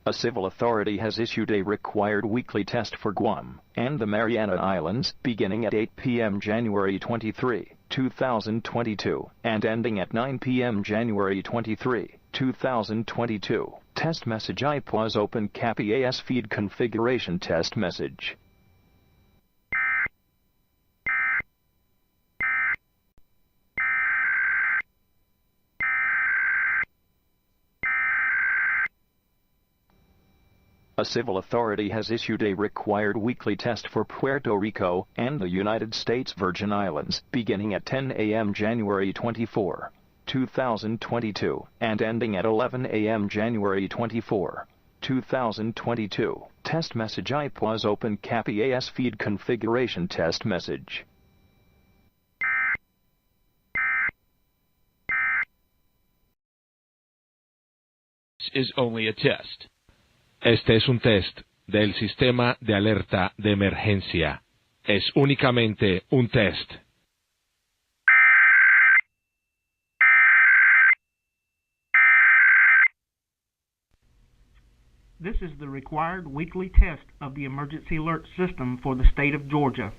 A civil authority has issued a required weekly test for Guam and the Mariana Islands beginning at 8 p.m. January 23, 2022 and ending at 9 p.m. January 23, 2022. Test message IPAWS Open Cap EAS Feed Configuration Test Message. A civil authority has issued a required weekly test for Puerto Rico and the United States Virgin Islands beginning at 10 a.m. January 24, 2022 and ending at 11 a.m. January 24, 2022. Test message IPAWS Open Cap EAS Feed Configuration Test Message. This is only a test. Este es un test del sistema de alerta de emergencia. Es únicamente un test. This is the required weekly test of the emergency alert system for the state of Georgia.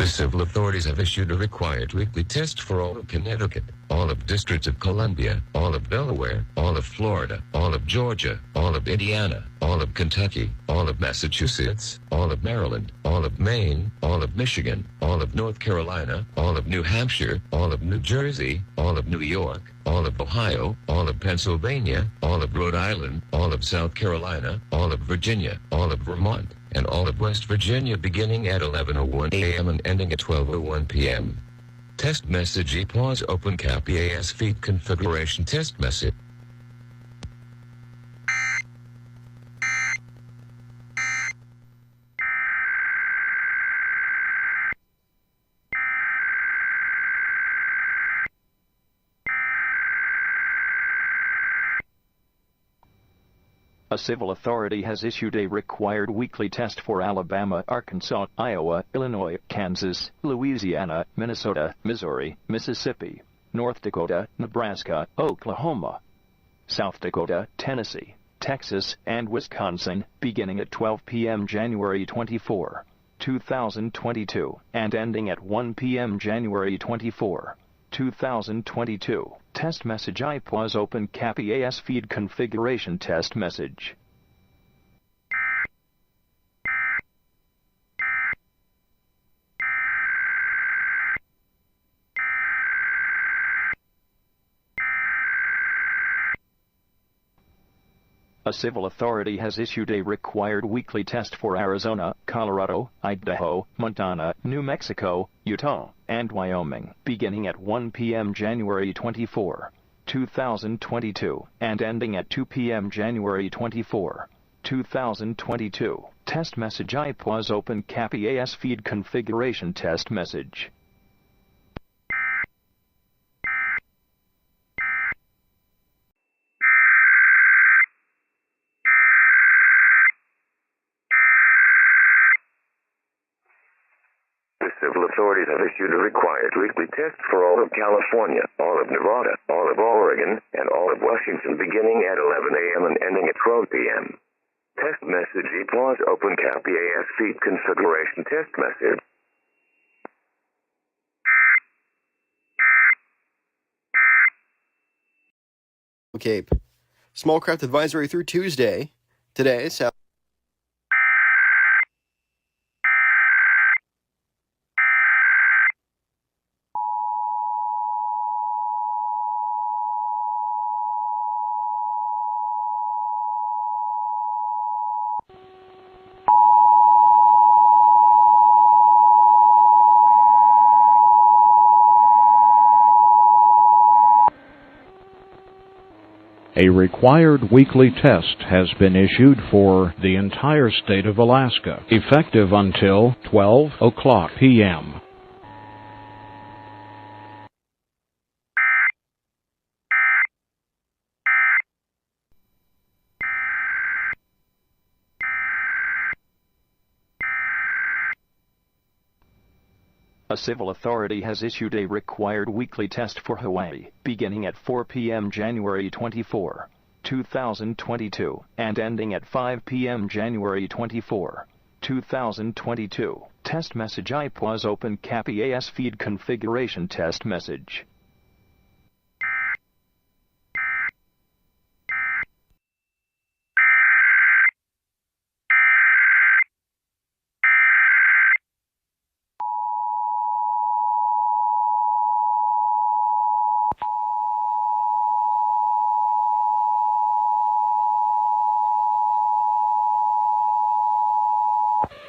The civil authorities have issued a required weekly test for all of Connecticut, all of District of Columbia, all of Delaware, all of Florida, all of Georgia, all of Indiana, all of Kentucky, all of Massachusetts, all of Maryland, all of Maine, all of Michigan, all of North Carolina, all of New Hampshire, all of New Jersey, all of New York, all of Ohio, all of Pennsylvania, all of Rhode Island, all of South Carolina, all of Virginia, all of Vermont, and all of West Virginia beginning at 11:01 a.m. and ending at 12:01 p.m. Test message IPAWS Open Cap EAS Feed Configuration Test Message. A civil authority has issued a required weekly test for Alabama, Arkansas, Iowa, Illinois, Kansas, Louisiana, Minnesota, Missouri, Mississippi, North Dakota, Nebraska, Oklahoma, South Dakota, Tennessee, Texas, and Wisconsin, beginning at 12 p.m. January 24, 2022, and ending at 1 p.m. January 24, 2022. Test message IPAWS Open Cap EAS Feed Configuration Test Message. A civil authority has issued a required weekly test for Arizona, Colorado, Idaho, Montana, New Mexico, Utah, and Wyoming, beginning at 1 p.m. January 24, 2022, and ending at 2 p.m. January 24, 2022. Test message IPAWS Open Cap EAS Feed Configuration Test Message. authorities have issued a required weekly test for all of California, all of Nevada, all of Oregon, and all of Washington beginning at 11 a.m. and ending at 12 p.m. Test message equals open cap EAS feed configuration test message. Cape. Small craft advisory through Tuesday. Today, South. A required weekly test has been issued for the entire state of Alaska, effective until 12 o'clock p.m. A civil authority has issued a required weekly test for Hawaii, beginning at 4 p.m. January 24, 2022, and ending at 5 p.m. January 24, 2022. Test message IPWAS open cap EAS feed configuration test message.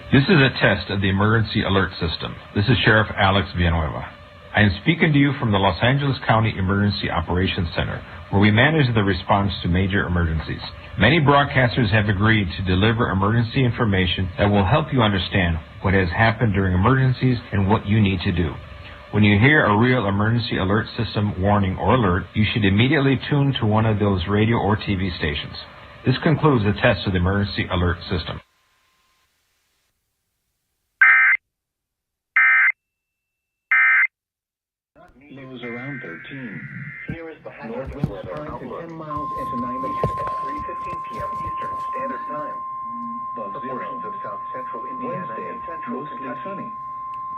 This is a test of the emergency alert system. This is Sheriff Alex Villanueva. I am speaking to you from the Los Angeles County Emergency Operations Center, where we manage the response to major emergencies. Many broadcasters have agreed to deliver emergency information that will help you understand what has happened during emergencies and what you need to do. When you hear a real emergency alert system warning or alert, you should immediately tune to one of those radio or TV stations. This concludes the test of the emergency alert system. Lows around 13. Here is the northwest 5 to 10 miles into 90 at 3:15 p.m. Eastern Standard Time. Above portions of south central Indiana and central Kentucky. Sunny.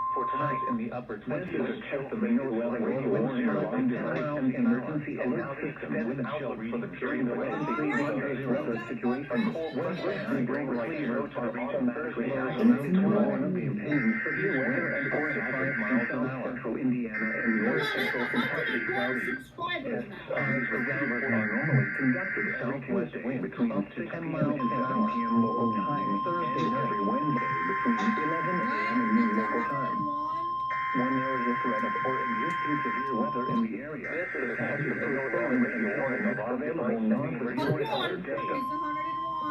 For tonight in the upper 20s, this is a test of the NOAA radio warning alarm device and emergency alert system wind chill for the period of weather situation. Western bring light low to the region Thursday around to warn of the impending severe weather and up to 5 miles an hour. Central Indiana and north central Kentucky cloudy. Tests around are normally conducted southwest wind between up to 10 miles an hour p.m. local time. Thursday every Wednesday between 11 a.m. and noon local time. When there is a threat of or existing severe weather in the area, this is a test of the NOAA radio warning available non-radio alert system.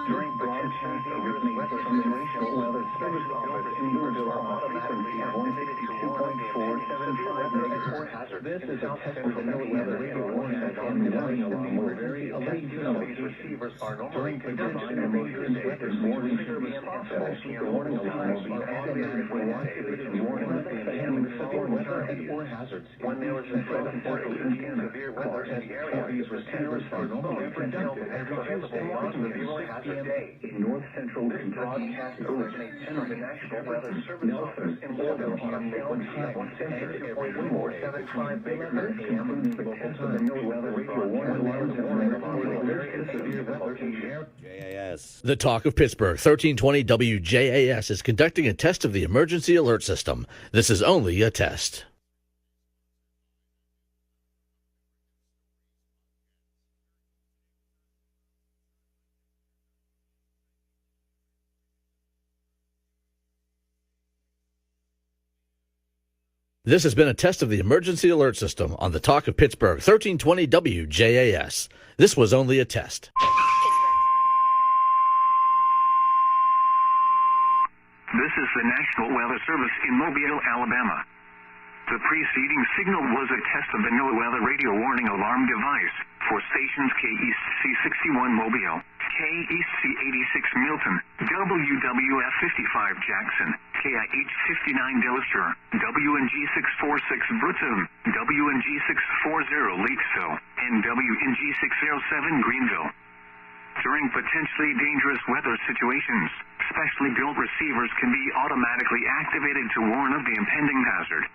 During broadcast of the weather situation, weather service office in Louisville on a frequency of 162.475 megahertz. This is a test of the NOAA radio warning and warning alarm will vary a great deal. These receivers are normally conducted in major weather warning service possible. The warning alarm will be automatically activated to warn of the severe weather and or hazards. When there is a threat of or existing severe weather in the area, these receivers are normally conducted every Tuesday on in north central Kentucky, originates from the National Weather Service Office in Louisville on a frequency of 162.475 megahertz and the test of the NOAA radio warning alarm will vary severe weather in the area. JAS. The Talk of Pittsburgh, 1320 WJAS is conducting a test of the emergency alert system. This is only a test. This has been a test of the emergency alert system on the Talk of Pittsburgh, 1320 WJAS. This was only a test. This is the National Weather Service in Mobile, Alabama. The preceding signal was a test of the NOAA radio warning alarm device for stations KEC 61 Mobile, KEC 86 Milton, WWF 55 Jackson, KIH 59 Dillister, WNG 646 Brooklyn, WNG 640 Lakesville, and WNG 607 Greenville. During potentially dangerous weather situations, specially built receivers can be automatically activated to warn of the impending hazard.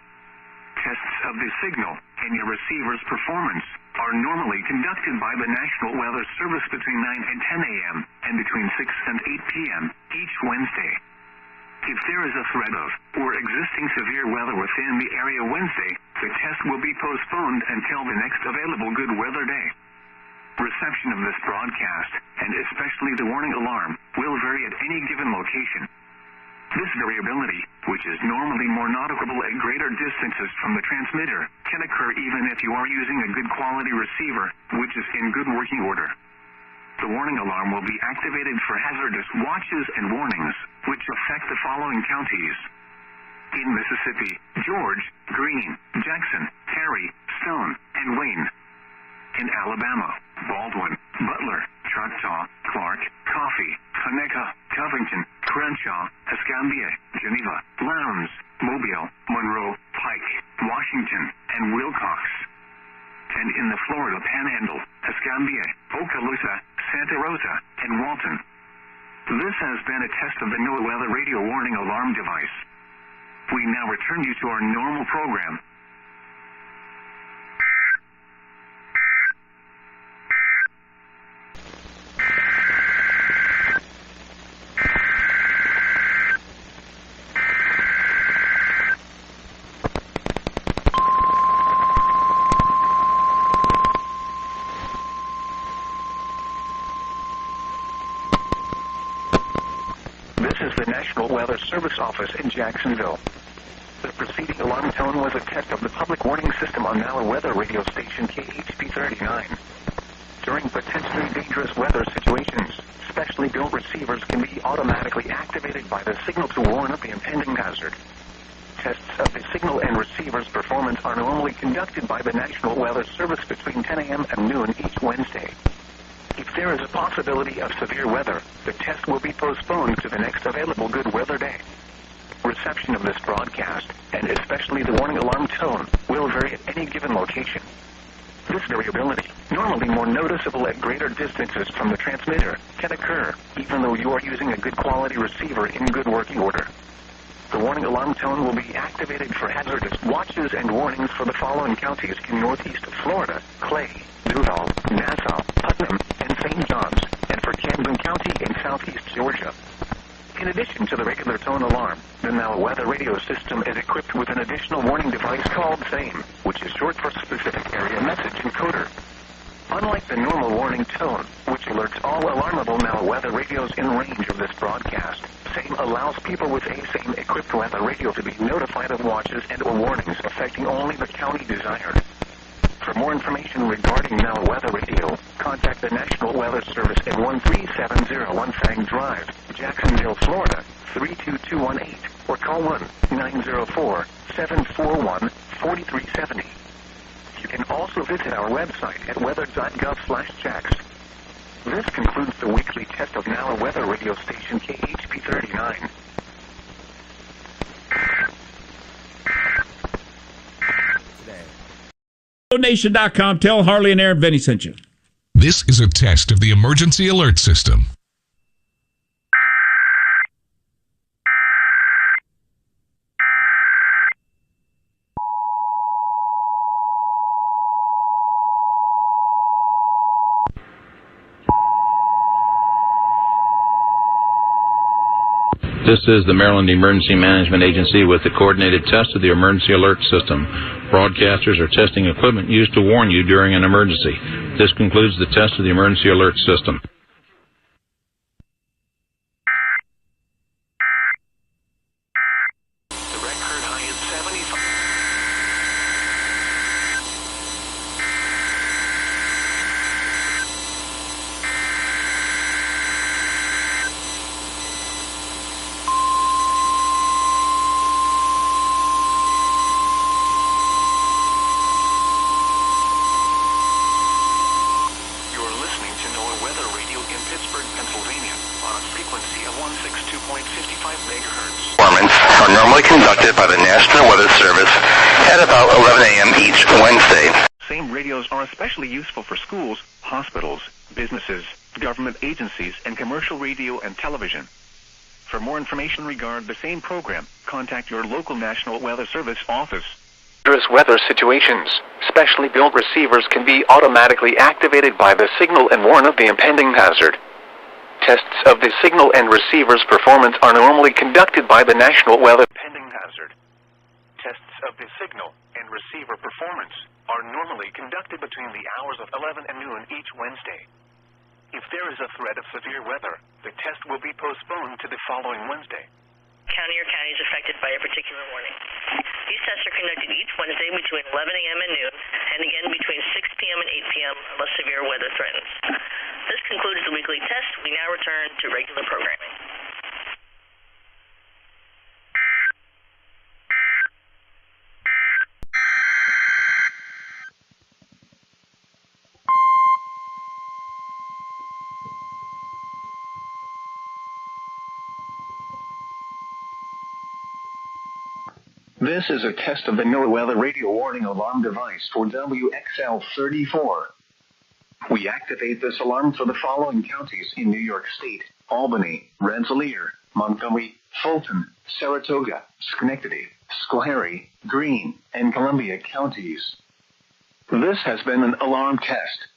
Tests of the signal and your receiver's performance are normally conducted by the National Weather Service between 9 and 10 a.m. and between 6 and 8 p.m. each Wednesday. If there is a threat of or existing severe weather within the area Wednesday, the test will be postponed until the next available good weather day. Reception of this broadcast, and especially the warning alarm, will vary at any given location. This variability, which is normally more noticeable at greater distances from the transmitter, can occur even if you are using a good quality receiver, which is in good working order. The warning alarm will be activated for hazardous watches and warnings, which affect the following counties. In Mississippi, George, Greene, Jackson, Perry, Stone, and Wayne. In Alabama, Baldwin, Butler, Choctaw, Clark, Coffee, Conecuh, Covington, Crenshaw, Escambia, Geneva, Lowndes, Mobile, Monroe, Pike, Washington, and Wilcox. And in the Florida Panhandle, Escambia, Okaloosa, Santa Rosa, and Walton. This has been a test of the NOAA Weather Radio Warning Alarm device. We now return you to our normal program. Weather Service Office in Jacksonville. The preceding alarm tone was a test of the public warning system on our weather radio station KHP39. During potentially dangerous weather situations, specially built receivers can be automatically activated by the signal to warn of the impending hazard. Tests of the signal and receiver's performance are normally conducted by the National Weather Service between 10 a.m. and noon each Wednesday. If there is a possibility of severe weather, the test will be postponed to the next available good weather day. Reception of this broadcast, and especially the warning alarm tone, will vary at any given location. This variability, normally more noticeable at greater distances from the transmitter, can occur even though you are using a good quality receiver in good working order. The warning alarm tone will be activated for hazardous watches and warnings for the following counties in northeast Florida: Clay, Duval, Nassau, Putnam, and St. John's, and for Camden County in southeast Georgia. In addition to the regular tone alarm, the NOAA weather radio system is equipped with an additional warning device called SAME, which is short for Specific Area Message Encoder. Unlike the normal warning tone, which alerts all alarmable NOAA weather radios in range of this broadcast, SAME allows people with a SAME-equipped weather radio to be notified of watches and or warnings affecting only the county desired. For more information regarding NOAA Weather Radio, contact the National Weather Service at 13701 Fang Drive, Jacksonville, Florida, 32218, or call 1-904-741-4370. You can also visit our website at weather.gov/jacks. This concludes the weekly test of NOAA Weather Radio Station KHP39. Nation.com. Tell Harley and Aaron Benny sent you. This is a test of the emergency alert system. This is the Maryland Emergency Management Agency with the coordinated test of the emergency alert system. Broadcasters are testing equipment used to warn you during an emergency. This concludes the test of the emergency alert system. You're listening to NOAA Weather Radio. affected by the National Weather Service at about 11 a.m. each Wednesday. Same radios are especially useful for schools, hospitals, businesses, government agencies, and commercial radio and television. For more information regarding the same program, contact your local National Weather Service office. Dangerous weather situations. Specially built receivers can be automatically activated by the signal and warn of the impending hazard. Tests of the signal and receiver's performance are normally conducted by the National Weather Impending hazard. Tests of the signal and receiver performance are normally conducted between the hours of 11 and noon each Wednesday. If there is a threat of severe weather, the test will be postponed to the following Wednesday. County or counties affected by a particular warning. These tests are conducted each Wednesday between 11 a.m. and noon, and again between 6 p.m. and 8 p.m. unless severe weather threatens. This concludes the weekly test. We now return to regular programming. This is a test of the NOAA radio warning alarm device for WXL34. We activate this alarm for the following counties in New York State: Albany, Rensselaer, Montgomery, Fulton, Saratoga, Schenectady, Schoharie, Greene, and Columbia counties. This has been an alarm test.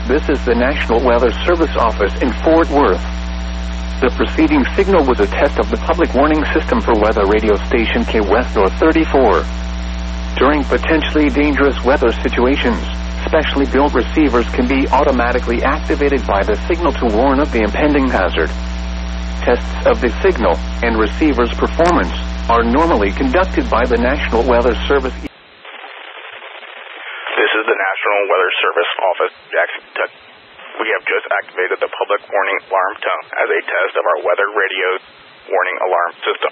This is the National Weather Service office in Fort Worth. The preceding signal was a test of the public warning system for weather radio station KWES North 34. During potentially dangerous weather situations, specially built receivers can be automatically activated by the signal to warn of the impending hazard. Tests of the signal and receiver's performance are normally conducted by the National Weather Service. This is the National Weather Service office, Jackson, Kentucky. We have just activated the public warning alarm tone as a test of our weather radio warning alarm system.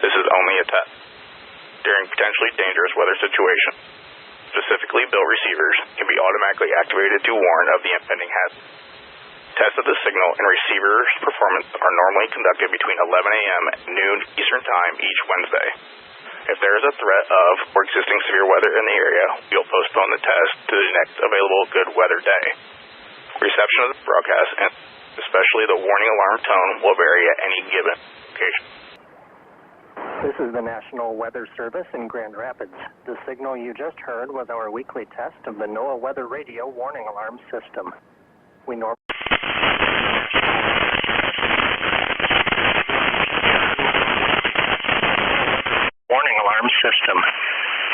This is only a test. During potentially dangerous weather situations, specifically built receivers can be automatically activated to warn of the impending hazard. Tests of the signal and receiver's performance are normally conducted between 11 a.m. and noon Eastern Time each Wednesday. If there is a threat of or existing severe weather in the area, we will postpone the test to the next available good weather day. Reception of the broadcast, and especially the warning alarm tone, will vary at any given location. This is the National Weather Service in Grand Rapids. The signal you just heard was our weekly test of the NOAA Weather Radio Warning Alarm System. We normally Warning Alarm System.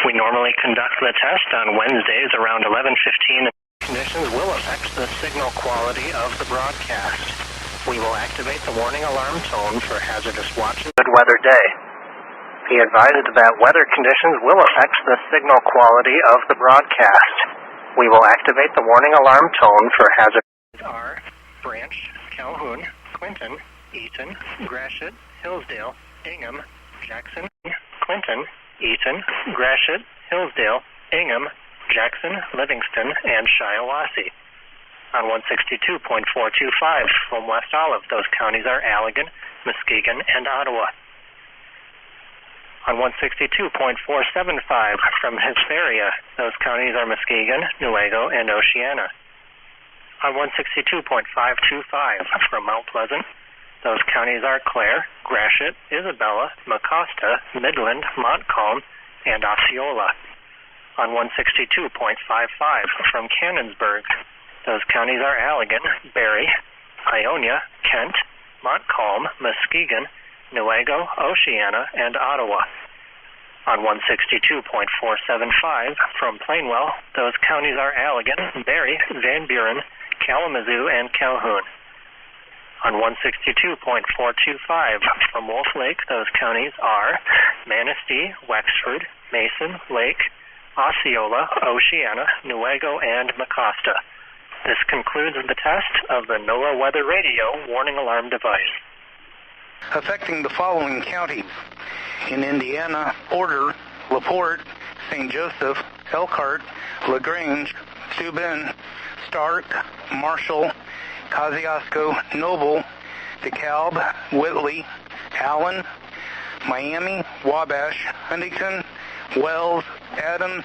We normally conduct the test on Wednesdays around 11:15. Conditions will affect the signal quality of the broadcast. We will activate the warning alarm tone for hazardous watches. Good weather day. Be advised that weather conditions will affect the signal quality of the broadcast. We will activate the warning alarm tone for hazardous are Branch, Calhoun, Clinton, Eaton, Gratiot, Hillsdale, Ingham, Jackson, Clinton, Eaton, Gratiot, Hillsdale, Ingham, Jackson, Livingston, and Shiawassee. On 162.425 from West Olive, those counties are Allegan, Muskegon, and Ottawa. On 162.475 from Hesperia, those counties are Muskegon, Newaygo, and Oceana. On 162.525 from Mount Pleasant, those counties are Clare, Gratiot, Isabella, Mecosta, Midland, Montcalm, and Osceola. On 162.55 from Cannonsburg, those counties are Allegan, Barry, Ionia, Kent, Montcalm, Muskegon, Newaygo, Oceana, and Ottawa. On 162.475 from Plainwell, those counties are Allegan, Barry, Van Buren, Kalamazoo, and Calhoun. On 162.425 from Wolf Lake, those counties are Manistee, Wexford, Mason, Lake, Osceola, Oceana, Newaygo, and Mecosta. This concludes the test of the NOAA Weather Radio warning alarm device. Affecting the following counties. In Indiana, Order, LaPorte, St. Joseph, Elkhart, LaGrange, Steuben, Stark, Marshall, Kosciuszko, Noble, DeKalb, Whitley, Allen, Miami, Wabash, Huntington, Wells, Adams,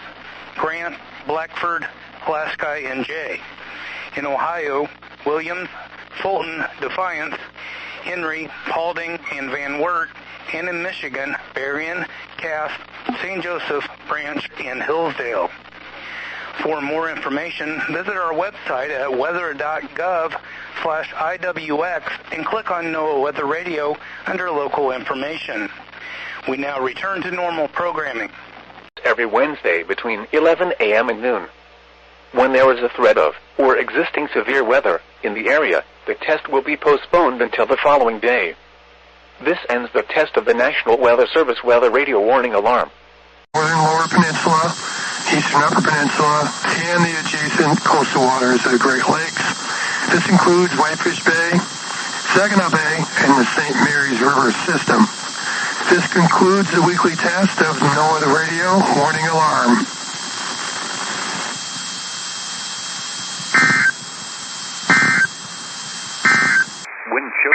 Grant, Blackford, Pulaski, and Jay. In Ohio, Williams, Fulton, Defiance, Henry, Paulding, and Van Wert, and in Michigan, Berrien, Cass, St. Joseph, Branch, and Hillsdale. For more information, visit our website at weather.gov/IWX and click on NOAA Weather Radio under local information. We now return to normal programming. Every Wednesday between 11 a.m. and noon. When there is a threat of or existing severe weather in the area, the test will be postponed until the following day. This ends the test of the National Weather Service Weather Radio Warning Alarm. Northern Lower Peninsula, Eastern Upper Peninsula, and the adjacent coastal waters of the Great Lakes. This includes Whitefish Bay, Saginaw Bay, and the St. Mary's River system. This concludes the weekly test of NOAA the Radio Warning Alarm. Wind chill.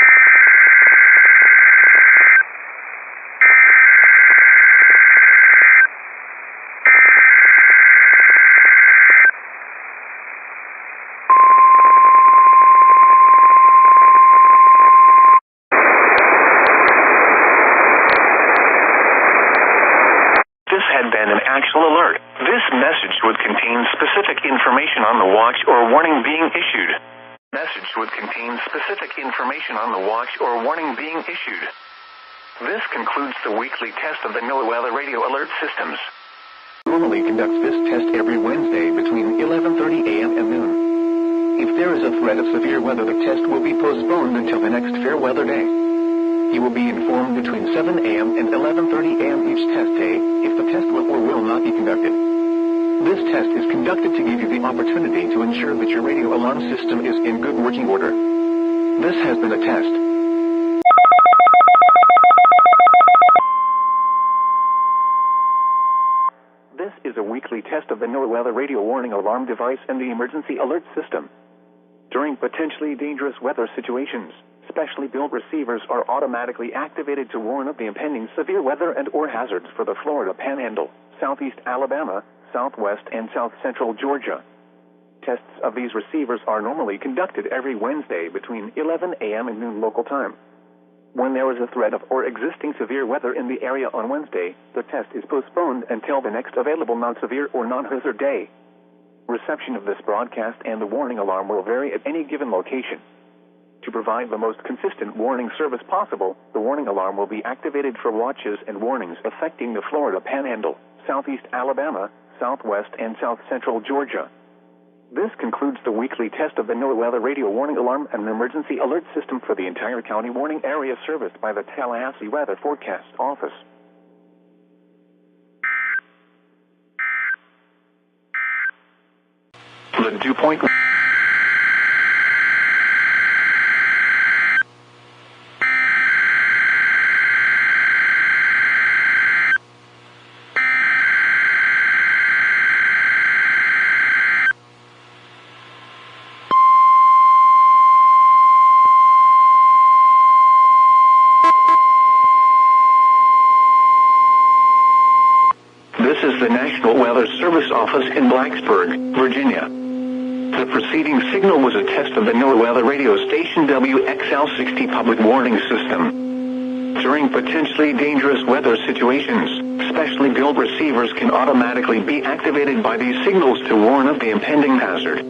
Alert. This message would contain specific information on the watch or warning being issued. Message would contain specific information on the watch or warning being issued. This concludes the weekly test of the NOAA Weather Radio Alert Systems. Normally conducts this test every Wednesday between 11:30 a.m. and noon. If there is a threat of severe weather, the test will be postponed until the next fair weather day. You will be informed between 7 a.m. and 11:30 a.m. each test day if the test will or will not be conducted. This test is conducted to give you the opportunity to ensure that your radio alarm system is in good working order. This has been a test. This is a weekly test of the NOAA Weather Radio Warning Alarm device and the Emergency Alert System. During potentially dangerous weather situations, specially built receivers are automatically activated to warn of the impending severe weather and or hazards for the Florida Panhandle, southeast Alabama, southwest and south central Georgia. Tests of these receivers are normally conducted every Wednesday between 11 a.m. and noon local time. When there is a threat of or existing severe weather in the area on Wednesday, the test is postponed until the next available non-severe or non-hazard day. Reception of this broadcast and the warning alarm will vary at any given location. To provide the most consistent warning service possible, the warning alarm will be activated for watches and warnings affecting the Florida Panhandle, southeast Alabama, southwest and south central Georgia. This concludes the weekly test of the NOAA Weather Radio Warning Alarm and Emergency Alert System for the entire county warning area serviced by the Tallahassee Weather Forecast Office. The dew point. This is the National Weather Service Office in Blacksburg, Virginia. The preceding signal was a test of the NOAA Weather Radio Station WXL60 Public Warning System. During potentially dangerous weather situations, specially built receivers can automatically be activated by these signals to warn of the impending hazard.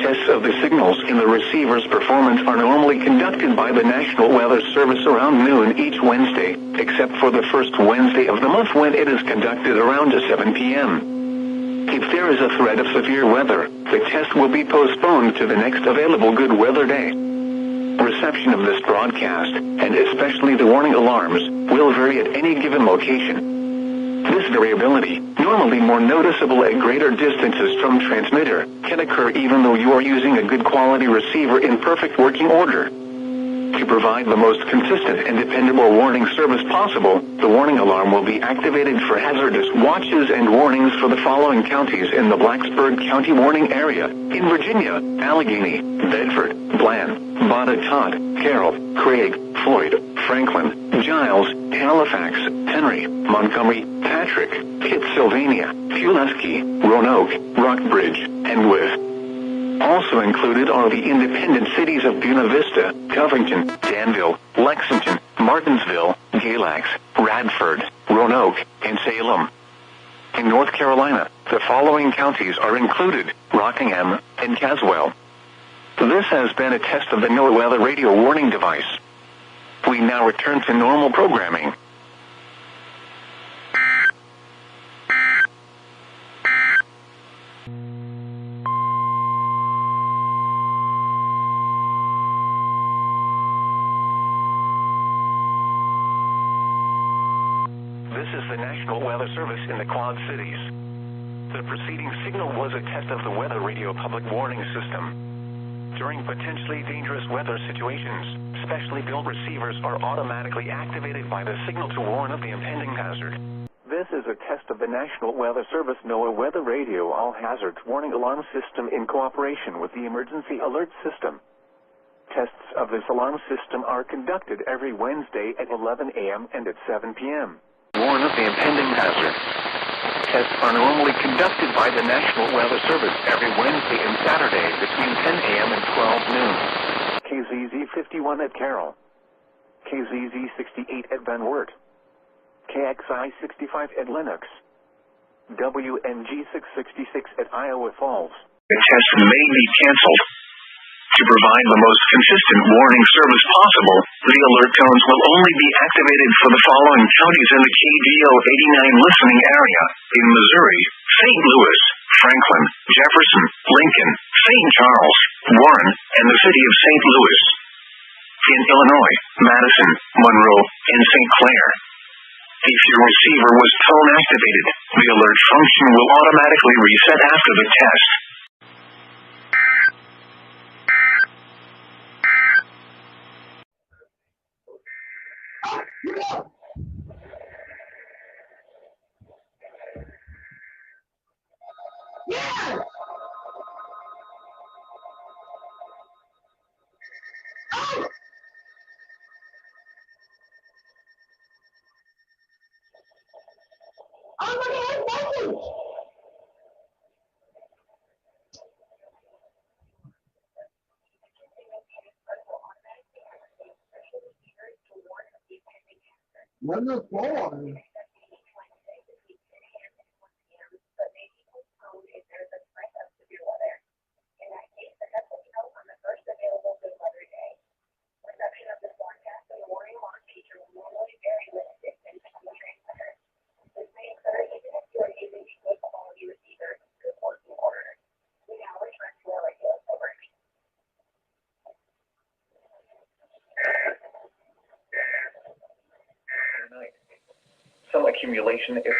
Tests of the signals in the receiver's performance are normally conducted by the National Weather Service around noon each Wednesday, except for the first Wednesday of the month when it is conducted around 7 p.m. If there is a threat of severe weather, the test will be postponed to the next available good weather day. Reception of this broadcast, and especially the warning alarms, will vary at any given location. This variability, normally more noticeable at greater distances from transmitter, can occur even though you are using a good quality receiver in perfect working order. To provide the most consistent and dependable warning service possible, the warning alarm will be activated for hazardous watches and warnings for the following counties in the Blacksburg County warning area: in Virginia, Allegheny, Bedford, Bland, Botetourt, Carroll, Craig, Floyd, Franklin, Giles, Halifax, Henry, Montgomery, Patrick, Pittsylvania, Pulaski, Roanoke, Rockbridge, and Wythe. Also included are the independent cities of Buena Vista, Covington, Danville, Lexington, Martinsville, Galax, Radford, Roanoke, and Salem. In North Carolina, the following counties are included: Rockingham and Caswell. This has been a test of the NOAA weather radio warning device. We now return to normal programming. This is the National Weather Service in the Quad Cities. The preceding signal was a test of the weather radio public warning system. During potentially dangerous weather situations, specially built receivers are automatically activated by the signal to warn of the impending hazard. This is a test of the National Weather Service NOAA Weather Radio All Hazards Warning Alarm System in cooperation with the Emergency Alert System. Tests of this alarm system are conducted every Wednesday at 11 a.m. and at 7 p.m. Warn of the impending hazard. Tests are normally conducted by the National Weather Service every Wednesday and Saturday between 10 a.m. and 12 noon. KZZ 51 at Carroll. KZZ 68 at Van Wert. KXI 65 at Lenox. WNG 666 at Iowa Falls. The test may be canceled. To provide the most consistent warning service possible, the alert tones will only be activated for the following counties in the KDO 89 listening area: in Missouri, St. Louis, Franklin, Jefferson, Lincoln, St. Charles, Warren, and the city of St. Louis. In Illinois, Madison, Monroe, and St. Clair. If your receiver was tone activated, the alert function will automatically reset after the test. Some accumulation is...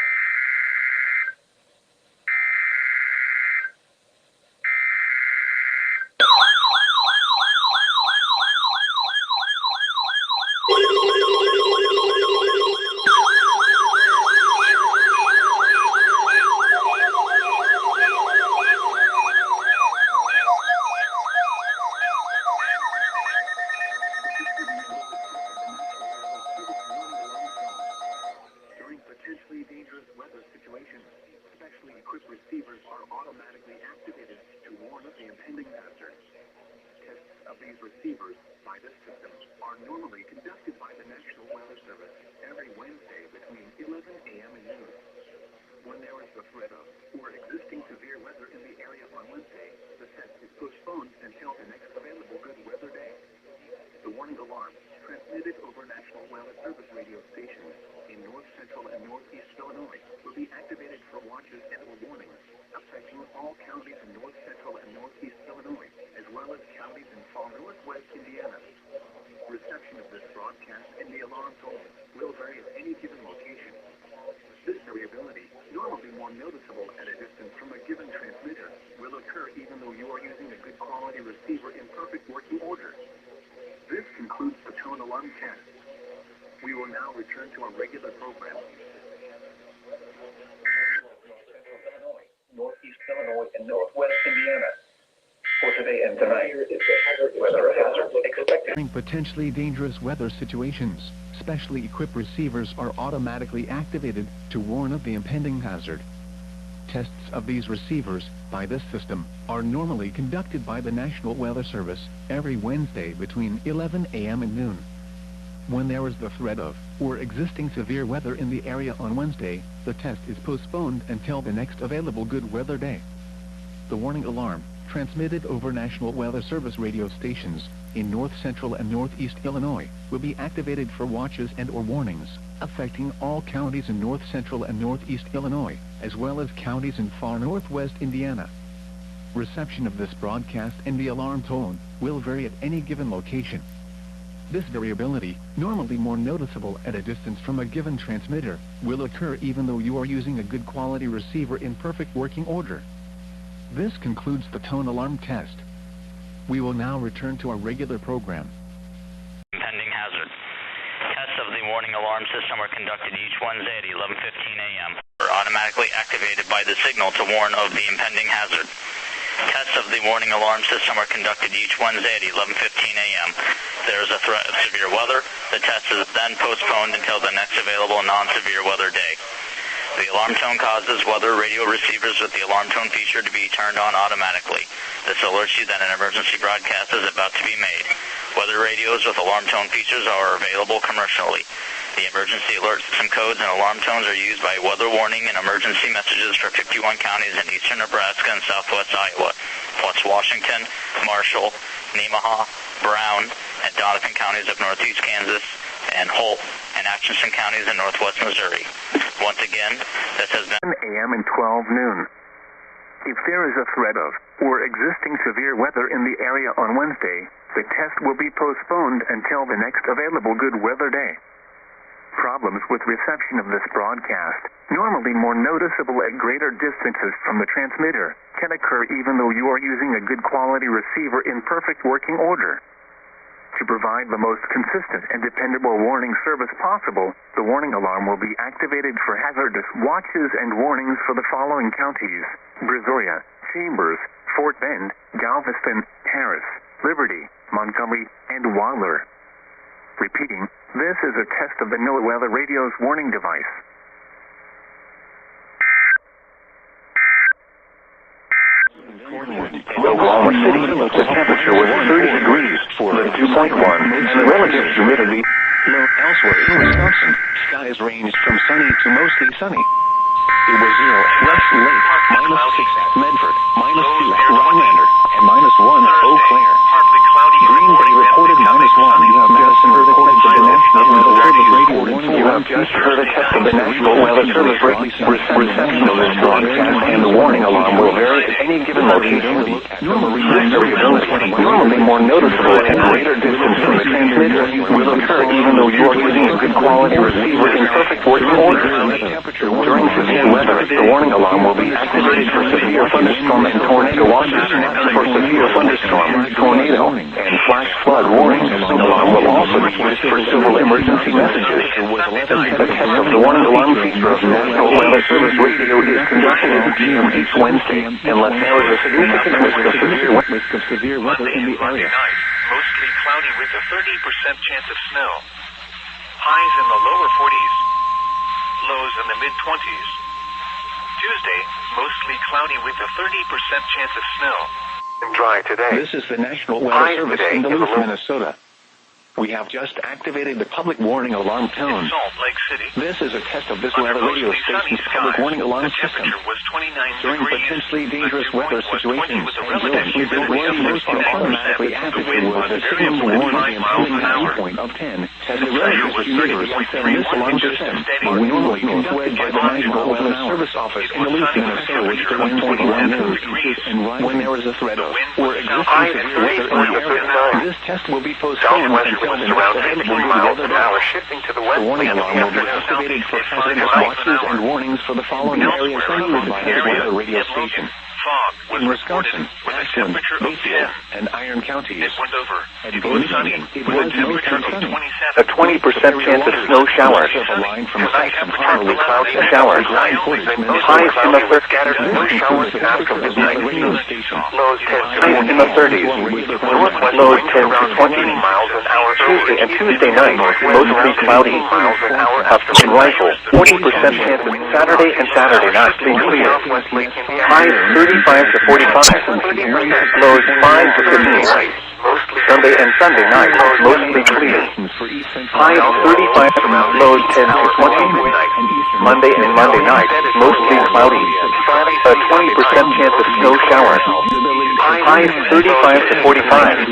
Reception of this broadcast and the alarm tone will vary at any given location. This variability even though you are using a good quality receiver in perfect working order. This concludes the tone alarm test. We will now return to our regular program. Northeast Illinois, and northwest Indiana. For today and tonight, weather hazards expected. During potentially dangerous weather situations, specially equipped receivers are automatically activated to warn of the impending hazard. Tests of these receivers, by this system, are normally conducted by the National Weather Service every Wednesday between 11 a.m. and noon. When there is the threat of, or existing severe weather in the area on Wednesday, the test is postponed until the next available good weather day. The warning alarm, transmitted over National Weather Service radio stations in North Central and Northeast Illinois, will be activated for watches and/or warnings, affecting all counties in North Central and Northeast Illinois, as well as counties in far northwest Indiana. Reception of this broadcast and the alarm tone will vary at any given location. This variability, normally more noticeable at a distance from a given transmitter, will occur even though you are using a good quality receiver in perfect working order. This concludes the tone alarm test. We will now return to our regular program. Impending hazard. Tests of the warning alarm system are conducted each Wednesday at 11:15 a.m. are automatically activated by the signal to warn of the impending hazard. Tests of the warning alarm system are conducted each Wednesday at 11:15 a.m. There is a threat of severe weather. The test is then postponed until the next available non-severe weather day. The alarm tone causes weather radio receivers with the alarm tone feature to be turned on automatically. This alerts you that an emergency broadcast is about to be made. Weather radios with alarm tone features are available commercially. The emergency alert system codes and alarm tones are used by weather warning and emergency messages for 51 counties in eastern Nebraska and southwest Iowa, West Washington, Marshall, Nemaha, Brown, and Donovan counties of northeast Kansas, and Holt and Atchison counties in northwest Missouri. Once again, this has been 10 a.m. and 12 noon. If there is a threat of, or existing severe weather in the area on Wednesday, the test will be postponed until the next available good weather day. Problems with reception of this broadcast, normally more noticeable at greater distances from the transmitter, can occur even though you are using a good quality receiver in perfect working order. To provide the most consistent and dependable warning service possible, the warning alarm will be activated for hazardous watches and warnings for the following counties: Brazoria, Chambers, Fort Bend, Galveston, Harris, Liberty, Montgomery, and Waller. Repeating, this is a test of the NOAA radio's warning device. In Oklahoma City, the temperature was 30 degrees, lift 2.1, and the relative humidity low. Elsewhere in Wisconsin, skies ranged from sunny to mostly sunny. It was 0 at Rush Lake, -6 at Medford, -2 at Rhinelander, and -1 at Eau Claire. Green Bay reported -1. You have Madison recorded the National Weather Service radio warning. You have just heard a test of the National Weather Service reception of this broadcast, and the warning alarm will vary at any given location. Normally, this variability, normally more noticeable at greater distance from the transmitter, will occur even though you are using a good quality receiver in perfect working order. During severe weather, the warning alarm will be activated for severe thunderstorm and tornado watches, for severe thunderstorm, tornado, and flash flood warnings. The alarm will also be used for civil emergency messages. The test of the warning alarm feature of National Weather Service radio is conducted at 8 p.m. each Wednesday, unless there is a significant risk of severe weather in the area. Mostly cloudy with a 30% chance of snow. Highs in the lower 40s. Lows in the mid-20s. Tuesday, mostly cloudy with a 30% chance of snow. Dry today. This is the National Weather Service in Duluth, Minnesota. We have just activated the public warning alarm tone. In Salt Lake City, This is a test of this weather radio station's public warning alarm system. was 29 During degrees. potentially dangerous weather situations, with a relative the receivers are automatically activated with a signal to warn of the impending high point of 10. As the relative receivers on this alarm system are normally conducted by the National Weather Service Office in Duluth, Minnesota, which Wednesday 1 noon. When there is a threat of, or existing severe weather in the area, this test will be postponed until the next available good weather day. Shifting to the west. The warning alarm will be activated for hazardous watches and warnings for the following areas included by the weather radio station: Fog in Wisconsin, Ashland, Mayfield, and Iron counties. At Boone County, it was mostly sunny. A 20% chance of snow showers. Tonight, partly cloudy showers. Highs in the 30s. Scattered snow showers after midnight. Lows 10 in the 30s. Lows 10 to 20 miles an hour. Tuesday and Tuesday night, mostly cloudy. In Rifle, 40% chance of Saturday and Saturday night, clear. Highs 35 to 45. Lows 5 to 15. Sunday and Sunday night, mostly clear. Highs 35, lows 10 to 20. Monday and Monday night, mostly cloudy. A 20% chance of snow showers. Highs 35 to 45.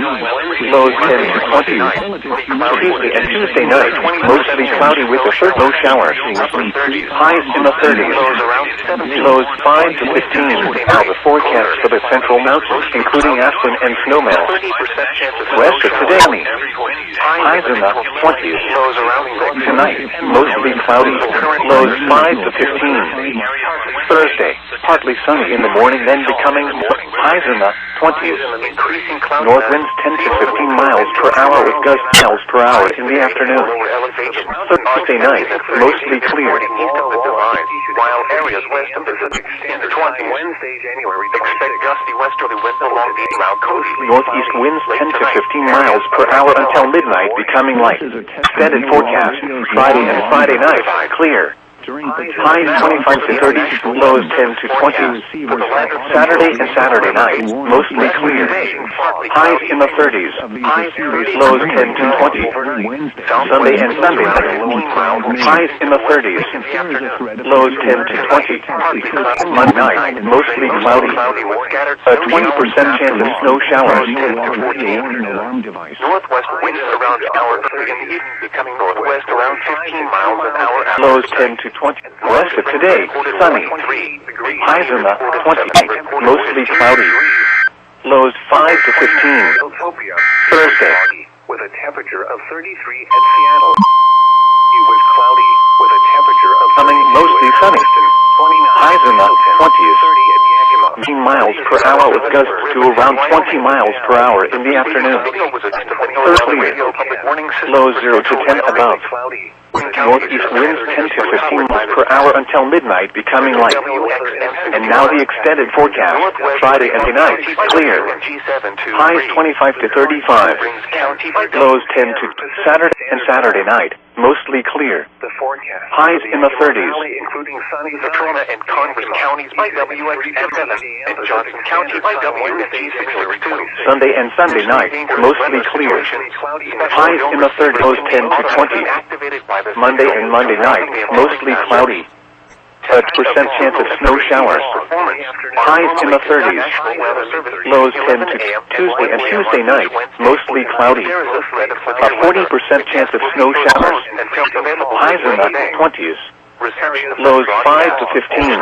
Lows 10 to 20. Tuesday and Tuesday night, mostly cloudy with a snow showers. Highs in the 30s. Lows 5 to 15. Now the forecast for the Central Mountains, including Aspen and Snowmelt. West of today, highs in the 20s. Tonight, mostly cloudy. Lows 5 to 15. Thursday, partly sunny in the morning, then becoming highs in the 20s. North winds 10 to 15 miles per hour with gusts miles per hour in the afternoon. Thursday night, mostly clear. While areas west of the standard time. Wednesday, January 26th. Expect gusty westerly winds along the South coast. Northeast winds 10 to 15 miles per hour until midnight, becoming light. Extended forecast, Friday and Friday night, clear. Highs 25 to 30, lows 10 to 20. Saturday and Saturday night, mostly clear. Highs in the 30s, lows 10 to 20. Sunday and Sunday night, highs in the 30s, lows 10 to 20. Monday night, mostly cloudy. A 20% chance of snow showers. Northwest winds around an hour 30 in the evening, becoming northwest around 15 miles an hour. Lows 10 to 20. West of today, sunny. Highs in the 20s, mostly cloudy. Lows 5 to 15. Thursday, with a temperature of 33 at Seattle. It was cloudy with a temperature of coming mostly sunny. Highs in the 20s. 15 miles per hour with gusts to around 20 miles per hour in the afternoon. Thursday, lows 0 to 10 above. Northeast winds 10 to 15 miles per hour until midnight, becoming light. And now the extended forecast, Friday and night, clear. Highs 25 to 35. Lows 10 to Saturday and Saturday night, mostly clear. Highs in the 30s. Including sunny Natrona and Congress counties by WXR and Johnson County by WXR. Sunday and Sunday night, mostly clear. Highs in the 30s, lows 10 to 20. Monday and Monday night, mostly cloudy. A percent chance of snow showers. Highs in the 30s. Lows 10 to Tuesday and Tuesday night, mostly cloudy. A 40% chance of snow showers. Highs in the 20s. Lows 5 to 15.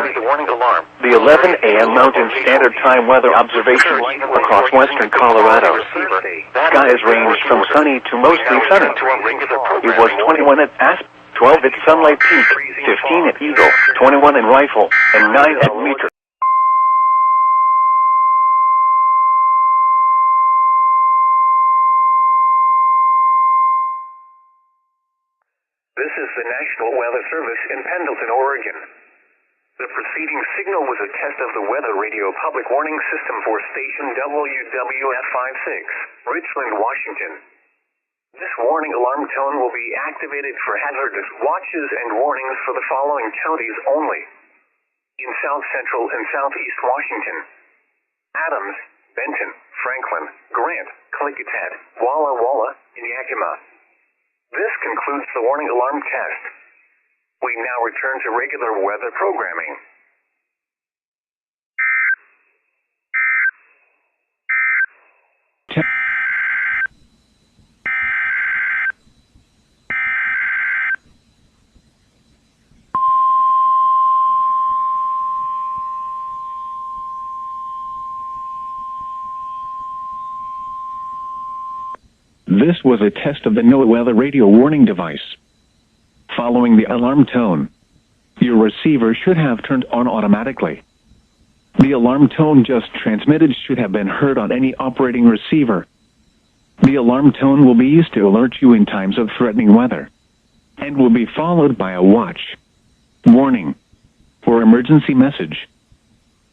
The 11 a.m. Mountain Standard Time weather observation across western Colorado. Skies ranged from sunny to mostly sunny. It was 21 at Aspen, 12 at Sunlight Peak, 15 at Eagle, 21 in Rifle, and 9 at Meeker. This is the National Weather Service in Pendleton, Oregon. The preceding signal was a test of the Weather Radio Public Warning System for station WWF56, Richland, Washington. This warning alarm tone will be activated for hazardous watches and warnings for the following counties only. In south central and southeast Washington: Adams, Benton, Franklin, Grant, Klickitat, Walla Walla, and Yakima. This concludes the warning alarm test. We now return to regular weather programming. This was a test of the NOAA weather radio warning device. Following the alarm tone, your receiver should have turned on automatically. The alarm tone just transmitted should have been heard on any operating receiver. The alarm tone will be used to alert you in times of threatening weather, and will be followed by a watch, warning, or emergency message.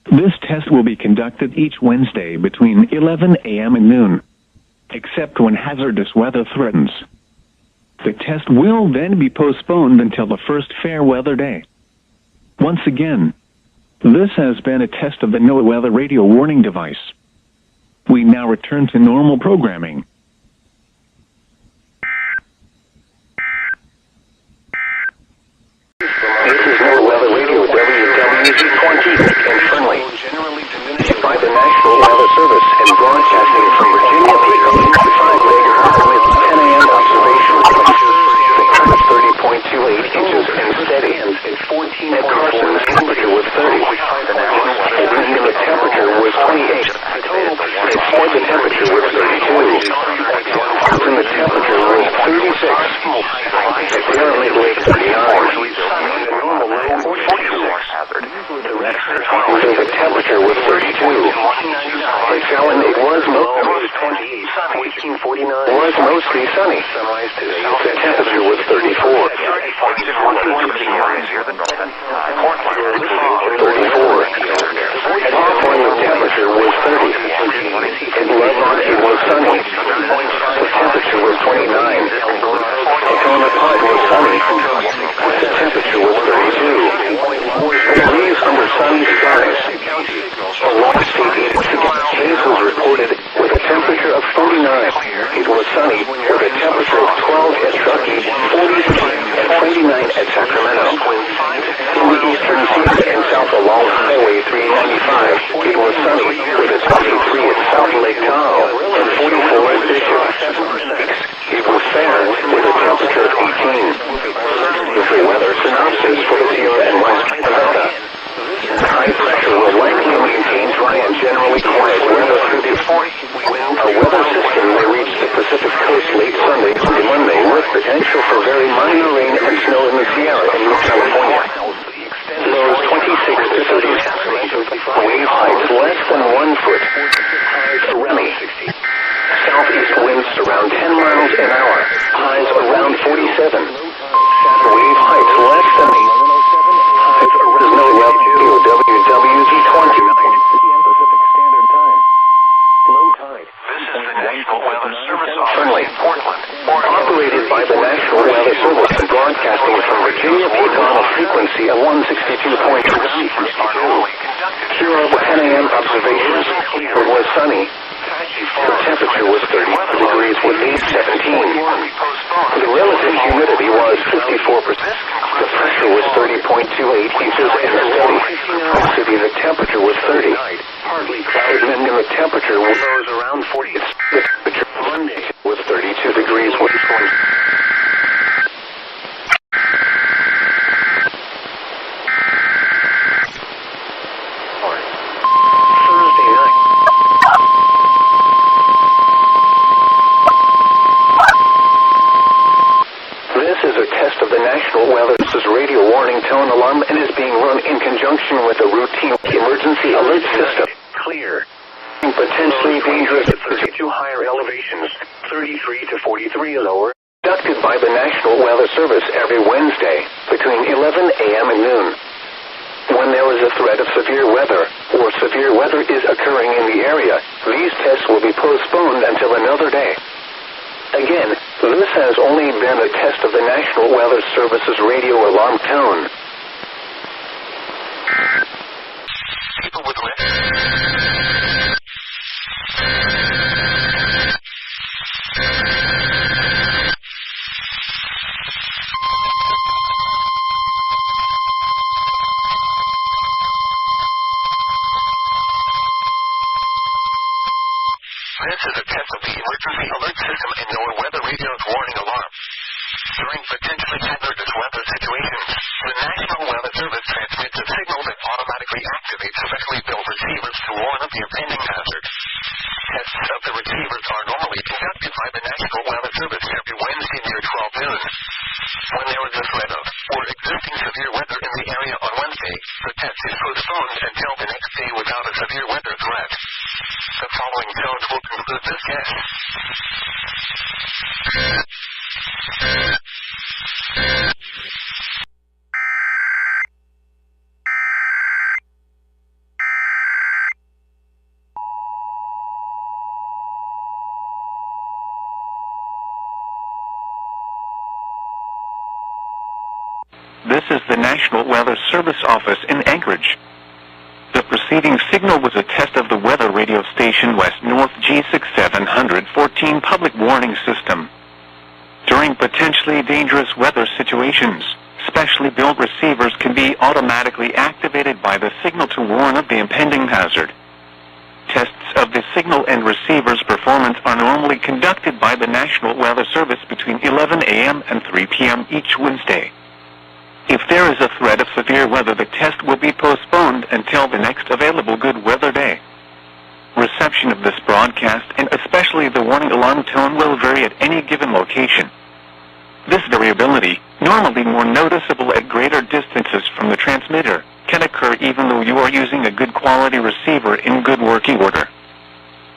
This test will be conducted each Wednesday between 11 a.m. and noon, except when hazardous weather threatens. The test will then be postponed until the first fair weather day. Once again, this has been a test of the NOAA Weather Radio Warning device. We now return to normal programming. This is NOAA Weather Radio WWZ20 and friendly, by the National Weather Service and broadcasting from Virginia Beach, 5 megahertz with 10 a.m. observation. Temperature 30.28 inches and steady. At Carson, the temperature was 30. And the temperature was 28. At Ford, the temperature was 32. And the temperature was 36. At Currently Lake, 39. So the temperature was 32. At Fallon, it was mostly sunny. The temperature was 34. 34. At Hawthorne, the temperature was 30. At Lovelock, it was sunny. The temperature was 29. At Tonopah, it was sunny. The temperature was 32. Breeze under sunny skies. Along State 86 was reported with a temperature of 49. It was sunny with a temperature of 12 at Truckee, 40 and 49 at Sacramento. In the eastern seas and south along Highway 395, it was sunny with a 23 at South Lake Tahoe and 44 at Bishop. It was fair with a temperature of 18. The weather synopsis for the Sierra and West Nevada. High pressure will likely maintain dry and generally quiet weather through the a weather system may reach the Pacific Coast late Sunday through Monday with potential for very minor rain and snow in the Sierra and North California. Lows 26 to 30. Wave heights less than 1 foot. Cerri. Southeast winds around 10 miles an hour. Highs around 47. Wave heights less than 8. There's no WWZ20. Pacific Standard Time. Low tide. This is the National Weather Service Office in Portland. Operated by the National Weather Service and broadcasting from Virginia Beach on a frequency of 162.2. Here are the 10 a.m. observations. It was sunny. The temperature was 30 degrees with 817. The relative humidity was 54%. The pressure was 30.28 inches and steady. The city, the temperature was 30. Partly cloudy, and the temperature was around 40. The temperature Monday was 32 degrees with 20. Weather Service radio warning tone alarm and is being run in conjunction with a routine emergency alert system. Clear. Potentially dangerous at 32 higher elevations, 33 to 43 lower. Conducted by the National Weather Service every Wednesday between 11 a.m. and noon. When there is a threat of severe weather or severe weather is occurring in the area, these tests will be postponed until another day. Again, this has only been a test of the National Weather Service's radio alarm tone. People with This is a test of the emergency alert system and NOAA Weather Radio's warning alarm. During potentially hazardous weather situations, the National Weather Service transmits a signal that automatically activates specially built receivers to warn of the impending hazard. Tests of the receivers are normally conducted by the National Weather Service every Wednesday near 12 noon. When there is a threat of or existing severe weather in the area on Wednesday, the test is postponed until the next day without a This is the National Weather Service office in Anchorage. The preceding signal was a test of the weather radio station West North G6714 public warning system. During potentially dangerous weather situations, specially built receivers can be automatically activated by the signal to warn of the impending hazard. Tests of the signal and receiver's performance are normally conducted by the National Weather Service between 11 a.m. and 3 p.m. each Wednesday. If there is a threat of severe weather, the test will be postponed until the next available good weather day. Reception of this broadcast, and especially the warning alarm tone, will vary at any given location. This variability, normally more noticeable at greater distances from the transmitter, can occur even though you are using a good quality receiver in good working order.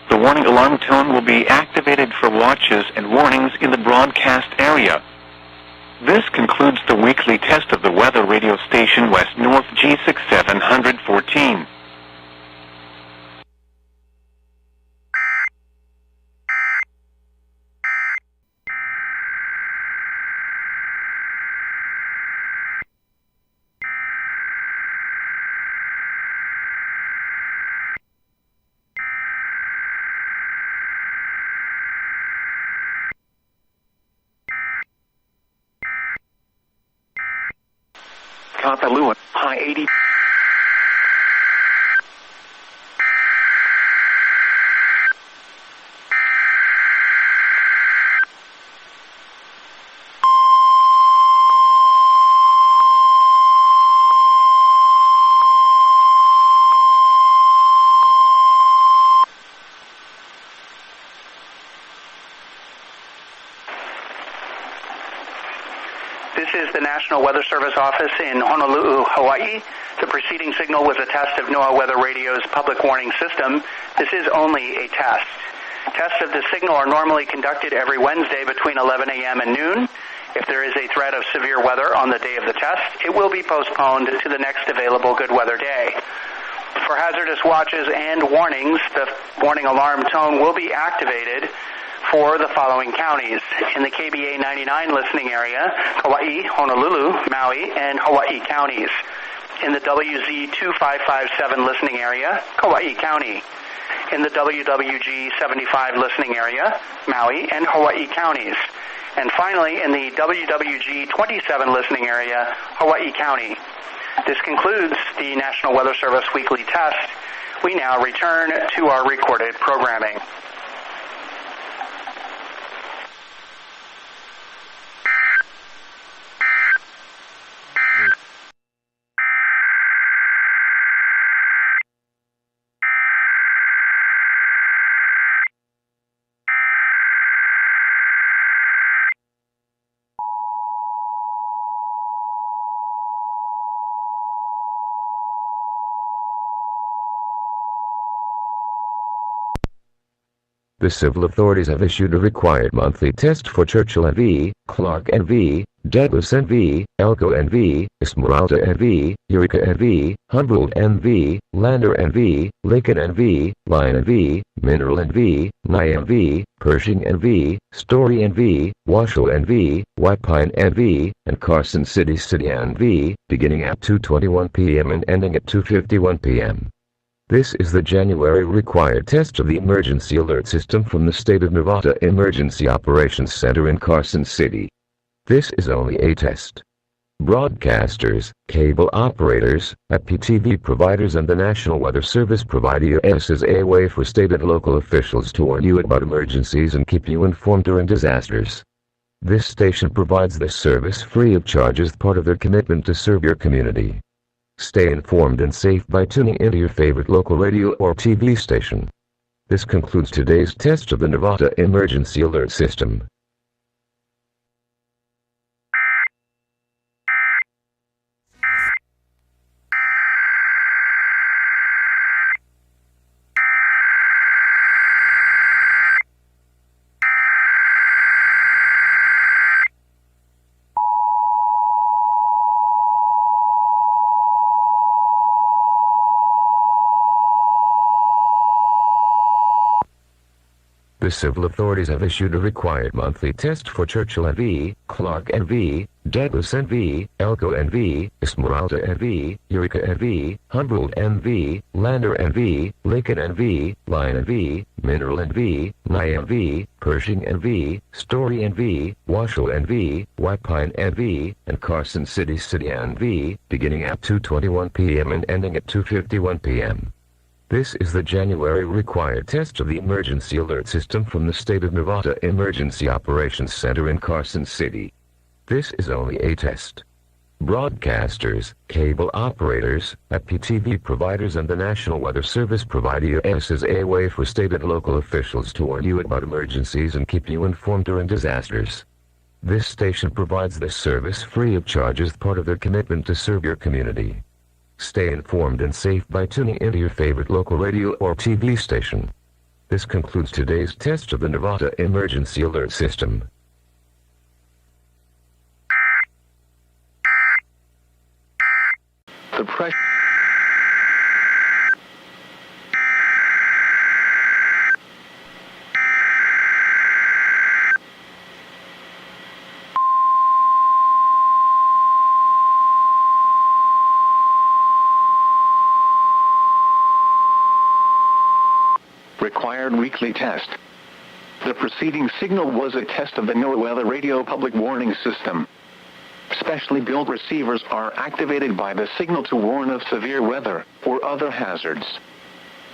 The warning alarm tone will be activated for watches and warnings in the broadcast area. This concludes the weekly test of the weather radio station West North G6714. Kapalua, high 80. This is the National Weather Service office in Honolulu, Hawaii. The preceding signal was a test of NOAA Weather Radio's public warning system. This is only a test. Tests of the signal are normally conducted every Wednesday between 11 a.m. and noon. If there is a threat of severe weather on the day of the test, it will be postponed to the next available good weather day. For hazardous watches and warnings, the warning alarm tone will be activated for the following counties. In the KBA 99 listening area, Kauai, Honolulu, Maui, and Hawaii counties. In the WZ 2557 listening area, Kauai County. In the WWG 75 listening area, Maui and Hawaii counties. And finally, in the WWG 27 listening area, Hawaii County. This concludes the National Weather Service weekly test. We now return to our recorded programming. The civil authorities have issued a required monthly test for Churchill NV, Clark NV, Douglas NV, Elko NV, Esmeralda NV, Eureka NV, Humboldt NV, Lander NV, Lincoln NV, Lyon NV, Mineral NV, Nye NV, Pershing NV, Story NV, Washoe NV, White Pine NV, and Carson City NV, beginning at 2:21 p.m. and ending at 2:51 p.m. This is the January required test of the emergency alert system from the State of Nevada Emergency Operations Center in Carson City. This is only a test. Broadcasters, cable operators, IPTV providers, and the National Weather Service provide EAS as a way for state and local officials to warn you about emergencies and keep you informed during disasters. This station provides this service free of charge as part of their commitment to serve your community. Stay informed and safe by tuning into your favorite local radio or TV station. This concludes today's test of the Nevada Emergency Alert System. The civil authorities have issued a required monthly test for Churchill NV, Clark NV, Douglas NV, Elko NV, Esmeralda NV, Eureka NV, Humboldt NV, Lander NV, Lincoln NV, Lion NV, Mineral NV, Nye NV, Pershing NV, Story NV, Washoe NV, White Pine NV, and Carson City NV, beginning at 2:21 p.m. and ending at 2:51 p.m. This is the January required test of the emergency alert system from the State of Nevada Emergency Operations Center in Carson City. This is only a test. Broadcasters, cable operators, IPTV providers, and the National Weather Service provide EAS as a way for state and local officials to warn you about emergencies and keep you informed during disasters. This station provides this service free of charge as part of their commitment to serve your community. Stay informed and safe by tuning into your favorite local radio or TV station. This concludes today's test of the Nevada Emergency Alert System. The pressure. Required weekly test. The preceding signal was a test of the NOAA radio public warning system. Specially built receivers are activated by the signal to warn of severe weather or other hazards.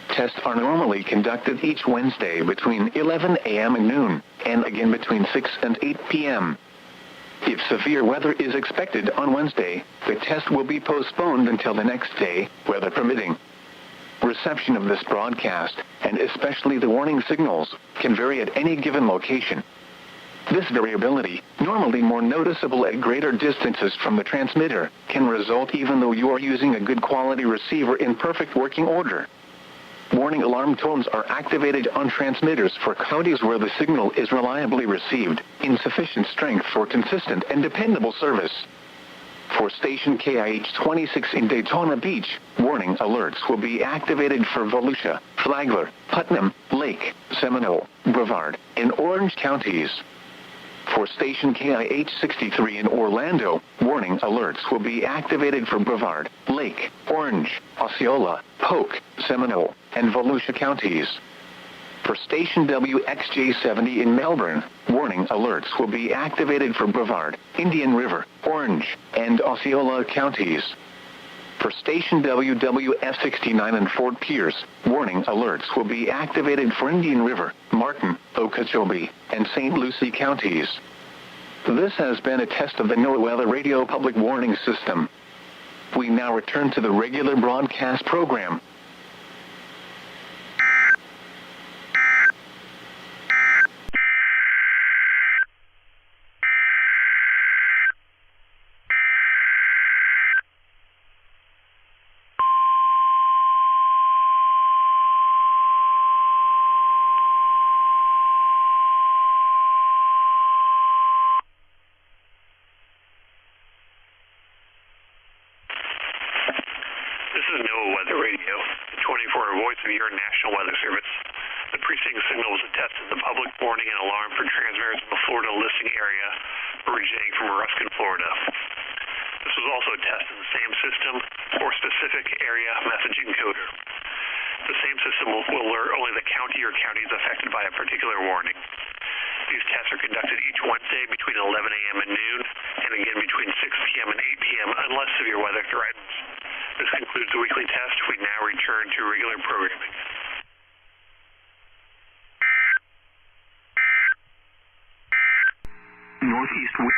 Tests are normally conducted each Wednesday between 11 a.m. and noon, and again between 6 and 8 p.m. If severe weather is expected on Wednesday, the test will be postponed until the next day, weather permitting. Reception of this broadcast, and especially the warning signals, can vary at any given location. This variability, normally more noticeable at greater distances from the transmitter, can result even though you are using a good quality receiver in perfect working order. Warning alarm tones are activated on transmitters for counties where the signal is reliably received, in sufficient strength for consistent and dependable service. For station KIH 26 in Daytona Beach, warning alerts will be activated for Volusia, Flagler, Putnam, Lake, Seminole, Brevard, and Orange counties. For station KIH 63 in Orlando, warning alerts will be activated for Brevard, Lake, Orange, Osceola, Polk, Seminole, and Volusia counties. For station WXJ 70 in Melbourne, warning alerts will be activated for Brevard, Indian River, Orange, and Osceola counties. For station WWF 69 in Fort Pierce, warning alerts will be activated for Indian River, Martin, Okeechobee, and St. Lucie counties. This has been a test of the NOAA radio public warning system. We now return to the regular broadcast program. This is NOAA Weather Radio, the 24-hour voice of your National Weather Service. The preceding signal was a test of the public warning and alarm for transmitters in the Florida listing area originating from Ruskin, Florida. This was also a test of the same system or specific area messaging coder. The same system will alert only the county or counties affected by a particular warning. These tests are conducted each Wednesday between 11 a.m. and noon, and again between 6 p.m. and 8 p.m. unless severe weather threatens. This concludes the weekly test. We now return to regular programming. Northeast wind.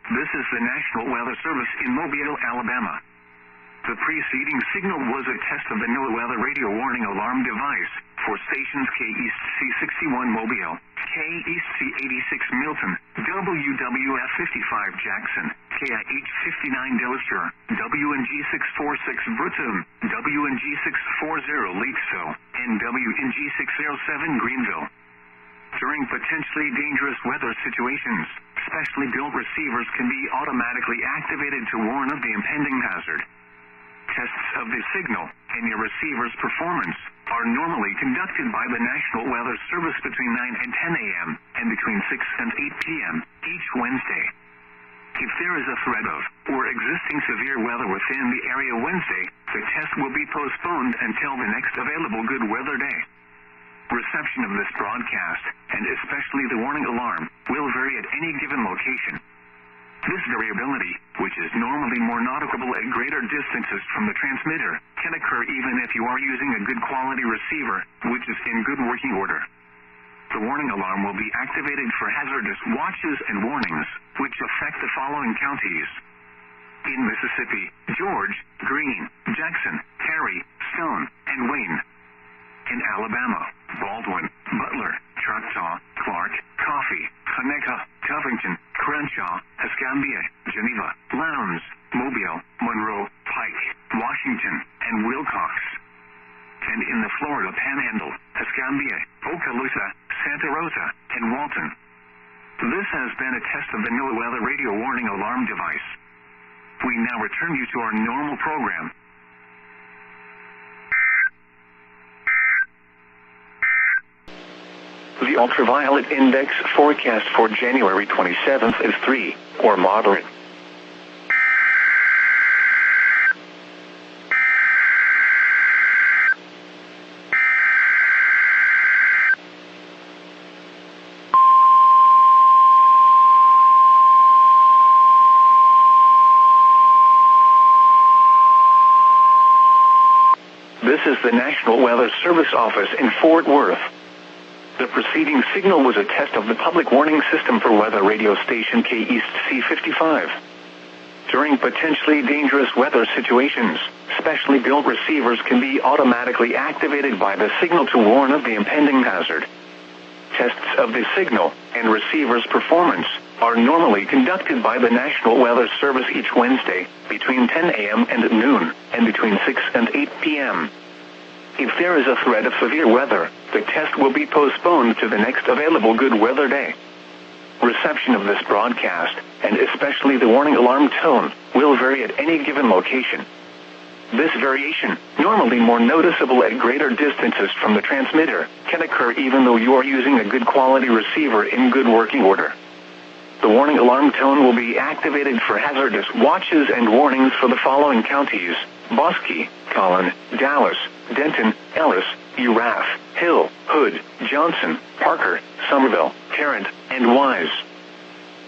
This is the National Weather Service in Mobile, Alabama. The preceding signal was a test of the NOAA radio warning alarm device for stations KEAS C61 Mobile, KEAS C86 Milton, WWF 55 Jackson, KIH 59 Dillister, WNG 646 Brooklyn, WNG 640 Leakesville, and WNG 607 Greenville. During potentially dangerous weather situations, specially built receivers can be automatically activated to warn of the impending hazard. Tests of the signal and your receiver's performance are normally conducted by the National Weather Service between 9 and 10 a.m. and between 6 and 8 p.m. each Wednesday. If there is a threat of or existing severe weather within the area Wednesday, the test will be postponed until the next available good weather day. Reception of this broadcast, and especially the warning alarm, will vary at any given location. This variability, which is normally more noticeable at greater distances from the transmitter, can occur even if you are using a good quality receiver, which is in good working order. The warning alarm will be activated for hazardous watches and warnings, which affect the following counties: in Mississippi, George, Greene, Jackson, Cerri, Stone, and Wayne. In Alabama, Baldwin, Butler, Choctaw, Clark, Coffee, Conecuh, Covington, Crenshaw, Escambia, Geneva, Lowndes, Mobile, Monroe, Pike, Washington, and Wilcox. And in the Florida Panhandle, Escambia, Okaloosa, Santa Rosa, and Walton. This has been a test of the NOAA Weather Radio Warning Alarm device. We now return you to our normal program. The ultraviolet index forecast for January 27th is 3, or moderate. This is the National Weather Service office in Fort Worth. The preceding signal was a test of the public warning system for weather radio station KEAS C55. During potentially dangerous weather situations, specially built receivers can be automatically activated by the signal to warn of the impending hazard. Tests of the signal and receiver's performance are normally conducted by the National Weather Service each Wednesday between 10 a.m. and noon, and between 6 and 8 p.m. If there is a threat of severe weather, the test will be postponed to the next available good weather day. Reception of this broadcast, and especially the warning alarm tone, will vary at any given location. This variation, normally more noticeable at greater distances from the transmitter, can occur even though you are using a good quality receiver in good working order. The warning alarm tone will be activated for hazardous watches and warnings for the following counties: Bosque, Collin, Dallas, Denton, Ellis, Erath, Hill, Hood, Johnson, Parker, Somerville, Tarrant, and Wise.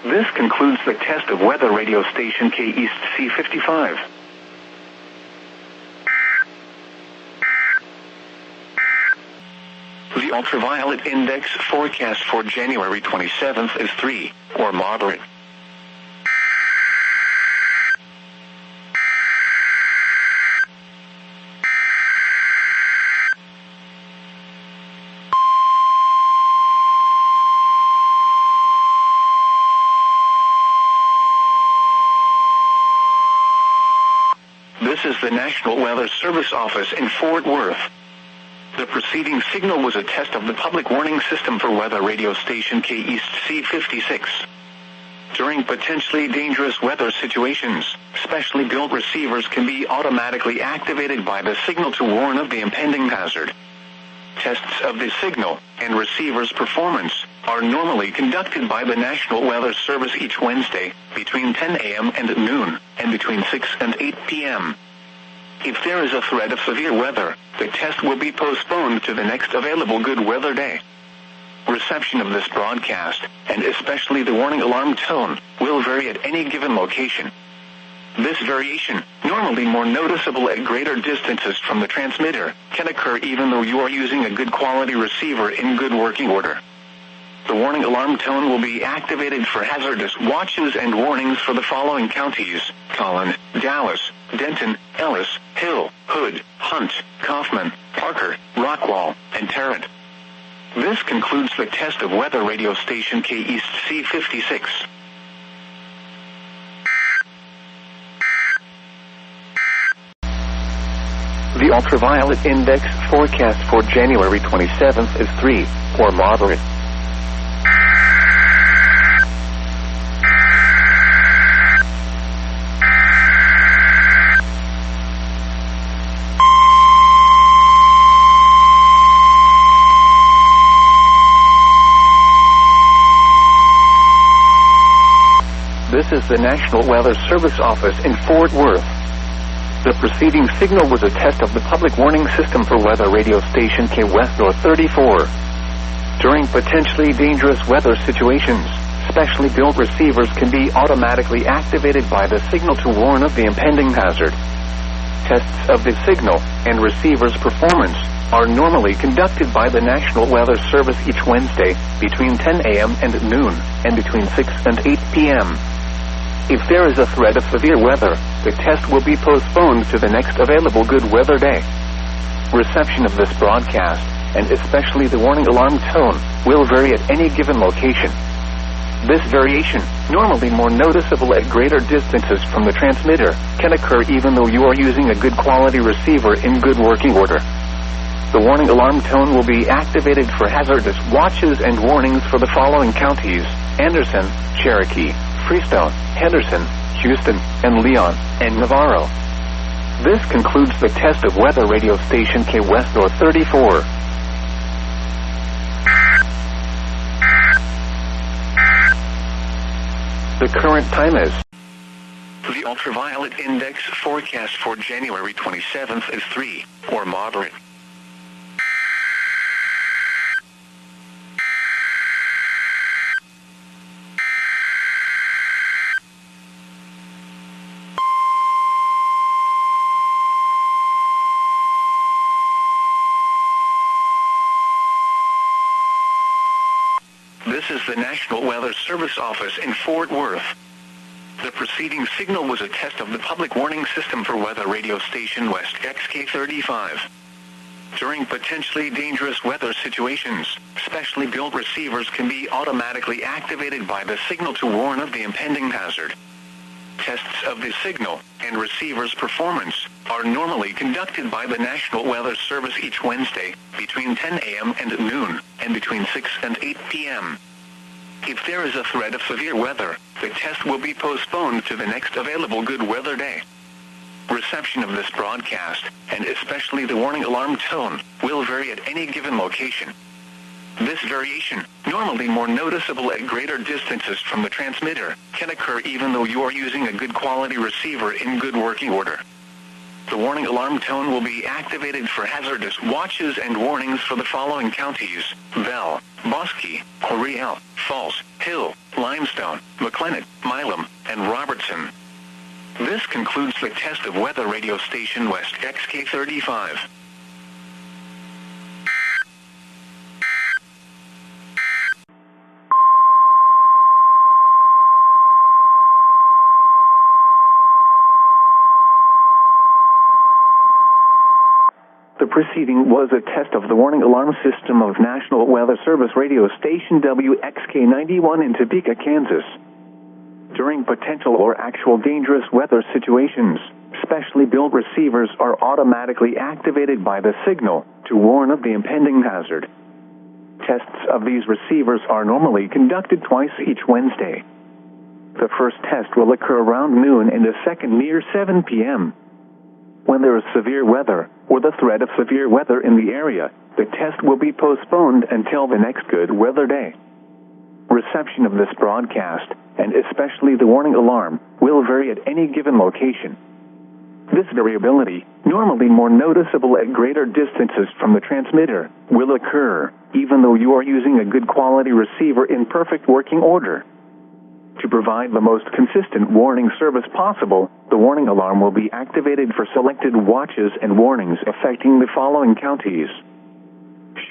This concludes the test of weather radio station KEAS C55. The ultraviolet index forecast for January 27th is 3, or moderate. This is the National Weather Service office in Fort Worth. The preceding signal was a test of the public warning system for weather radio station KEAS C56. During potentially dangerous weather situations, specially built receivers can be automatically activated by the signal to warn of the impending hazard. Tests of the signal and receiver's performance are normally conducted by the National Weather Service each Wednesday between 10 a.m. and noon, and between 6 and 8 p.m. If there is a threat of severe weather, the test will be postponed to the next available good weather day. Reception of this broadcast, and especially the warning alarm tone, will vary at any given location. This variation, normally more noticeable at greater distances from the transmitter, can occur even though you are using a good quality receiver in good working order. The warning alarm tone will be activated for hazardous watches and warnings for the following counties: Collin, Dallas, Denton, Ellis, Hill, Hood, Hunt, Kaufman, Parker, Rockwall, and Tarrant. This concludes the test of weather radio station KEAS C56. The ultraviolet index forecast for January 27th is 3, or moderate. the National Weather Service office in Fort Worth. The preceding signal was a test of the public warning system for weather radio station KWEST North 34. During potentially dangerous weather situations, specially built receivers can be automatically activated by the signal to warn of the impending hazard. Tests of the signal and receiver's performance are normally conducted by the National Weather Service each Wednesday between 10 a.m. and noon, and between 6 and 8 p.m. If there is a threat of severe weather, the test will be postponed to the next available good weather day. Reception of this broadcast, and especially the warning alarm tone, will vary at any given location. This variation, normally more noticeable at greater distances from the transmitter, can occur even though you are using a good quality receiver in good working order. The warning alarm tone will be activated for hazardous watches and warnings for the following counties: Anderson, Cherokee, Freestone, Henderson, Houston, and Leon, and Navarro. This concludes the test of weather radio station KWEST North 34. The current time is... The ultraviolet index forecast for January 27th is 3, or moderate. This is the National Weather Service office in Fort Worth. The preceding signal was a test of the public warning system for weather radio station West XK35. During potentially dangerous weather situations, specially built receivers can be automatically activated by the signal to warn of the impending hazard. Tests of the signal and receiver's performance are normally conducted by the National Weather Service each Wednesday between 10 a.m. and noon, and between 6 and 8 p.m. If there is a threat of severe weather, the test will be postponed to the next available good weather day. Reception of this broadcast, and especially the warning alarm tone, will vary at any given location. This variation, normally more noticeable at greater distances from the transmitter, can occur even though you are using a good quality receiver in good working order. The warning alarm tone will be activated for hazardous watches and warnings for the following counties: Bell, Bosque, Oriel, Falls, Hill, Limestone, McLennan, Milam, and Robertson. This concludes the test of weather radio station West XK35. The preceding was a test of the warning alarm system of National Weather Service radio station WXK91 in Topeka, Kansas. During potential or actual dangerous weather situations, specially built receivers are automatically activated by the signal to warn of the impending hazard. Tests of these receivers are normally conducted twice each Wednesday. The first test will occur around noon and the second near 7 p.m. When there is severe weather, or the threat of severe weather in the area, the test will be postponed until the next good weather day. Reception of this broadcast, and especially the warning alarm, will vary at any given location. This variability, normally more noticeable at greater distances from the transmitter, will occur, even though you are using a good quality receiver in perfect working order. To provide the most consistent warning service possible, the warning alarm will be activated for selected watches and warnings affecting the following counties: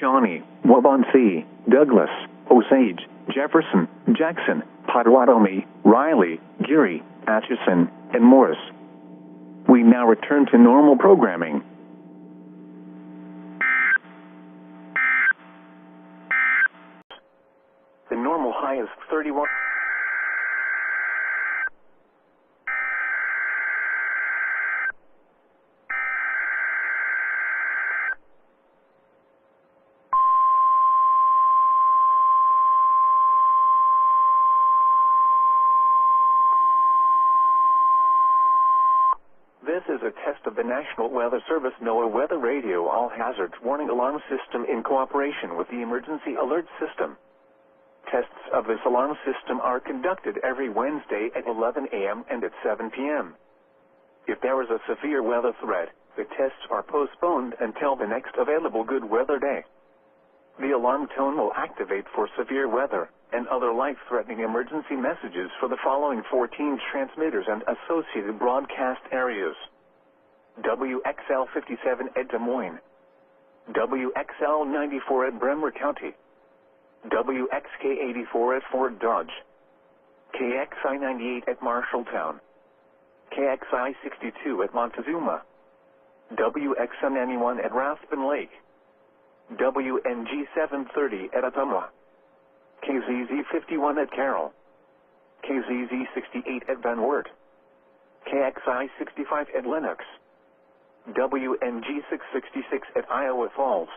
Shawnee, Waubonsee, Douglas, Osage, Jefferson, Jackson, Potawatomi, Riley, Geary, Atchison, and Morris. We now return to normal programming. The normal high is 31. This is a test of the National Weather Service NOAA Weather Radio All Hazards Warning Alarm System in cooperation with the Emergency Alert System. Tests of this alarm system are conducted every Wednesday at 11 a.m. and at 7 p.m. If there is a severe weather threat, the tests are postponed until the next available good weather day. The alarm tone will activate for severe weather and other life-threatening emergency messages for the following 14 transmitters and associated broadcast areas: WXL 57 at Des Moines, WXL 94 at Bremer County, WXK 84 at Fort Dodge, KXI 98 at Marshalltown, KXI 62 at Montezuma, WXM 91 at Rathbun Lake, WNG 730 at Ottumwa, KZZ 51 at Carroll, KZZ 68 at Van Wert, KXI 65 at Lenox, WNG 666 at Iowa Falls,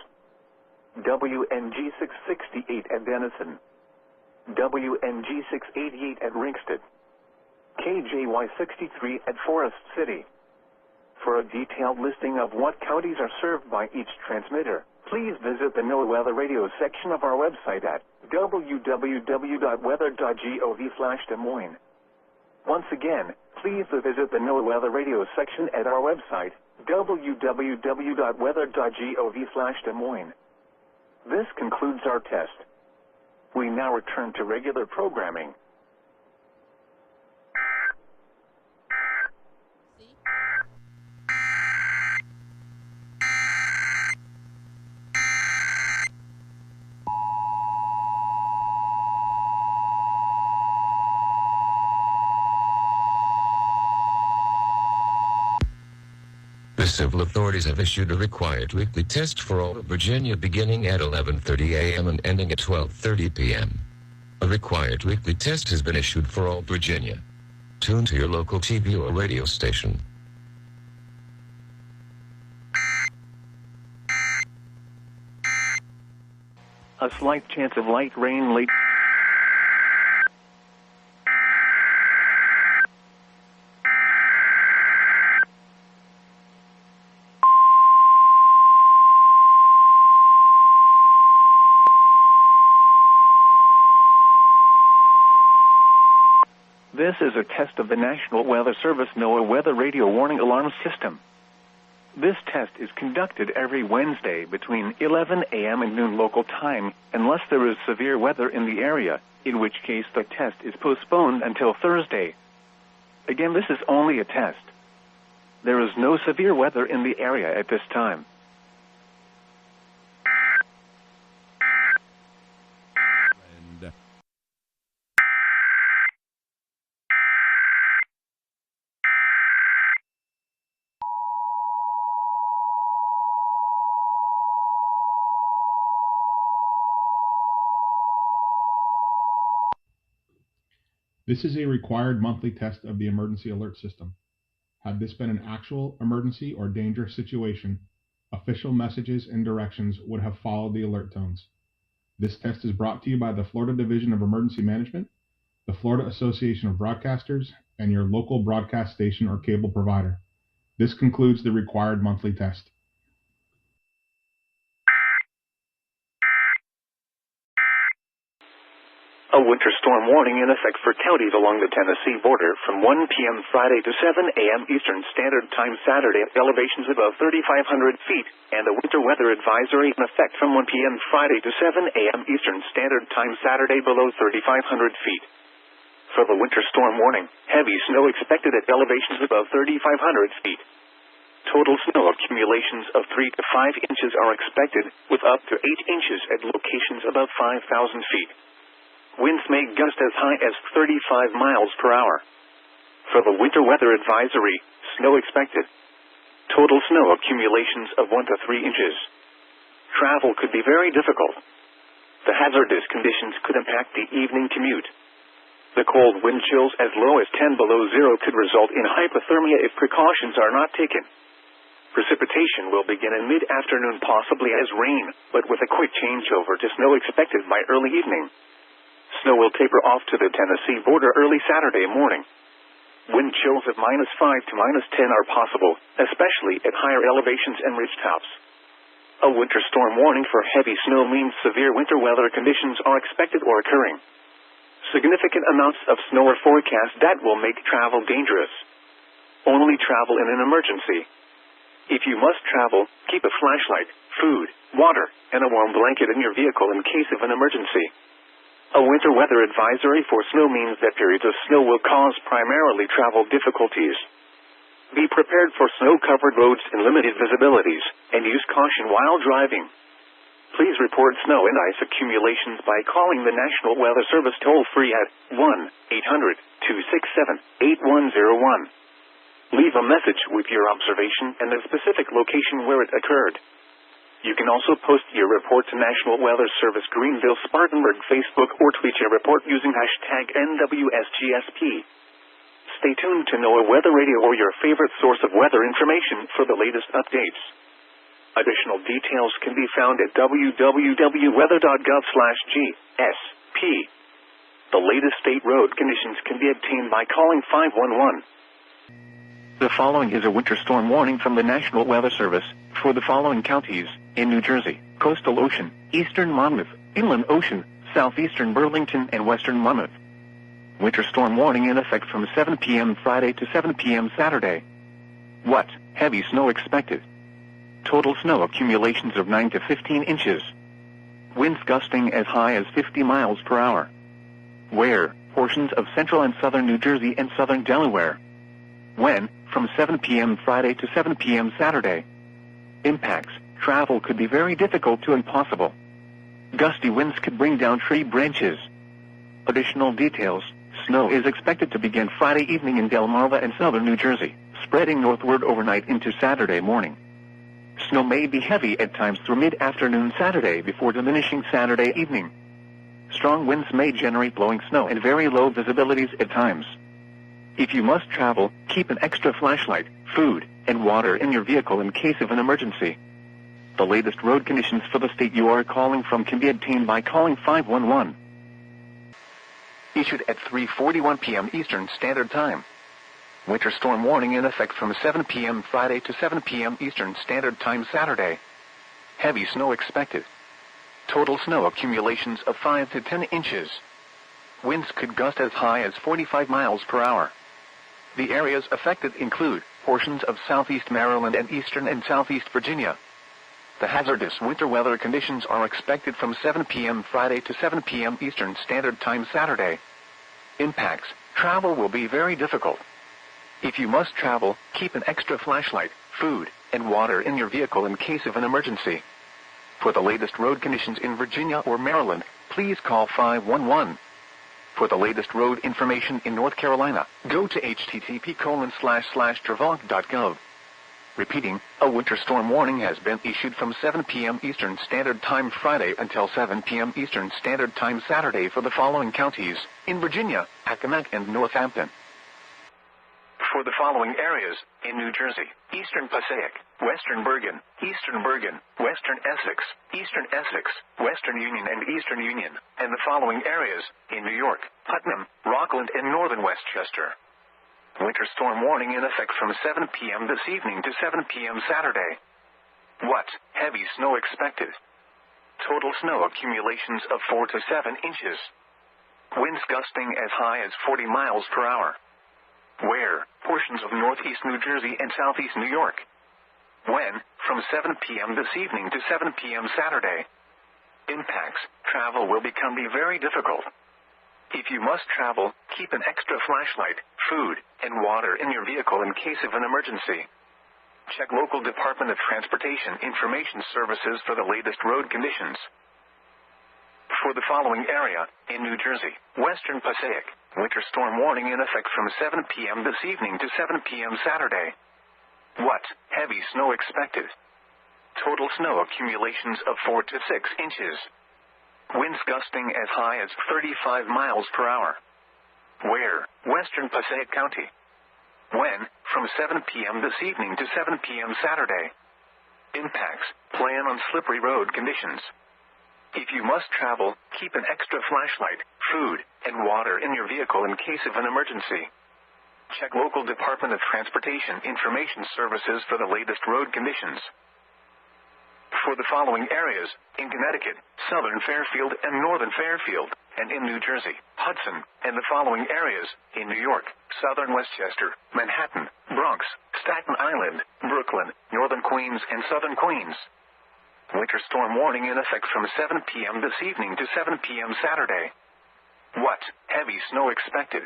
WNG 668 at Denison, WNG 688 at Ringsted, KJY 63 at Forest City. For a detailed listing of what counties are served by each transmitter, please visit the NOAA Weather Radio section of our website at www.weather.gov/Des Moines. Once again, please visit the NOAA Weather Radio section at our website, www.weather.gov/Des Moines. This concludes our test. We now return to regular programming. The civil authorities have issued a required weekly test for all of Virginia beginning at 11:30 a.m. and ending at 12:30 p.m. A required weekly test has been issued for all Virginia. Tune to your local TV or radio station. A slight chance of light rain late. This is a test of the National Weather Service NOAA Weather Radio Warning Alarm System. This test is conducted every Wednesday between 11 a.m. and noon local time, unless there is severe weather in the area, in which case the test is postponed until Thursday. Again, this is only a test. There is no severe weather in the area at this time. This is a required monthly test of the emergency alert system. Had this been an actual emergency or dangerous situation, official messages and directions would have followed the alert tones. This test is brought to you by the Florida Division of Emergency Management, the Florida Association of Broadcasters, and your local broadcast station or cable provider. This concludes the required monthly test. A winter storm warning in effect for counties along the Tennessee border from 1 p.m. Friday to 7 a.m. Eastern Standard Time Saturday at elevations above 3,500 feet, and a winter weather advisory in effect from 1 p.m. Friday to 7 a.m. Eastern Standard Time Saturday below 3,500 feet. For the winter storm warning, heavy snow expected at elevations above 3,500 feet. Total snow accumulations of 3 to 5 inches are expected, with up to 8 inches at locations above 5,000 feet. Winds may gust as high as 35 miles per hour. For the winter weather advisory, snow expected. Total snow accumulations of 1 to 3 inches. Travel could be very difficult. The hazardous conditions could impact the evening commute. The cold wind chills as low as 10 below zero could result in hypothermia if precautions are not taken. Precipitation will begin in mid-afternoon, possibly as rain, but with a quick changeover to snow expected by early evening. Snow will taper off to the Tennessee border early Saturday morning. Wind chills of -5 to -10 are possible, especially at higher elevations and ridgetops. A winter storm warning for heavy snow means severe winter weather conditions are expected or occurring. Significant amounts of snow are forecast that will make travel dangerous. Only travel in an emergency. If you must travel, keep a flashlight, food, water, and a warm blanket in your vehicle in case of an emergency. A winter weather advisory for snow means that periods of snow will cause primarily travel difficulties. Be prepared for snow-covered roads and limited visibilities, and use caution while driving. Please report snow and ice accumulations by calling the National Weather Service toll-free at 1-800-267-8101. Leave a message with your observation and the specific location where it occurred. You can also post your report to National Weather Service Greenville Spartanburg Facebook or tweet your report using hashtag NWSGSP. Stay tuned to NOAA Weather Radio or your favorite source of weather information for the latest updates. Additional details can be found at www.weather.gov/GSP. The latest state road conditions can be obtained by calling 511. The following is a winter storm warning from the National Weather Service for the following counties in New Jersey: Coastal Ocean, Eastern Monmouth, Inland Ocean, Southeastern Burlington, and Western Monmouth. Winter storm warning in effect from 7 p.m. Friday to 7 p.m. Saturday. What? Heavy snow expected. Total snow accumulations of 9 to 15 inches. Winds gusting as high as 50 miles per hour. Where? Portions of central and southern New Jersey and southern Delaware. When? From 7 p.m. Friday to 7 p.m. Saturday. Impacts. Travel could be very difficult to impossible. Gusty winds could bring down tree branches. Additional details. Snow is expected to begin Friday evening in Delmarva and southern New Jersey, spreading northward overnight into Saturday morning. Snow may be heavy at times through mid-afternoon Saturday before diminishing Saturday evening. Strong winds may generate blowing snow and very low visibilities at times. If you must travel, keep an extra flashlight, food, and water in your vehicle in case of an emergency. The latest road conditions for the state you are calling from can be obtained by calling 511. Issued at 3:41 p.m. Eastern Standard Time. Winter storm warning in effect from 7 p.m. Friday to 7 p.m. Eastern Standard Time Saturday. Heavy snow expected. Total snow accumulations of 5 to 10 inches. Winds could gust as high as 45 miles per hour. The areas affected include portions of southeast Maryland and eastern and southeast Virginia. The hazardous winter weather conditions are expected from 7 p.m. Friday to 7 p.m. Eastern Standard Time Saturday. Impacts. Travel will be very difficult. If you must travel, keep an extra flashlight, food, and water in your vehicle in case of an emergency. For the latest road conditions in Virginia or Maryland, please call 511. For the latest road information in North Carolina, go to http://travalk.gov. Repeating, a winter storm warning has been issued from 7 p.m. Eastern Standard Time Friday until 7 p.m. Eastern Standard Time Saturday for the following counties in Virginia, Accomack, and Northampton. For the following areas in New Jersey: Eastern Passaic, Western Bergen, Western Essex, Eastern Essex, Western Union, and Eastern Union, and the following areas in New York: Putnam, Rockland, and Northern Westchester. Winter storm warning in effect from 7 p.m. this evening to 7 p.m. Saturday. What? Heavy snow expected. Total snow accumulations of 4 to 7 inches. Winds gusting as high as 40 miles per hour. Where? Portions of northeast New Jersey and southeast New York. When? From 7 p.m. this evening to 7 p.m. Saturday. Impacts. Travel will be very difficult. If you must travel, keep an extra flashlight, food, and water in your vehicle in case of an emergency. Check local Department of Transportation Information Services for the latest road conditions. For the following area in New Jersey: Western Passaic, winter storm warning in effect from 7 p.m. this evening to 7 p.m. Saturday. What? Heavy snow expected. Total snow accumulations of 4 to 6 inches. Winds gusting as high as 35 miles per hour. Where? Western Passaic County. When? From 7 p.m. this evening to 7 p.m. Saturday. Impacts. Plan on slippery road conditions. If you must travel, keep an extra flashlight, food, and water in your vehicle in case of an emergency. Check local Department of Transportation Information Services for the latest road conditions. For the following areas, in Connecticut, southern Fairfield and northern Fairfield, and in New Jersey, Hudson, and the following areas, in New York, southern Westchester, Manhattan, Bronx, Staten Island, Brooklyn, northern Queens, and southern Queens. Winter storm warning in effect from 7 p.m. this evening to 7 p.m. Saturday. What? Heavy snow expected.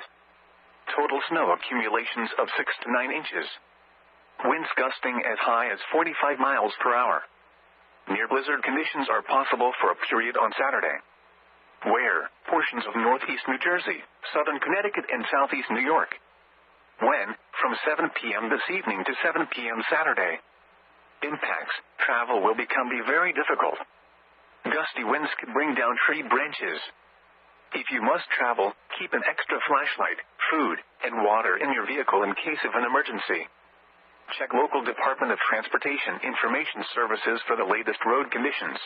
Total snow accumulations of 6 to 9 inches. Winds gusting as high as 45 miles per hour. Near blizzard conditions are possible for a period on Saturday. Where? Portions of northeast New Jersey, southern Connecticut, and southeast New York. When? From 7 p.m. this evening to 7 p.m. Saturday. Impacts. Travel will be very difficult. Gusty winds could bring down tree branches. If you must travel, keep an extra flashlight, food, and water in your vehicle in case of an emergency. Check local Department of Transportation Information Services for the latest road conditions.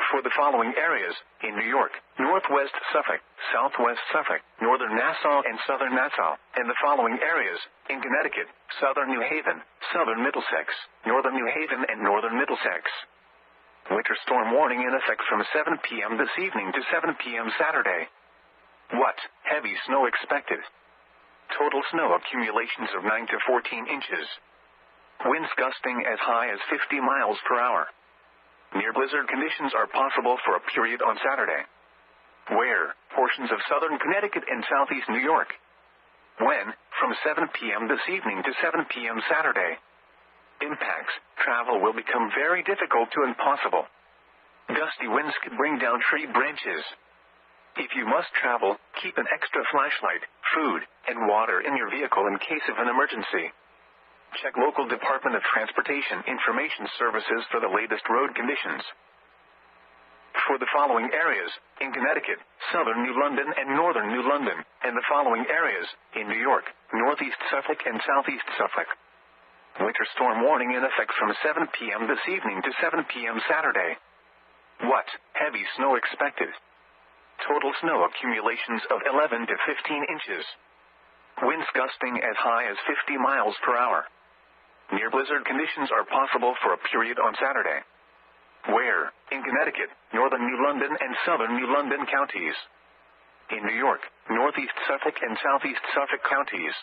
For the following areas, in New York, northwest Suffolk, southwest Suffolk, northern Nassau, and southern Nassau, and the following areas, in Connecticut, southern New Haven, southern Middlesex, northern New Haven, and northern Middlesex. Winter storm warning in effect from 7 p.m. this evening to 7 p.m. Saturday. What? Heavy snow expected. Total snow accumulations of 9 to 14 inches. Winds gusting as high as 50 miles per hour. Near blizzard conditions are possible for a period on Saturday. Where? Portions of southern Connecticut and southeast New York. When? From 7 p.m. this evening to 7 p.m. Saturday. Impacts. Travel will become very difficult to impossible. Gusty winds could bring down tree branches. If you must travel, keep an extra flashlight, food, and water in your vehicle in case of an emergency. Check local Department of Transportation Information Services for the latest road conditions. For the following areas, in Connecticut, southern New London and northern New London, and the following areas, in New York, northeast Suffolk and southeast Suffolk. Winter storm warning in effect from 7 p.m. this evening to 7 p.m. Saturday. What? Heavy snow expected. Total snow accumulations of 11 to 15 inches. Winds gusting as high as 50 miles per hour. Near blizzard conditions are possible for a period on Saturday. Where? In Connecticut, northern New London and southern New London counties. In New York, northeast Suffolk and southeast Suffolk counties.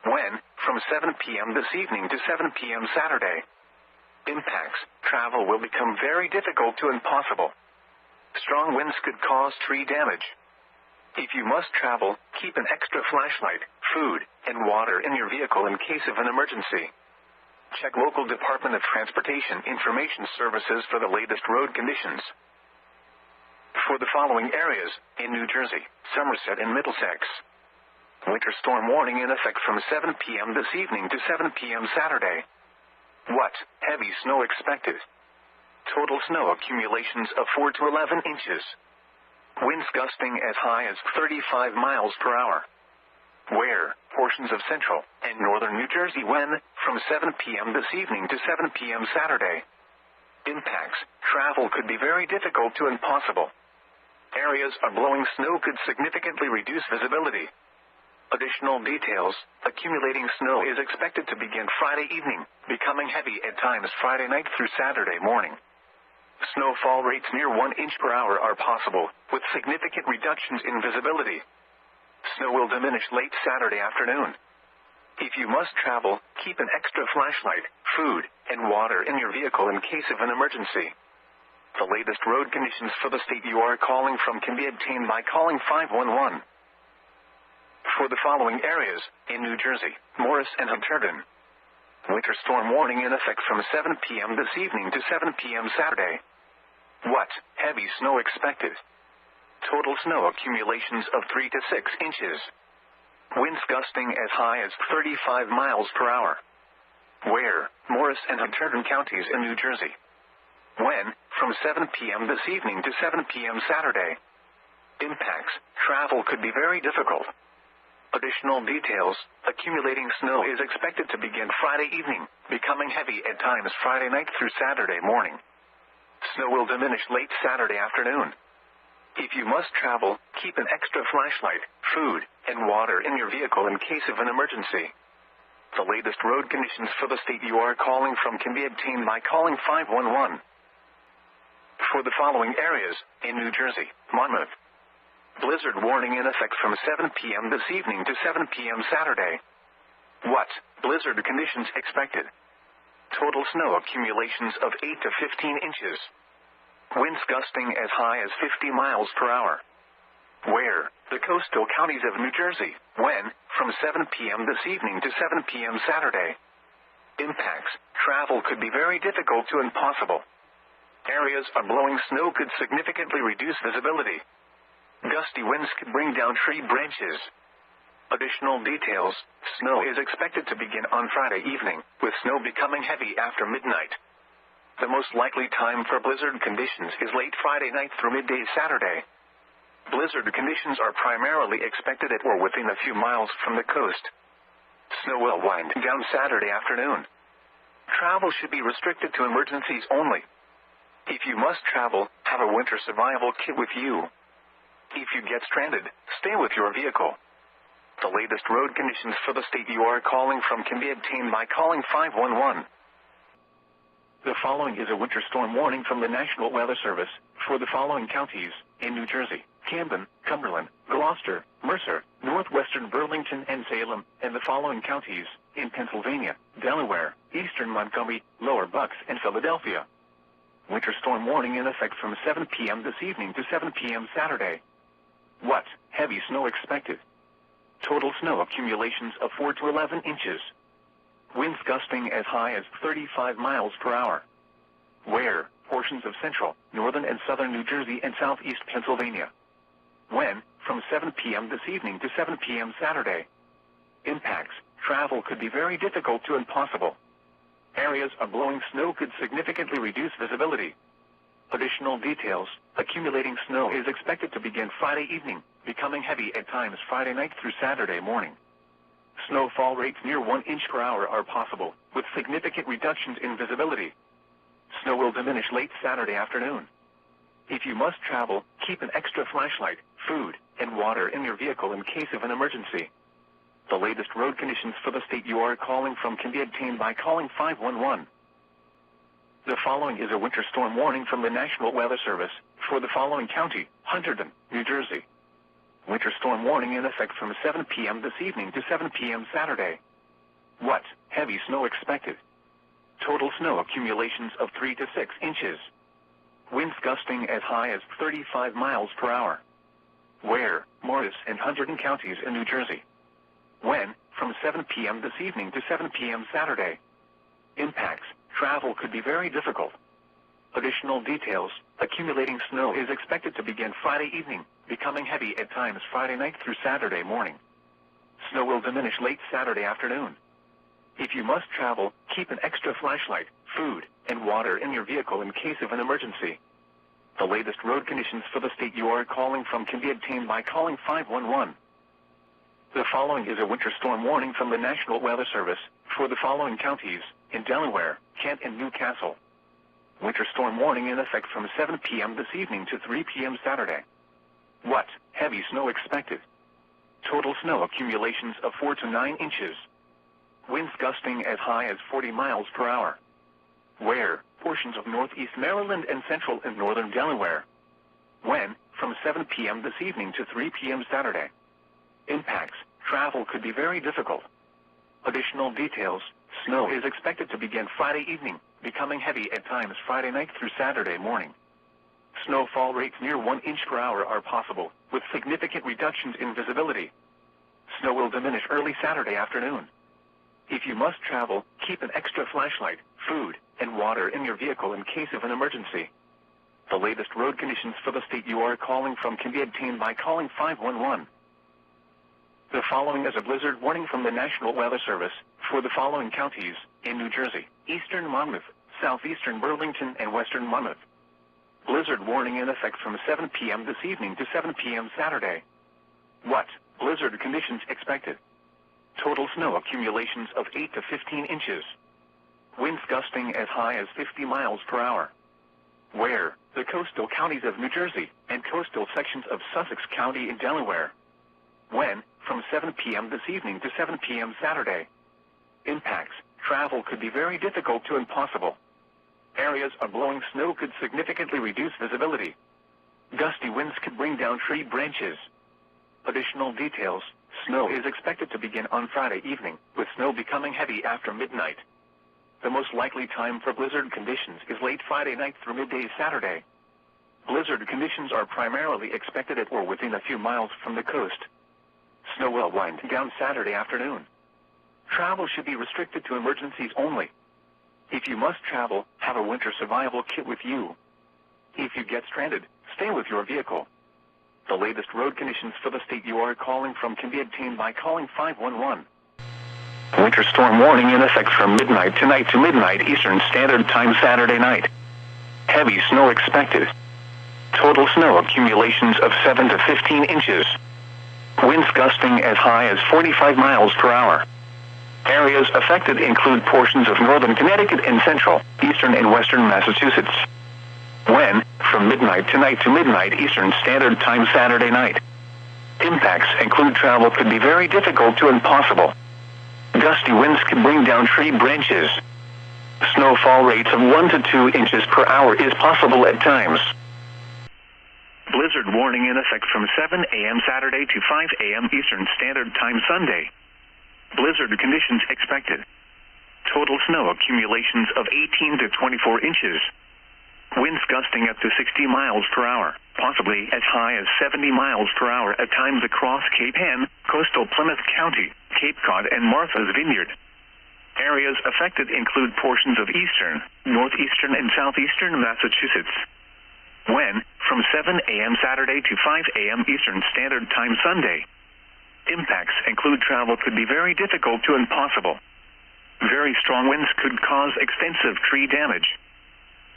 When? From 7 p.m. this evening to 7 p.m. Saturday. Impacts. Travel will become very difficult to impossible. Strong winds could cause tree damage. If you must travel, keep an extra flashlight, food, and water in your vehicle in case of an emergency. Check local Department of Transportation Information Services for the latest road conditions. For the following areas, in New Jersey, Somerset and Middlesex. Winter storm warning in effect from 7 p.m. this evening to 7 p.m. Saturday. What? Heavy snow expected. Total snow accumulations of 4 to 11 inches. Winds gusting as high as 35 miles per hour. Where? Portions of central and northern New Jersey. When? From 7 p.m. this evening to 7 p.m. Saturday. Impacts. Travel could be very difficult to impossible. Areas of blowing snow could significantly reduce visibility. Additional details. Accumulating snow is expected to begin Friday evening, becoming heavy at times Friday night through Saturday morning. Snowfall rates near 1 inch per hour are possible, with significant reductions in visibility. Snow will diminish late Saturday afternoon. If you must travel, keep an extra flashlight, food, and water in your vehicle in case of an emergency. The latest road conditions for the state you are calling from can be obtained by calling 511. For the following areas, in New Jersey, Morris and Hunterdon. Winter storm warning in effect from 7 p.m. this evening to 7 p.m. Saturday. What? Heavy snow expected. Total snow accumulations of 3 to 6 inches. Winds gusting as high as 35 miles per hour. Where? Morris and Hunterdon counties in New Jersey. When? From 7 p.m. this evening to 7 p.m. Saturday. Impacts. Travel could be very difficult. Additional details. Accumulating snow is expected to begin Friday evening, becoming heavy at times Friday night through Saturday morning. Snow will diminish late Saturday afternoon. If you must travel, keep an extra flashlight, food, and water in your vehicle in case of an emergency. The latest road conditions for the state you are calling from can be obtained by calling 511. For the following areas, in New Jersey, Monmouth. Blizzard warning in effect from 7 p.m. this evening to 7 p.m. Saturday. What? Blizzard conditions expected. Total snow accumulations of 8 to 15 inches. Winds gusting as high as 50 miles per hour. Where? The coastal counties of New Jersey. When? From 7 p.m. this evening to 7 p.m. Saturday. Impacts. Travel could be very difficult to impossible. Areas are blowing snow could significantly reduce visibility. Gusty winds could bring down tree branches. Additional details. Snow is expected to begin on Friday evening, with snow becoming heavy after midnight. The most likely time for blizzard conditions is late Friday night through midday Saturday. Blizzard conditions are primarily expected at or within a few miles from the coast. Snow will wind down Saturday afternoon. Travel should be restricted to emergencies only. If you must travel, have a winter survival kit with you. If you get stranded, stay with your vehicle. The latest road conditions for the state you are calling from can be obtained by calling 511. The following is a winter storm warning from the National Weather Service for the following counties in New Jersey: Camden, Cumberland, Gloucester, Mercer, northwestern Burlington and Salem, and the following counties in Pennsylvania, Delaware, eastern Montgomery, lower Bucks, and Philadelphia. Winter storm warning in effect from 7 p.m. this evening to 7 p.m. Saturday. What? Heavy snow expected. Total snow accumulations of 4 to 11 inches. Winds gusting as high as 35 miles per hour. Where? Portions of central, northern and southern New Jersey and southeast Pennsylvania. When? From 7 p.m. this evening to 7 p.m. Saturday. Impacts. Travel could be very difficult to impossible. Areas of blowing snow could significantly reduce visibility. Additional details. Accumulating snow is expected to begin Friday evening, becoming heavy at times Friday night through Saturday morning. Snowfall rates near 1 inch per hour are possible, with significant reductions in visibility. Snow will diminish late Saturday afternoon. If you must travel, keep an extra flashlight, food, and water in your vehicle in case of an emergency. The latest road conditions for the state you are calling from can be obtained by calling 511. The following is a winter storm warning from the National Weather Service for the following county: Hunterdon, New Jersey. Winter storm warning in effect from 7 p.m. this evening to 7 p.m. Saturday. What? Heavy snow expected. Total snow accumulations of 3 to 6 inches. Winds gusting as high as 35 miles per hour. Where? Morris and Hunterdon counties in New Jersey. When? From 7 p.m. this evening to 7 p.m. Saturday. Impacts. Travel could be very difficult. Additional details. Accumulating snow is expected to begin Friday evening, becoming heavy at times Friday night through Saturday morning. Snow will diminish late Saturday afternoon. If you must travel, keep an extra flashlight, food, and water in your vehicle in case of an emergency. The latest road conditions for the state you are calling from can be obtained by calling 511. The following is a winter storm warning from the National Weather Service for the following counties in Delaware, Kent, and Newcastle. Winter storm warning in effect from 7 p.m. this evening to 3 p.m. Saturday. What? Heavy snow expected. Total snow accumulations of 4 to 9 inches. Winds gusting as high as 40 miles per hour. Where? Portions of northeast Maryland and central and northern Delaware. When? From 7 p.m. this evening to 3 p.m. Saturday. Impacts. Travel could be very difficult. Additional details. Snow is expected to begin Friday evening, becoming heavy at times Friday night through Saturday morning. Snowfall rates near 1 inch per hour are possible, with significant reductions in visibility. Snow will diminish early Saturday afternoon. If you must travel, keep an extra flashlight, food, and water in your vehicle in case of an emergency. The latest road conditions for the state you are calling from can be obtained by calling 511. The following is a blizzard warning from the National Weather Service for the following counties in New Jersey: eastern Monmouth, southeastern Burlington, and western Monmouth. Blizzard warning in effect from 7 p.m. this evening to 7 p.m. Saturday. What? Blizzard conditions expected. Total snow accumulations of 8 to 15 inches. Winds gusting as high as 50 miles per hour. Where? The coastal counties of New Jersey and coastal sections of Sussex County in Delaware. When? From 7 p.m. this evening to 7 p.m. Saturday. Travel could be very difficult to impossible. Areas of blowing snow could significantly reduce visibility. Gusty winds could bring down tree branches. Additional details: snow is expected to begin on Friday evening, with snow becoming heavy after midnight. The most likely time for blizzard conditions is late Friday night through midday Saturday. Blizzard conditions are primarily expected at or within a few miles from the coast. Snow will wind down Saturday afternoon. Travel should be restricted to emergencies only. If you must travel, have a winter survival kit with you. If you get stranded, stay with your vehicle. The latest road conditions for the state you are calling from can be obtained by calling 511. Winter storm warning in effect from midnight tonight to midnight Eastern Standard Time Saturday night. Heavy snow expected. Total snow accumulations of 7 to 15 inches. Winds gusting as high as 45 miles per hour. Areas affected include portions of northern Connecticut and central, eastern and western Massachusetts. When, from midnight tonight to midnight Eastern Standard Time Saturday night. Impacts include travel could be very difficult to impossible. Gusty winds can bring down tree branches. Snowfall rates of 1 to 2 inches per hour is possible at times. Blizzard warning in effect from 7 a.m. Saturday to 5 a.m. Eastern Standard Time Sunday. Blizzard conditions expected. Total snow accumulations of 18 to 24 inches. Winds gusting up to 60 miles per hour, possibly as high as 70 miles per hour at times across Cape Hen, coastal Plymouth County, Cape Cod, and Martha's Vineyard. Areas affected include portions of eastern, northeastern, and southeastern Massachusetts. When, from 7 a.m. Saturday to 5 a.m. Eastern Standard Time Sunday. Impacts include travel could be very difficult to impossible. Very strong winds could cause extensive tree damage.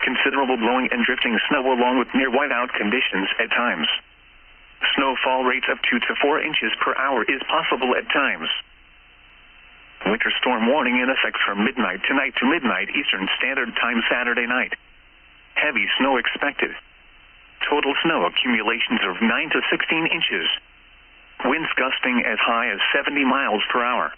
Considerable blowing and drifting snow along with near whiteout conditions at times. Snowfall rates of 2 to 4 inches per hour is possible at times. Winter storm warning in effect from midnight tonight to midnight Eastern Standard Time Saturday night. Heavy snow expected. Total snow accumulations of 9 to 16 inches. Winds gusting as high as 70 miles per hour.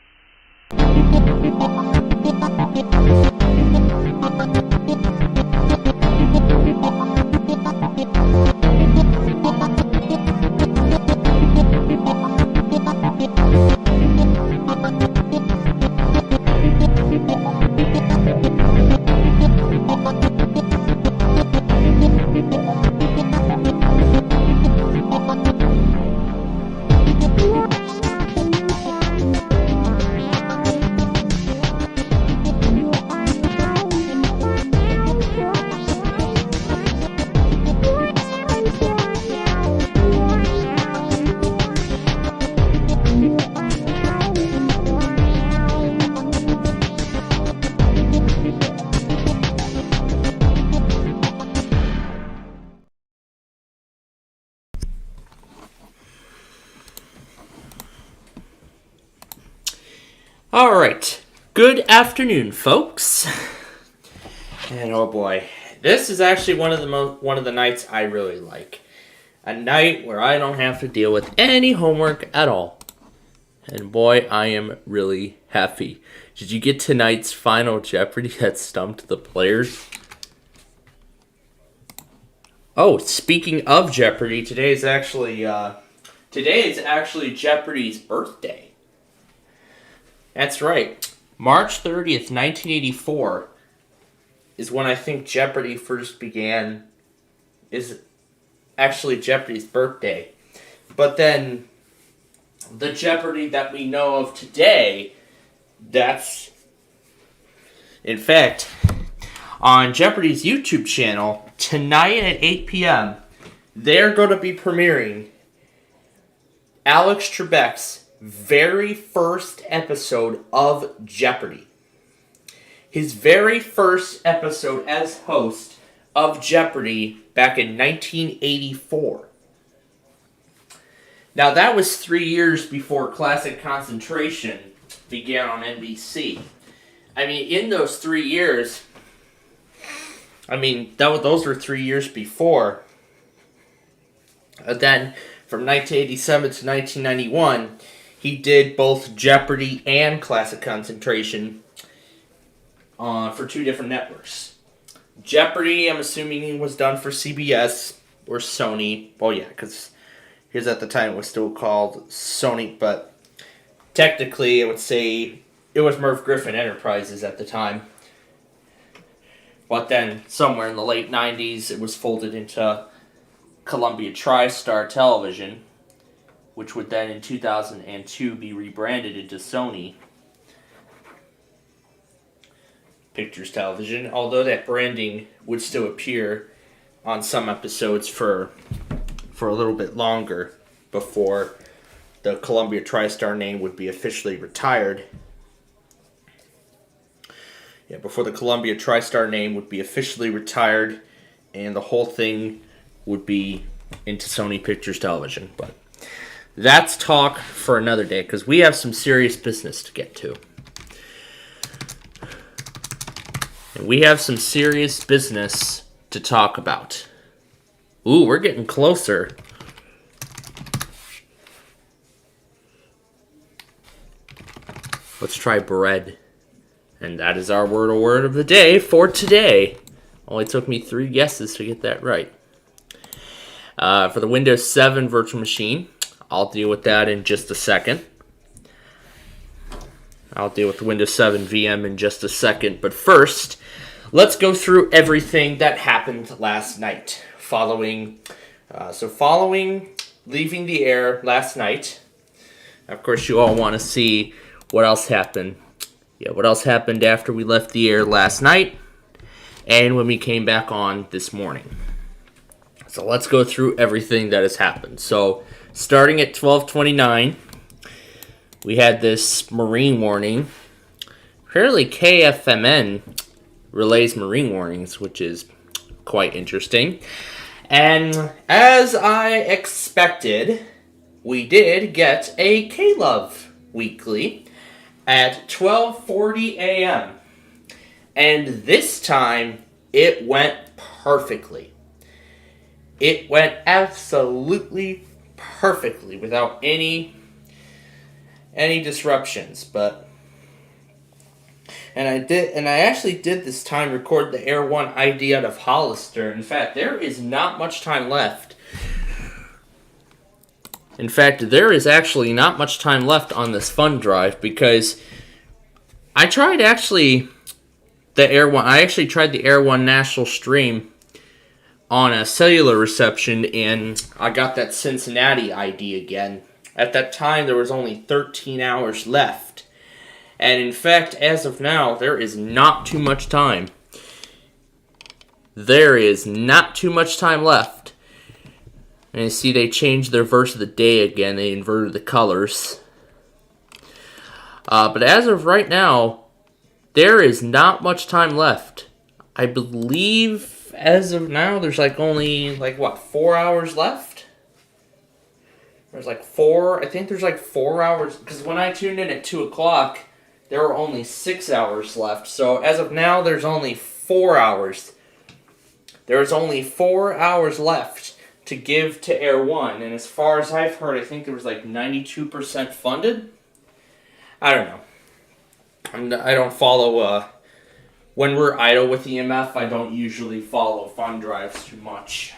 All right. Good afternoon, folks. And oh boy, this is actually one of the nights I really like. A night where I don't have to deal with any homework at all. And boy, I am really happy. Did you get tonight's Final Jeopardy that stumped the players? Oh, speaking of Jeopardy, today is actually Jeopardy's birthday. That's right. March 30th, 1984 is when I think Jeopardy first began. Is actually Jeopardy's birthday. But then the Jeopardy that we know of today, that's... In fact, on Jeopardy's YouTube channel, tonight at 8 p.m., they're going to be premiering Alex Trebek's very first episode of Jeopardy. His very first episode as host of Jeopardy back in 1984. Now that was 3 years before Classic Concentration began on NBC. I mean, in those 3 years, those were 3 years before. Then, from 1987 to 1991, he did both Jeopardy and Classic Concentration for 2 different networks. Jeopardy, I'm assuming, was done for CBS or Sony. Oh yeah, because here's at the time it was still called Sony, but technically I would say it was Merv Griffin Enterprises at the time. But then somewhere in the late 90s it was folded into Columbia TriStar Television, which would then in 2002 be rebranded into Sony Pictures Television, although that branding would still appear on some episodes for a little bit longer before the Columbia TriStar name would be officially retired. Yeah, before the Columbia TriStar name would be officially retired and the whole thing would be into Sony Pictures Television. But that's talk for another day, because we have some serious business to get to. And we have some serious business to talk about. Ooh, we're getting closer. Let's try bread. And that is our word of the day for today. Only took me 3 guesses to get that right. For the Windows 7 virtual machine, I'll deal with that in just a second. I'll deal with the Windows 7 VM in just a second. But first, let's go through everything that happened last night. Following leaving the air last night. Of course, you all want to see what else happened. Yeah, what else happened after we left the air last night and when we came back on this morning. So let's go through everything that has happened. So starting at 12:29, we had this marine warning. Apparently KFMN relays marine warnings, which is quite interesting. And as I expected, we did get a K-Love weekly at 12:40 a.m. And this time, it went perfectly. It went absolutely perfectly without any disruptions. And I actually did this time record the Air 1 ID out of Hollister. In fact, there is not much time left. In fact, there is actually not much time left on this fund drive, because I tried the Air 1. I actually tried the Air 1 national stream on a cellular reception, and I got that Cincinnati ID again. At that time, there was only 13 hours left. And in fact, as of now, there is not too much time. There is not too much time left. And you see they changed their verse of the day again. They inverted the colors. But as of right now, there is not much time left. I believe as of now, there's only 4 hours left? There's I think there's 4 hours, because when I tuned in at 2 o'clock, there were only 6 hours left. So as of now, there's only 4 hours. There's only 4 hours left to give to Air 1. And as far as I've heard, I think there was 92% funded. I don't know. I don't follow, when we're idle with EMF, I don't usually follow fund drives too much.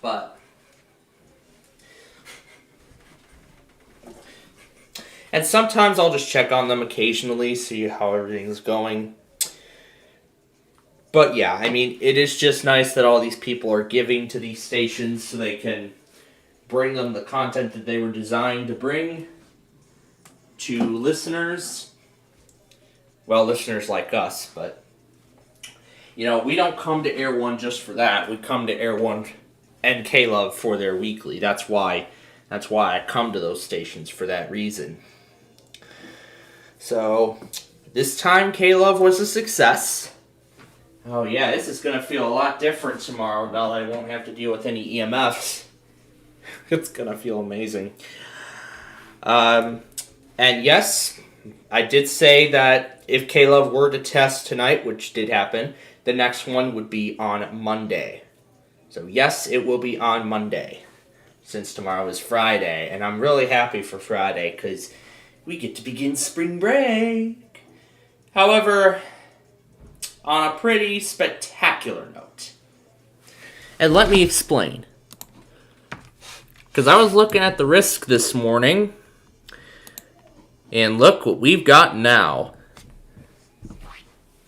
But and sometimes I'll just check on them occasionally, see how everything's going. But yeah, I mean, it is just nice that all these people are giving to these stations so they can bring them the content that they were designed to bring to listeners. Well, listeners like us, but we don't come to Air 1 just for that. We come to Air 1 and K-Love for their weekly. That's why I come to those stations, for that reason. So, this time K-Love was a success. Oh yeah, this is going to feel a lot different tomorrow now that I won't have to deal with any EMFs. It's going to feel amazing. And yes, I did say that if K-Love were to test tonight, which did happen, the next one would be on Monday. So yes, it will be on Monday, since tomorrow is Friday. And I'm really happy for Friday, because we get to begin spring break. However, on a pretty spectacular note. And let me explain. Because I was looking at the risk this morning, and look what we've got now.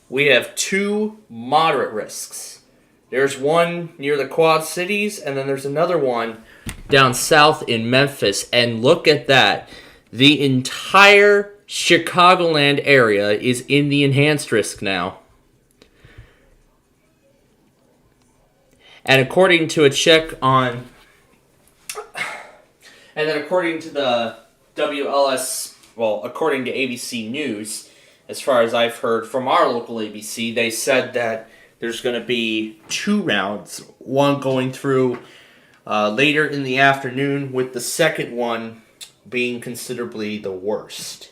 We have 2 moderate risks. There's one near the Quad Cities, and then there's another one down south in Memphis. And look at that. The entire Chicagoland area is in the enhanced risk now. And according to a check on... And then according to the WLS... Well, according to ABC News, as far as I've heard from our local ABC, they said that there's going to be 2 rounds. One going through later in the afternoon, with the second one being considerably the worst.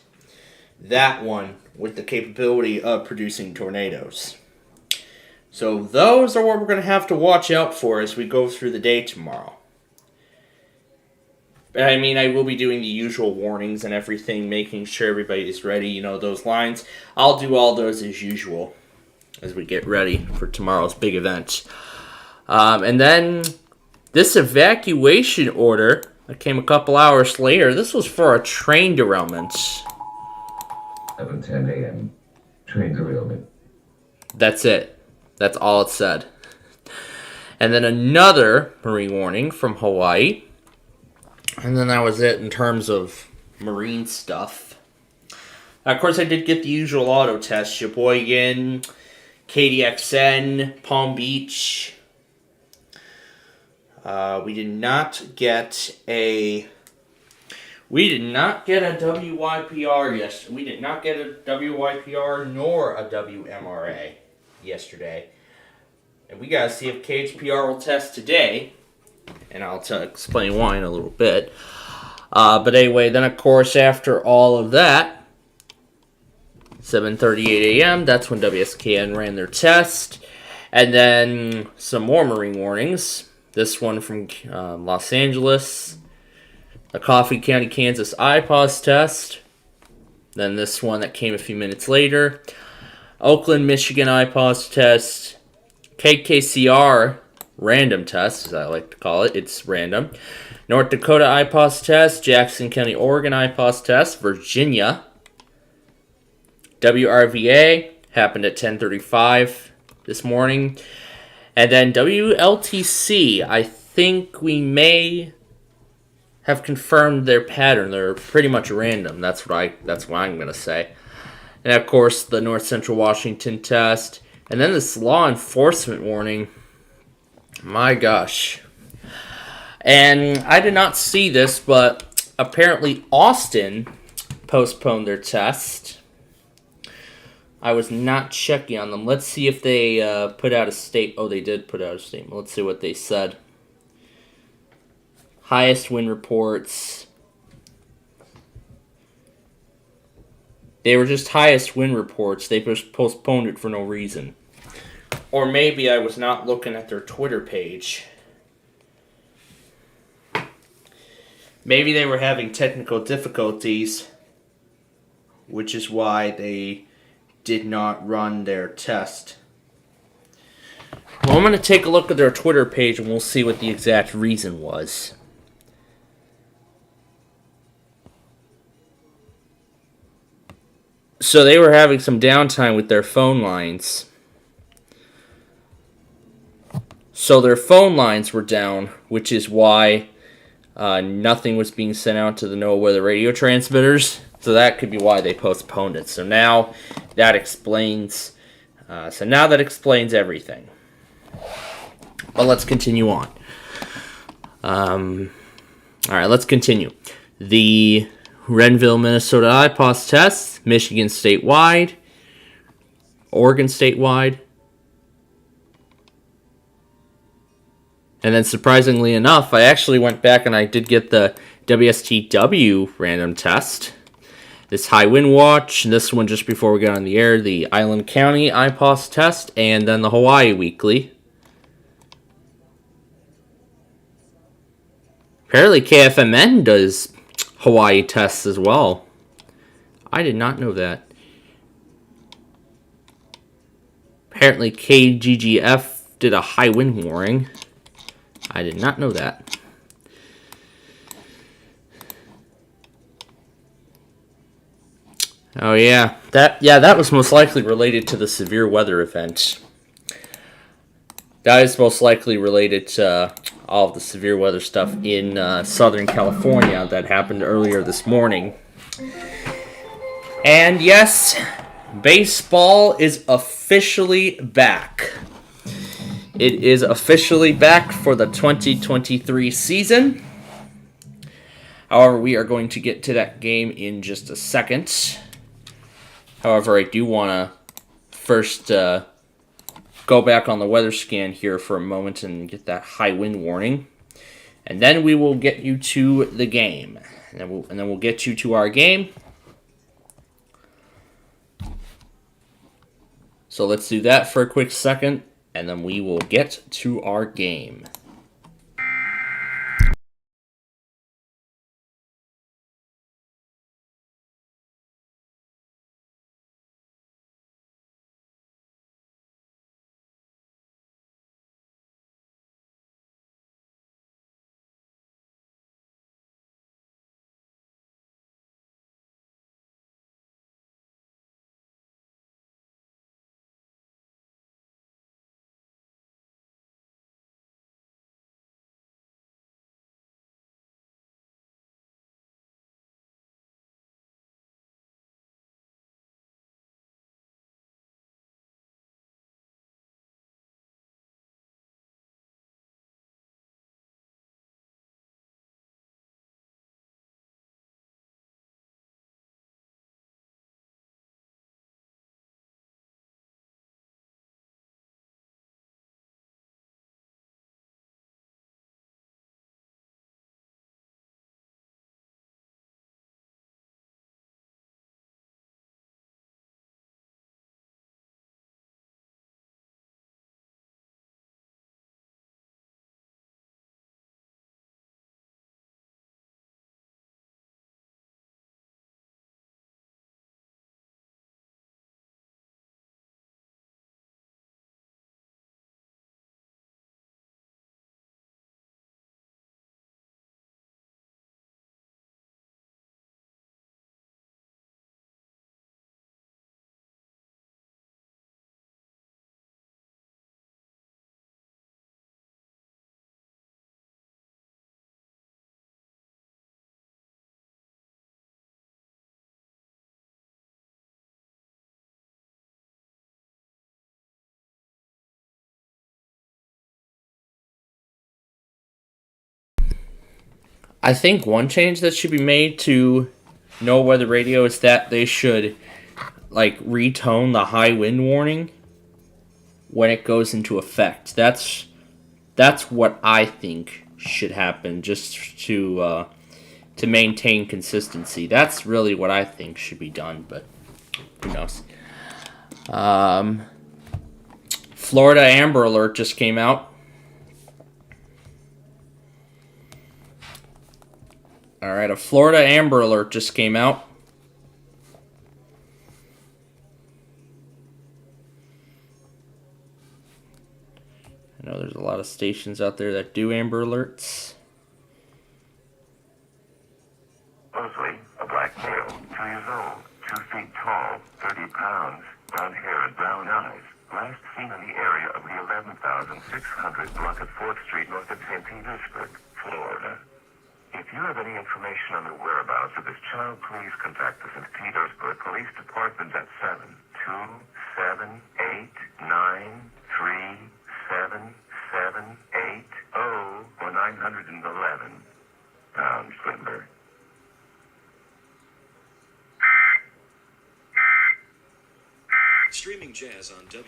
That one with the capability of producing tornadoes. So those are what we're going to have to watch out for as we go through the day tomorrow. I mean, I will be doing the usual warnings and everything, making sure everybody is ready, you know, those lines. I'll do all those as usual as we get ready for tomorrow's big event. And then this evacuation order that came a couple hours later, this was for a train derailment. 11:10 a.m. Train derailment. That's it. That's all it said. And then another marine warning from Hawaii. And then that was it in terms of marine stuff. Of course, I did get the usual auto tests. Sheboygan, KDXN, Palm Beach. We did not get a WYPR yesterday. We did not get a WYPR nor a WMRA yesterday. And we gotta see if KHPR will test today. And I'll explain why in a little bit. But anyway, then of course after all of that, 7:38 a.m., that's when WSKN ran their test. And then some more marine warnings. This one from Los Angeles, the Coffee County, Kansas IPAWS test. Then this one that came a few minutes later, Oakland, Michigan IPAWS test, KKCR random test, as I like to call it. It's random. North Dakota IPAWS test, Jackson County, Oregon IPAWS test, Virginia. WRVA happened at 10:35 this morning. And then WLTC, I think we may have confirmed their pattern. They're pretty much random. That's what I'm going to say. And of course, the North Central Washington test. And then this law enforcement warning. My gosh. And I did not see this, but apparently Austin postponed their test. I was not checking on them. Let's see if they put out a statement. Oh, they did put out a statement. Let's see what they said. Highest wind reports. They were just highest wind reports. They just postponed it for no reason. Or maybe I was not looking at their Twitter page. Maybe they were having technical difficulties, which is why they did not run their test. Well, I'm going to take a look at their Twitter page and we'll see what the exact reason was. So they were having some downtime with their phone lines. So their phone lines were down, which is why nothing was being sent out to the NOAA weather radio transmitters. So that could be why they postponed it. So now that explains. Everything. But let's continue on. All right, let's continue. The Renville, Minnesota IPAWS test, Michigan statewide, Oregon statewide. And then surprisingly enough, I actually went back and I did get the WSTW random test. This high wind watch, this one just before we got on the air, the Island County IPAWS test, and then the Hawaii weekly. Apparently KFMN does Hawaii tests as well. I did not know that. Apparently KGGF did a high wind warning. I did not know that. Oh yeah, that was most likely related to the severe weather event. That is most likely related to all of the severe weather stuff in Southern California that happened earlier this morning. And yes, baseball is officially back. It is officially back for the 2023 season. However, we are going to get to that game in just a second. However, I do want to first go back on the weather scan here for a moment and get that high wind warning. And then we will get you to the game. And then we'll get you to our game. So let's do that for a quick second, and then we will get to our game. I think one change that should be made to NOAA Weather Radio is that they should retone the high wind warning when it goes into effect. That's what I think should happen, just to maintain consistency. That's really what I think should be done, but who knows? Florida Amber Alert just came out. Alright, a Florida Amber Alert just came out. I know there's a lot of stations out there that do Amber Alerts. Mosley, a black male, 2 years old, 2 feet tall, 30 pounds, brown hair and brown eyes. Last seen in the area of the 11,600 block of 4th Street north of St. Petersburg, Florida. If you have any information on the whereabouts of this child, please contact the St. Petersburg Police Department at 727-893-7780 or 911 pound Swindler. Streaming jazz on W.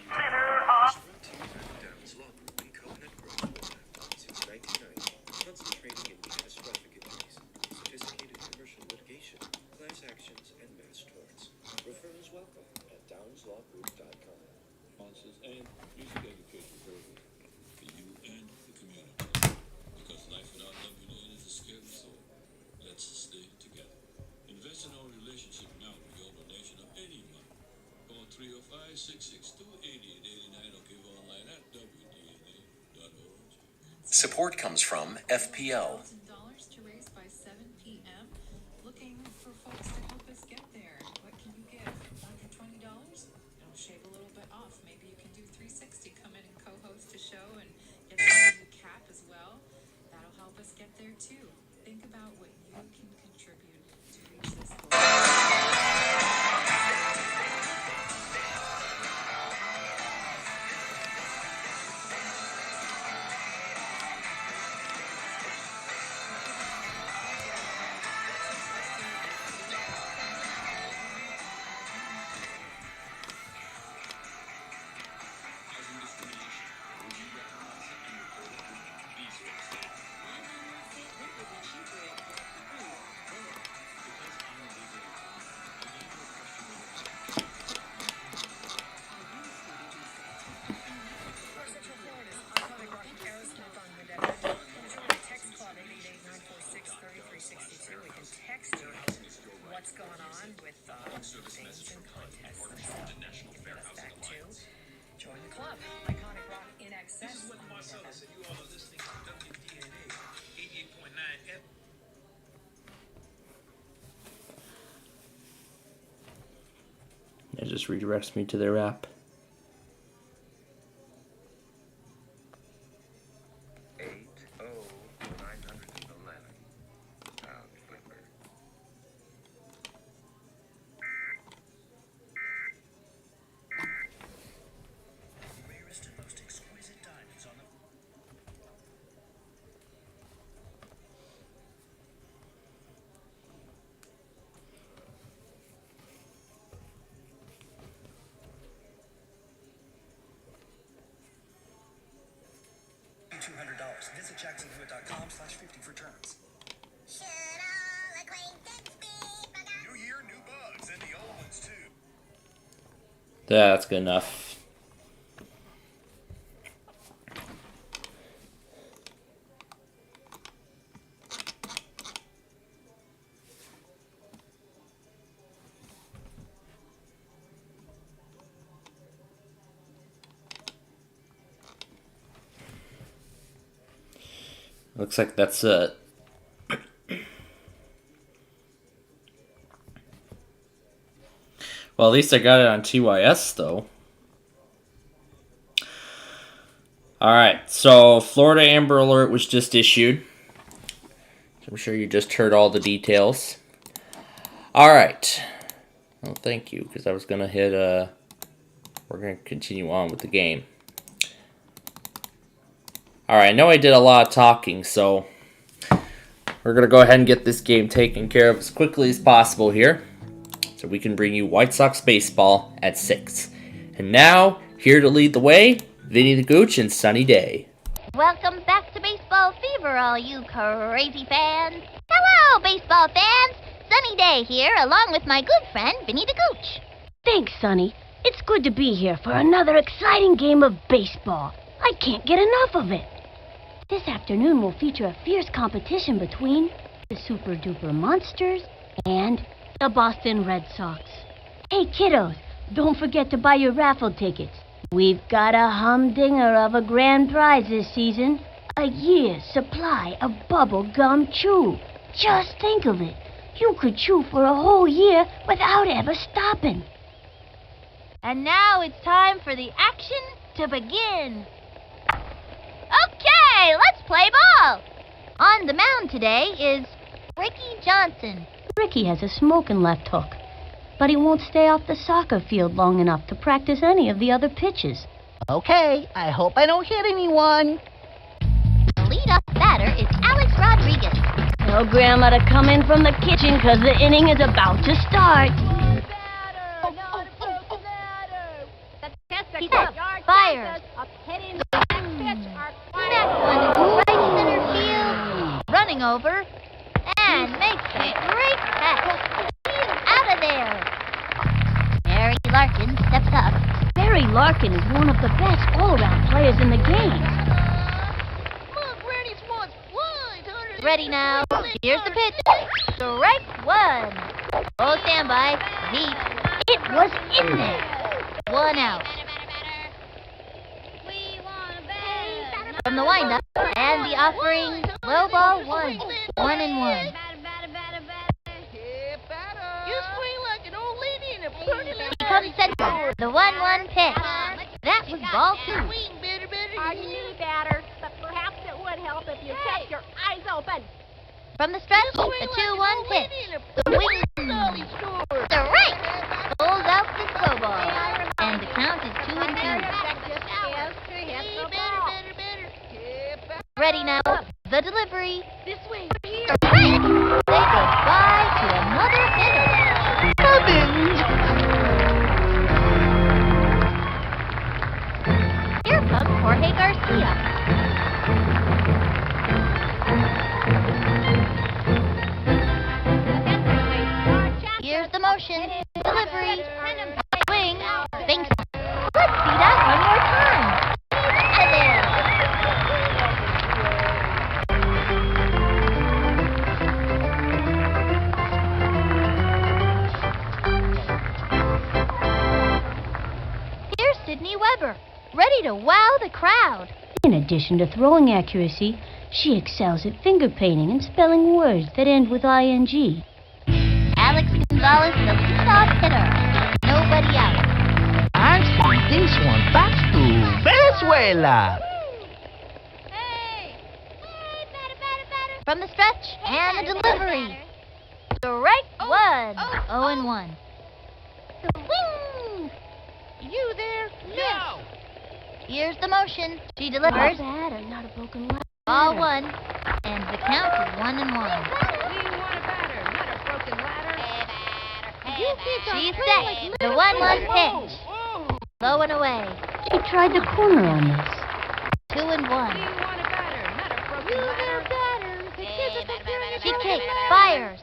Since 1990, concentrating in catastrophic injuries, sophisticated commercial litigation, class actions, and mass torts. Referrals welcome at downslawgroup.com. Sponsors and music education program for you and the community. Because life without love, is a scary soul. Let's stay together. Invest in our relationship now with your donation of any amount. Call call 305-662-8889 or give online at WDNA.org. Support comes from FPL. $1,000 to raise by 7 p.m. Looking for folks to help us get there. What can you give? $120? It'll shave a little bit off. Maybe you can do $360. Come in and co-host a show and get a new cap as well. That'll help us get there too. Think about what you can contribute to reach this goal. What's going on with things and contests and stuff. You can get us back to join the club. Iconic Rock in Excess. This is what Marcellus, and you all are listening to WDNA 88.9 FM. It just redirects me to their app. $200. Visit jacksonhewitt.com/50 for terms. New year, new bugs, and the old ones too. That's good enough. Looks like that's it. Well, at least I got it on TYS, though. Alright, so Florida Amber Alert was just issued. I'm sure you just heard all the details. Alright. Well, thank you, because I was going to hit, we're going to continue on with the game. Alright, I know I did a lot of talking, so we're going to go ahead and get this game taken care of as quickly as possible here, so we can bring you White Sox baseball at 6. And now, here to lead the way, Vinny the Gooch and Sunny Day. Welcome back to Baseball Fever, all you crazy fans. Hello, baseball fans. Sunny Day here, along with my good friend, Vinny the Gooch. Thanks, Sonny. It's good to be here for another exciting game of baseball. I can't get enough of it. This afternoon will feature a fierce competition between the Super Duper Monsters and the Boston Red Sox. Hey, kiddos, don't forget to buy your raffle tickets. We've got a humdinger of a grand prize this season. A year's supply of bubble gum chew. Just think of it. You could chew for a whole year without ever stopping. And now it's time for the action to begin. Okay, let's play ball. On the mound today is Ricky Johnson. Ricky has a smoking left hook, but he won't stay off the soccer field long enough to practice any of the other pitches. Okay, I hope I don't hit anyone. The leadoff batter is Alex Rodriguez. Tell Grandma to come in from the kitchen because the inning is about to start. He's up, fires. That one is right center field, running over, and makes a great catch. He's out of there. Barry Larkin steps up. Barry Larkin is one of the best all-around players in the game. Ready now. Here's the pitch. Strike one. Oh, stand by. Deep. It was in there. 1 out. From the windup and the offering, low ball 1. 1 and 1. You swing like an old lady in a pretty little... He comes center. The 1-1 pitch. That was ball 2. I knew better, but perhaps it would help if you kept your eyes open. From the stretch, the 2-1 pitch. The wing. The right. Pulls out the slow ball. And the count is 2 and 2. Ready now. The delivery. This way. The right. Say goodbye to another hitter. Here comes Jorge Garcia. Here's the motion. Delivery. Swing. Banks. Let's see that one more time. Out of there. Here's Sydney Weber, ready to wow the crowd. In addition to throwing accuracy, she excels at finger painting and spelling words that end with ing. Alex Gonzalez, the leadoff hitter. Nobody out. I'm sending this one back to Venezuela. From the stretch and the delivery. Strike 1. 0 and 1. Wing! You there? No. Here's the motion. She delivers. Not a broken leg. Ball 1. And the count is 1 and 1. We want a batter, not a broken ladder. She's set. The 1-1 pitch. Low and away. She tried the corner on this. 2 and 1. She kicks, fires.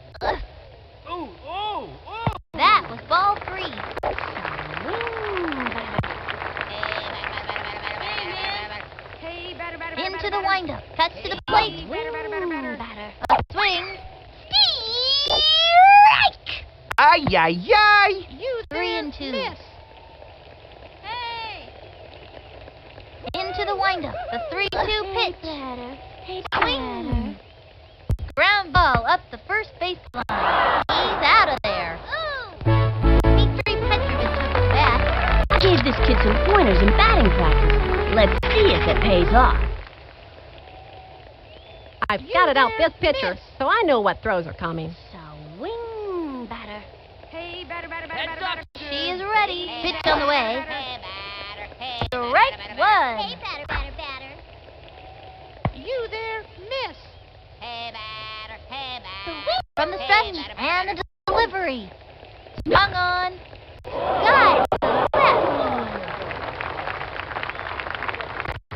That was ball 3. Into the windup. Cuts to the plate. A swing. Strike! Ay, ay, ay. You 3 and 2. Into the windup. The 3-2 pitch. Swing. Ground ball up the first baseline. He's out of there. Dmitry Petrovich took the bat. I gave this kid some pointers in batting practice. Let's see if it pays off. I've scouted out this pitcher, so I know what throws are coming. Swing, batter. Hey, batter. She is ready. Pitch on the way. Strike 1. Hey, batter. You there? Miss. From the stretch and the delivery. Swung on. Got it.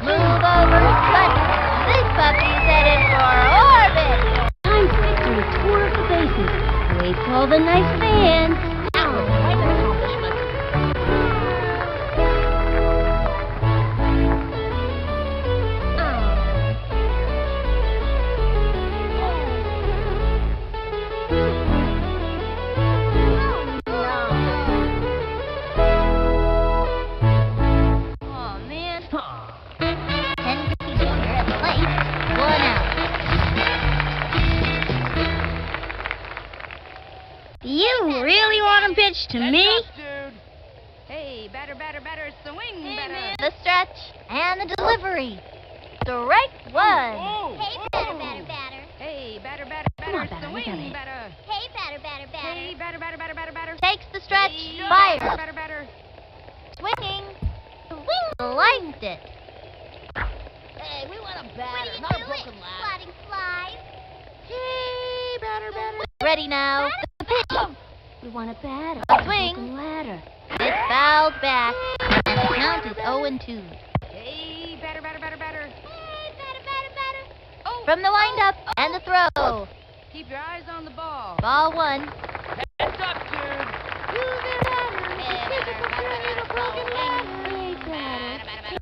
Move over. Cut. This puppy's headed for orbit. Times victory tour of the bases. Wait for all the nice fans. That was quite an accomplishment. You really want to pitch to me? Hey, batter, swing, batter. The stretch and the delivery. Strike 1. Hey, batter. Hey, batter, swing, batter. Hey, batter. Hey, batter. Takes the stretch. Fires. Batter. Swinging. Swing. Liked it. Hey, we want a batter, not a broken ladder. Sliding flies. Hey, batter. Ready now. The pitch. We want a batter. A swing. Broken ladder. It's fouled back. And the count is 0 and 2. Hey, batter. From the windup and the throw. Keep your eyes on the ball. Ball 1. Heads up, dude.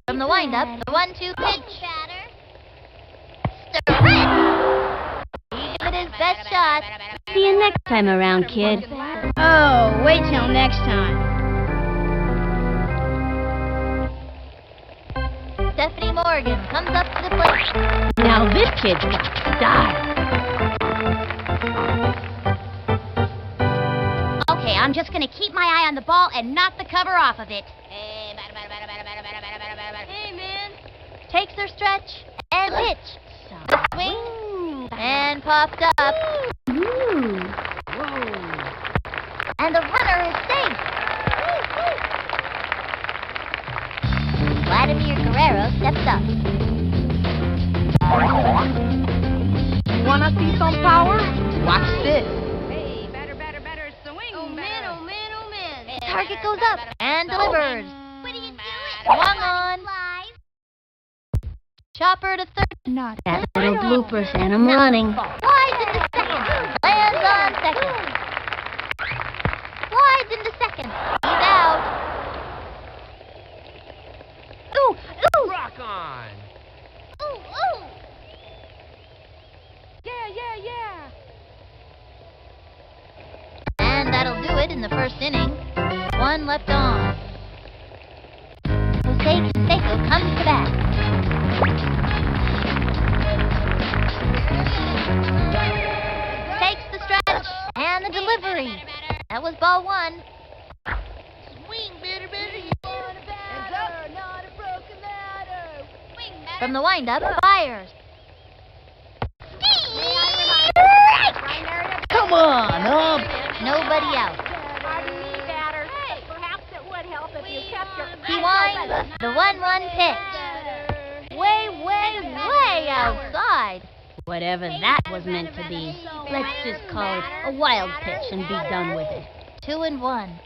From the windup, the 1-2 pitch. He gave it his best shot. See you next time around, kid. Oh, wait till next time. Stephanie Morgan comes up to the plate. Now this kid's got style. Okay, I'm just gonna keep my eye on the ball and knock the cover off of it. Hey, man. Takes her stretch and pitch. Swing and popped up. And the runner is safe. Vladimir Guerrero steps up. Wanna see some power? Watch this. Hey, better, swing. Oh man. Target goes up and delivers. What are you doing? Swung on. Chopper to third. Not that little bloopers, and I'm running. Slides into second. Lands on second. Slides into second. He's out. Ooh. Rock on. Ooh. Yeah. And that'll do it in the first inning. One left on. Jose Canseco comes to bat. Takes the stretch and the delivery. That was ball one. Swing, better. Not a broken ladder. From the windup, fires. Come on, up. Nobody out. Pardon me, batter. Perhaps it would help if you kept your He winds the 1-1 pitch. Way outside. Whatever that was meant to be. Let's just call it a wild pitch and be done with it. 2-1.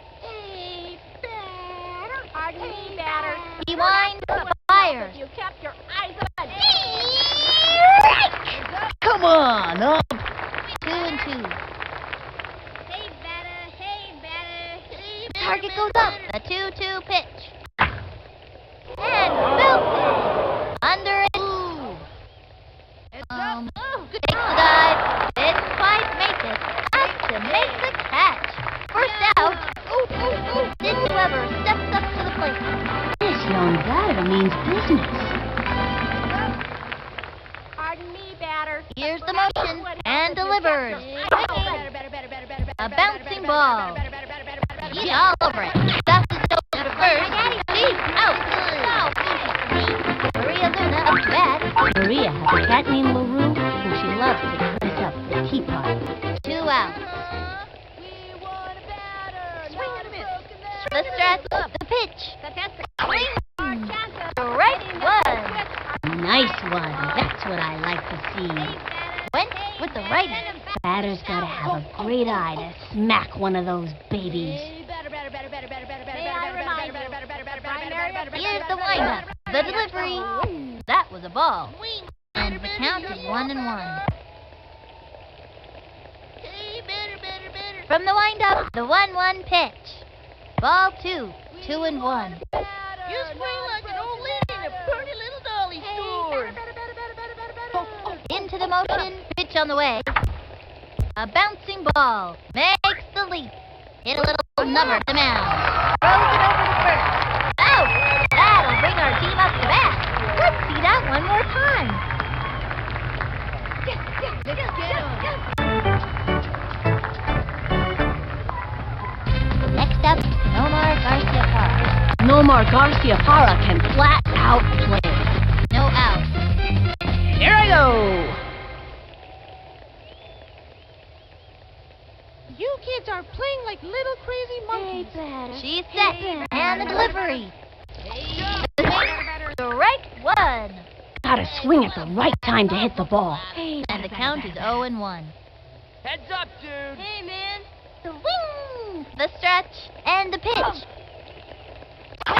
Pardon me, batter. He winds, fires. If you kept your eyes open. Come on, up. 2-2. Target goes up. A 2-2 pitch. And belted. Under it. Takes the dive. Didn't quite make it. Up to make the catch. First out. Didn't whoever steps up to the plate. This young batter means business. Pardon me, batter. Here's the motion and delivers. A bouncing ball. He's all over it. Dusts his shoulder to first. Deep out. Maria Luna up to bat. Maria has a cat named LaRue who she loves to dress up for teapot. 2 outs. The stretch, the pitch. Swing. Strike one. Nice one. That's what I like to see. Went with the righty. Batter's gotta have a great eye to smack one of those babies. Here's the windup. The delivery. That was a ball. And the count is 1-1. From the windup, the 1-1 pitch. Ball 2, 2-1. You swing like an old lady in a pretty little dolly store. Into the motion, pitch on the way. A bouncing ball makes the leap. Hit a little number to the mound. Throws it over to first. Out! That'll bring our team up to bat. Let's see that one more time. Next up, Nomar Garcia-Parra. Nomar Garcia-Parra can flat out play. No out. Here I go. You kids are playing like little crazy monkeys. She's set. And the delivery. The right one. Gotta swing at the right time to hit the ball. And the count is 0-1. Heads up, dude. Hey, man. The wing. The stretch. And the pitch.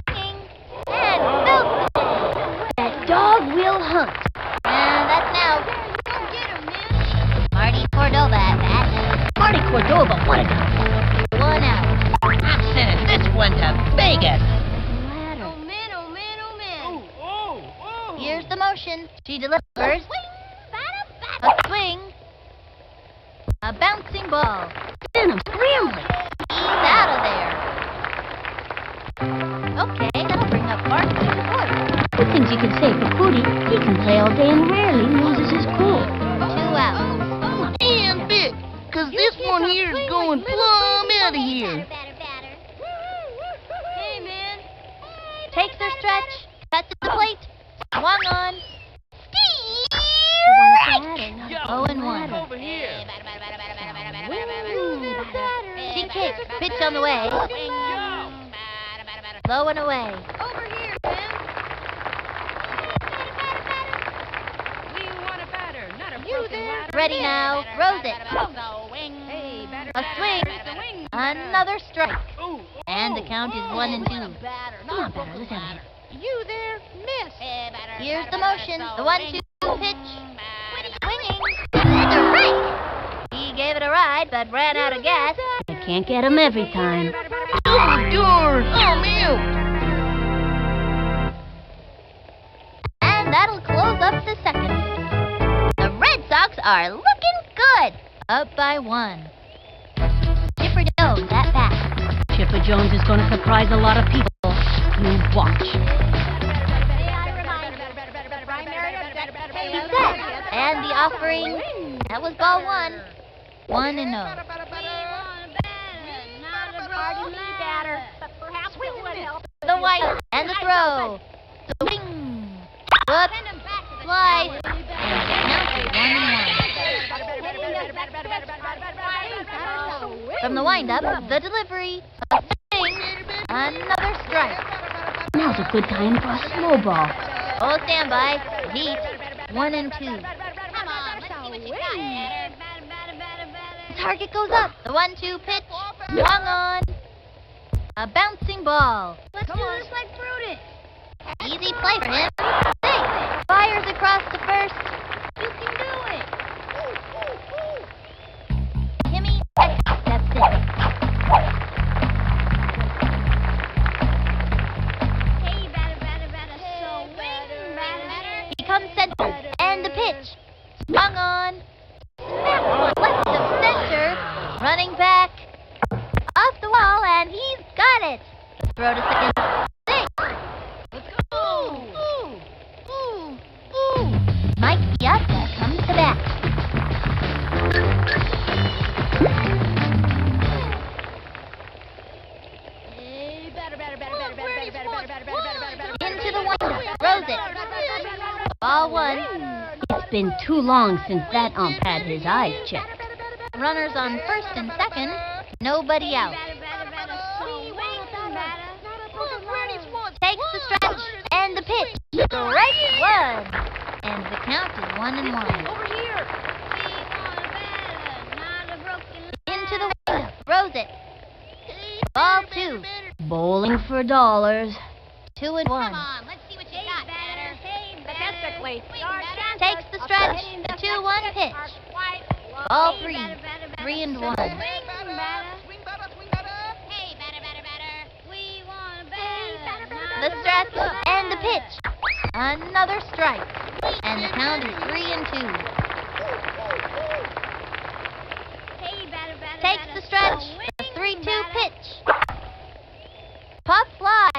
Swinging. And built. That dog will hunt. And that's now. Marty Cordova at bat. Marty Cordova, what a guy. 1 out. I'm sending this one to Vegas. Here's the motion. She delivers. A swing. A bouncing ball. And I'm scrambling. He's out of there. Okay, that'll bring up Mark to the order. Who can means you can say for Cootie, he can play all day and rarely loses his cool. 2 out. And Vic, cause this one here is going plumb out of here. Hey, man. Takes their stretch, cuts to the plate, swung on. Oh, and 1. Over here. She kicks, pitch on the way. Low and away. Over here, man. We want a batter, not a broken ladder. Ready now, throws it. Hey, batter, A swing, another strike. Ooh, And the count is 1 and 2. Come on, batter, Come on, batter, let's have it. You there, miss. Here's the motion, the 1-2 pitch. Swinging, strike. He gave it a ride, but ran out of gas. You can't get him every time. Oh, darn. I'm out. And that'll close up the second. The Red Sox are looking good. Up by 1. Chipper Jones at bat. Chipper Jones is going to surprise a lot of people. You watch. He's set. And the offering. That was ball 1. 1 and 0. The white and the throw. Swing. Whoop. Slice. And the count is 1 and 1. From the windup, the delivery. A swing. Another strike. Now's a good time for a slow ball. Oh, standby. Heat. 1 and 2. The target goes up. The 1-2 pitch. Swung on. A bouncing ball. Let's do this like Prudent. Easy play for him. Safe. Fires across the first. You can do it. Timmy steps in. Hey, batter, so wing, batter. He comes center. And the pitch. Swung on. That one left of center. Running back. Off the wall, and he's got it. Throw to second. Safe. Let's go. Mike Piazza comes to bat. Hey, batter. Into the window. Throws it. Ball 1. It's been too long since that ump had his eyes checked. Runners on first and second. Nobody out. Takes the stretch and the pitch. Strike 1. And the count is 1 and 1. Over here. Into the window. Throws it. Ball 2. Bowling for dollars. 2 and 1. Let's see what you got, batter. Statistically, Takes the stretch. The 2-1 pitch. Ball 3. 3 and 1. The stretch and the pitch. Another strike. And the count is 3 and 2. Takes the stretch. The 3-2 pitch. Pop fly.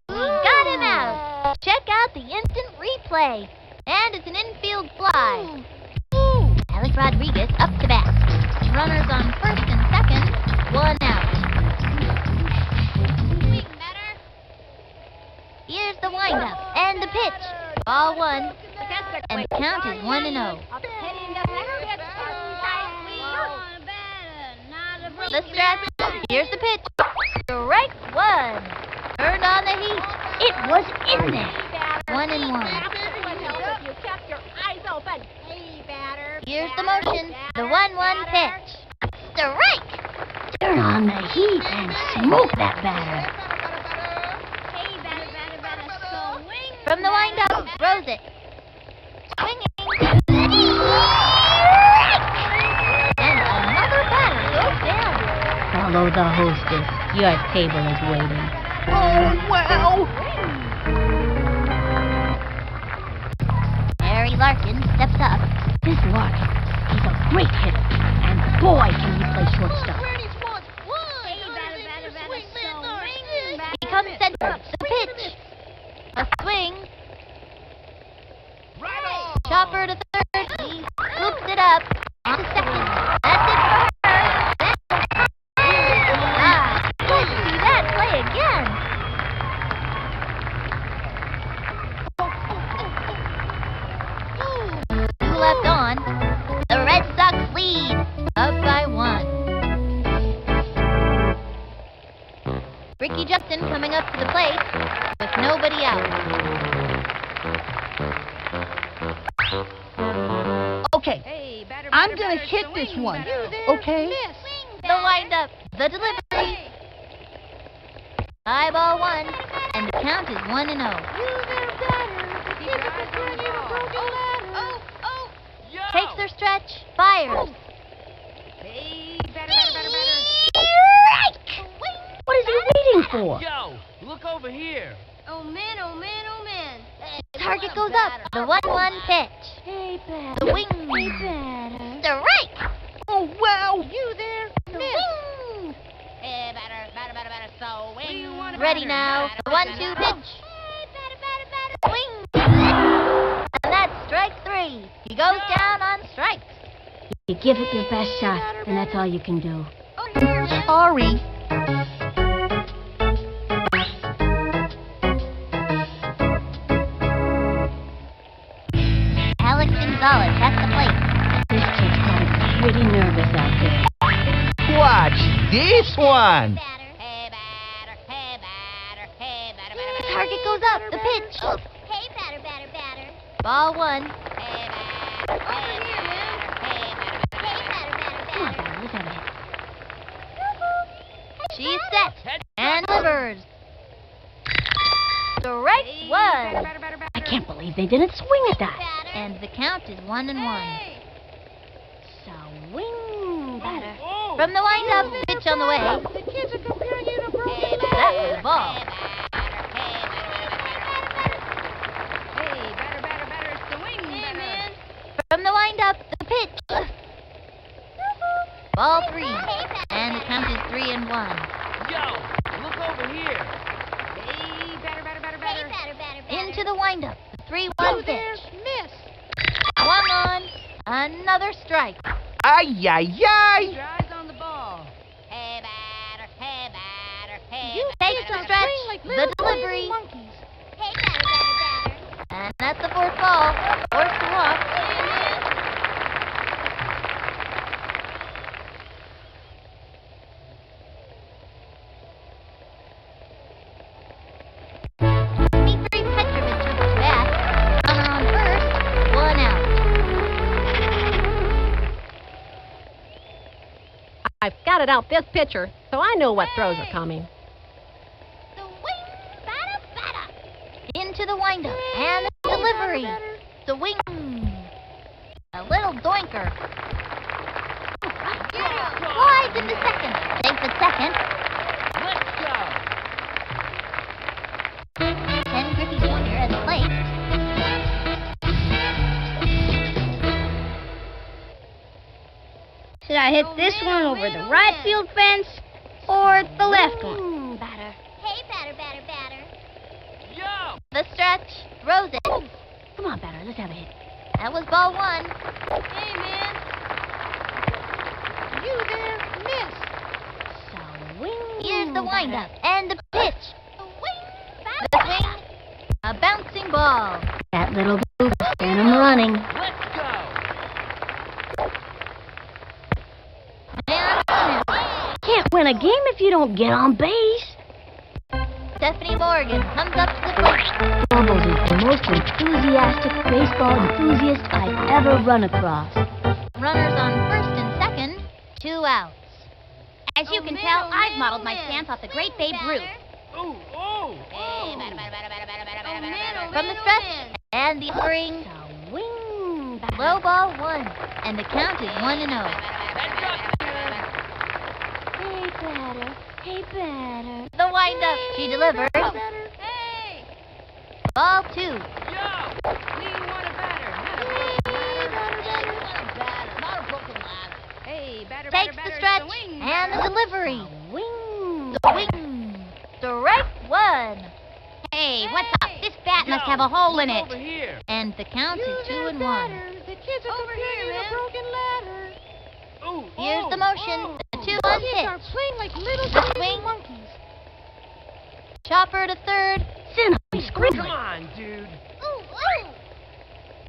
He got him out. Check out the instant replay. And it's an infield fly. Alex Rodriguez up to bat. Runners on first and second. 1 out. Here's the windup and the pitch. Ball 1. And the count is 1 and 0. The stretch. Here's the pitch. Strike 1. Turned on the heat. It was in there. 1 and 1. Here's the motion. The 1-1 pitch. Strike. Turn on the heat and smoke that batter. From the windup, throws it. Swinging. And another batter goes down. Follow the hostess. Your table is waiting. Oh, wow. Harry Larkin steps up. This Larkin, he's a great hitter. And boy, can he play shortstop. He comes center. The pitch. A swing. hopper to third. He scoops it up. On to second. That's it for her. Let's see that play again. Two left on. The Red Sox lead. Up by 1. Ricky Justin coming up to the plate with nobody out. Okay, I'm gonna hit this one. Okay? The windup, the delivery. High ball 1, and the count is 1-0. Takes their stretch, fires. What is he waiting for? Yo, look over here. Oh man, oh man, oh man. Target goes up. The 1-1 pitch. Hey, batter. The wing. Hey, batter. Strike. Oh, wow. You there, The miss. wing. Hey, batter, so wing. Ready now. The 1-2 pitch. Swing. And that's strike 3. He goes down on strikes. You give it your best shot, and that's all you can do. Sorry. Alex Gonzalez at the plate. This chick's gotta be pretty nervous out there. Watch this one. The target goes up. The pitch. Hey, batter. Ball 1. Come on, batter, let's have a hit. She's set and delivers. Strike 1. I can't believe they didn't swing at that. And the count is 1-1. Swing, batter. From the windup, pitch on the way. The kids are comparing you to Brookie. That was a ball. Hey, batter, it's the wing, hey, man. From the windup, the pitch. Ball 3. And the count is 3-1. Yo, look over here. Hey, batter. Into the windup, the 3-1 pitch. Miss. 1 on. Another strike. Ay, ay, ay. Your eyes on the ball. Hey, batter. You Takes the stretch, the delivery. Monkeys. And that's the 4th ball. Forced to walk. I've scouted out this pitcher, so I know what throws are coming. The wing, batter. Into the windup and the delivery. The wing. A little doinker. Slides into second. Takes it second. Let's go. Ken Griffey Jr. at the plate. Should I hit this one over the right field fence or the left one? Batter. Hey, batter. Yo. The stretch. Throws it. Come on, batter, let's have a hit. That was ball 1. Hey, man. You there, miss. Swing. Here's the windup and the pitch. The swing. A bouncing ball. That little goof sent him running. Let's go. Can't win a game if you don't get on base. Stephanie Morgan comes up to the plate. Bubbles is the most enthusiastic baseball enthusiast I've ever run across. Runners on first and second. 2 outs. As you can tell, I've modeled my stance off the great Babe Ruth. Ooh, ooh. From the stretch and the spring. Swing. Batter. Low ball 1. And the count is 1-0. Hey, batter. The windup. She delivers. Hey! Ball 2. Yo. We want a batter. Not a broken ladder. Hey, batter. Takes the stretch and the delivery. Swing. The wing. Strike 1. Hey, what's up? This bat bat must have a hole in it. Over here. And the count is 2-1. The kids are over here, man. Broken ladder. Ooh, Here's the motion. The 2-1 Kids are pitch. playing like little The tiny swing. monkeys. Chopper to third. Come on, dude.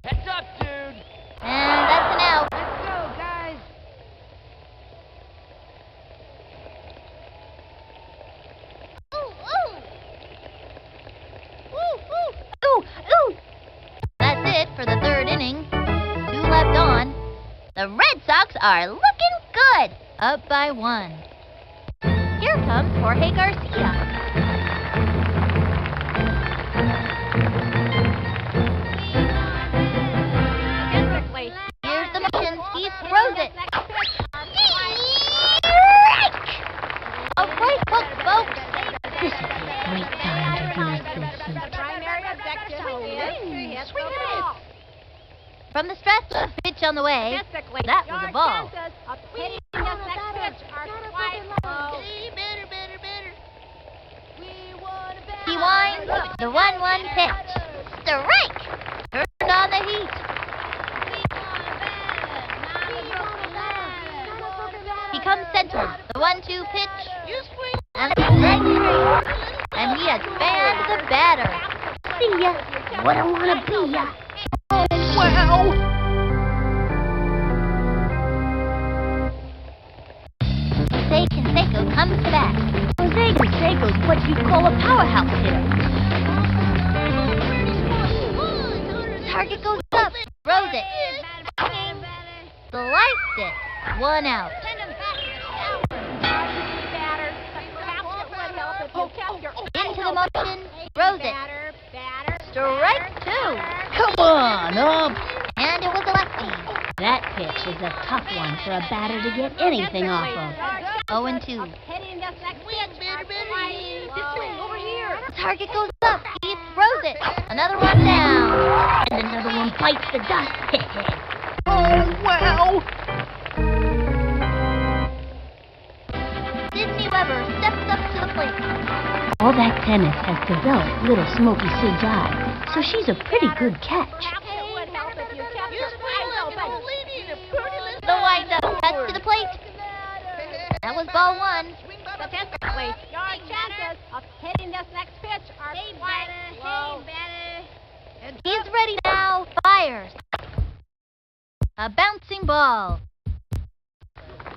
Heads up, dude. And that's an out. Let's go, guys. Ooh. That's it for the third inning. 2 left on. The Red Sox are looking good. Up by 1. Here comes Jorge Garcia. Here's the motion. He throws it. A right hook, folks. This is a great time to use this. Primary objective is swing it in. From the stretch, pitch on the way. That was a ball. Of hitting this next pitch are quite low. He winds the 1-1 pitch. Strike! Turned on the heat. He comes centered. The 1-2 pitch. And it's strike 3. And he has fanned the batter. See ya. What I wanna be ya. Wow! Jose Canseco comes to bat. Jose Canseco's what you call a powerhouse hitter. Target goes up. Throws it. Sliced it. 1 out. Into the motion. Throws it. Strike 2. Come on up. And it was a lefty. That pitch is a tough one for a batter to get anything off of. 0-2. Hitting this next pitch are quite low. Over here. Target goes up. He throws it. Another one down. And another one bites the dust. Oh, wow. Sydney Weber steps up to the plate. All that tennis has developed little Smoky Sid's eye, so she's a pretty good catch. The wind-up cuts to the plate. That was ball 1. Statistically, your chances of hitting this next pitch are quite low. He's ready now. Fires. A bouncing ball.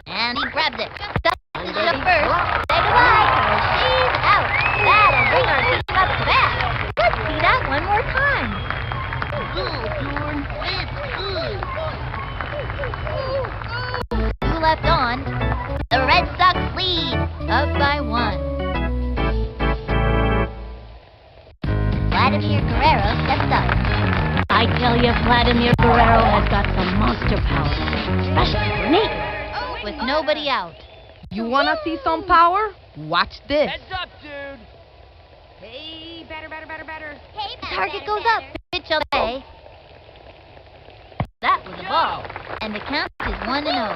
And he grabbed it. Ducks it to first. Say goodbye. She's out. That'll bring our team up to bat. Let's see that one more time. It's good. 2 left on. The Red Sox lead. Up by 1. Vladimir Guerrero steps up. I tell you, Vladimir Guerrero has got some monster power, especially for Nate. With nobody out. You wanna see some power? Watch this. Heads up, dude. Hey, better. Hey, target goes up. Pitch on the way. That was a ball. And the count is 1-0.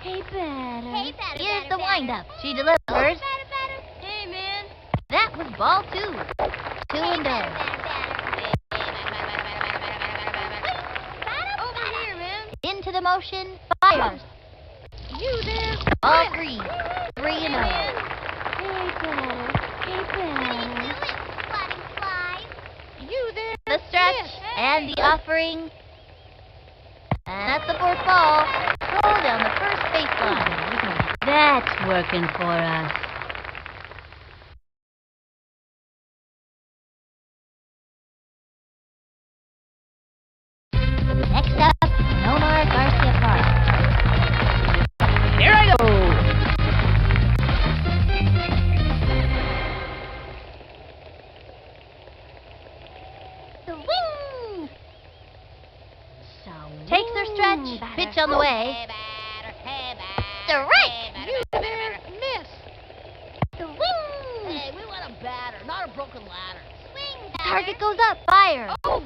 Hey, batter. Here's the windup. She delivers. Hey, man. That was ball 2. 2-0. Over here, man. Into the motion. Fires. You there. Ball 3. 3-0. You there. The stretch and the offering. And that's the 4th ball. Throw down the first baseline. That's working for us. Next up, Nomar Garcia Park. Here I go. Swing! Takes their stretch. Pitch on the way. Strike! You there. Miss. Swing! Hey, we want a batter, not a broken ladder. Target goes up. Fire. Oh.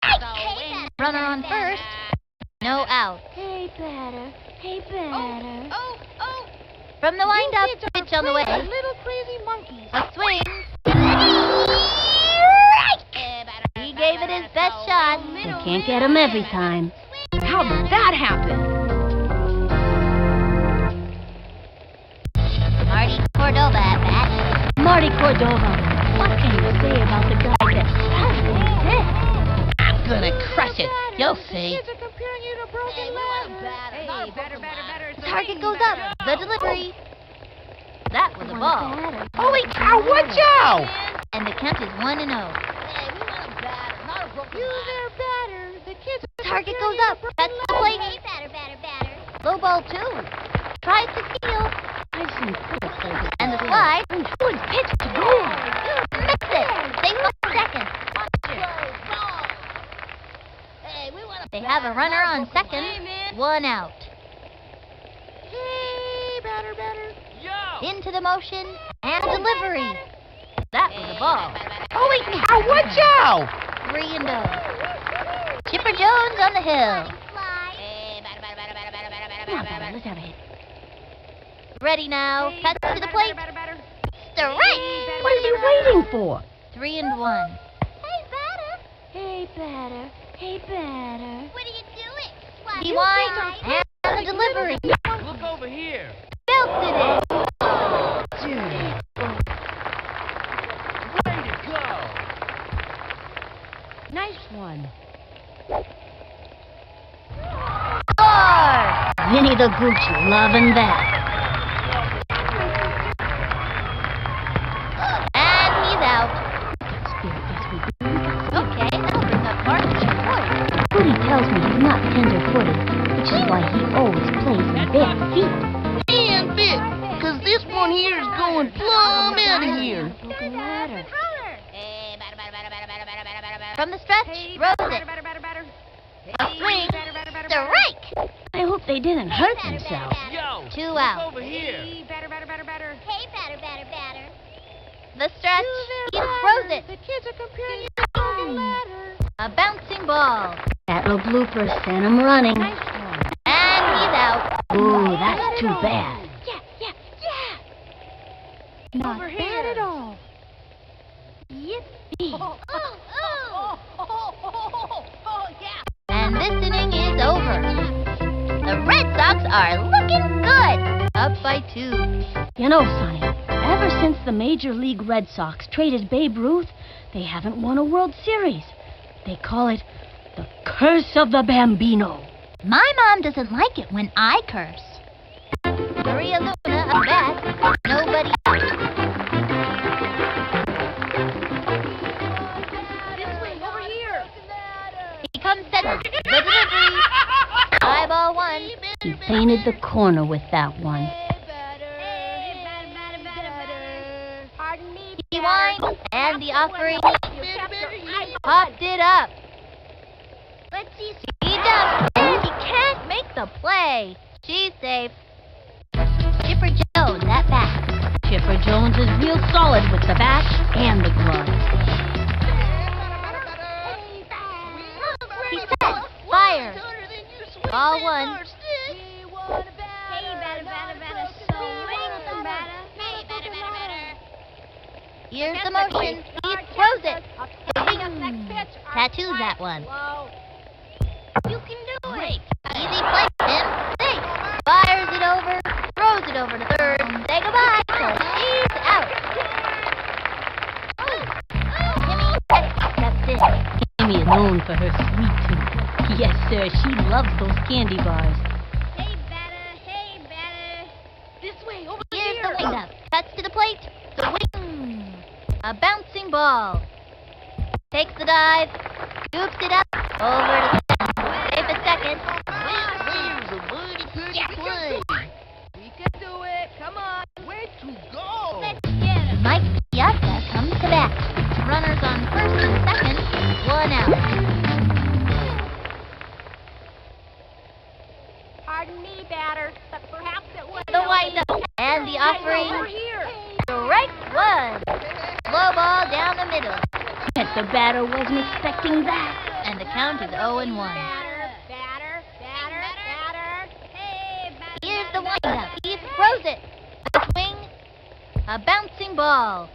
Runner on first. No out. Hey, batter. Hey, batter. From the windup, pitch on the way. Little crazy monkey. A swing. He gave it his best shot. You can't get him every time. How did that happen? Marty Cordova at bat. Marty Cordova. What can you say about the guy that suddenly hit? I'm gonna crush it. You'll see. The target goes up. The delivery. That was a ball. Holy cow, watch out! And the count is 1-0. Target goes up. That's the plate. Low ball 2. Tries to steal. I've seen clips of it. And the slide. Good pitch to go. Mix it. Safe on second. They have a runner on second. 1 out. Into the motion and delivery. That was a ball. Holy cow, watch out! 3-0. Chipper Jones on the hill. Come on, batter, let's have a hit. Ready now. Cut to the plate. Strike. What is he waiting for? 3-1. Hey, batter. Hey, batter. What are you doing? He winds and the delivery. Look over here. Belted it. Dude. Way to go. Nice one. Score! Vinny the Gooch loving that. And he's out. Okay, that'll bring up partnership point. Goody tells me he's not tender-footed, which is why he always plays with bare feet. And bit, cause this one here is going plumb out of here. From the stretch, rose it. A swing, strike. I hope they didn't hurt themselves. Yo, 2 look out. over here. The stretch, he throws it. A bouncing ball. That little blooper sent him running. And he's out. Ooh, that's too bad. Not bad at all. Yippee. And this inning is over. The Red Sox are looking good. Up by 2. You know, Sonny, ever since the Major League Red Sox traded Babe Ruth, they haven't won a World Series. They call it the Curse of the Bambino. My mom doesn't like it when I curse. Maria Luna at bat. Nobody. Over here. He comes set. The delivery. High ball 1. He painted the corner with that one. He winds and the offering. Popped it up. Let's see. He jumps and he can't make the play. She's safe. Chipper Jones at bat. Chipper Jones is real solid with the bat and the glove. He set. Fire. Ball 1. Here's the motion. He throws it. Tattoos that one. You can do it. Easy play, Tim. Safe. Fires it over. Throws it over to third. Say goodbye. So she's out. Timmy steps in. Timmy is known for her sweet tooth. Yes, sir, she loves those candy bars. Hey, batter. This way, over Here's the windup. Cuts to the plate. The wing. A bouncing ball. Takes the dive. Scoops it up. Over to safe at second. We can do it. Come on. Where to go? Let's get him. Mike Piazza comes to bat. Runners on first and second. 1 out. Pardon me, batter, but perhaps it would. The windup and the offering. Over here. Strike 1. Low ball down the middle. Bet the batter wasn't expecting that. and the count is 0-1. Batter. Hey, batter. Here's the windup. He throws it. A swing. A bouncing ball.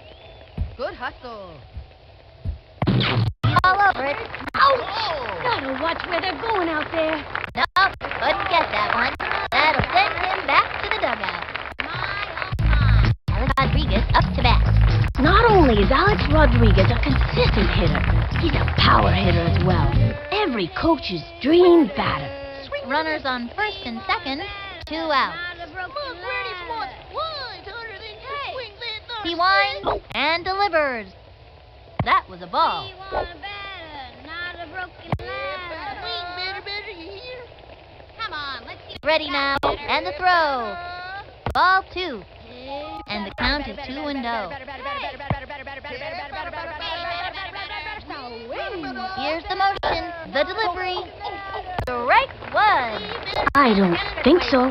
Good hustle. All over it. Ouch! Gotta watch where they're going out there. Nope, couldn't get that one. That'll send him back to the dugout. Alex Rodriguez up to bat. Not only is Alex Rodriguez a consistent hitter, he's a power hitter as well. Every coach's dream batter. Runners on first and second, 2 out. He winds and delivers. That was a ball. Come on, let's see. Ready now, and the throw. Ball 2. And the count is 2-0. Here's the motion, the delivery. Strike 1. I don't think so.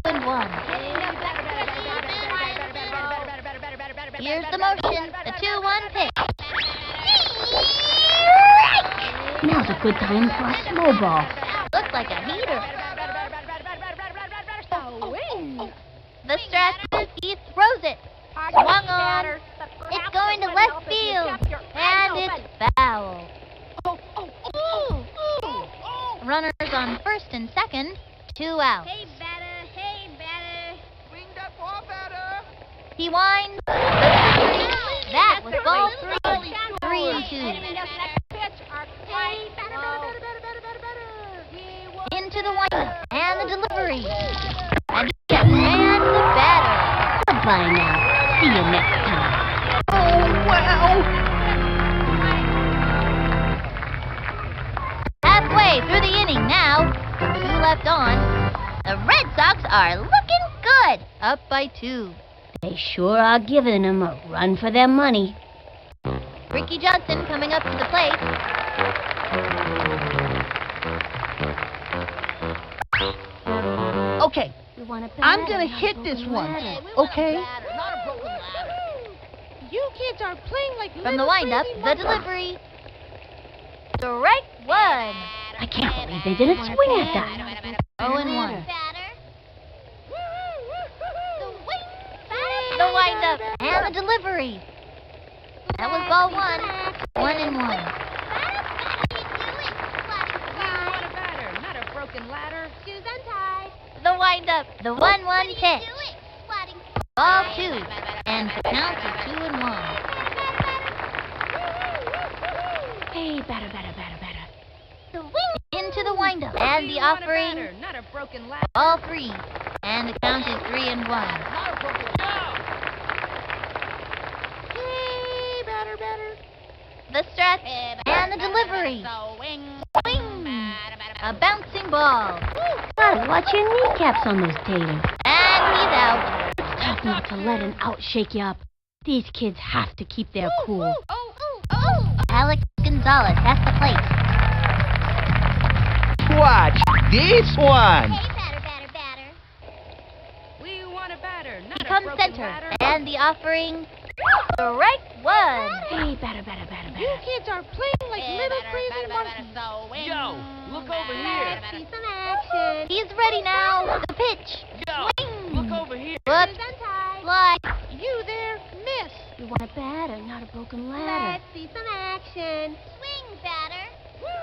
2-1. Here's the motion, the 2-1 pitch. Now's a good time for a slow ball. Looks like a heater. The stretch, he throws it. Swung on. It's going to left field. And it's foul. Runners on first and second, 2 out. Hey, batter. Winged up for batter. He winds. That was ball 3. 3-2. Into the windup and the delivery. And the batter. Goodbye now. See you next time. Oh, wow. Halfway through the inning now. 2 left on. The Red Sox are looking good. Up by 2. They sure are giving them a run for their money. Ricky Johnson coming up to the plate. Okay, I'm gonna hit this one, okay? You kids are playing like From the windup, the delivery. Strike 1. I can't believe they didn't swing at that. 0-1. The windup and the delivery. That was ball 1. 1-1. Not a broken ladder. Shoes untied. The windup, the 1-1 pitch. Ball 2, and the count is 2-1. Hey, batter. The wing into the windup, and the offering. Not a broken ladder. Ball 3, and the count is 3-1. Hey, batter. The stretch and the delivery. Swing. A bouncing ball. Gotta watch your kneecaps on those taters. And he's out. It's tough not to let an out shake you up. These kids have to keep their cool. Alex Gonzalez has the plate. Watch this one. Hey, batter. We want a batter. He comes center, and the offering. Strike 1. Hey, batter. You kids are playing like little crazy monkeys. Yo, look over here. See some action. He's ready now. The pitch. Yo, Swing. look over here. Whoops. Slide. You there, miss. You want a batter, not a broken ladder. Let's see some action. Swing, batter.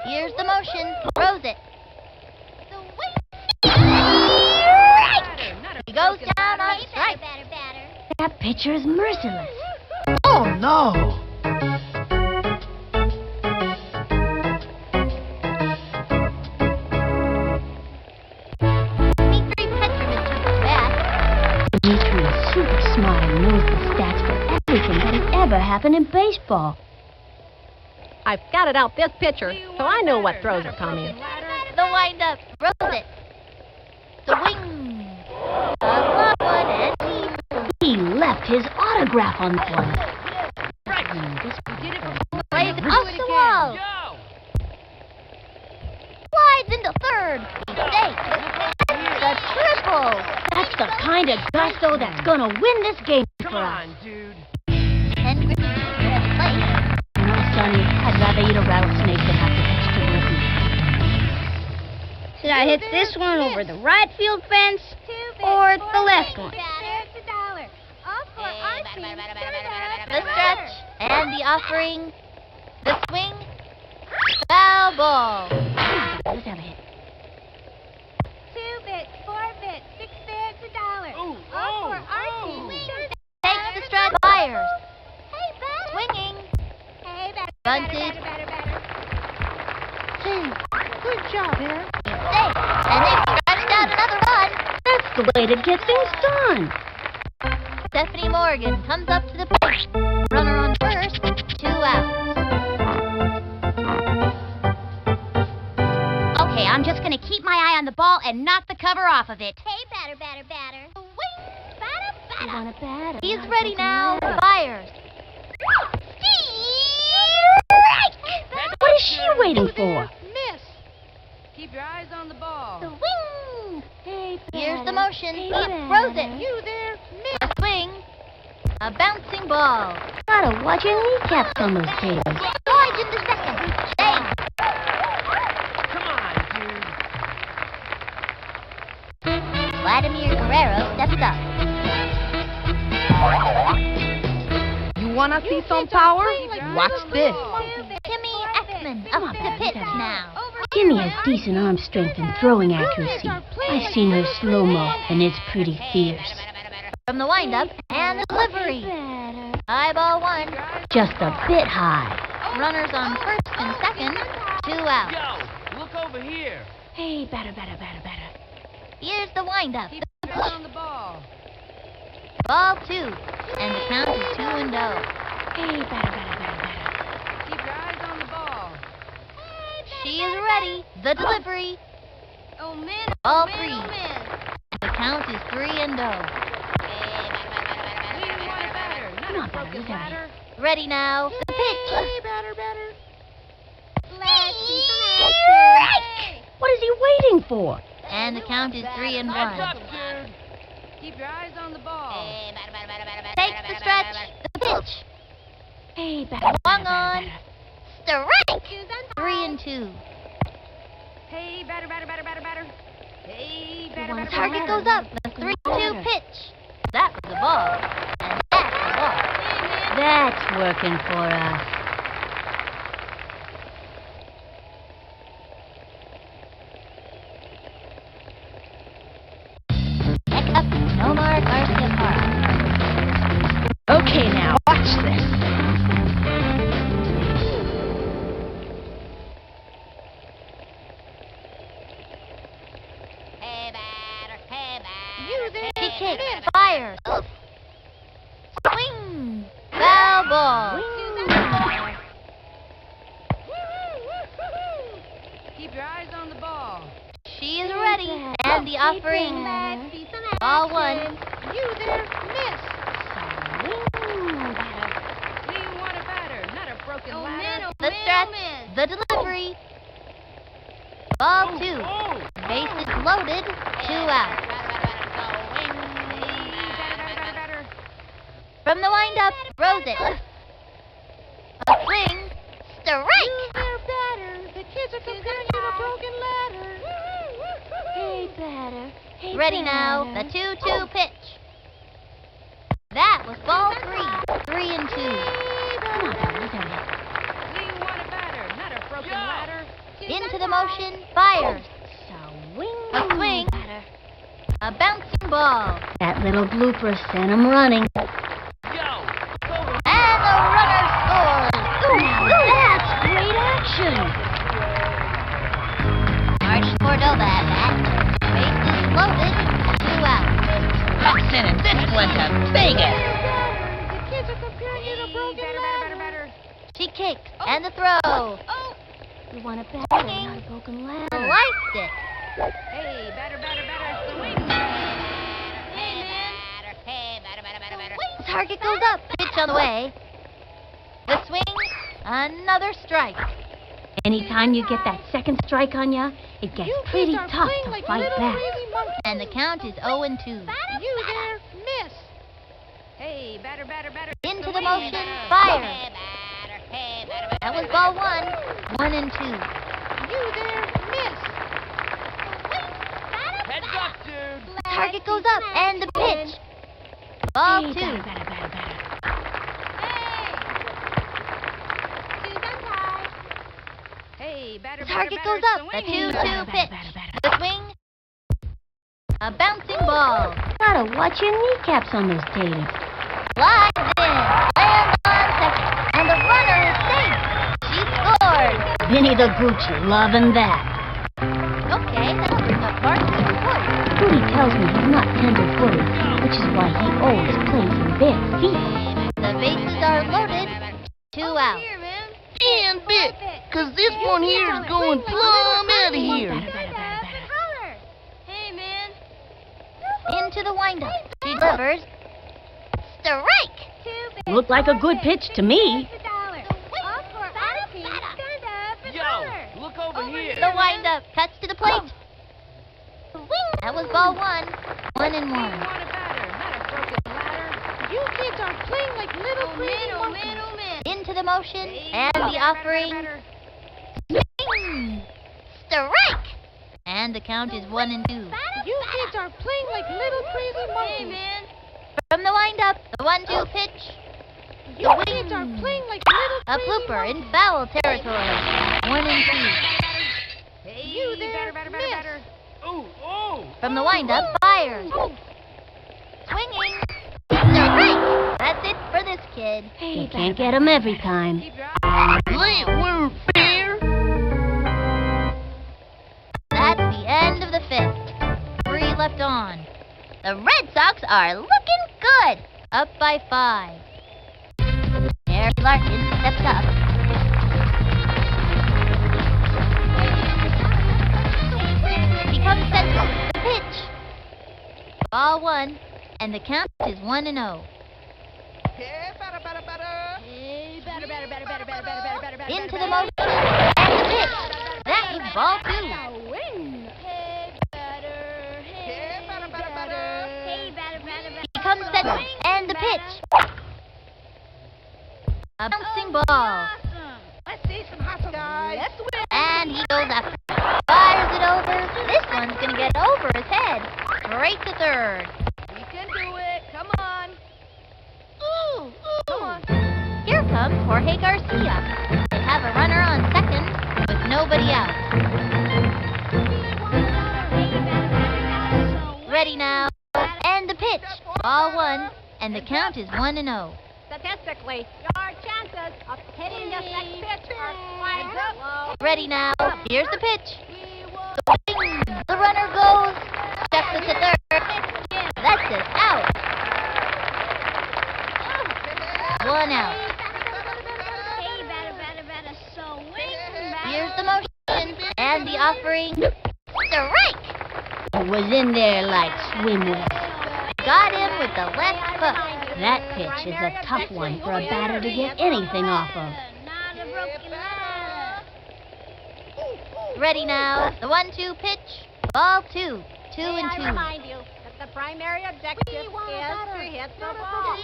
Here's the motion. Throws it. The wing. He goes down on strike. That pitcher is merciless. Oh, no. Dimitri is super smart and knows the stats for everything that has ever happened in baseball. I've scouted out this pitcher, so I know what throws are coming. The windup. Throws it. The wing. A long one, and he left his autograph on that one. Plays off the wall. Slides into third. He stakes. That's the triple. That's the kind of gusto that's gonna win this game for us. Come on, dude. Ken Griffey at the plate. No, Sonny, I'd rather eat a rattlesnake than have to pitch to win. Should I hit this one over the right field fence or the left one? The stretch and the offering. The swing. Foul ball. Let's have a hit. 2 bits, 4 bits, 6 bits, $1. All for Archie. Takes the stretch. Fires. Swinging. Hey, batter, Bunted. Hey, good job, Bear. Safe. And they've stretched out another run. That's the way to get things done. Stephanie Morgan comes up to the plate. Runner on first. 2 outs. Okay, I'm just gonna keep my eye on the ball and knock the cover off of it. Hey, batter. Wing! Batter! You want a batter? He's ready now. Fires. What is she waiting for? Miss. Keep your eyes on the ball. Wing. Hey, Here's the motion. He batter. throws it. You there, miss. A swing. A bouncing ball. Gotta watch your kneecaps on those tables. Slides into second. Safe. Come on, dude. Vladimir Guerrero steps up. You wanna see some power? Watch this. Timmy Ekman up to pitch now. Timmy has decent arm strength and throwing accuracy. I've seen her slow-mo, and it's pretty fierce. From the windup and the delivery. High ball 1. Just a bit high. Runners on first and second. 2 outs. Yo, look over here. Hey, batter. Here's the windup. Keep your eyes on the ball. Ball 2. And the count is 2-0. Hey, batter. Keep your eyes on the ball. She is ready. The delivery. Oh, man. Ball Oh, 3. man, oh, man. The count is 3-0. We want a batter, Come not on, a broken batter. batter. Ready now. The pitch. Hey, batter. Let's see some action. What is he waiting for? And the count is 3-1. That's up, dude. Keep your eyes on the ball. Takes the stretch. The pitch. Hey, batter. Swung on. Strike. 3-2. Hey, batter. Hey, batter. Target goes up. The 3-2 pitch. That was the ball. And that's the ball. That's working for us. Next up, Nomar Garcia Park. Okay, now, watch this. You there. She kicks. Fires. Swing. Foul ball. Keep your eyes on the ball. She is ready. And the offering. Ball 1. You there, miss. We want a batter, not a broken ladder. The stretch. The delivery. Ball 2. Bases loaded. 2 outs. From the windup, throws it. A swing. Strike. The kids are comparing you to a broken ladder. Hey, batter. Hey, Ready now. The 2-2 pitch. That was ball 3. 3-2. Come on, batter. Let's have a hit. We want a batter, not a broken ladder. Into the motion. Fires. Swing. A swing. A bouncing ball. That little blooper sent him running. And the runner scores. That's great action. March Cordova at bat. Bases loaded. 2 outs. Let's send him this one to Vegas. The kids are comparing you to a broken ladder. She kicks. And the throw. You want a batter, not a broken ladder. Sliced it. Hey, batter. Swing. Target goes up. Pitch on the way. The swing. Another strike. Anytime you get that second strike on ya, it gets pretty tough to fight back. And the count is 0-2. You there, miss. Hey, batter. Into the motion. Fire. That was ball 1. 1-2. You there, miss. Heads up, dude. Target goes up, and the pitch. Ball 2. Hey, batter, Target goes up, a 2-2 pitch. The swing. A bouncing ball. Gotta watch your kneecaps on those taters. Flies in. Lands on second. And the runner is safe. She scored. Vinny the Gooch loving that. Okay, that'll bring up Barkley and Wood. Goody tells me he's not tender-footed, which is why he always plays in bare feet. The bases are loaded. 2 out. And bit, cause this one here is going plumb out of here. Hey, man. Into the windup. She delivers. Strike. Looked like a good pitch to me. Yo, look over here. The windup. Cuts to the plate. That was ball 1. 1-1. You kids are playing like little crazy monkeys. Into the motion. And the offering. Swing. Strike. And the count is 1-2. You kids are playing like little crazy monkeys. Hey, man. From the windup, the 1-2 pitch. You kids are playing like little A crazy blooper monkeys. in foul territory. 1-2. Hey, you there, batter. Oh. From the windup, fires. Swinging. Strike. That's it for this kid. You can't get him every time. It weren't fair. That's the end of the 5th. 3 left on. The Red Sox are looking good. Up by 5. Harry Larkin steps up. Becomes central. The pitch. Ball 1. And the count is 1-0. Into the motion. And the pitch. That is ball 2. Becomes central. And the pitch. A bouncing ball. Let's see some hustle, guys. Let's win. And he goes after. Fires it over. This one's going to get over his head. Straight to third. We can do it. Come on. Ooh. Come on. Here comes Jorge Garcia. They have a runner on second with nobody out. Ready now. And the pitch. Ball 1. And the count is 1-0. Statistically, your chances of hitting this next pitch are quite low. Ready now. Here's the pitch. Swing. The runner goes. Steps it to third. That's it. Out. 1 out. Here's the motion. And the offering. Strike. It was in there like swimming. Got him with the left foot. That pitch is a tough one for a batter to get anything off of. Ready now. The 1-2 pitch. Ball 2. 2-2. I remind you that the primary objective is to hit the ball.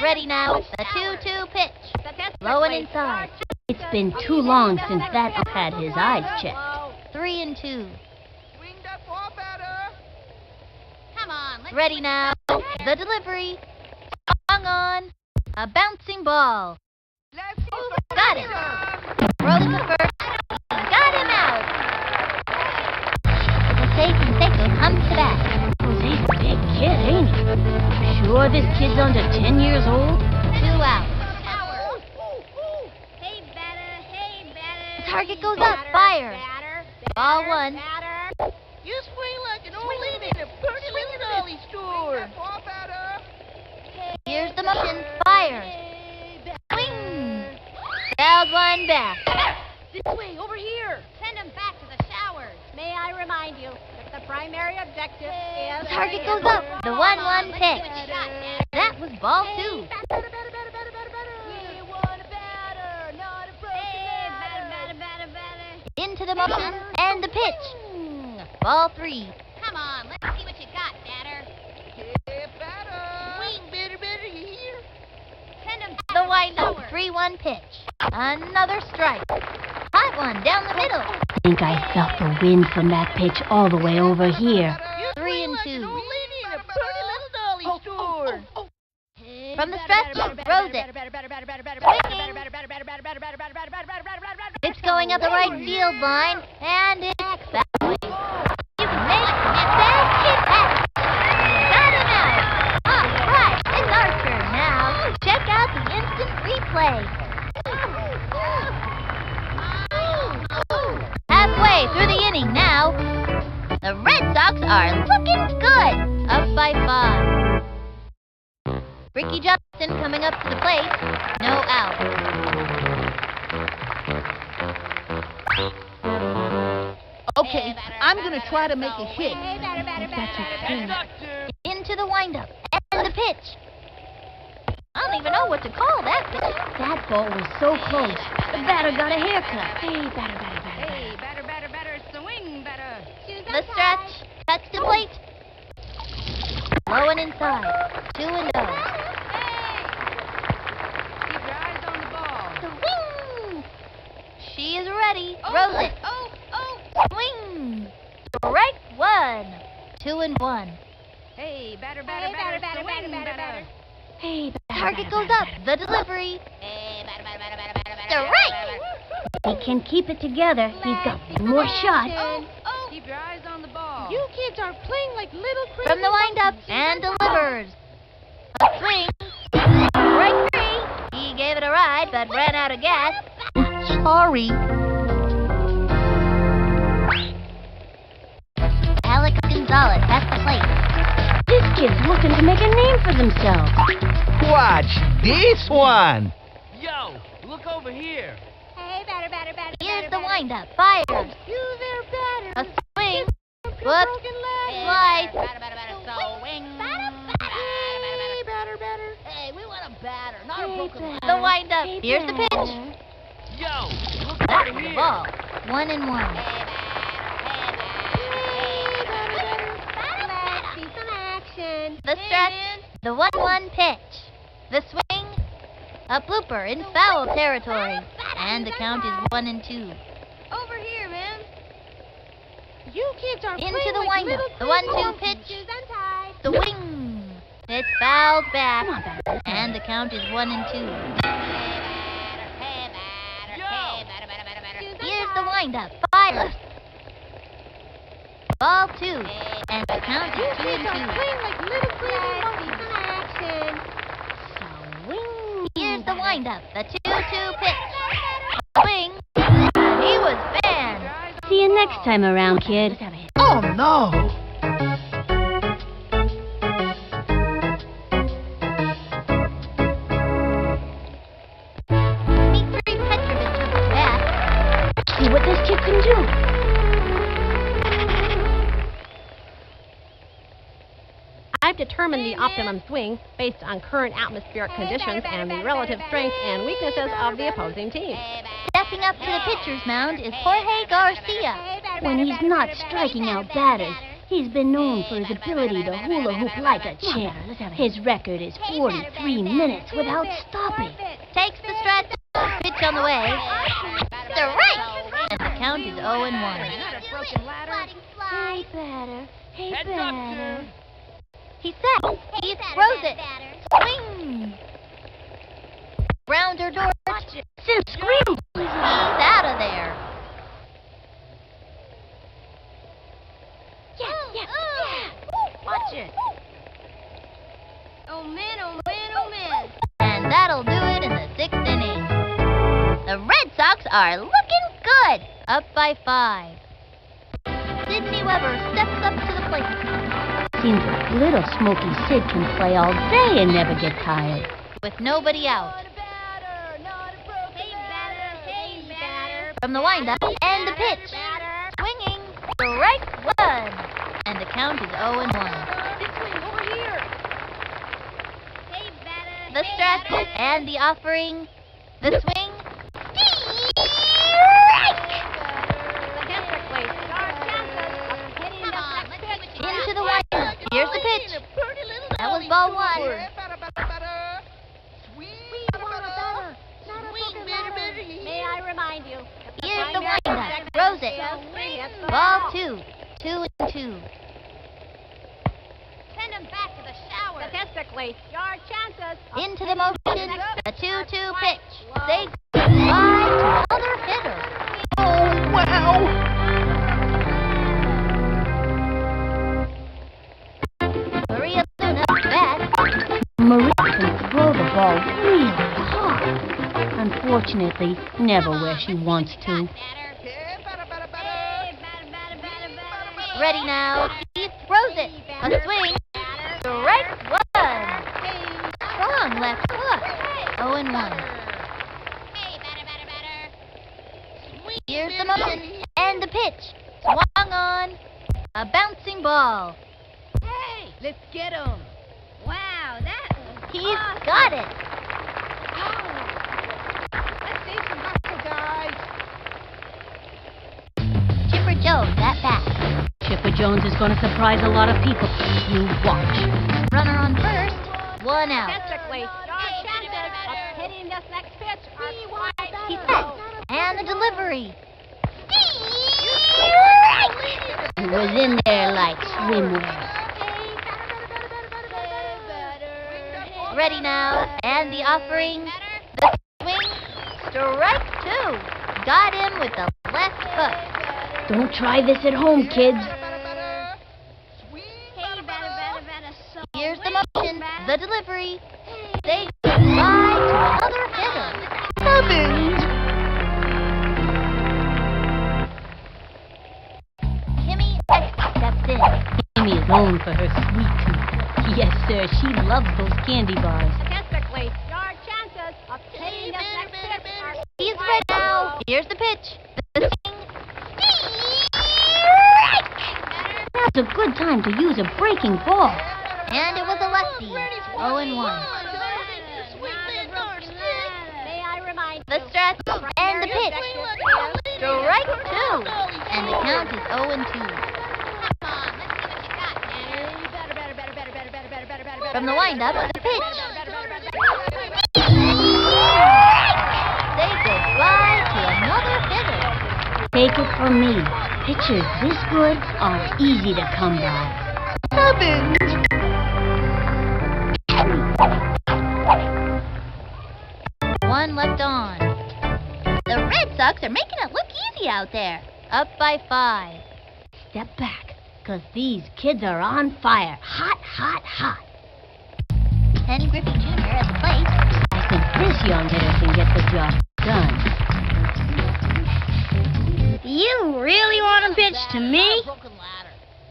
Ready now. The 2-2 pitch. Low and inside. It's been too long since that ump had his eyes checked. 3-2. Come on, Ready now. The delivery. Swung on. A bouncing ball. Got him. Throws to first. Got him out. Jose Canseco comes to bat. Jose's a big kid, ain't he? Sure this kid's under 10 years old? 2 out. Hey, batter. Target goes up. Fires. Ball 1. You swing like an old lady in a pretty little dolly store. Here's the motion. Fires. Swing. Fouled one back. This way, over here. Send him back to the showers. May I remind you that the primary objective is... The target goes up. The 1-1 pitch. That was ball 2. Into the motion and the pitch. Ball 3. Come on, let's see what you got, batter. Hey, batter. Swing, batter, you hear? Send him back The wind-up 3-1 pitch. Another strike. Hot that one, down the middle. I think I felt the wind from that pitch all the way over here. 3 and 2. From the stretch, throws it. It's going up the right field line, and it's back. You can make it. Hit that. Got him out. All right, it's our turn now. Check out the instant replay. Halfway through the inning now. The Red Sox are looking good. Up by 5. Ricky Johnson coming up to the plate. No out. Okay, I'm going to try to make a hit. Into the windup. And the pitch. I don't even know what to call that pitch. That ball was so close. The batter got a haircut. Hey, batter. Hey, batter, swing, batter. The stretch. Cuts the plate. Low and inside. 2 and 0. Keep your eyes on the ball. Swing. She is ready. Throws it. Swing. Strike 1. 2 and 1. Hey, batter, swing, batter. Hey, Target goes up. The delivery. Hey, batter. Strike. He can keep it together. He's got one more shot. Keep your eyes on the ball. You kids are playing like little crazy From the windup and delivers. A swing. Strike 3. He gave it a ride, but ran out of gas. Sorry. Alex Gonzalez at the plate. This kid's looking to make a name for themselves. Watch this one. Yo, look over here. Hey, batter. Here's the windup. Fires. You there, batter. A swing. Whoops. Slice. Swing. Batter. Hey, we want a batter, not a broken the windup. Here's the pitch. Yo, look That's over the here. ball. 1 and 1. Let's see some action. The stretch. The 1-1 pitch. The swing. A blooper in foul territory. And the count is 1 and 2. Over here, man. You kids are Into playing the like windup. little The crazy 1-2 monkeys. pitch. Shoes untied. The wing. It's fouled back. And the count is 1 and 2. Here's the windup. Fires. Ball 2. And the count You is 2 kids are and 2. playing like little crazy monkeys. Some action. Here's the windup. The 2-2 pitch. Swing. He was banned. See you next time around, kid. Oh no! See what this kid can do. I've determined the optimum swing based on current atmospheric conditions and the relative strengths and weaknesses of the opposing team. Stepping up to the pitcher's mound is Jorge Garcia. When he's not striking out batters, he's been known for his ability to hula hoop like a champ. His record is 43 minutes without stopping. Takes the stretch. Pitch on the way. Strike! And the count is 0 and 1. Hey, batter. Hey, batter. He's set. He throws it. Swing! Grounder door. Sid screams. He's out of there. Yeah. Watch it. Oh man. And that'll do it in the 6th inning. The Red Sox are looking good. Up by 5. Sidney Weber steps up to the plate. Seems like little Smoky Sid can play all day and never get tired. With nobody out. From the windup and the pitch. Swinging. Strike 1. And the count is 0 and 1. Over here. The stretch and the offering. The swing. Into the windup. Here's the pitch. That was ball 1. May I remind you, Here's the windup. Throws it. Ball 2. 2 and 2. Send him back to the shower. Statistically, your chances of Into the motion. A 2-2 pitch. Say goodbye to another hitter. Oh, wow. Maria Luna bat. Maria can throw the ball really hard. Unfortunately, never where she wants to. Ready now. He throws it. A swing. Strike 1. Strong left hook. 0 and 1. Here's the motion. And the pitch. Swung on. A bouncing ball. Hey, let's get him. Wow, that was He's awesome. got it. Let's see some hustle, guys. Chipper Jones at bat. Chipper Jones is going to surprise a lot of people. You watch. Runner on first. 1 out. statistically, your chances of hitting this next pitch are quite He's low. set. And the delivery. It was in there like swimwear. Ready now. And the offering. The swing. Strike 2. Got him with the left hook. Don't try this at home, kids. Here's the motion. The delivery. Say goodbye to another hitter. Kimmy steps in. Amy is known for her sweet tooth. Yes, sir, she loves those candy bars. Statistically, your chances of hitting this next pitch are He's quite ready now. low. Here's the pitch. The swing. Now's a good time to use a breaking ball. And it was a lefty. 0 and 1. May I remind The you, stretch and the pitch. Strike 2. And the count is 0 and 2. From the windup, the pitch. Say goodbye to another hitter. Take it from me. Pitchers this good are easy to come by. One left on. The Red Sox are making it look easy out there. Up by 5. Step back, 'cause these kids are on fire. Hot, hot, hot. Kenny Griffey Jr. at the plate. I think this young hitter can get the job done. You really want to pitch to me?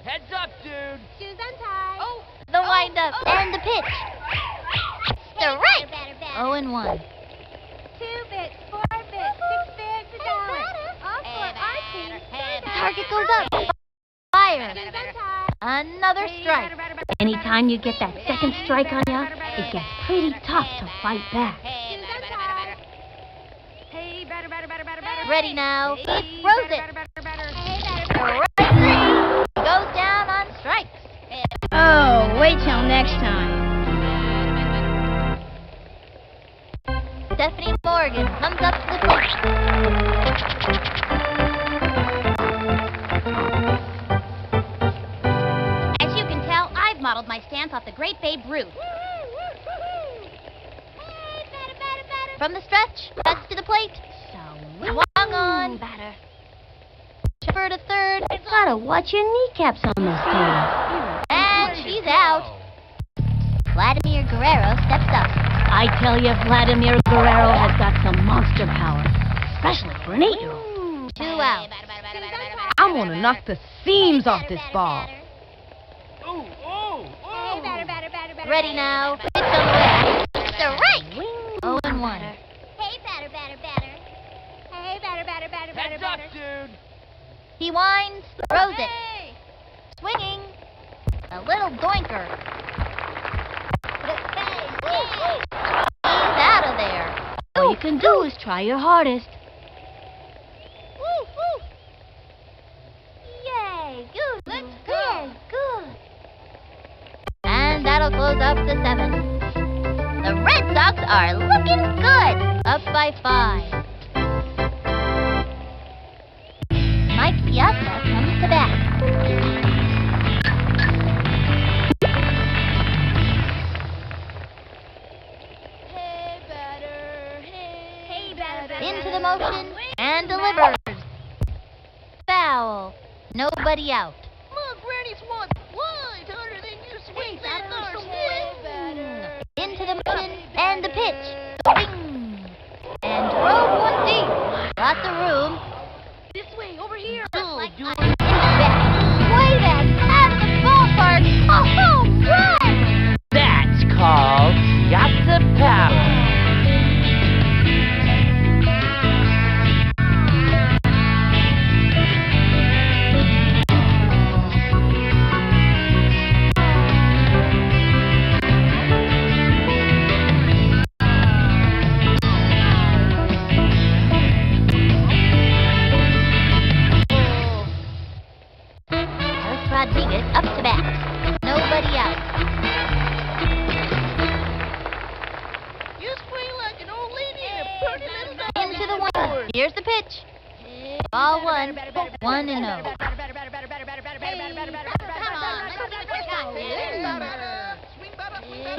Heads up, dude. shoes untied. Oh, the windup and the pitch. Strike. 0 and 1. 2 bits, 4 bits, 6 bits, $1. All for Archie. Target goes up. Fire. Another strike. Anytime you get that second strike on you, it gets pretty tough to fight back. Ready now. He throws it. Strike 3. Goes down on strikes. Oh, wait till next time. Stephanie Morgan comes up to the plate. As you can tell, I've modeled my stance off the great Babe Ruth. From the stretch, cuts to the plate. Swung on. Batter. Chipper to third. Gotta watch your kneecaps on this game. And she's out. Vladimir Guerrero steps up. I tell you, Vladimir Guerrero has got some monster power, especially for an 8-year-old. 2 out. I'm gonna knock the seams off this ball. Ready now. Pitch on the way. Strike. 0 and 1. Hey, batter. Hey, batter. Heads up, dude. He winds, throws it. Swinging. A little doinker. He's out of there. All you can do is try your hardest. Yay, good. Let's go. Good. And that'll close up the 7th. The Red Sox are looking good. Up by 5. Piazza comes to bat. Into the motion and delivers. Foul. Nobody out. Look, Granny's one wide harder than you swing that swing. Into the motion and the pitch. Swing. And throw one deep. Lots of room. This way, over here. Way back at the ballpark. A home run. That's called got the power. Rodriguez up to bat. Nobody out. You swing like an old lady in a pretty little dog. Into the one. Here's the pitch. Ball 1, 1-0.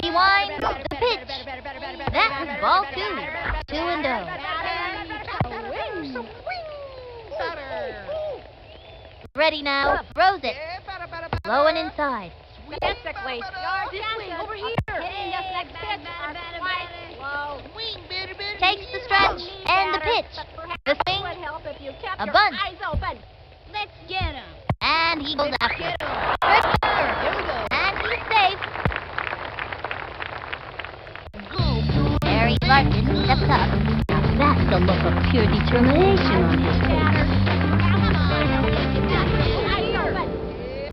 He winds the pitch. That was ball 2, 2-0. Ready now. Throws it. Low and inside. Basically, this way, over here. Takes the stretch and the pitch. The swing. A bunt. Let's get him. And he goes after it. And he's safe. Harry Larkin steps up. That's the look of pure determination on his face.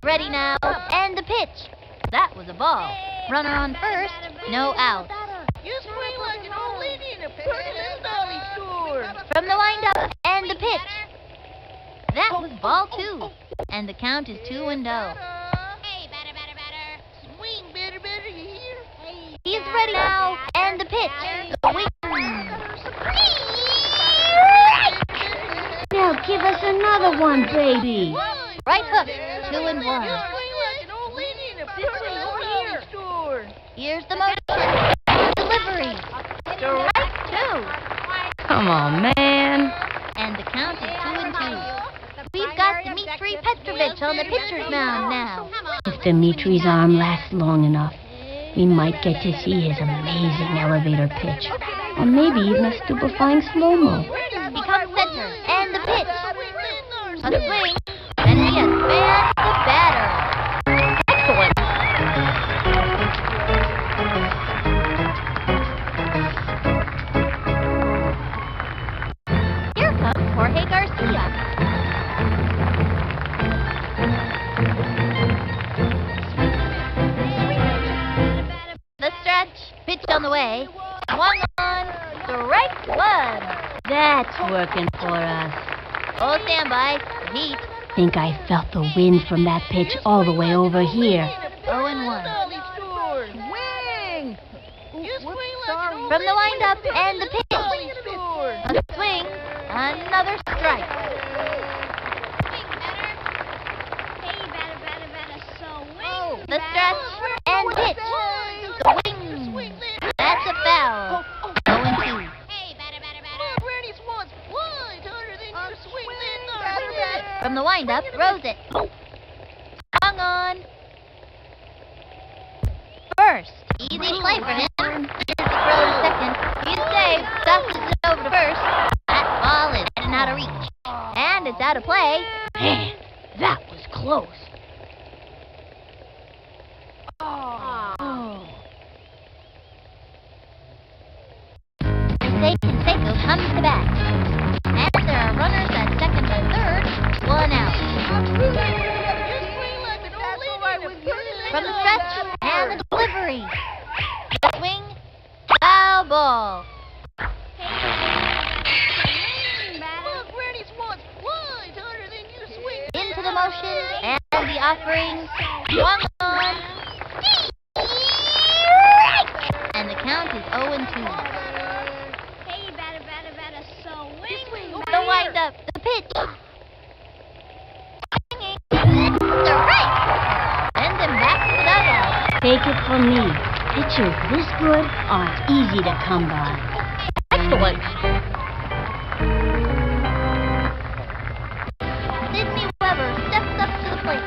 Ready now, and the pitch. That was a ball. Runner on first, no out. You swing like an old lady in a pretty little dolly store. From the windup, and the pitch. That was ball 2, and the count is 2-0. Hey, batter. Swing, batter, you hear? He's ready now, and the pitch. Swing. Now give us another one, baby. Right hook, 2-1. Here's the motion. Delivery. Strike 2. Come on, man. And the count is 2-2. We've got Dmitri Petrovich on the pitcher's mound now. If Dimitri's arm lasts long enough, we might get to see his amazing elevator pitch. Or maybe even a stupefying slow-mo. He comes center, and the pitch. A swing. And he has fanned the batter. Excellent. Here comes Jorge Garcia. The stretch, pitch on the way. Swung on, strike 1. That's working for us. Oh, standby. Heat. Think I felt the wind from that pitch all the way over here. 0-1. Swing! From the windup and the pitch. A swing, another strike. The stretch and pitch. Swing. That's a foul. 0-2. From the windup, throws it. Swung on. First. Easy play for him. Here's the throw to second. He's safe. Dusted it over to first. That ball is heading out of reach. And it's out of play. Man, that was close. And Seiko comes to bat. And there are runners at second and third. 1 out. From the stretch and the delivery. The swing. Foul ball. Into the motion and the offering. Swung on. And the count is 0-2. The windup, the pitch. Take it from me. Pitchers this good aren't easy to come by. Excellent. Sydney Weber steps up to the plate.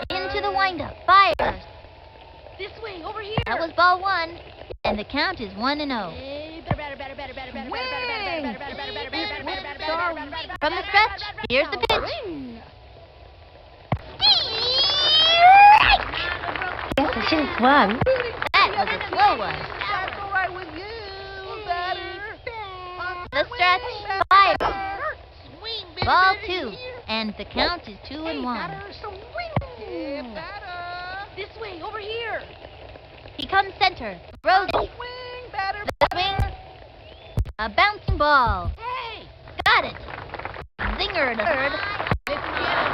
Into the windup. Fires. This way, over here. That was ball one. And the count is 1-0. From the stretch, here's the pitch. Guess I should have swung. That was a slow one. The stretch, fire. Ball two, and the count is 2-1. This way, over here. He comes center, throws it. The swing, a bouncing ball. Hey! Got it. Zinger to third.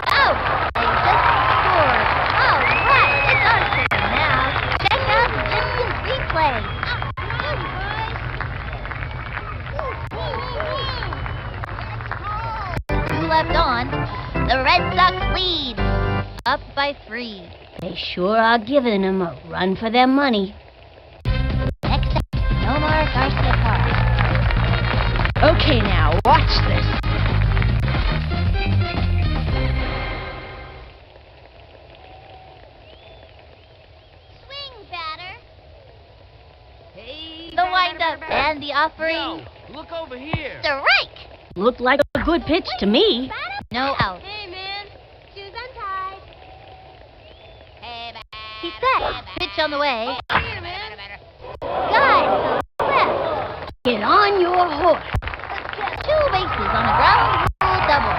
Out! They just scored. All right, it's our turn now. Check out the instant replay. Two left on. The Red Sox lead. Up by 3. They sure are giving them a run for their money. Next up, Nomar Garcia Park. Okay, now, watch this. Swing, batter. The windup and the offering. Look over here. Strike. Looked like a good pitch to me. No out. Hey, man. Shoes untied. He's set. Pitch on the way. Here, man. Guys, left. Get on your horse. 2 bases on a ground rule double.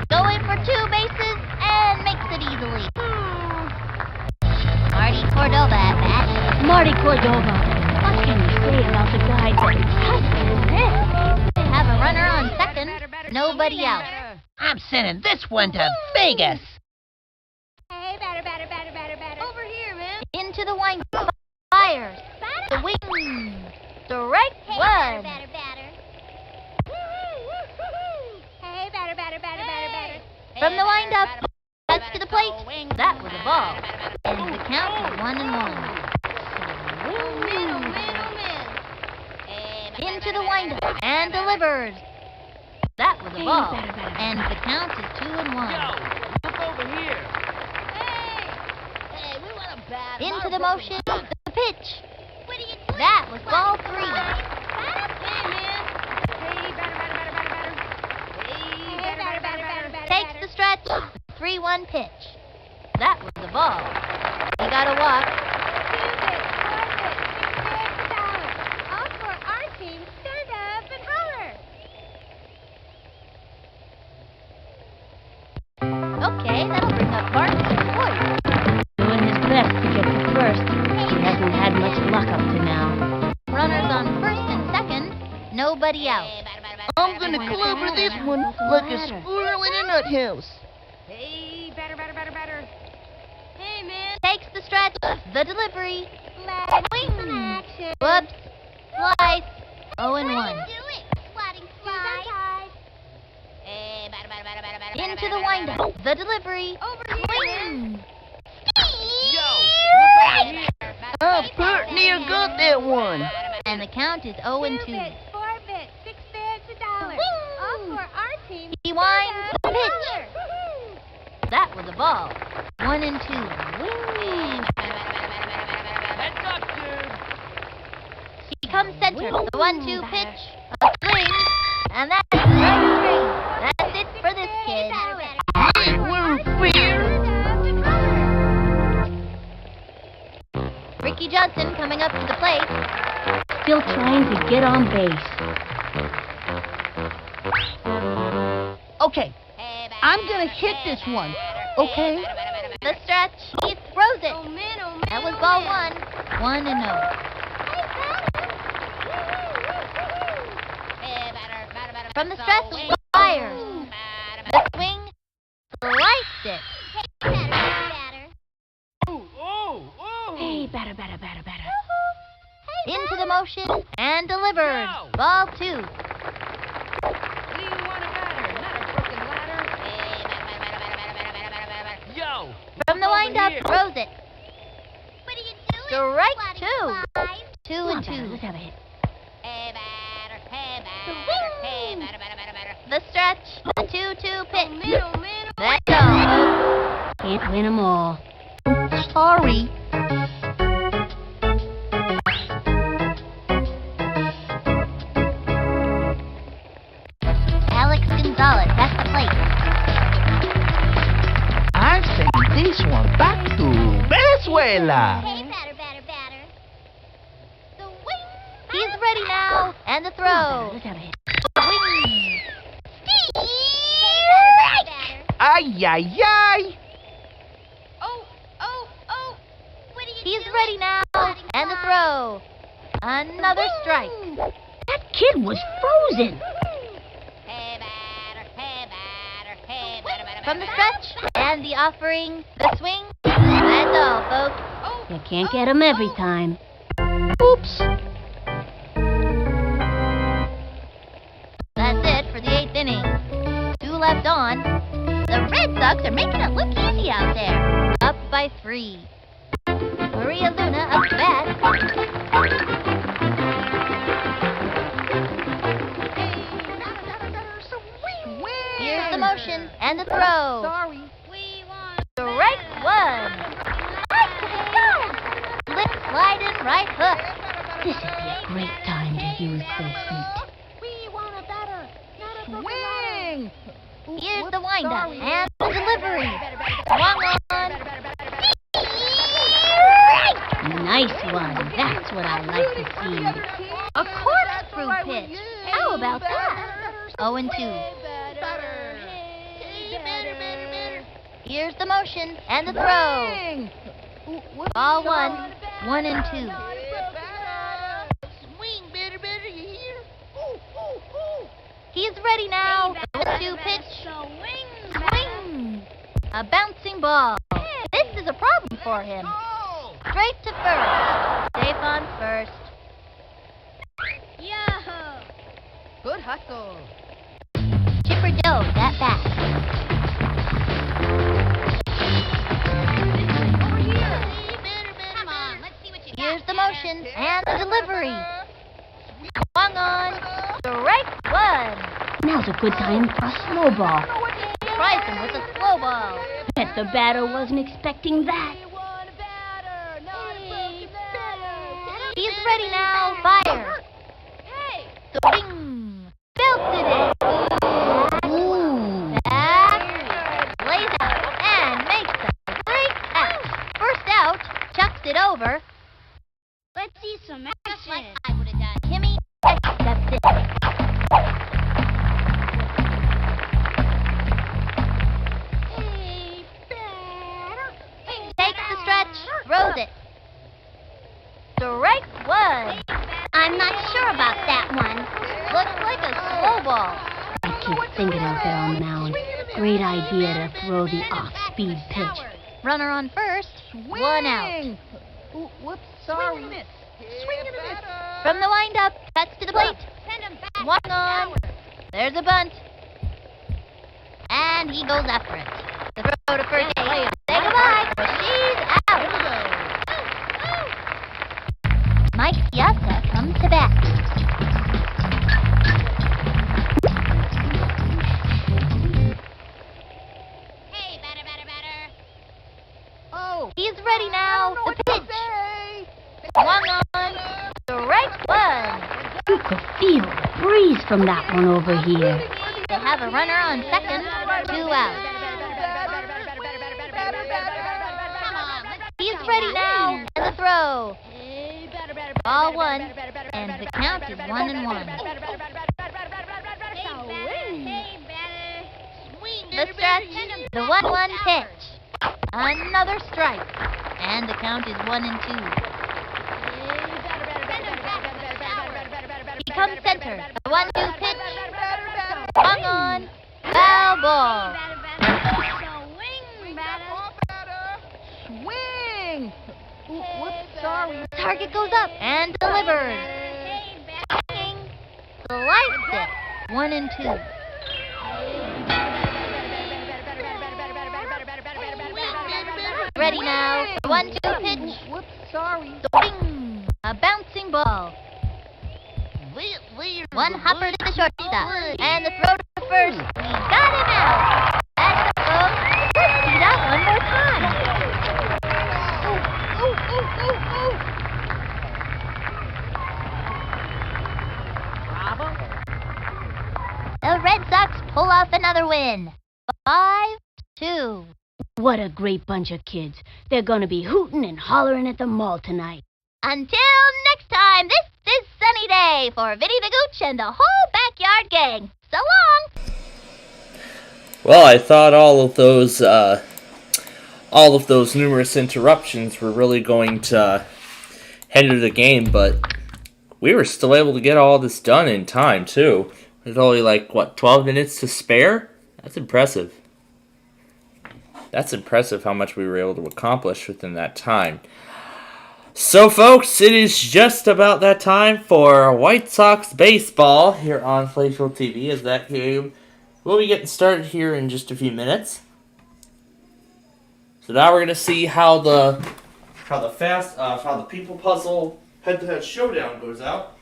Going for 2 bases and makes it easily. Marty Cordova at bat. Marty Cordova. What can you say about the guy that just this? They have a runner on second. Nobody out. I'm sending this one to Vegas. Hey, batter. Over here, man. Into the windup. Fires. The wing. Strike one. Hey, batter. From the windup. Cuts to the plate. That was a ball. And the count is 1-1. Into the windup and delivers. That was a ball. And the count is 2-1. Look over here. Hey, we want a bat. Into the motion. The pitch. That was ball 3. Hey, man. Hey, batter. Takes the stretch. 3-1 pitch. That was the ball. He got a walk. 2 bits, 4 bits, $6 all for our team. Stand up and holler. Okay, that'll bring up Bart and Boyer. Doing his best to get to first. He hasn't had much luck up to now. Runners on first and second. Nobody out. I'm gonna clover this one like a squirrel in a nut house. Hey, batter. Hey, man. Takes the stretch. The delivery. Let's Swing. some action. Whoops. Slice. 0-1. Into the windup. The delivery. Swing. Yo, look over here. I pretty near got that one. And the count is 2 0-2. bits, 4 bits, $6 $1. All for our team. He winds the pitch. That was a ball. 1-2. Heads up, dude. He comes center. The 1-2 pitch. A swing. And that's strike 3. That's it for this kid. Hey, we're fair. Ricky Johnson coming up to the plate. Still trying to get on base. Okay, I'm gonna hit this one. Okay? The stretch. He throws it. Oh, man. That was ball 1. 1-0. From the stretch, fires. The swing, sliced it. Hey, batter. Hey, Into the motion and delivered. Ball 2. From the windup, throws it. What are you doing? Strike 2. 2 Come on, and 2. batter, let's have a hit. The stretch. The 2-2 pitch. That's all. Can't win 'em all. Sorry. Alex Gonzalez has the plate. I'm sending this one back to Venezuela. Hey, batter. The wing. He's ready now. And the throw. Let's have a hit. Wing. Ay, ay, ay. Oh. What are you He's doing? ready now. And the throw. Another strike. That kid was frozen. From the stretch and the offering, the swing. That's all, folks. You can't get 'em every time. Oops. That's it for the 8th inning. 2 left on. The Red Sox are making it look easy out there. Up by 3. Maria Luna up to bat. Here's the motion and the throw. Sorry. We want Strike 1. Slip, sliding, right hook. This'd be a great time to use those feet. We want a batter, not a Swing. Here's the windup and the delivery. Swung on. Nice one. That's what I like to see. A corkscrew pitch. How about that? 0 and 2. Here's the motion and the throw. Ball 1. 1 and 2. Swing, batter, you hear? He's ready now. The 1-2 pitch. Swing. A bouncing ball. This is a problem for him. Straight to first. Safe on first. Yo. Good hustle. Chipper Joe, that bat. Come on, let's see what you got. Here's the motion and the delivery. Swung on. Strike 1. Now's a good time for a slow ball. Tries him with a slow ball. Bet the batter wasn't expecting that. He's ready now. Fire. Hey. Swing. Belted it. Back. Lays out and makes a great catch. First out. Chucks it over. Let's see some action. Just like I would have done. Kimmy accepts it. Hey, batter. Takes the stretch. Throws it. Strike 1. I'm not sure about that one. Looks like a slow ball. I keep thinking out there on the mound. Great idea to throw the off-speed pitch. Runner on first. 1 out. Whoops, sorry. Swing and a miss. From the windup, cuts to the plate. Send him back. Swung on. There's a bunt. And he goes after it. The throw to first base. Say goodbye. She's out. Mike Piazza comes to bat. Hey, batter. Oh. He's ready now. The pitch. Swung on. Strike 1. You could feel the breeze from that one over here. They have a runner on second. 2 out. He's ready now. And the throw. Ball 1. And the count is 1 and 1. The stretch. The 1-1 pitch. Another strike. And the count is 1 and 2. He comes center. The 1-2 pitch. Swung on. Foul ball. Swing. Whoops, sorry. target goes up and delivered. Slice it. 1 and 2. Ready now. 1-2 pitch. Whoops, sorry. Bing. A bouncing ball. One hopper to the shortstop. And the throw to first. We got him out. That's the throw. Let's see that one more time. The Red Sox pull off another win. 5-2. What a great bunch of kids. They're gonna be hooting and hollering at the mall tonight. Until next time, this is Sunny Day for Vinny the Gooch and the whole backyard gang. So long! Well, I thought all of those numerous interruptions were really going to hinder the game, but we were still able to get all this done in time, too. There's only 12 minutes to spare? That's impressive. That's impressive how much we were able to accomplish within that time. So, folks, it is just about that time for White Sox baseball here on Plainfield TV, as that game will be getting started here in just a few minutes. So now we're gonna see how the people puzzle head-to-head showdown goes out.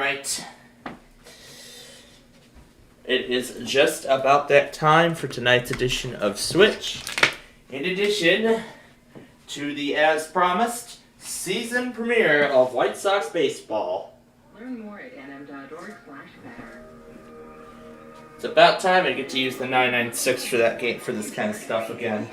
Alright. It is just about that time for tonight's edition of Switch. In addition to the, as promised, season premiere of White Sox baseball. Learn more at nm.org/better. It's about time I get to use the 996 for that game, for this kind of stuff again.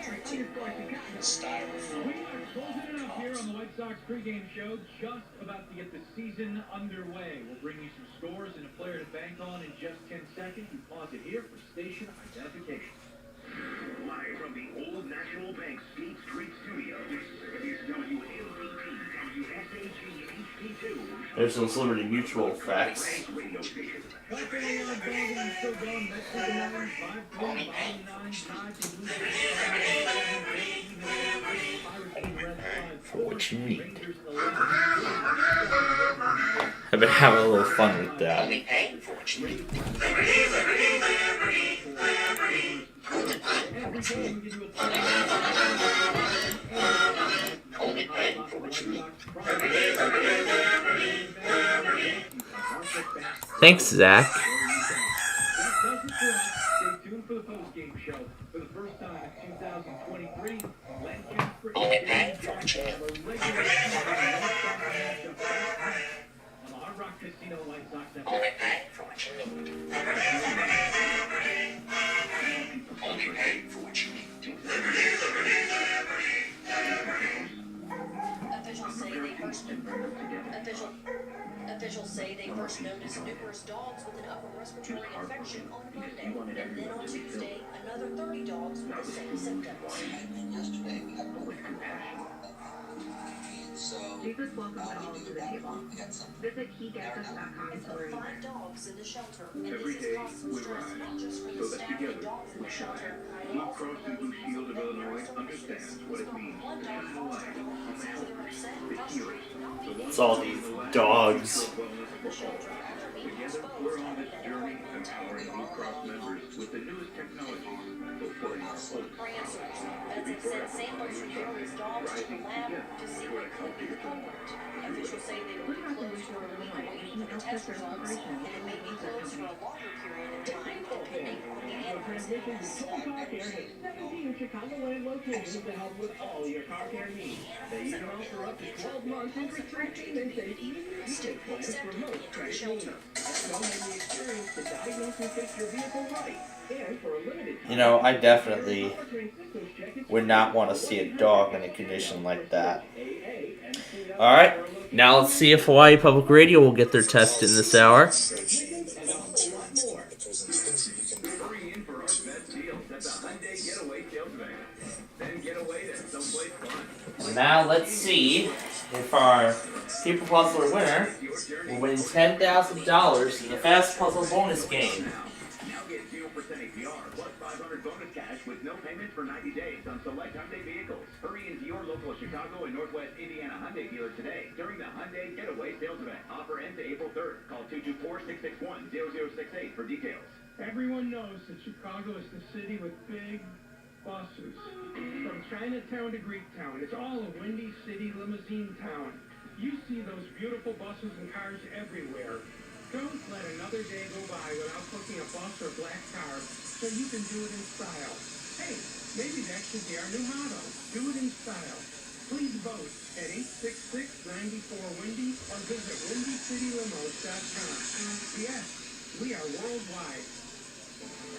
Sox pregame show just about to get the season underway. We'll bring you some scores and a player to bank on in just 10 seconds. You pause it here for station identification. Live from the Old National Bank State Street Studio, this is WLBT WSAG HD2. There's those Liberty Mutual effects. For what you need. I've been having a little fun with that. Thanks, Zach. Stay tuned for the post-game show. For the first time in 2023, Lancaster on the Hard Rock Casino White Sox Network. Officials say they first noticed numerous dogs with an upper respiratory infection on Monday, and then on Tuesday, another 30 dogs with the same symptoms. Jesus welcomes all to the table. Visit HeGetsUs.com to learn more. 5 dogs in the shelter, and Every this day has caused some we stress rise not just for so the that staff and together dogs in we the shine. shelter, but Blue also Cross and Blue Shield of Illinois understands what it means one to dog shine a foster light home on the says they're helpers, upset, the healers, frustrated, not the being ones It's all who these do the last dogs. for wellness for all. Together, we're on this journey, empowering Blue Cross members with the newest technologies, fulfilling our hopes. For answers, vets have sent samples from various dogs to the lab to see what could be the culprit. Officials say they will be closed for a week waiting for the test results, and it may be closed for a longer period of time depending on the animal's illness. Chicagoland locations to help with all your car care needs. They even offer up to 12 months interest-free payments and even unit plans for most credit needs. Don't have the experience to diagnose and fix your vehicle right. And for a limited time, You know, I definitely would not want to see a dog in a condition like that. Alright, now let's see if Hawaii Public Radio will get their test in this hour. Now let's see if our People Puzzler winner will win $10,000 in the Fast Puzzle bonus game. Now get 0% APR plus 500 bonus cash with no payments for 90 days on select Hyundai vehicles. Hurry into your local Chicago and Northwest Indiana Hyundai dealer today during the Hyundai Getaway Sales Event. Offer ends April 3rd. Call 224-661-0068 for details. everyone knows that Chicago is the city with big buses. From Chinatown to Greektown, it's all a windy city limousine town. You see those beautiful buses and cars everywhere. Don't let another day go by without booking a bus or black car so you can do it in style. Hey, maybe that should be our new motto. Do it in style. Please vote at 866-94-WINDY or visit WindyCityLimos.com. Yes, we are worldwide.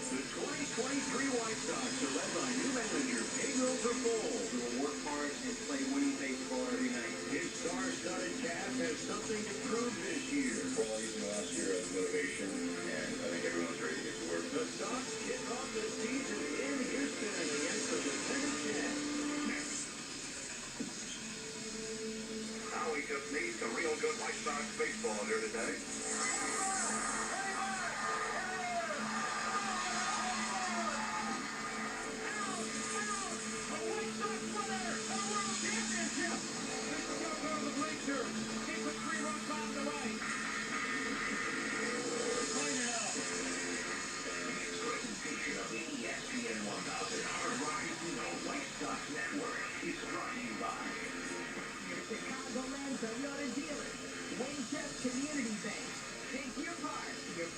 The 2023 White Sox are led by new manager Pedro Perpol, who will work hard and play winning baseball every night. His star-studded cast has something to prove this year. We're all using last year as motivation, and I think everyone's ready to get to work. The Sox kick off the season in Houston against the Lieutenant Jets. Now we just need some real good White Sox baseball here today.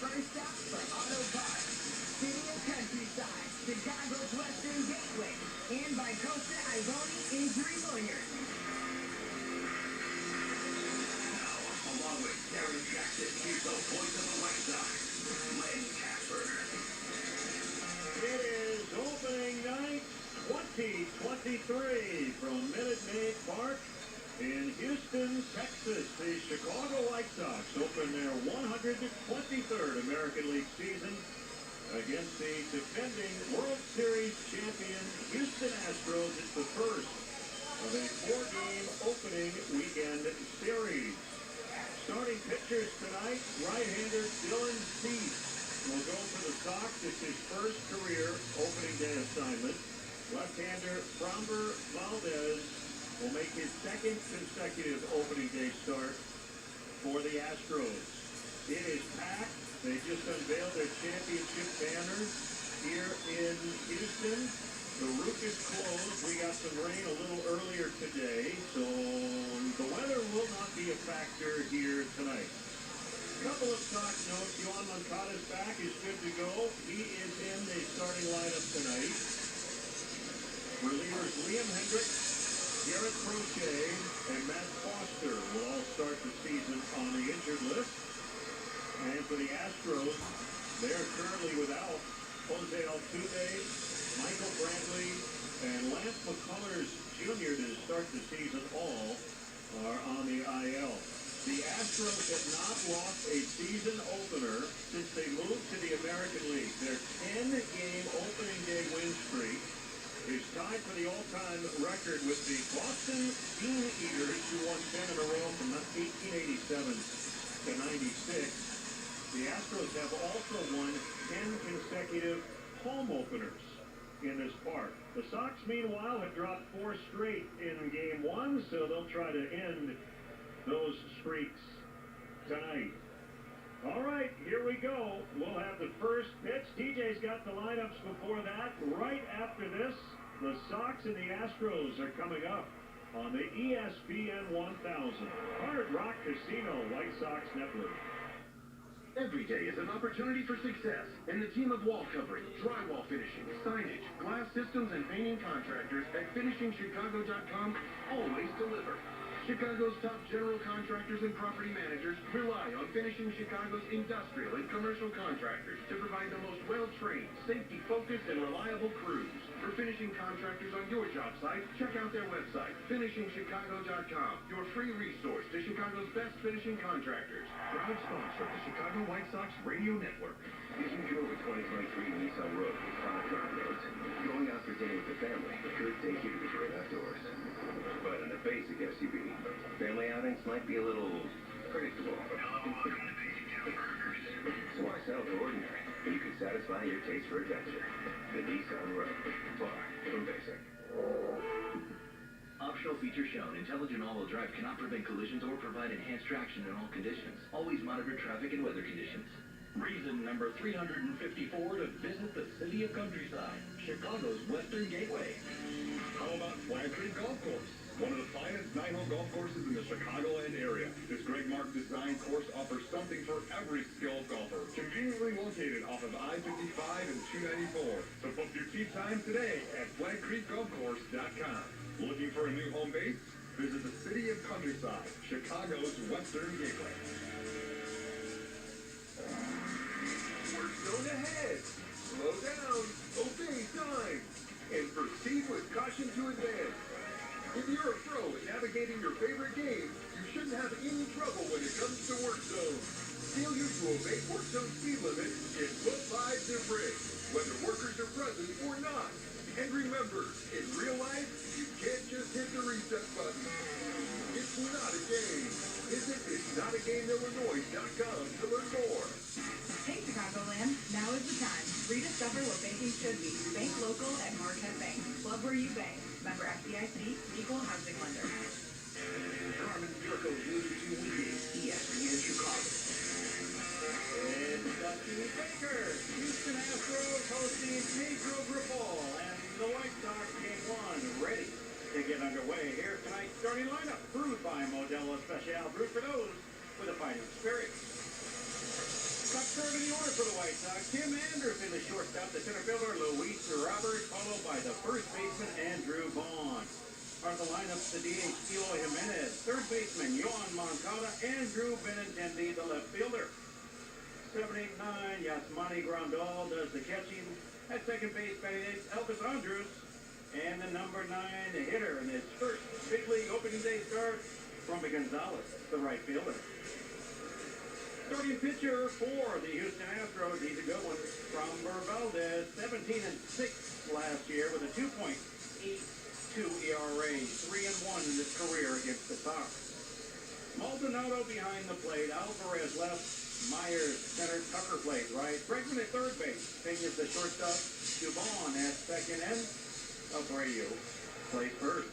first stop for auto parts. City of Countryside, Chicago's Western Gateway, and by Costa Ivoni Injury Lawyers. Along with Darren Jackson, here's the voice of the White Sox, Len Casper. It is opening night 2023 from Minute Maid Park in Houston, Texas. The Chicago White Sox open their 123rd American League season against the defending World Series champion Houston Astros. It's the first of a 4-game opening weekend series. Starting pitchers tonight, right-hander Dylan Cease will go for the Sox. It's his first career opening day assignment. Left-hander Framber Valdez will make his second consecutive opening day start for the Astros. It is packed. They just unveiled their championship banner here in Houston. The roof is closed. We got some rain a little earlier today, so the weather will not be a factor here tonight. Couple of Sox notes. Yohan Moncada's back, is good to go. He is in the starting lineup tonight. Relievers Liam Hendricks, Garrett Crochet, and Matt Foster will all start the season on the injured list. And for the Astros, they're currently without Jose Altuve, Michael Brantley, and Lance McCullers Jr. to start the season. All are on the IL. The Astros have not lost a season opener since they moved to the American League. Their 10-game opening day win streak is tied for the all-time record with the Boston Bean Eaters, who won 10 in a row from 1887 to 96. The Astros have also won 10 consecutive home openers in this park. The Sox, meanwhile, have dropped 4 straight in Game 1, so they'll try to end those streaks tonight. All right, here we go. We'll have the first pitch. TJ's got the lineups before that. Right after this, the Sox and the Astros are coming up on the ESPN 1000 Hard Rock Casino White Sox Network. Every day is an opportunity for success, and the team of wall covering, drywall finishing, signage, glass systems, and painting contractors at FinishingChicago.com always deliver. Chicago's top general contractors and property managers rely on Finishing Chicago's industrial and commercial contractors to provide the most well-trained, safety-focused, and reliable crews. For finishing contractors on your job site, check out their website, FinishingChicago.com, your free resource to Chicago's best finishing contractors. Proud sponsor of the Chicago White Sox Radio Network. If you drove a 2023 Nissan Rogue with 5 drive modes, going out for dinner with the family could take you to the great outdoors. But in a basic SUV, family outings might be a little predictable. So why settle for ordinary when you can satisfy your taste for adventure? The Nissan Rogue, far from basic. Optional feature shown, intelligent all-wheel drive cannot prevent collisions or provide enhanced traction in all conditions. Always monitor traffic and weather conditions. Reason number 354 to visit the City of Countryside, Chicago's Western Gateway. How about Flag Creek Golf Course? One of the finest 9-hole golf courses in the Chicagoland area. This Greg Mark design course offers something for every skilled golfer. Conveniently located off of I-55 and 294. So book your tee time today at FlagCreekGolfCourse.com. Looking for a new home base? Visit the City of Countryside, Chicago's Western Gateway. We're zone ahead. Slow down, obey time, and proceed with caution to advance. If you're a pro at navigating your favorite game, you shouldn't have any trouble when it comes to work zone. Failure to obey work zone speed limit can put lives at risk, whether workers are present or not. And remember, in real life, you can't just hit the reset button. It's not a game. Visit it'snotagameinllinois.com to learn more. Hey Chicagoland, now is the time. Rediscover what banking should be. Bank local at Marquette Bank. Love where you bank. Member FDIC, equal housing lender. Carmen Jericho's News 2 Weekdays, ESPN Chicago. And Dusty Baker, Houston Astros hosting Pedro Grifol, and the White Sox Game 1 ready to get underway. Here's tonight's starting lineup, brewed by Modelo Especial, brewed for those with a fighting spirit. Top third in the order for the White Sox, Tim Anderson, the shortstop, the center fielder, Luis Robert, followed by the first baseman, Andrew Vaughn. Part of the lineup, the DH, Eloy Jimenez, third baseman, Yohan Moncada, Andrew Benintendi, the left fielder. 7-8-9, Yasmani Grandal does the catching. At second base, Elvis Andrus. And the number 9 hitter in his first big league opening day start, Romy Gonzalez, the right fielder. Starting pitcher for the Houston Astros, he's a good one. Framber Valdez, 17-6 last year with a 2.82 ERA, 3-1 in his career against the Sox. Maldonado behind the plate, Alvarez left, Myers center, Tucker plays right, Bregman at third base, Peña's the shortstop, Dubon at second, and Abreu plays first.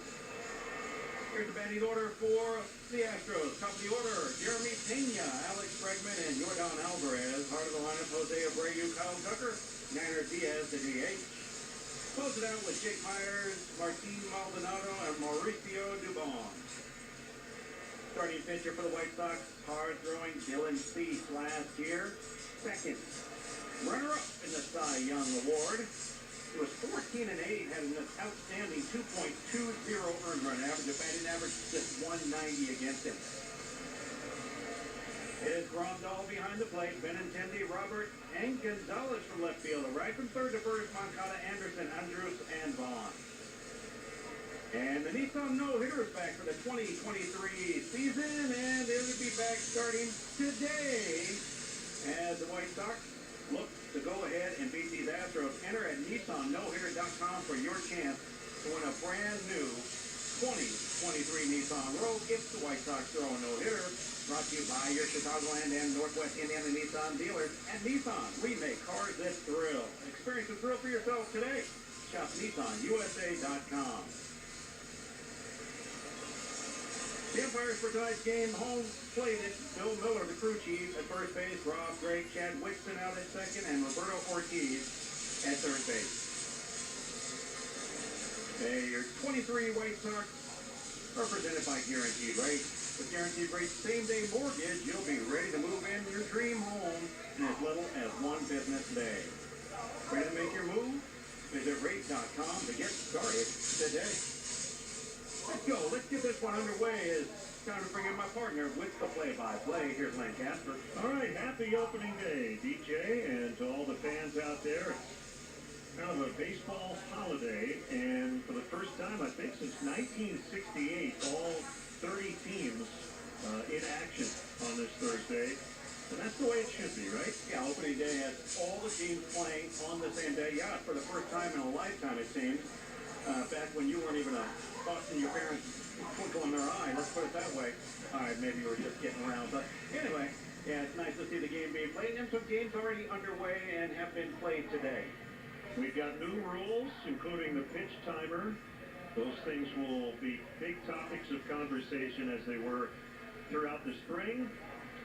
Here's the batting order for the Astros. Top of the order, Jeremy Peña, Alex Bregman, and Yordan Alvarez. Heart of the lineup, Jose Abreu, Kyle Tucker, Niner Diaz, the DH. Close it out with Jake Myers, Martin Maldonado, and Mauricio Dubon. Starting pitcher for the White Sox, hard-throwing Dylan Cease last year. Second runner-up in the Cy Young Award. He was 14-8, had an outstanding 2.20 earned run average, a batting average just 190 against him. It is Grandal behind the plate, Benintendi, Robert, and Gonzalez from left field. Right from third to first, Moncada, Anderson, Andrus, and Vaughn. And the Nissan no-hitter is back for the 2023 season, and it'll be back starting today as the White Sox look to go ahead and beat these Astros. Enter at NissanNoHitter.com for your chance to win a brand new 2023 Nissan Rogue if the White Sox throw a no-hitter. Brought to you by your Chicagoland and Northwest Indiana Nissan dealers. At Nissan, we make cars that thrill. Experience the thrill for yourself today. Shop NissanUSA.com. The umpires for tonight's game, home plate it. Bill Miller, the crew chief, at first base. Rob Gray, Chad Whitson out at second, and Roberto Ortiz at third base. Your 23 White Sox are presented by Guaranteed Rate. With Guaranteed Rate same-day mortgage, you'll be ready to move in your dream home in as little as one business day. Ready to make your move? Visit rate.com to get started today. Let's go. Let's get this one underway. It's time to bring in my partner with the play-by-play. Here's Lancaster. All right, happy opening day, DJ, and to all the fans out there. It's kind of a baseball holiday, and for the first time, I think, since 1968, all 30 teams in action on this Thursday. And that's the way it should be, right? Yeah, opening day has all the teams playing on the same day. Yeah, for the first time in a lifetime, it seems. Back when you weren't even a thought in your parents' twinkle in their eye, let's put it that way. All right, maybe you were just getting around. But anyway, yeah, it's nice to see the game being played. And some games already underway and have been played today. We've got new rules, including the pitch timer. Those things will be big topics of conversation as they were throughout the spring.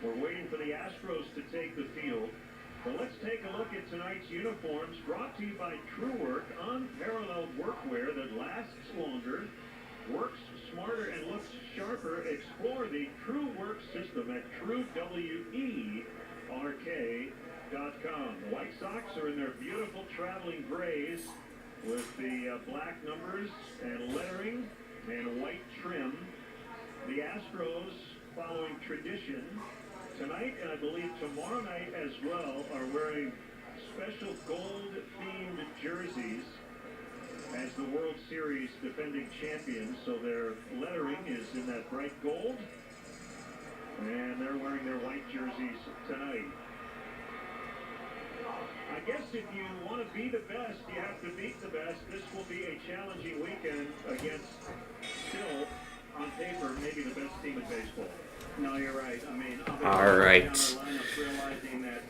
We're waiting for the Astros to take the field. So let's take a look at tonight's uniforms, brought to you by TrueWork, unparalleled workwear that lasts longer, works smarter, and looks sharper. Explore the TrueWork system at TrueWERK.com. The White Sox are in their beautiful traveling grays with the black numbers and lettering and white trim. The Astros, following tradition, tonight, and I believe tomorrow night as well, are wearing special gold-themed jerseys as the World Series defending champions. So their lettering is in that bright gold, and they're wearing their white jerseys tonight. I guess if you want to be the best, you have to beat the best. This will be a challenging weekend against still, on paper, maybe the best team in baseball. No, you're right. I mean, all right. Realizing that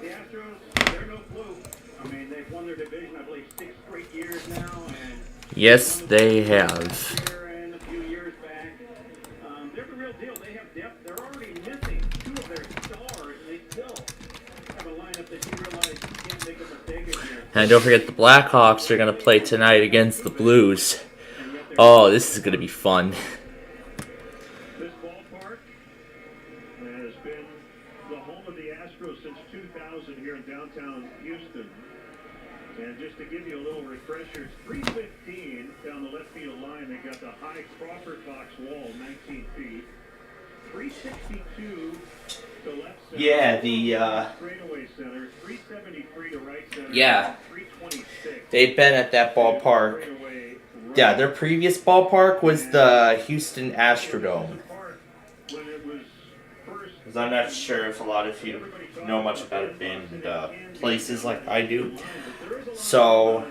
the Astros, they're no fluke. I mean, they've won their division, I believe, 6 straight years now, and yes, they have. And a few years back, they're the real deal. They have depth. They're already missing 2 of their stars, and they still have a lineup that you realize you can't make a mistake against. And don't forget, the Blackhawks are going to play tonight against the Blues. Oh, this is going to be fun. has been the home of the Astros since 2000 here in downtown Houston. And just to give you a little refresher, it's 315 down the left field line. They got the high Crawford box wall, 19 feet. 362 to left center. Yeah, the straightaway center. 373 to right center. yeah, 326. they've been at that ballpark. Yeah, their previous ballpark was the Houston Astrodome. Because I'm not sure if a lot of you know much about it being places like I do. So,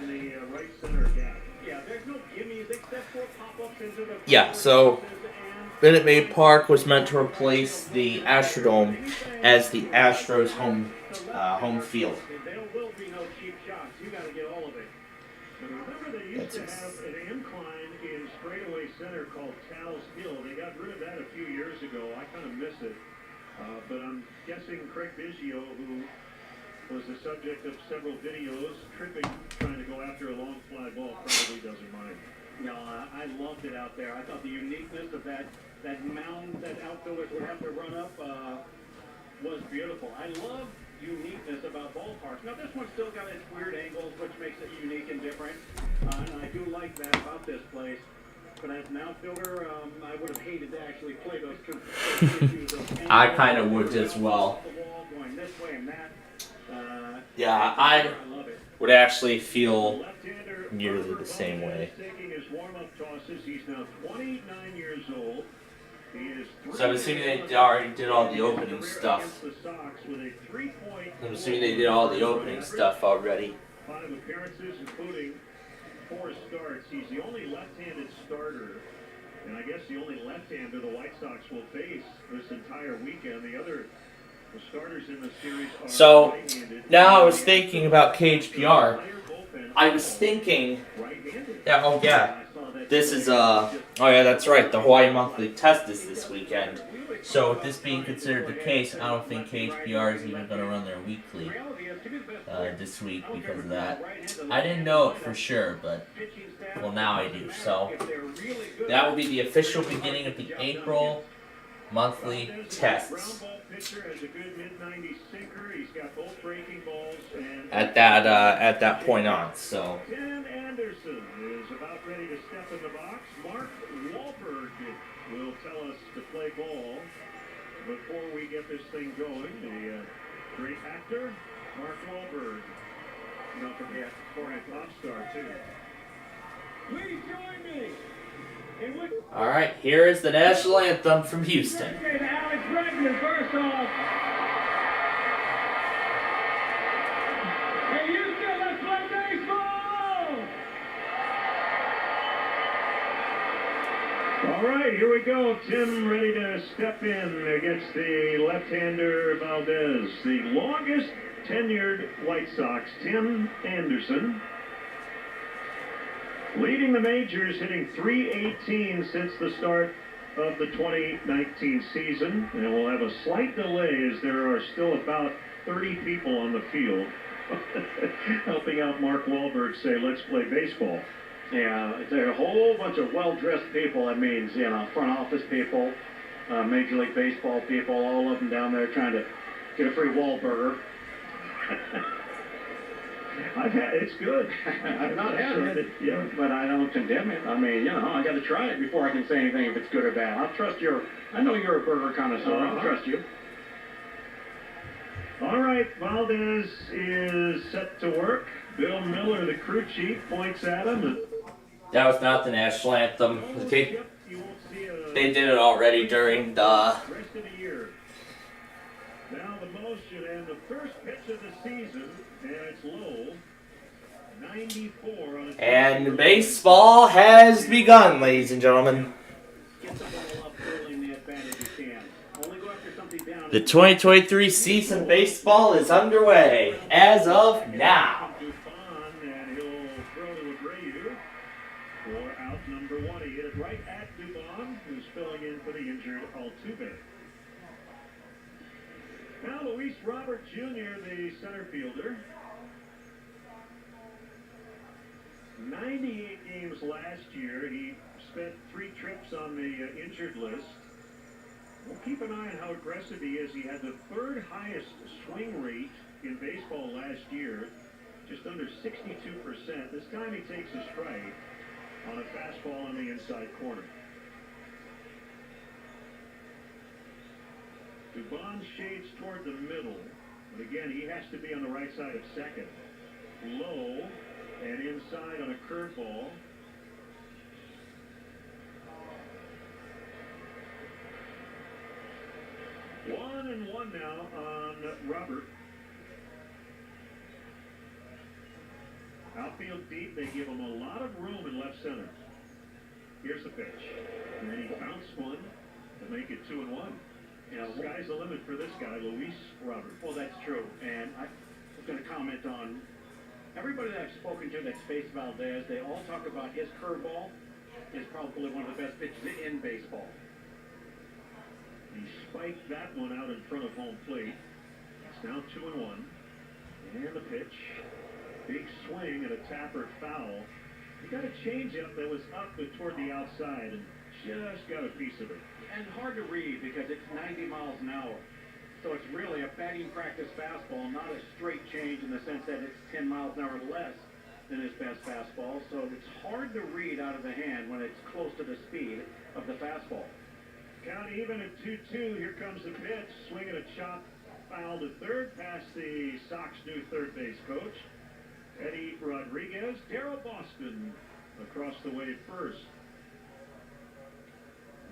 yeah, so Minute Maid Park was meant to replace the Astrodome as the Astros home field. There will be no cheap shots. You got to get all of it. And remember, they used to have an incline in straightaway center called Tal's Hill. They got rid of that a few years ago. I kind of miss it. But I'm guessing Craig Biggio, who was the subject of several videos, tripping, trying to go after a long fly ball, probably doesn't mind. No, I loved it out there. I thought the uniqueness of that mound that outfielders would have to run up was beautiful. I love uniqueness about ballparks. Now, this one's still got its weird angles, which makes it unique and different. And I do like that about this place. But as an outfielder, I would have hated to actually play those issues. I kind of would as well. Yeah, I would actually feel nearly the same way. Taking his warm-up tosses. He's now 29 years old. He is So I'm assuming they already did all the opening stuff. I'm assuming they did all the opening stuff already. 5 appearances, including 4 starts. He's the only left-handed starter, and I guess the only left-hander the White Sox will face this entire weekend. The starters in the series are right-handed. Now I was thinking about KHPR. I was thinking that, oh yeah, this is, oh yeah, that's right, the Hawaii Monthly Test is this weekend. So with this being considered the case, I don't think KHPR is even going to run their weekly this week because of that. I didn't know it for sure, but, well, now I do. So that will be the official beginning of the April monthly tests at that point on. So Tim Anderson is about ready to step in the box. Mark Wahlberg will tell us to play ball before we get this thing going. The great actor, Mark Wahlberg. Don't forget, foreign pop star too. Please join me. all right, here is the national anthem from Houston. Alex Bregman, first off. Hey, Houston, let's play baseball! All right, here we go. Tim ready to step in against the left-hander Valdez. The longest tenured White Sox, Tim Anderson. Leading the majors, hitting .318 since the start of the 2019 season. And we'll have a slight delay as there are still about 30 people on the field helping out Mark Wahlberg say, let's play baseball. Yeah, it's a whole bunch of well-dressed people. That means, you know, front office people, Major League Baseball people, all of them down there trying to get a free Wahlburger. It's good. I've not had it, yeah, but I don't condemn it. I mean, you know, I got to try it before I can say anything if it's good or bad. I know you're a burger connoisseur. I'll trust you. All right, Valdez is set to work. Bill Miller, the crew chief, points at him. That was not the national anthem. They did it already during the... Rest of the year. Now the motion and the first pitch of the season, and it's low. 94 on a... And baseball has begun, ladies and gentlemen. The 2023 season of baseball is underway as of now. And he'll throw to Abreu for out number 1. He hit it right at Dubon, who's filling in for the injured Altuve. Now Luis Robert Jr., the center fielder. 98 games last year. He spent 3 trips on the injured list. We'll keep an eye on how aggressive he is. He had the third highest swing rate in baseball last year, just under 62%. This time he takes a strike on a fastball in the inside corner. Dubon shades toward the middle, but again, he has to be on the right side of second. Low and inside on a curveball. One and one now on Robert. Outfield deep, they give him a lot of room in left center. Here's the pitch. And then he bounced one to make it 2-1. You know, sky's the limit for this guy, Luis Robert. Well, that's true. And I was going to comment on everybody that I've spoken to that's faced Valdez. They all talk about his curveball is probably one of the best pitches in baseball. He spiked that one out in front of home plate. It's now 2-1. And the pitch. Big swing and a tapper foul. He got a changeup that was up but toward the outside and just got a piece of it. And hard to read because it's 90 miles an hour. So it's really a batting practice fastball, not a straight change in the sense that it's 10 miles an hour less than his best fastball. So it's hard to read out of the hand when it's close to the speed of the fastball. Count even at 2-2. Here comes the pitch. Swinging a chop, foul to third past the Sox new third base coach, Eddie Rodriguez. Darryl Boston across the way at first.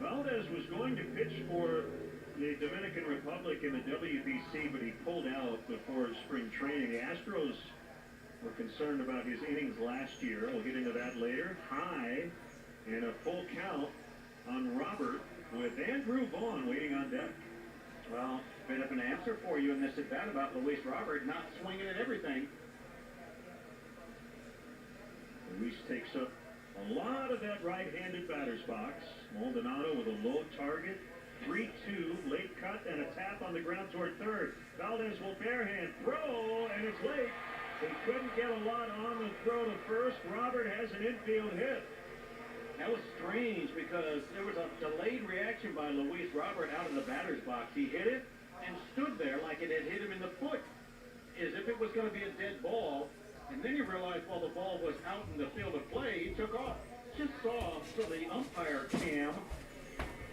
Valdez was going to pitch for the Dominican Republic in the WBC, but he pulled out before spring training. The Astros were concerned about his innings last year. We'll get into that later. High and a full count on Robert with Andrew Vaughn waiting on deck. Well, bit of an answer for you in this at-bat about Luis Robert not swinging at everything. Luis takes up a lot of that right-handed batter's box. Maldonado with a low target. 3-2, late cut and a tap on the ground toward third. Valdez will barehand throw, and it's late. He couldn't get a lot on the throw to first. Robert has an infield hit. That was strange because there was a delayed reaction by Luis Robert out of the batter's box. He hit it and stood there like it had hit him in the foot, as if it was going to be a dead ball. And then he realized while the ball was out in the field of play, he took off. Just saw for the umpire cam,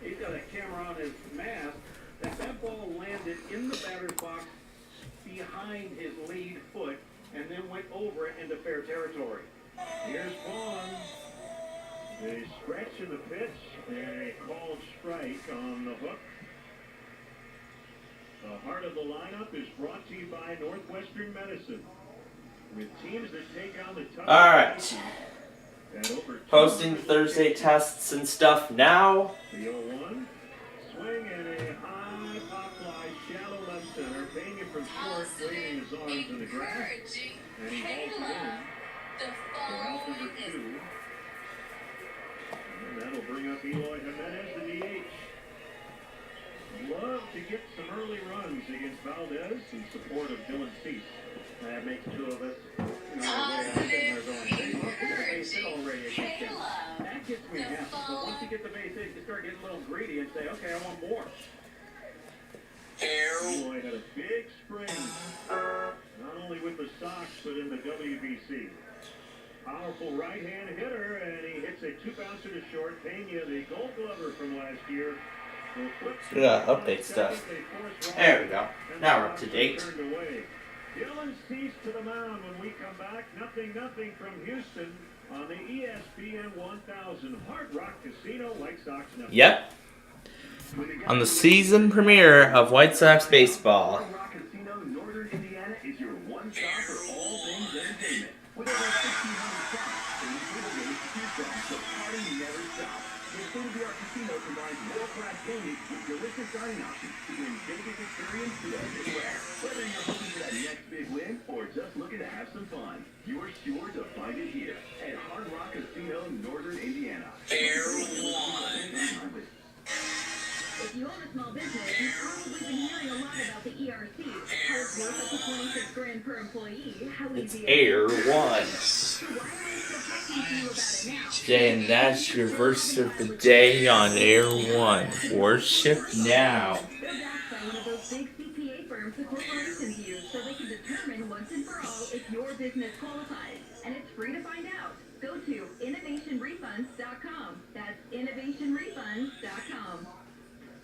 he's got a camera on his mask, that ball landed in the batter's box behind his lead foot and then went over it into fair territory. Here's Vaughn. A stretch in the pitch and a called strike on the hook. The heart of the lineup is brought to you by Northwestern Medicine. With teams that take on the tough. Alright. Posting Thursday tests and stuff now. The 0-1. Swing and a high pop fly, shallow left center. Pena from short, waving his arms in the grass. And he hauls it in. For out number 2. And that'll bring up Eloy Jimenez, the DH. Love to get some early runs against Valdez in support of Dylan Cease. That makes two of us. You know, way out there going, look, get the base hit already against him. That gets me happy. But once you get the base hit, you start getting a little greedy and say, okay, I want more. Eloy had a big spring, not only with the Sox, but in the WBC. Powerful right-hand hitter, and he hits a 2-bouncer to short. Pena, the Gold Glover from last year, will flip. Yeah, update stuff. There we go. Now we're up to date. Dylan Cease to the mound when we come back. 0-0 from Houston on the ESPN 1000 Hard Rock Casino White Sox Network. Yep. On the season premiere of White Sox baseball. Hard Rock Casino, Northern Indiana is your one stop for all things entertainment. With over 1,600 spots, and including ways to choose from, so party never stops. This state-of-the-art casino combines world-class gaming with delicious dining options to bring Vegas experience to everywhere. Whether you're hoping for that next big win or just looking to have some fun, you're sure to find it here at Hard Rock Casino, Northern Indiana. Fair one. If you own a small business, you've probably been hearing a lot about the ERC. How it's worth up to $26,000 per employee. How It's easy Air One. And that's your verse of the day on Air One. Worship now. They're backed by one of those big CPA firms the corporations use so they can determine once and for all if your business qualifies. And it's free to find out. Go to innovationrefunds.com. That's innovationrefunds.com.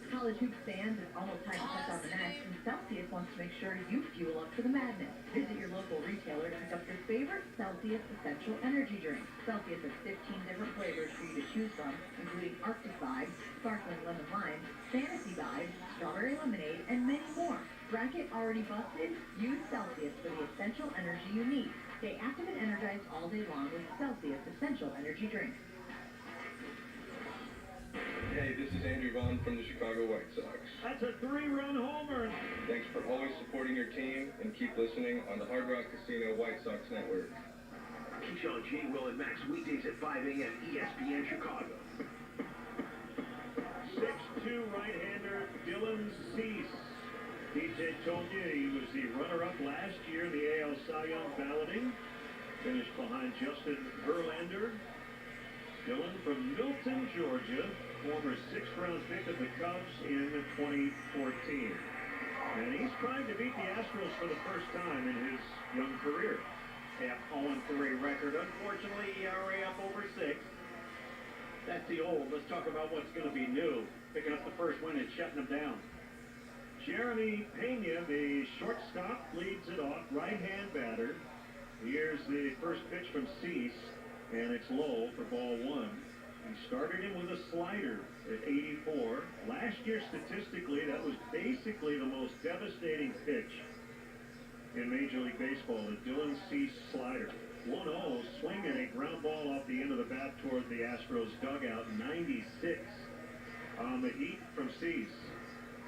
College hoops fans, it's almost time to check out the next, and Celsius wants to make sure you fuel up to the madness. Visit your local retailer to pick up your favorite Celsius Essential Energy drink. Celsius has 15 different flavors for you to choose from, including Arctic Vibe, Sparkling Lemon Lime, Fantasy Vibe, Strawberry Lemonade, and many more. Bracket already busted? Use Celsius for the essential energy you need. Stay active and energized all day long with Celsius Essential Energy Drink. Hey, this is Andrew Vaughn from the Chicago White Sox. That's a 3-run homer. Thanks for always supporting your team and keep listening on the Hard Rock Casino White Sox Network. Keyshawn, J. Will, and Max weekdays at 5 a.m. ESPN Chicago. 6'2" right-hander Dylan Cease. DJ told you he was the runner-up last year in the AL Cy Young balloting. Finished behind Justin Verlander. Dylan from Milton, Georgia, former 6th-round pick of the Cubs in 2014. And he's trying to beat the Astros for the first time in his young career. Yeah, 0-3 record. Unfortunately, ERA up over 6. That's the old. Let's talk about what's going to be new. Picking up the first win and shutting them down. Jeremy Pena, the shortstop, leads it off. Right-hand batter. Here's the first pitch from Cease. And it's low for ball 1. He started him with a slider at 84. Last year, statistically, that was basically the most devastating pitch in Major League Baseball, the Dylan Cease slider. 1-0, swinging a ground ball off the end of the bat toward the Astros dugout. 96 on the heat from Cease.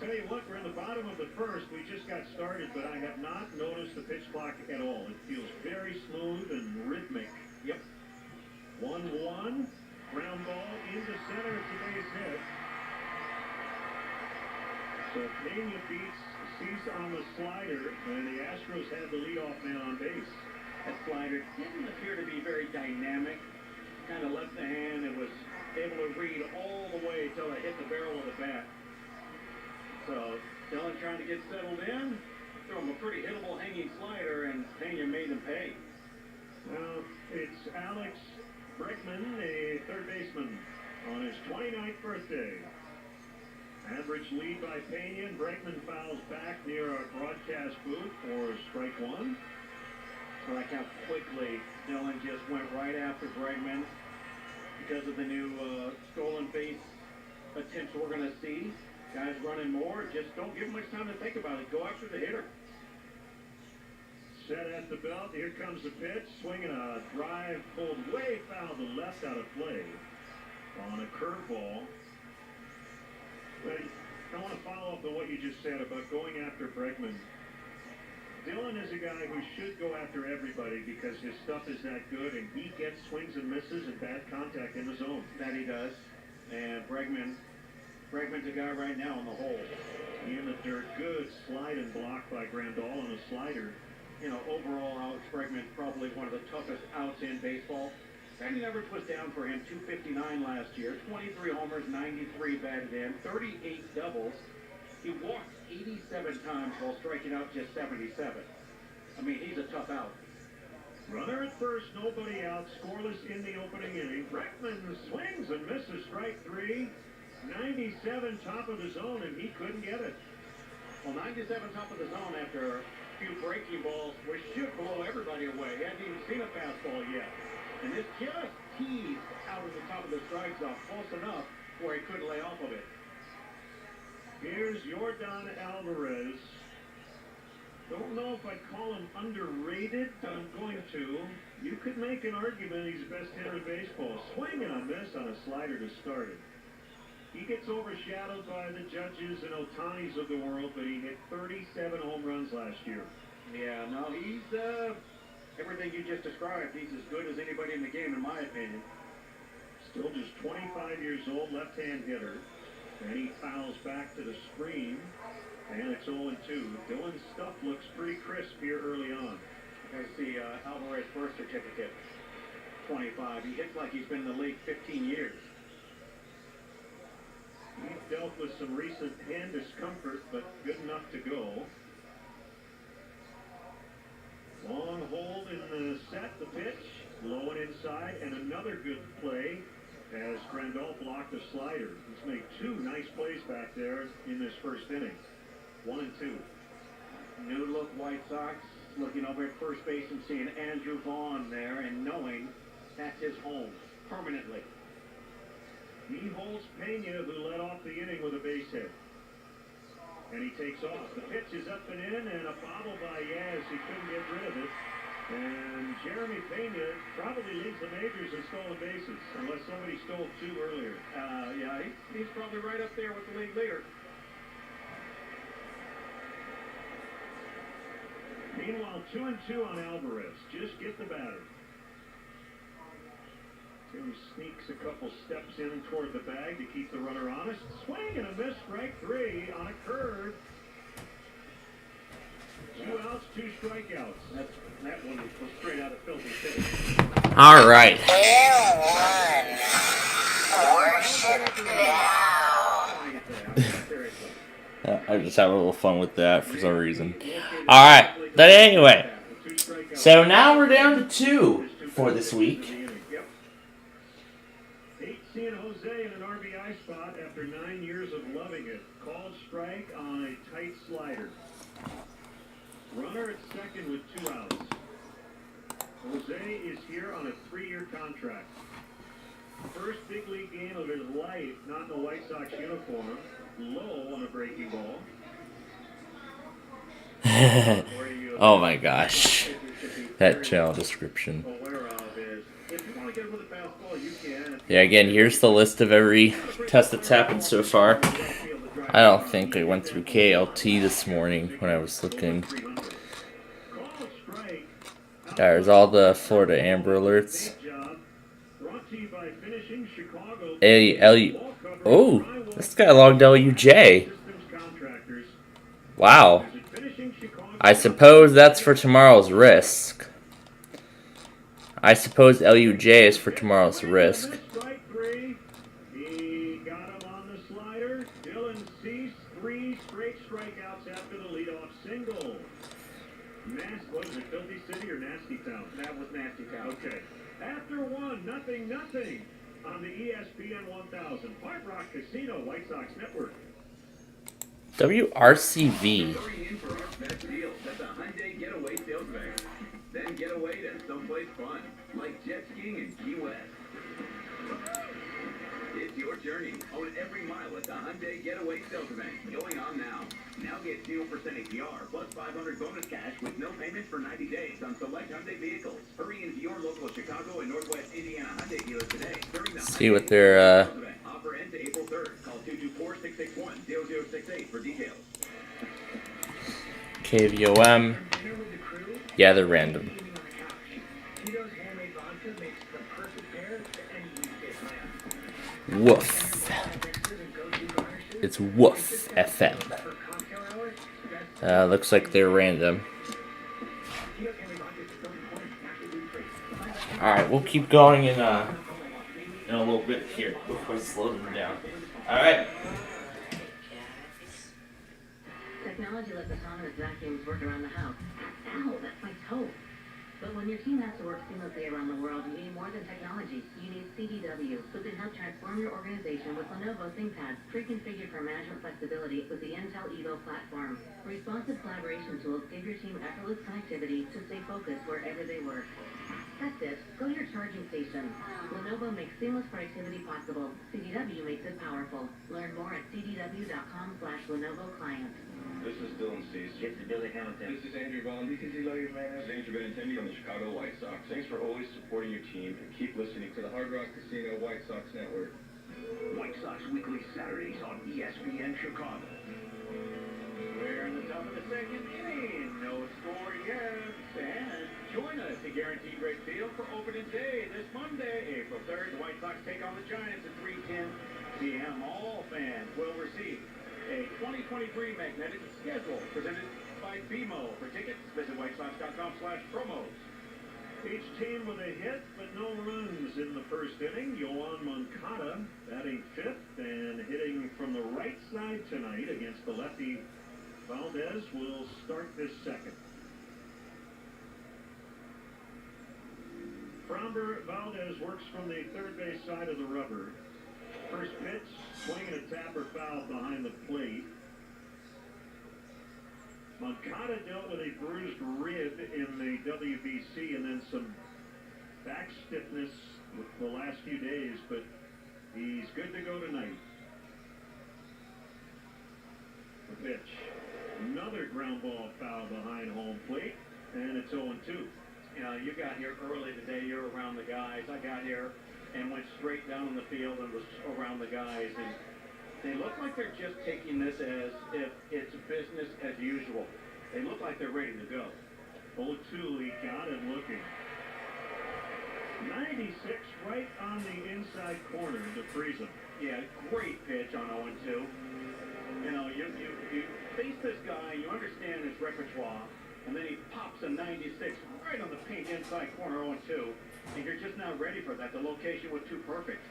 Tell you what, we're in the bottom of the first. We just got started, but I have not noticed the pitch clock at all. It feels very smooth and rhythmic. Yep. 1-1, ground ball into center, it's a base hit. So Pena beats Cease on the slider, and the Astros had the leadoff man on base. That slider didn't appear to be very dynamic. Kind of left the hand and was able to read all the way until it hit the barrel of the bat. So Dylan trying to get settled in, threw him a pretty hittable hanging slider, and Pena made him pay. Now, it's Alex Bregman, a third baseman, on his 29th birthday. Average lead by Pena, and Bregman fouls back near our broadcast booth for strike 1. I like how quickly Dylan just went right after Bregman because of the new stolen base attempts we're going to see. Guys running more, just don't give much time to think about it. Go after the hitter. Set at the belt, here comes the pitch, swinging a drive pulled way foul to left out of play on a curveball. But I want to follow up on what you just said about going after Bregman. Dylan is a guy who should go after everybody because his stuff is that good, and he gets swings and misses and bad contact in the zone. That he does. And Bregman's a guy right now on the hole. In the dirt, good slide and block by Grandal on a slider. You know, overall, Alex Bregman probably one of the toughest outs in baseball. Batting average was down for him, 259 last year. 23 homers, 93 batted in, 38 doubles. He walked 87 times while striking out just 77. I mean, he's a tough out. Runner at first, nobody out, scoreless in the opening inning. Bregman swings and misses strike 3. 97 top of the zone, and he couldn't get it. Well, 97 top of the zone after a few breaking balls, which should blow everybody away. He hadn't even seen a fastball yet. And this just teased out of the top of the strike zone, close enough where he couldn't lay off of it. Here's Yordan Alvarez. Don't know if I'd call him underrated, but I'm going to. You could make an argument he's the best hitter in baseball. Swing and a miss on a slider to start it. He gets overshadowed by the Judges and Otanis of the world, but he hit 37 home runs last year. Yeah, no, he's everything you just described. He's as good as anybody in the game, in my opinion. Still just 25 years old, left-hand hitter. And he fouls back to the screen, and it's 0-2. Dylan's stuff looks pretty crisp here early on. There's the Alvarez birth certificate. 25. He hits like he's been in the league 15 years. He's dealt with some recent hand discomfort, but good enough to go. Long hold in the set, the pitch, low and inside, and another good play as Grandal blocked a slider. He's made two nice plays back there in this first inning. 1 and 2. New look White Sox, looking over at first base and seeing Andrew Vaughn there and knowing that's his home permanently. He holds Pena, who led off the inning with a base hit. And he takes off. The pitch is up and in, and a bobble by EAS. He couldn't get rid of it. And Jeremy Pena probably leads the majors in stolen bases, unless somebody stole 2 earlier. Yeah, he's probably right up there with the league leader. Meanwhile, 2 and 2 on Alvarez. Just get the batter. Tim sneaks a couple steps in toward the bag to keep the runner honest. Swing and a miss, strike 3 on a curve. 2 outs, 2 strikeouts. That one was straight out of Filthy City. All right. I just have a little fun with that for some reason. All right. But anyway, so now we're down to 2 for this week. Seeing Jose in an RBI spot after 9 years of loving it. Called strike on a tight slider. Runner at second with 2 outs. Jose is here on a 3-year contract. First big league game of his life, not in a White Sox uniform. Low on a breaking ball. Oh my gosh. That channel description. Yeah, again, here's the list of every test that's happened so far. I don't think I went through KLT this morning when I was looking. There's all the Florida Amber Alerts. Oh, this guy logged LUJ. Wow. I suppose that's for tomorrow's risk. I suppose LUJ is for tomorrow's risk. He got him on the slider. Dylan Cease, 3 straight strikeouts after the leadoff single. What was it, Filthy City or Nasty Town? That was Nasty Town. Okay. After 1, nothing on the ESPN 1000 Hard Rock Casino White Sox Network. WRCV. Hurry in for our best deals at the Hyundai Getaway Sales Event. Then get away to someplace fun, like jet skiing in Key West. It's your journey. Own every mile at the Hyundai Getaway Sales Event. Going on now. Now get 0% APR plus 500 bonus cash with no payments for 90 days on select Hyundai vehicles. Hurry into your local Chicago and Northwest Indiana Hyundai dealer today. During the See what they're offer ends April 3rd. Call 224-661-0068 for details. KVOM. Yeah, they're random. Woof. It's Woof FM. Looks like they're random. Alright, we'll keep going in a little bit here before I slow them down. Alright. Technology lets autonomous vacuums work around the house. Ow, that's my toe. But when your team has to work seamlessly around the world, you need more than technology. You need CDW, who can help transform your organization with Lenovo ThinkPads, pre-configured for management flexibility with the Intel Evo platform. Responsive collaboration tools give your team effortless connectivity to stay focused wherever they work. That's it. Go to your charging station. Lenovo makes seamless productivity possible. CDW makes it powerful. Learn more at cdw.com/Lenovo Client. This is Dylan Cease. This is Billy Hamilton. This is Andrew Vaughn. This is TheWeatherMen. This is Andrew Benintendi on the Chicago White Sox. Thanks for always supporting your team and keep listening to the Hard Rock Casino White Sox Network. White Sox Weekly Saturdays on ESPN Chicago. We're in the top of the second inning. No score yet. And join us at Guaranteed Rate Field for opening day this Monday, April 3rd. The White Sox take on the Giants at 3:10 p.m. All fans will receive a 2023 magnetic schedule presented by BMO. For tickets, visit whitesox.com/promos. Each team with a hit, but no runs in the first inning. Yohan Moncada batting fifth and hitting from the right side tonight against the lefty. Valdez will start this second. Fromber Valdez works from the third base side of the rubber. First pitch, swing and a tapper foul behind the plate. Moncada dealt with a bruised rib in the WBC and then some back stiffness the last few days, but he's good to go tonight. The pitch. Another ground ball foul behind home plate, and it's 0-2. You know, you got here early today, you're around the guys. I got here and went straight down on the field and was around the guys, and they look like they're just taking this as if it's business as usual. They look like they're ready to go. 0-2, he got it looking. 96 right on the inside corner to freeze him. Yeah, great pitch on 0-2. You know, you face this guy, you understand his repertoire, and then he pops a 96 right on the pink inside corner 0-2, and you're just not ready for that. The location was too perfect.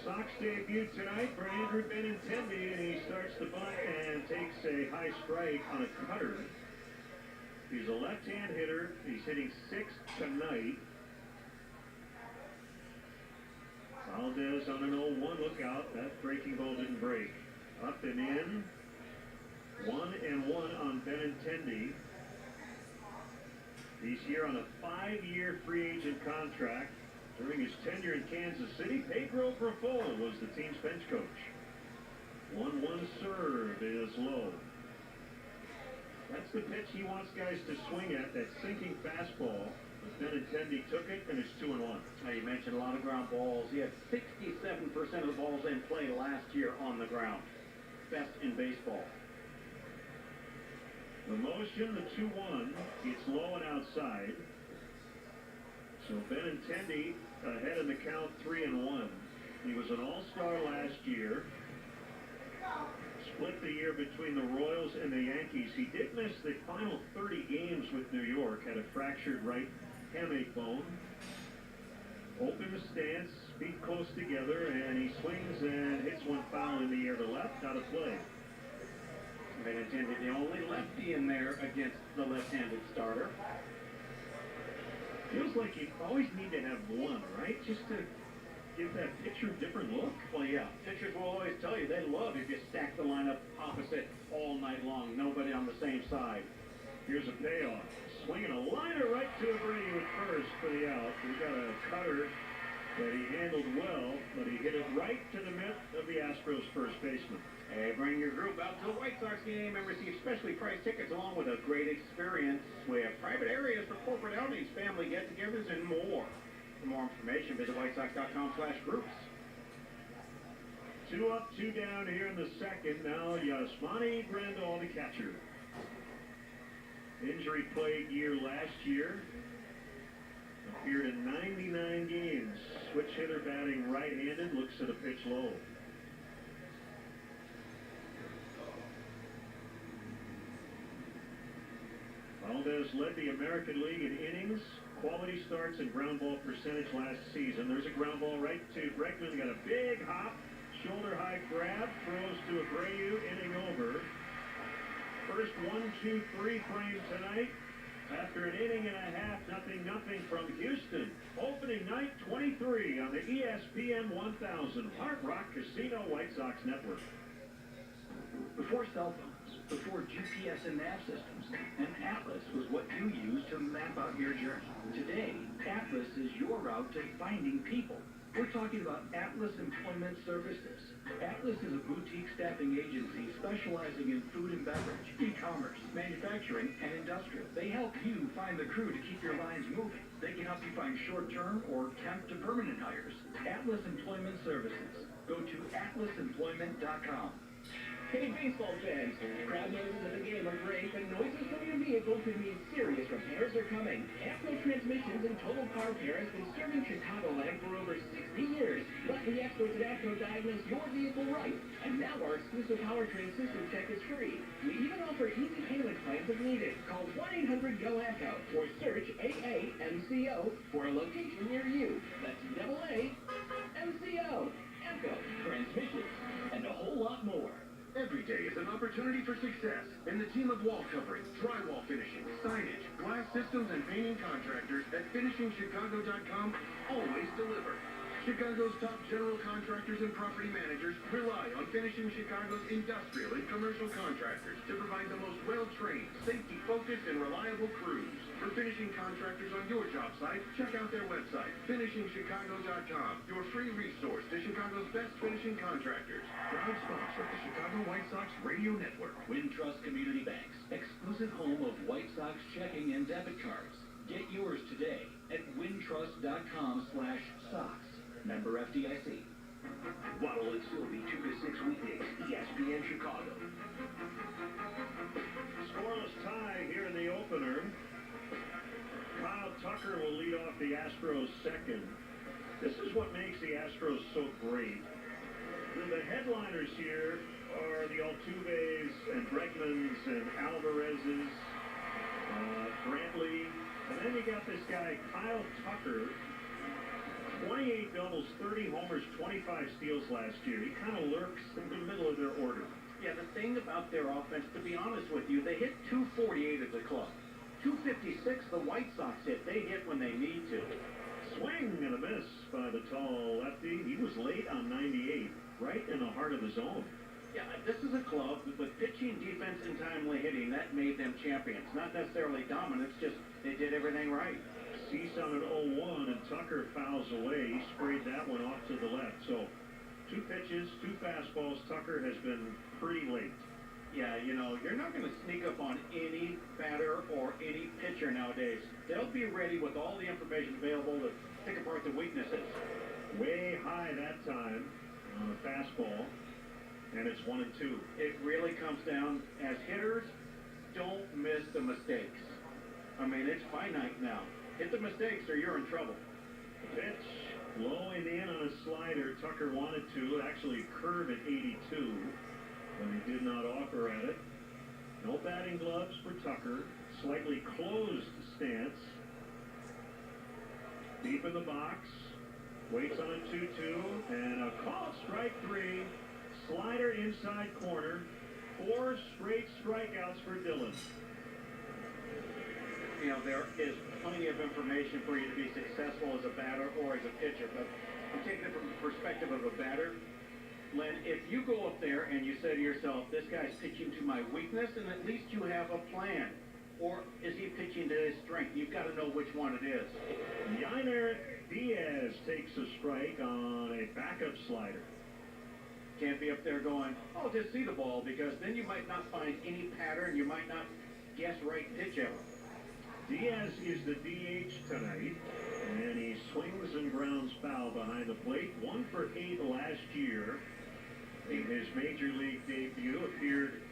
Sox debut tonight for Andrew Benintendi, and he starts the bunt and takes a high strike on a cutter. He's a left-hand hitter. He's hitting sixth tonight. Valdez on an 0-1 lookout. That breaking ball didn't break. Up and in. 1-1 on Benintendi. He's here on a 5-year free agent contract. During his tenure in Kansas City, Pedro Grifol was the team's bench coach. 1-1 serve is low. That's the pitch he wants guys to swing at, that sinking fastball. But Benintendi took it, and it's 2-1. Now, you mentioned a lot of ground balls. He had 67% of the balls in play last year on the ground. Best in baseball. The motion, the 2-1, it's low and outside. So Benintendi ahead in the count 3-1. He was an all-star last year. Split the year between the Royals and the Yankees. He did miss the final 30 games with New York, had a fractured right hamate bone. Open the stance, feet close together, and he swings and hits one foul in the air to left, out of play. Benintendi, the only lefty in there against the left-handed starter. Feels like you always need to have one, right? Just to give that pitcher a different look. Well, yeah. Pitchers will always tell you they love if you stack the lineup opposite all night long. Nobody on the same side. Here's a payoff. Swinging a liner right to Brady with first for the out. We got a cutter that he handled well, but he hit it right to the mitt of the Astros first baseman. Hey, bring your group out to the White Sox game and receive specially priced tickets along with a great experience. We have private areas for corporate outings, family get-togethers, and more. For more information, visit whitesox.com/groups. 2 up, 2 down here in the second. Now Yasmani Grandal, the catcher. Injury-plagued year last year. Appeared in 99 games. Switch hitter batting right-handed. Looks at a pitch low. Valdez led the American League in innings, quality starts, and ground ball percentage last season. There's a ground ball right to Bregman. Got a big hop, shoulder high grab, throws to Abreu, inning over. First 1-2-3 frame tonight. After an inning and a half, 0-0 from Houston. Opening night 23 on the ESPN 1000 Hard Rock Casino White Sox Network. Before cell phones, before GPS and nav systems, an atlas was what you used to map out your journey. Today, Atlas is your route to finding people. We're talking about Atlas Employment Services. Atlas is a boutique staffing agency specializing in food and beverage, e-commerce, manufacturing, and industrial. They help you find the crew to keep your lines moving. They can help you find short-term or temp to permanent hires. Atlas Employment Services. Go to atlasemployment.com. Hey baseball fans. Crowd noises at the game are great, but noises from your vehicle could mean serious repairs are coming. Afro Transmissions and Total Car Repair has been serving Chicagoland for over 60 years. Let the experts at Afro diagnose your vehicle right. And now our exclusive powertrain system check is free. We even offer easy payment plans if needed. Call 1-800-GO-AMCO or search AAMCO for a location near you. That's AAMCO. AMCO, transmissions, and a whole lot more. Every day is an opportunity for success, and the team of wall covering, drywall finishing, signage, glass systems, and painting contractors at FinishingChicago.com always deliver. Chicago's top general contractors and property managers rely on Finishing Chicago's industrial and commercial contractors to provide the most well-trained, safety-focused, and reliable crews. For finishing contractors on your job site, check out their website, FinishingChicago.com, your free resource to Chicago's best finishing contractors. Proud sponsor of the Chicago White Sox Radio Network. Wintrust Community Banks, exclusive home of White Sox checking and debit cards. Get yours today at wintrust.com/socks. Member FDIC. Waddle and Sylvie, 2 to 6 weekdays, ESPN Chicago. Scoreless tie here in the opener. Kyle Tucker will lead off the Astros second. This is what makes the Astros so great. The headliners here are the Altuves and Bregmans and Alvarez's, Brantley, and then you got this guy, Kyle Tucker. 28 doubles, 30 homers, 25 steals last year. He kind of lurks in the middle of their order. Yeah, the thing about their offense, to be honest with you, they hit 248 as a club. 256 the White Sox hit. They hit when they need to. Swing and a miss by the tall lefty. He was late on 98, right in the heart of the zone. Yeah, this is a club with pitching, defense, and timely hitting. That made them champions. Not necessarily dominance, just they did everything right. Cease on an 0-1, and Tucker fouls away. He sprayed that one off to the left. So 2 pitches, 2 fastballs. Tucker has been pretty late. Yeah, you know, you're not going to sneak up on any batter or any pitcher nowadays. They'll be ready with all the information available to pick apart the weaknesses. Way high that time on a fastball, and it's 1-2. It really comes down, as hitters, don't miss the mistakes. I mean, it's finite now. Hit the mistakes or you're in trouble. Pitch low and in on a slider. Tucker wanted to actually curve at 82, but he did not offer at it. No batting gloves for Tucker. Slightly closed stance. Deep in the box. Waits on a 2-2 and a call strike 3. Slider inside corner. 4 straight strikeouts for Dillon. You know, there is plenty of information for you to be successful as a batter or as a pitcher, but I'm taking it from the perspective of a batter. Len, if you go up there and you say to yourself, this guy's pitching to my weakness, and at least you have a plan. Or is he pitching to his strength? You've got to know which one it is. Yainer Diaz takes a strike on a backup slider. Can't be up there going, oh, just see the ball, because then you might not find any pattern. You might not guess right pitch ever. Diaz is the DH tonight, and he swings and grounds foul behind the plate. 1 for 8 last year. In his major league debut, appeared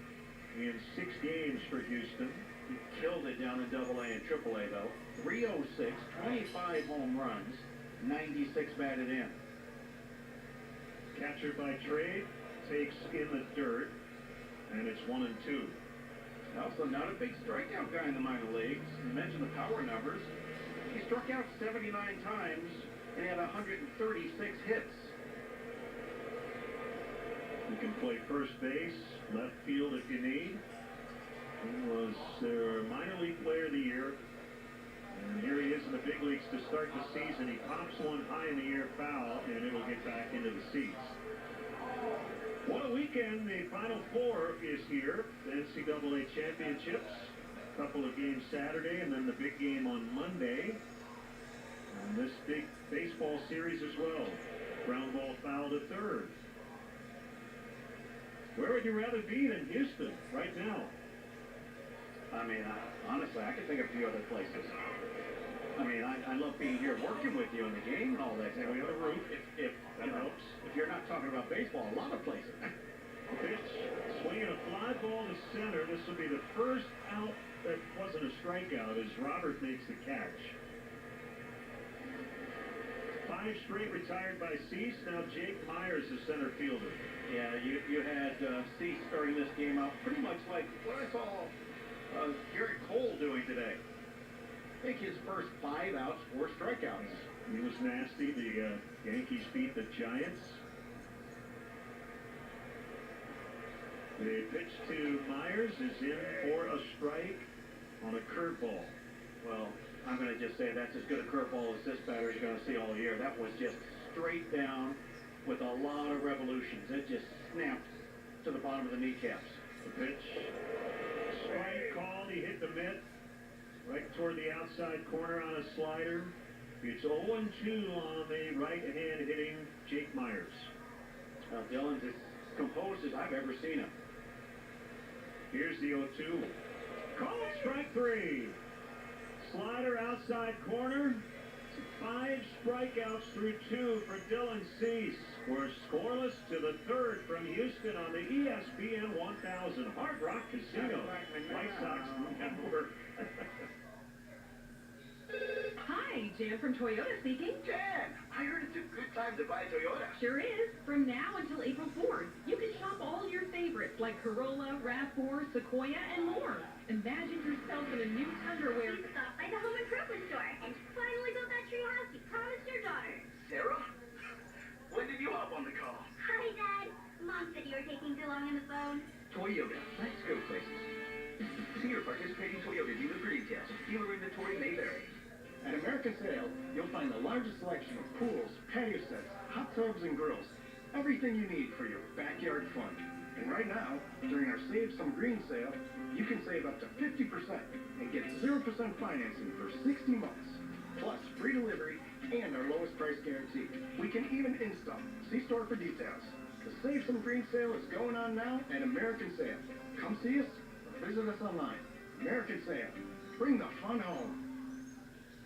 in 6 games for Houston. He killed it down in AA and AAA, though. 306, 25 home runs, 96 batted in. Catcher by trade, takes in the dirt, and it's 1-2. Also, not a big strikeout guy in the minor leagues. You mentioned the power numbers. He struck out 79 times and had 136 hits. You can play first base, left field if you need. He was their minor league player of the year. And here he is in the big leagues to start the season. He pops one high in the air foul, and it'll get back into the seats. What a weekend. The Final Four is here. The NCAA championships. A couple of games Saturday, and then the big game on Monday. And this big baseball series as well. Ground ball foul to third. Where would you rather be than Houston right now? I mean, honestly, I could think of a few other places. I mean, I love being here working with you in the game and all that. And we have a roof. If you're not talking about baseball, a lot of places. Pitch, swing and a grounded ball to center. This will be the first out that wasn't a strikeout as Robert makes the catch. 5 straight retired by Cease. Now Jake Myers, the center fielder. Yeah, you had Cease starting this game out pretty much like what I saw Garrett Cole doing today. I think his first 5 outs, 4 strikeouts. He was nasty. The Yankees beat the Giants. The pitch to Myers is in for a strike on a curveball. Well, I'm going to just say that's as good a curveball as this batter is going to see all year. That was just straight down with a lot of revolutions. It just snapped to the bottom of the kneecaps. The pitch. Strike called. He hit the mitt right toward the outside corner on a slider. It's 0-2 on the right-hand hitting Jake Myers. Dylan's as composed as I've ever seen him. Here's the 0-2. Call strike 3. Slider outside corner. 5 strikeouts through 2 for Dylan Cease. We're scoreless to the 3rd from Houston on the ESPN 1000 Hard Rock Casino. White Sox Network. Hi, Jan from Toyota speaking. Jan, I heard it's a good time to buy a Toyota. Sure is. From now until April 4th, you can shop all your favorites like Corolla, RAV4, Sequoia, and more. Imagine yourself in a new Tundra where... You stopped by the home improvement store and finally built that tree house you promised your daughter. Sarah? When did you hop on the call? Hi, Dad. Mom said you were taking too long on the phone. Toyota. Let's go places. See your participating Toyota dealer for details. Dealer inventory may vary. At American Sale, you'll find the largest selection of pools, patio sets, hot tubs, and grills. Everything you need for your backyard fun. And right now, during our Save Some Green sale, you can save up to 50% and get 0% financing for 60 months. Plus, free delivery and our lowest price guarantee. We can even install. See store for details. The Save Some Green sale is going on now at American Sale. Come see us or visit us online. American Sale. Bring the fun home.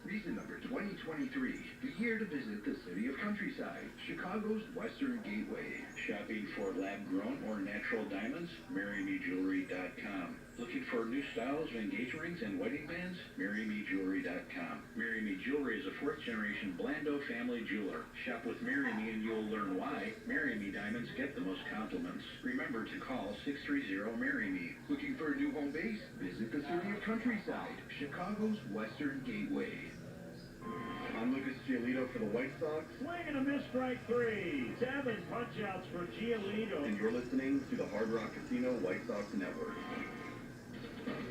Reason number 2023, the year to visit the city of Countryside, Chicago's Western Gateway. Shopping for lab-grown or natural diamonds? MarryMeJewelry.com. Looking for new styles of engagement rings and wedding bands? MarryMeJewelry.com. Marry Me Jewelry is a 4th-generation Blando family jeweler. Shop with Marry Me and you'll learn why Marry Me diamonds get the most compliments. Remember to call 630-MARRY-ME. Looking for a new home base? Visit the city of Countryside, Chicago's Western Gateway. I'm Lucas Giolito for the White Sox. Swing and a miss, strike 3. 7 punch-outs for Giolito. And you're listening to the Hard Rock Casino White Sox Network.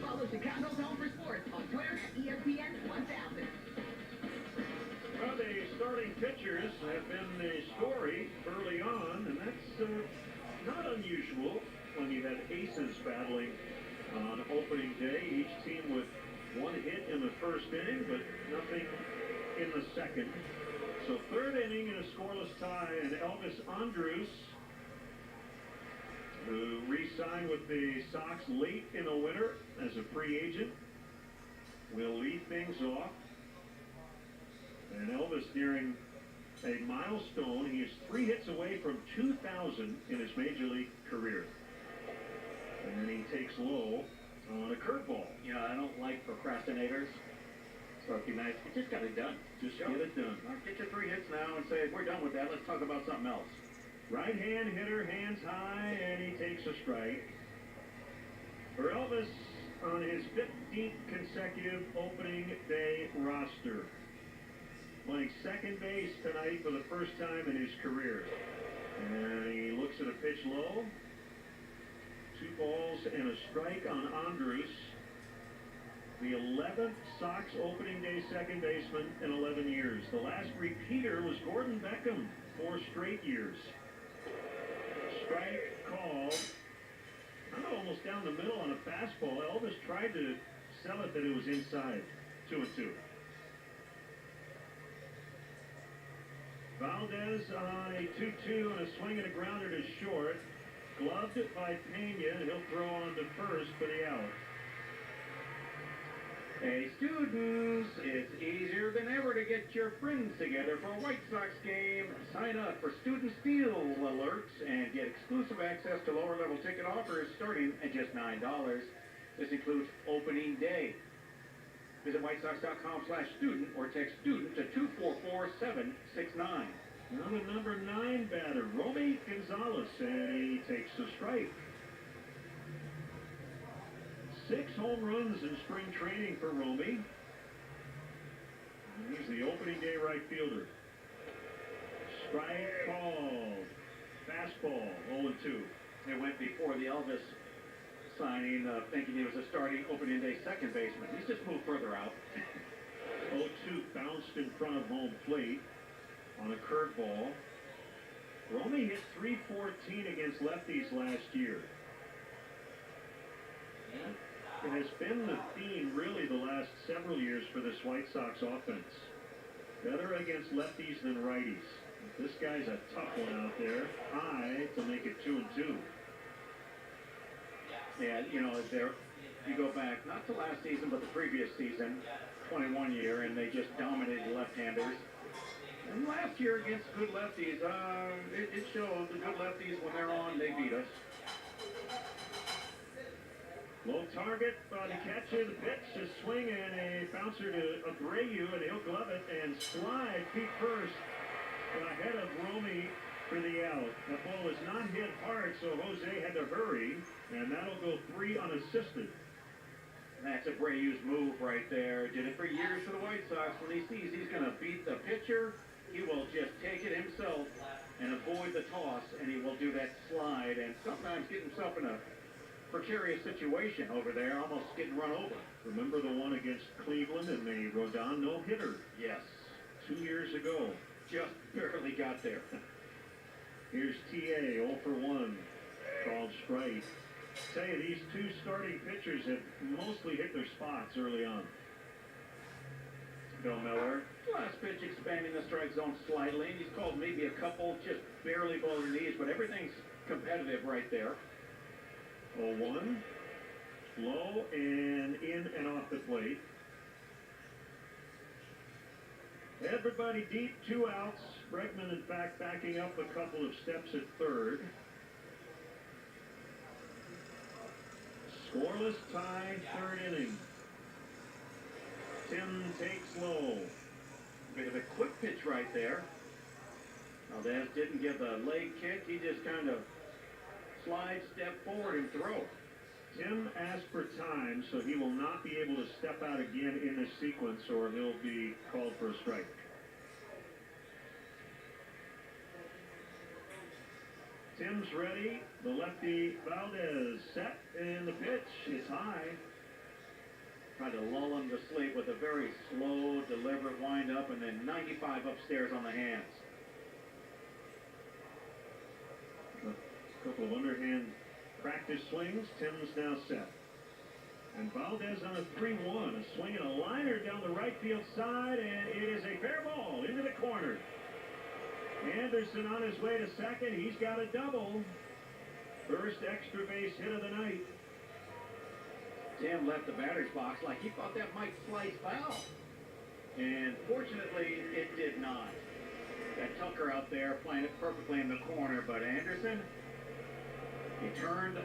Follow Chicago's Home for Sports on Twitter at ESPN 1000. Well, the starting pitchers have been the story early on, and that's not unusual when you have aces battling on opening day. Each team with 1 hit in the first inning, but nothing in the second. So 3rd inning in a scoreless tie, and Elvis Andrus, who re-signed with the Sox late in the winter as a free agent, will lead things off. And Elvis nearing a milestone. He is 3 hits away from 2,000 in his major league career. And then he takes low on a curveball. You know, I don't like procrastinators. So it'd be nice. You just got it done. Just get it done. Get your 3 hits now and say, we're done with that. Let's talk about something else. Right-hand hitter, hands high, and he takes a strike. For Elvis on his 15th consecutive opening day roster. Playing second base tonight for the first time in his career. And he looks at a pitch low. 2 balls and a strike on Andrus. The 11th Sox opening day second baseman in 11 years. The last repeater was Gordon Beckham, 4 straight years. Strike called. I don't know, almost down the middle on a fastball. Elvis tried to sell it that it was inside. 2-2. Valdez on a 2-2 and a swing and a grounder to short. Gloved by Pena, and he'll throw on to first for the out. Hey students, it's easier than ever to get your friends together for a White Sox game. Sign up for Student Steal alerts and get exclusive access to lower level ticket offers starting at just $9. This includes opening day. Visit whitesox.com/student or text student to 244769. Now the number 9 batter, Romy Gonzalez, and he takes the strike. 6 home runs in spring training for Romy. And he's the opening day right fielder. Strike called. Fastball, 0-2. It went before the Elvis signing, thinking he was a starting opening day second baseman. He's just moved further out. 0-2 bounced in front of home plate on a curveball. Romy hit .314 against lefties last year. It has been the theme really the last several years for this White Sox offense. Better against lefties than righties. This guy's a tough one out there. High to make it 2-2. Yeah, you know, you go back, not to last season, but the previous season, 21 year, and they just dominated left-handers. And last year against good lefties, it showed the good lefties, when they're on, they beat us. Low target, the catcher, the pitch, a swing, and a bouncer to Abreu, and he'll glove it and slide feet first ahead of Romy for the out. That ball was not hit hard, so Jose had to hurry, and that'll go 3 unassisted. That's Abreu's move right there. Did it for years for the White Sox. When he sees he's going to beat the pitcher, he will just take it himself and avoid the toss, and he will do that slide and sometimes get himself in a precarious situation over there, almost getting run over. Remember the one against Cleveland and the Rodon no-hitter? Yes. 2 years ago. Just barely got there. Here's TA, 0 for 1, called strike. Tell you, these 2 starting pitchers have mostly hit their spots early on. Bill Miller, last pitch expanding the strike zone slightly. He's called maybe a couple, just barely below their knees, but everything's competitive right there. 0-1, low and in and off the plate. Everybody deep, 2 outs. Bregman, in fact, backing up a couple of steps at third. Scoreless tie, 3rd inning. Tim takes low. Bit of a quick pitch right there. Valdez didn't give a leg kick. He just kind of slide, step forward, and throw. Tim asked for time, so he will not be able to step out again in this sequence, or he'll be called for a strike. Tim's ready. The lefty Valdez set, and the pitch is high. Tried to lull him to sleep with a very slow, deliberate wind-up, and then 95 upstairs on the hands. A couple of underhand practice swings. Tim's now set. And Valdez on a 3-1. A swing and a liner down the right field side, and it is a fair ball into the corner. Anderson on his way to second. He's got a double. First extra base hit of the night. Tim left the batter's box like he thought that might slice foul. And fortunately, it did not. That Tucker out there playing it perfectly in the corner, but Anderson, he turned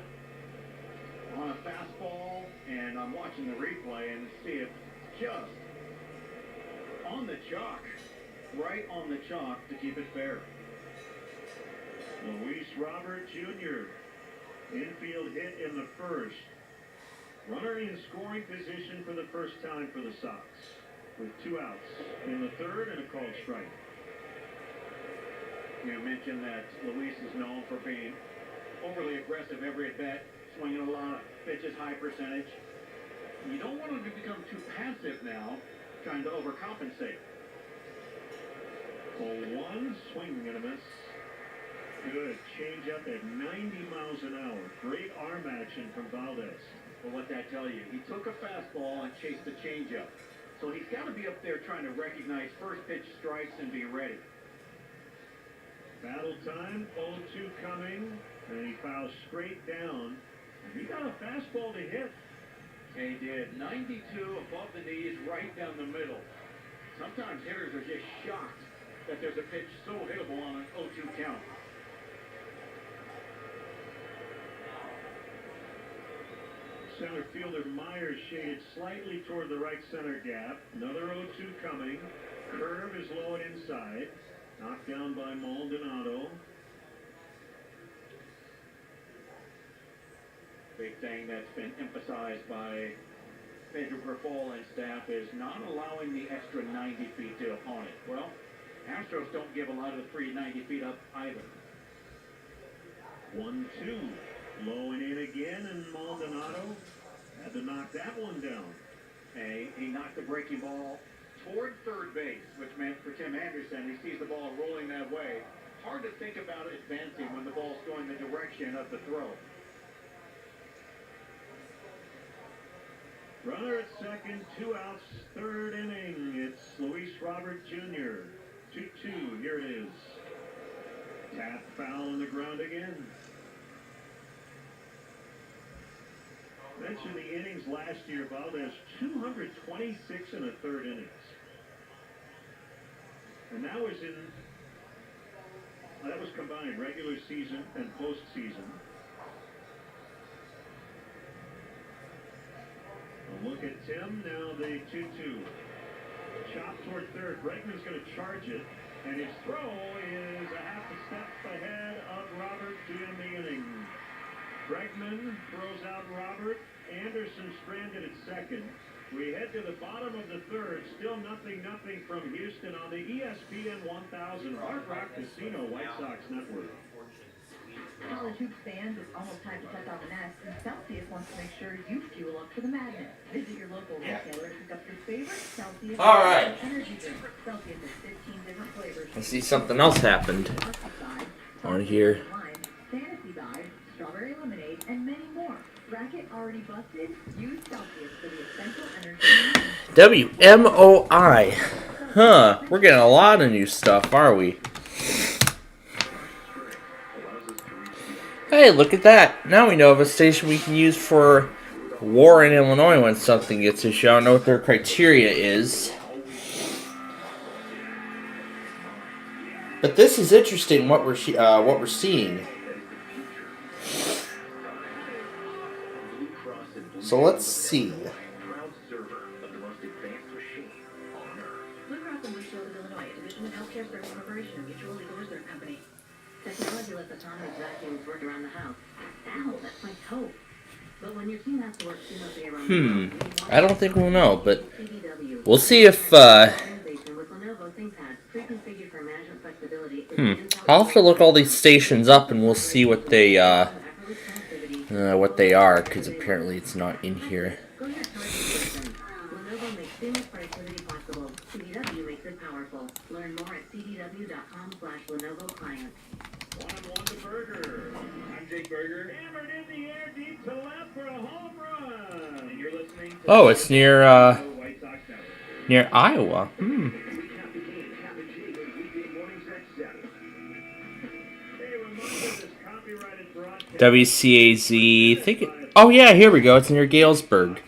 on a fastball, and I'm watching the replay and see it just on the chalk, right on the chalk to keep it fair. Luis Robert Jr. Infield hit in the first. Runner in scoring position for the first time for the Sox, with 2 outs in the third and a called strike. You mentioned that Luis is known for being overly aggressive every at bat, swinging a lot of pitches, high percentage. You don't want him to become too passive now, trying to overcompensate. 0-1, swing and a miss. Good change up at 90 miles an hour. Great arm action from Valdez. Well, what that tell you? He took a fastball and chased the changeup. So he's got to be up there trying to recognize first pitch strikes and be ready. Battle time, 0-2 coming, and he fouls straight down. And he got a fastball to hit. He did. 92 above the knees, right down the middle. Sometimes hitters are just shocked that there's a pitch so hittable on an 0-2 count. Center fielder Myers shaded slightly toward the right center gap. Another 0-2 coming. Curve is low and inside. Knocked down by Maldonado. Big thing that's been emphasized by Pedro Grifol and staff is not allowing the extra 90 feet to opponent. Well, Astros don't give a lot of the free 90 feet up either. 1-2. Low and in again, and Maldonado had to knock that one down. He knocked the breaking ball toward third base, which meant for Tim Anderson, he sees the ball rolling that way. Hard to think about advancing when the ball's going the direction of the throw. Runner at second, 2 outs, third inning. It's Luis Robert Jr. 2-2, here it is. Tap foul on the ground again. Mentioned the innings last year. Valdez 226 in the third innings. And that was that was combined regular season and postseason. A look at Tim, now the 2-2. Chop toward third. Bregman's going to charge it. And his throw is a half a step ahead of Robert to end the inning. Bregman throws out Robert. Anderson stranded at second. We head to the bottom of the third. Still nothing from Houston on the ESPN 1000 Hard Rock Casino White Sox Network. College hoops fans, it's almost time to touch on the nest, and Celsius wants to make sure you fuel up for the madness. Visit your local retailer to pick up your favorite Celsius energy drink. Celsius has 15 different flavors. I see something else happened on here. Fantasy Vibe, strawberry lemonade, and many more. Bracket already busted? Use Celsius for the essential energy. WMOI. Huh. We're getting a lot of new stuff, are we? Hey, look at that. Now we know of a station we can use for war in Illinois when something gets issued. I don't know what their criteria is. But this is interesting what we're seeing. So let's see. Blue Cross and Blue Shield of Illinois, a division of Healthcare Service Corporation, a mutual legal reserve company. Technology lets autonomous vacuums work around the house. Ow, that's my toe. But when your team has to work seamlessly around the clock, I don't think we'll know, but we'll see if I'll have to look all these stations up and we'll see what they are, because apparently it's not in here. Lenovo makes seamless productivity possible. CDW makes it powerful. Learn more at cdw.com/Lenovo client. One-on-one to Berger. I'm Jake Berger. Hammered in the air, deep to left for a home run. And you're listening to it's near Iowa. WCAZ. Oh yeah, here we go. It's near Galesburg.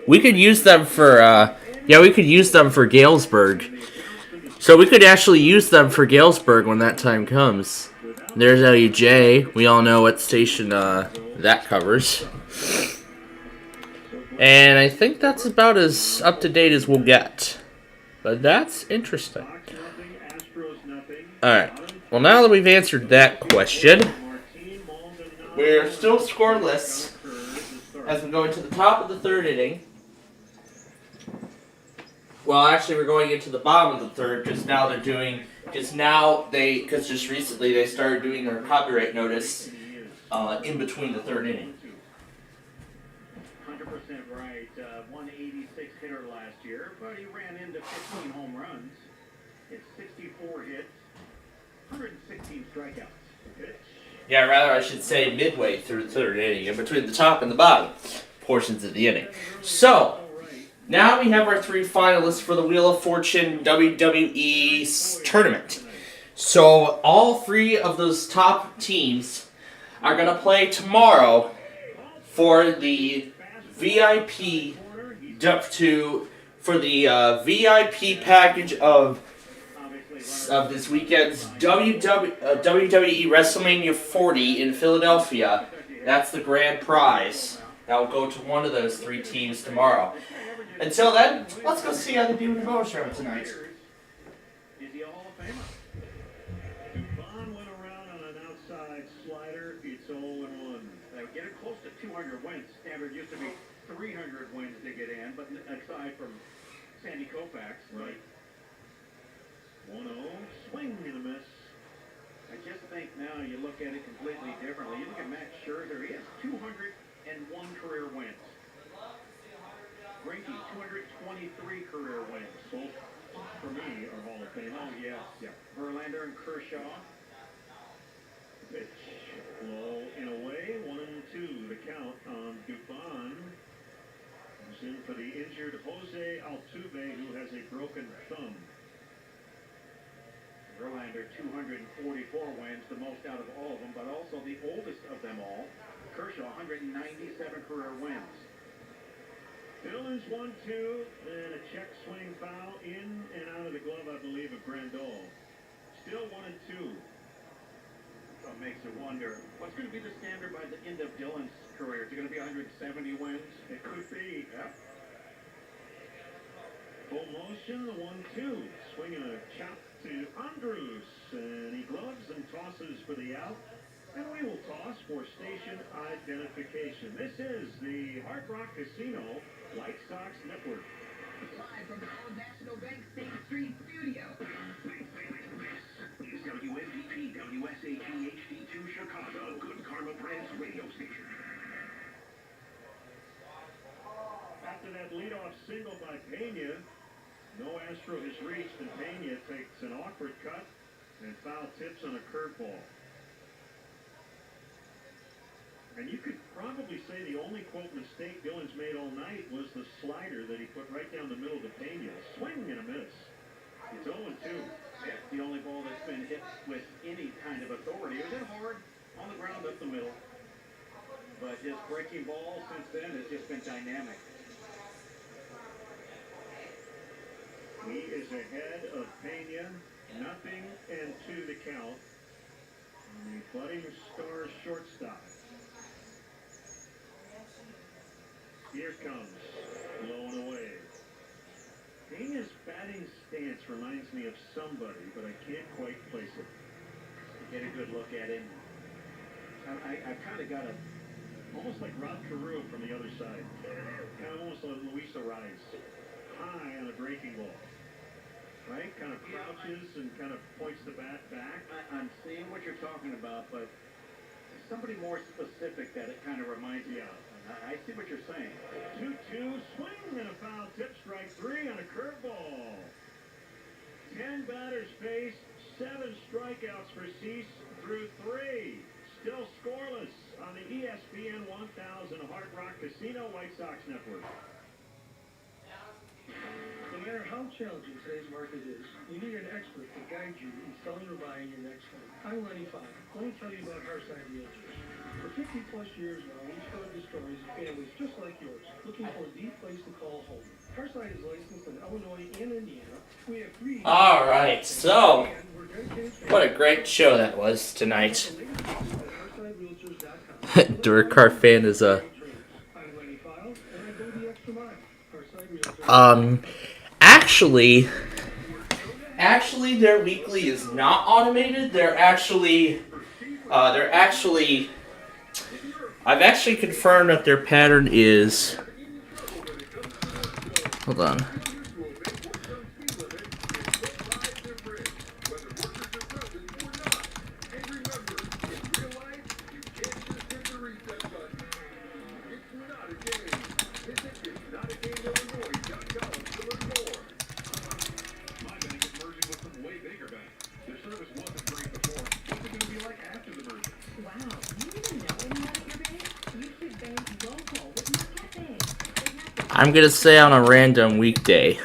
We could use them for we could use them for Galesburg. So we could actually use them for Galesburg when that time comes. There's LUJ. We all know what station that covers. And I think that's about as up to date as we'll get. But that's interesting. Alright. Well, now that we've answered that question, we're still scoreless as we go into the top of the third inning. Well, actually, we're going into the bottom of the third because now they're doing, because just recently they started doing their copyright notice in between the third inning. 100% right. 186 hitter last year, but he ran into 15 home runs. It's 64 hits. 116 strikeouts. Yeah, rather I should say midway through the third inning, in between the top and the bottom portions of the inning. So, now we have our 3 finalists for the Wheel of Fortune WWE tournament. So, all 3 of those top teams are going to play tomorrow for the VIP for the VIP package of this weekend's WWE WrestleMania 40 in Philadelphia. That's the grand prize. That will go to one of those 3 teams tomorrow. Until then, let's go see how they do in the bonus round tonight. Is he a Hall of Famer? Dubon went around on an outside slider. It's 0-1. Getting close to 200 wins. Standard used to be 300 wins to get in, but aside from Sandy Koufax, right? 1-0, swing and a miss. I just think now you look at it completely differently. You look at Max Scherzer, he has 201 career wins. Greinke, 223 career wins. Both, for me, are Hall of Fame. Oh, yes. Yeah. Verlander and Kershaw. Pitch low and away. 1-2. The count on Dubon. Who's in for the injured Jose Altuve, who has a broken thumb. Verlander, 244 wins, the most out of all of them, but also the oldest of them all. Kershaw, 197 career wins. Dillon's 1-2, and a check swing foul in and out of the glove, I believe, of Grandal. Still 1-2. So it makes you wonder, what's going to be the standard by the end of Dillon's career? Is it going to be 170 wins? It could be. Yep. Full motion, the 1-2. Swinging a chop to Andrews, and he gloves and tosses for the out. And we will toss for station identification. This is the Hard Rock Casino White Sox Network. Live from the Old National Bank State Street studio. This is WSDP WSAG HD2 Chicago, Good Karma Brands radio station. After that leadoff single by Pena, no Astro has reached, and Pena takes an awkward cut and foul tips on a curveball. And you could probably say the only, quote, mistake Dillon's made all night was the slider that he put right down the middle to Pena. Swing and a miss. It's 0-2. That's the only ball that's been hit with any kind of authority. It was hit hard on the ground up the middle. But his breaking ball since then has just been dynamic. He is ahead of Pena. 0-2 the count. And the budding Stars shortstop. Here comes, blown away. Pena's batting stance reminds me of somebody, but I can't quite place it. Get a good look at him. I kind of got a... Almost like Rob Carew from the other side. Kind of almost like Luis Ariz. High on a breaking ball. Right? Kind of crouches and kind of points the bat back. I'm seeing what you're talking about, but somebody more specific that it kind of reminds me of. I see what you're saying. 2-2, swing and a foul tip, strike 3 on a curveball. 10 batters faced, 7 strikeouts for Cease through 3. Still scoreless on the ESPN 1000 Hard Rock Casino White Sox Network. No matter how challenging today's market is, you need an expert to guide you in selling or buying your next home. I'm Lenny Fine. Let me tell you about Hearthside Realtors. For 50-plus years now, we've heard the stories of families just like yours, looking for the place to call home. Hearthside is licensed in Illinois and Indiana. We have 3... All right, so what a great show that was tonight. Durkar fan is a... Actually, their weekly is not automated. They're actually, I've actually confirmed that their pattern is, hold on. I'm gonna say on a random weekday.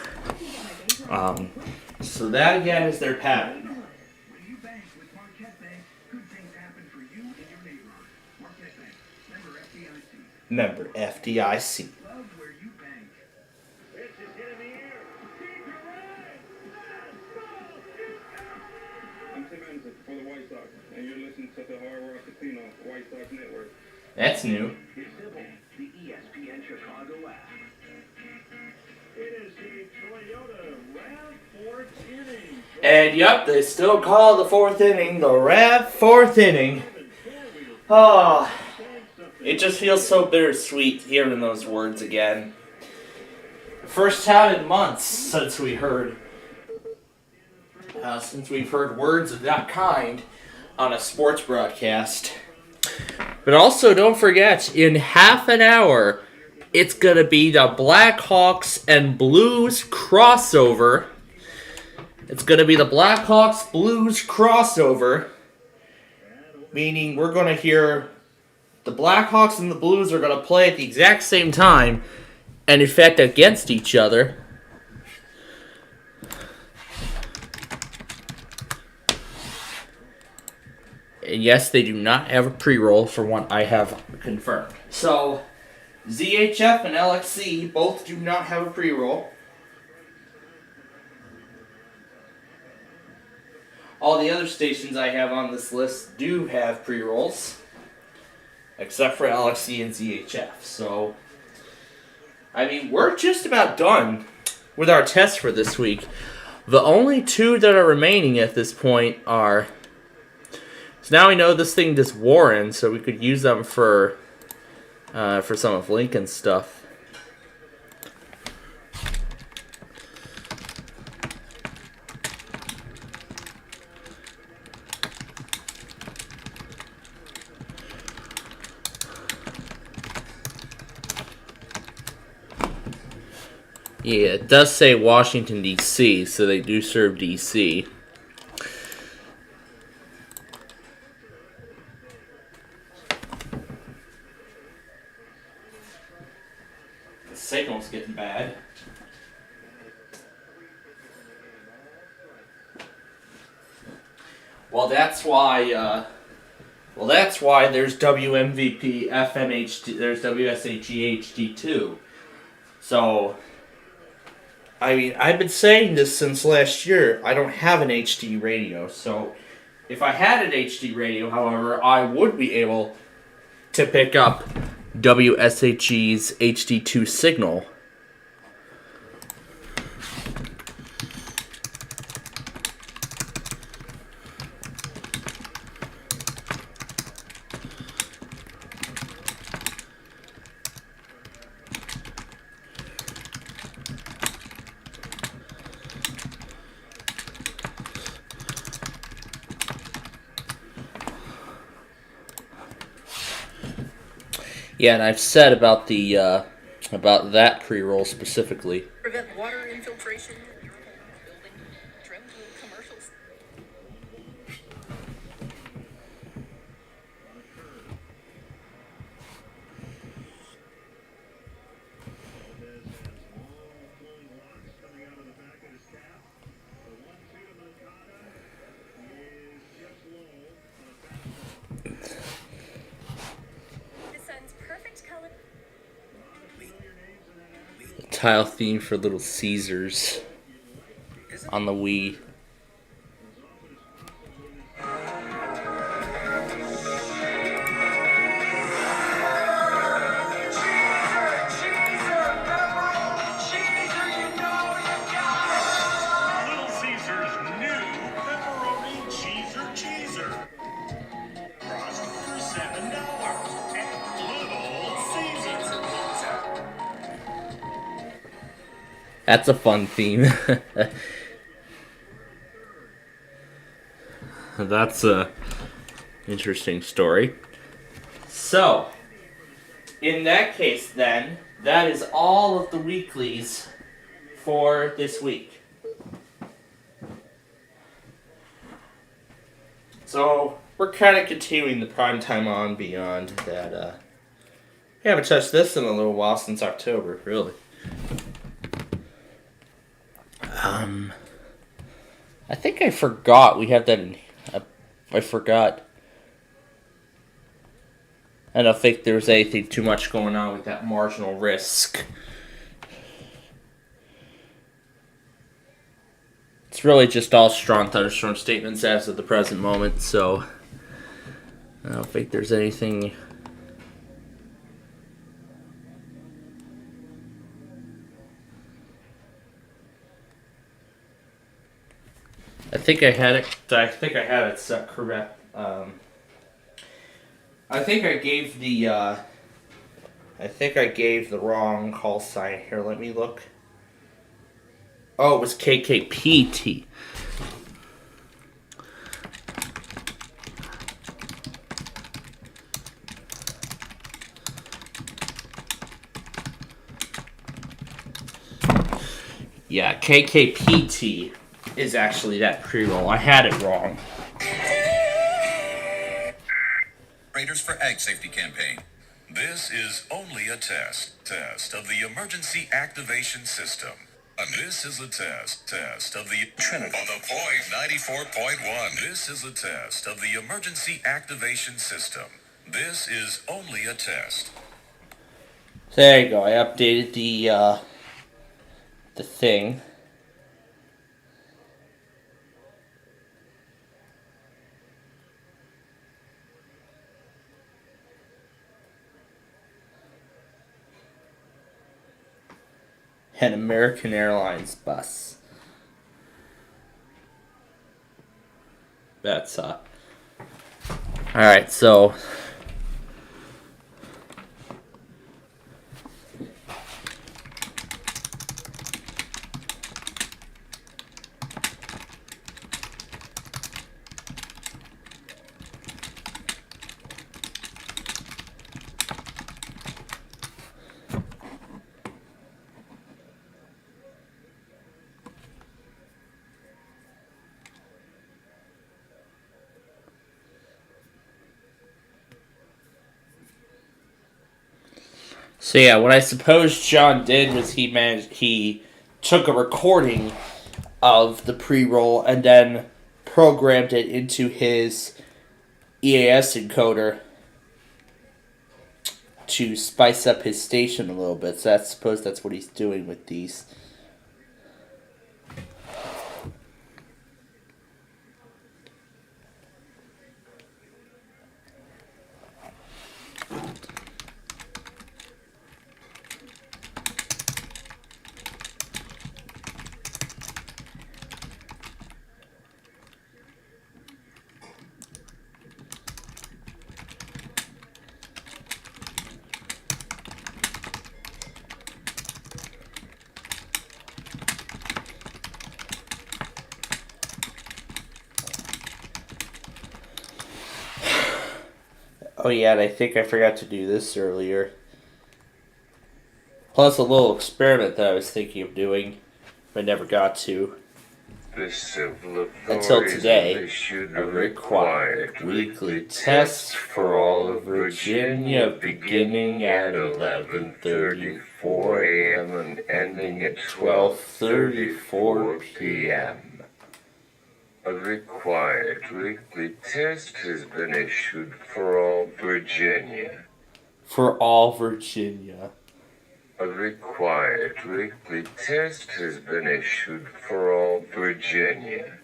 So that again is their pattern. When you bank with Marquette Bank, good things happen for you and your neighborhood. Marquette Bank, member FDIC. member FDIC. I'm Tim Anderson for the White Sox, and you're listening to the Hard Rock Casino White Sox Network. That's new. It's simple. The ESPN Chicago app. It is the Toyota RAV4 inning. And yep, they still call the fourth inning the fourth inning. Oh, it just feels so bittersweet hearing those words again. First time in months since we've heard words of that kind on a sports broadcast. But also, don't forget, in half an hour, it's going to be the Blackhawks and Blues crossover. It's going to be the Blackhawks Blues crossover, meaning we're going to hear the Blackhawks and the Blues are going to play at the exact same time, and in fact against each other. And yes, they do not have a pre-roll for what I have confirmed. So, ZHF and LXC both do not have a pre-roll. All the other stations I have on this list do have pre-rolls, except for LXC and ZHF. So, I mean, we're just about done with our tests for this week. The only two that are remaining at this point are... So now we know this thing does Warren, so we could use them for some of Lincoln's stuff. Yeah, it does say Washington, D.C., so they do serve D.C. The signal's getting bad. Well, that's why there's WMVP, FMHD, there's WSHE HD2. So... I mean, I've been saying this since last year. I don't have an HD radio, so if I had an HD radio, however, I would be able to pick up WSHE's HD2 signal. Yeah, and I've said about the about that pre-roll specifically. Prevent water infiltration in your home, building, trim to commercials. Tile theme for Little Caesars on the Wii. That's a fun theme. That's a interesting story. So, in that case then, that is all of the weeklies for this week. So, we're kind of continuing the primetime on beyond that. We haven't touched this in a little while, since October, really. I think I forgot we have that in... I forgot. I don't think there's anything too much going on with that marginal risk. It's really just all strong thunderstorm statements as of the present moment, so I don't think there's anything. I think I had it set correct. I think I gave the wrong call sign here. Let me look. Oh, it was KKPT. Yeah, KKPT is actually that pre-roll. I had it wrong. Raiders for Ag Safety Campaign. This is only a test of the emergency activation system. This is a test of the Trinity on the point 94.1. This is a test of the emergency activation system. This is only a test. There you go. I updated the thing. An American Airlines bus. That's alright, so yeah, what I suppose John did was he took a recording of the pre-roll and then programmed it into his EAS encoder to spice up his station a little bit. So I suppose that's what he's doing with these. Oh yeah, and I think I forgot to do this earlier. Plus a little experiment that I was thinking of doing, but never got to. Until today, a required weekly test for all of Virginia beginning at 11:34 a.m. and ending at 12:34 p.m. A required weekly test has been issued for all Virginia. For all Virginia. A required weekly test has been issued for all Virginia.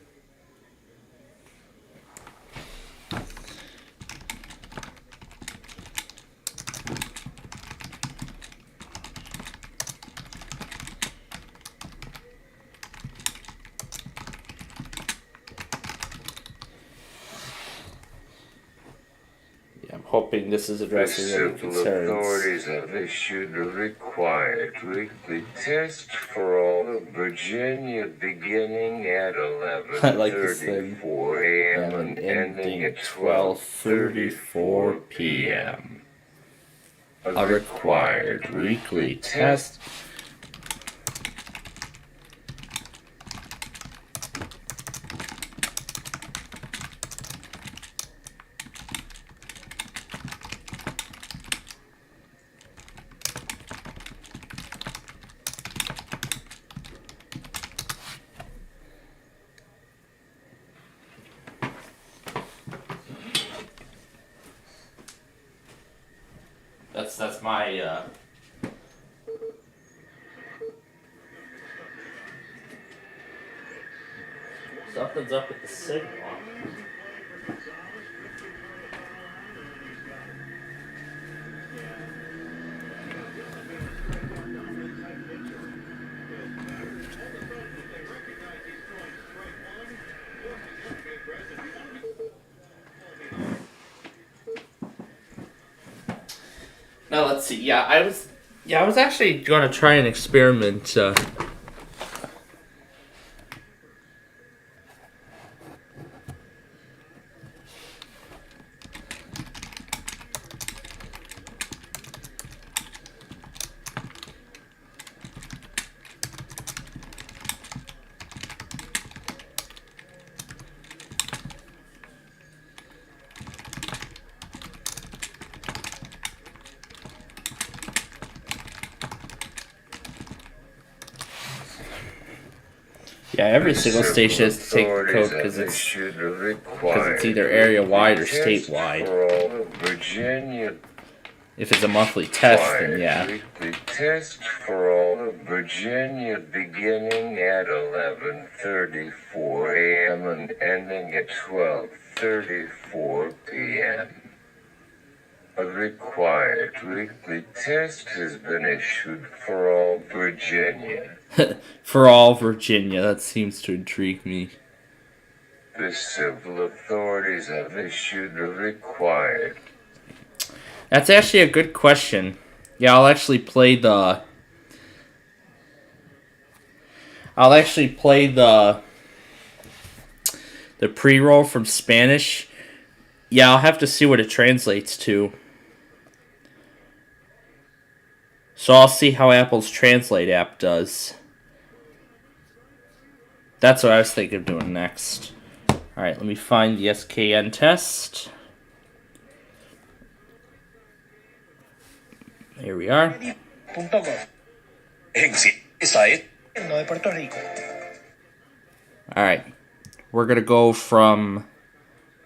I'm hoping this is addressing any concerns. Authorities have issued a required weekly test for all of Virginia beginning at 11:34 a.m. and ending at 12:34 p.m. A required weekly test. That's my something's up with the signal. Now let's see. Yeah, I was actually gonna try an experiment. Yeah, every single station has to take the code because it's either area-wide or statewide. Virginia. If it's a monthly test, then yeah. Weekly test for all of Virginia beginning at 11:34 a.m. and ending at 12:34 p.m. A required weekly test has been issued for all Virginia. For all Virginia, that seems to intrigue me. The civil authorities have issued a required. That's actually a good question. Yeah, I'll actually play the pre-roll from Spanish. Yeah, I'll have to see what it translates to. So I'll see how Apple's Translate app does. That's what I was thinking of doing next. Alright, let me find the SKN test. Here we are. Alright. We're going to go from...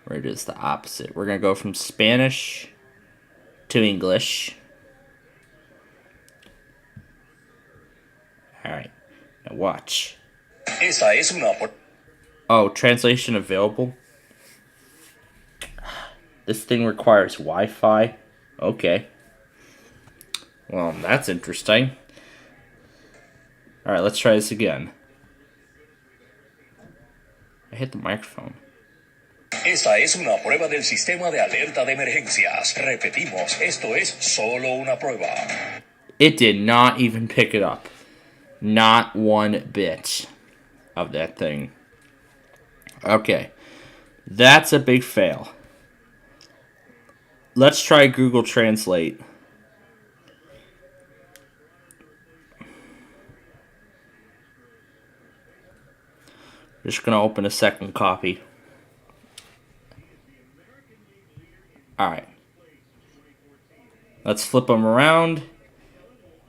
Where it is the opposite. We're going to go from Spanish to English. Alright. Now watch. Oh, translation available? This thing requires Wi-Fi? Okay. Well, that's interesting. Alright, let's try this again. I hit the microphone. Esta es una prueba del sistema de alerta de emergencias. Repetimos, esto es solo una prueba. It did not even pick it up. Not one bit of that thing. Okay. That's a big fail. Let's try Google Translate. Just gonna open a second copy. Alright. Let's flip them around.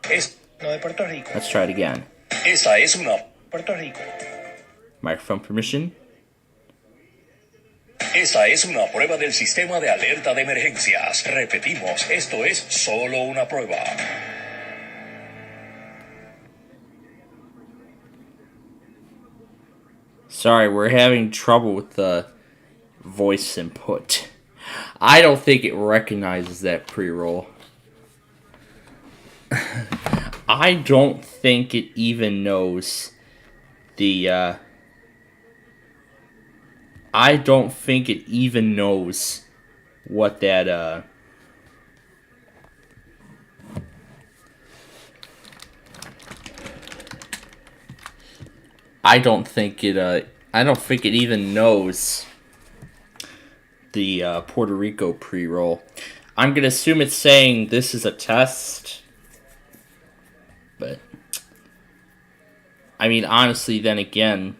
Let's try it again. Esta es una Puerto Rico. Microphone permission. Esta es una prueba del sistema de alerta de emergencias. Repetimos, esto es solo una prueba. Sorry, we're having trouble with the voice input. I don't think it recognizes that pre-roll. I don't think it even knows the, I don't think it even knows what that, I don't think it even knows the Puerto Rico pre-roll. I'm gonna assume it's saying this is a test, but I mean, honestly, then again,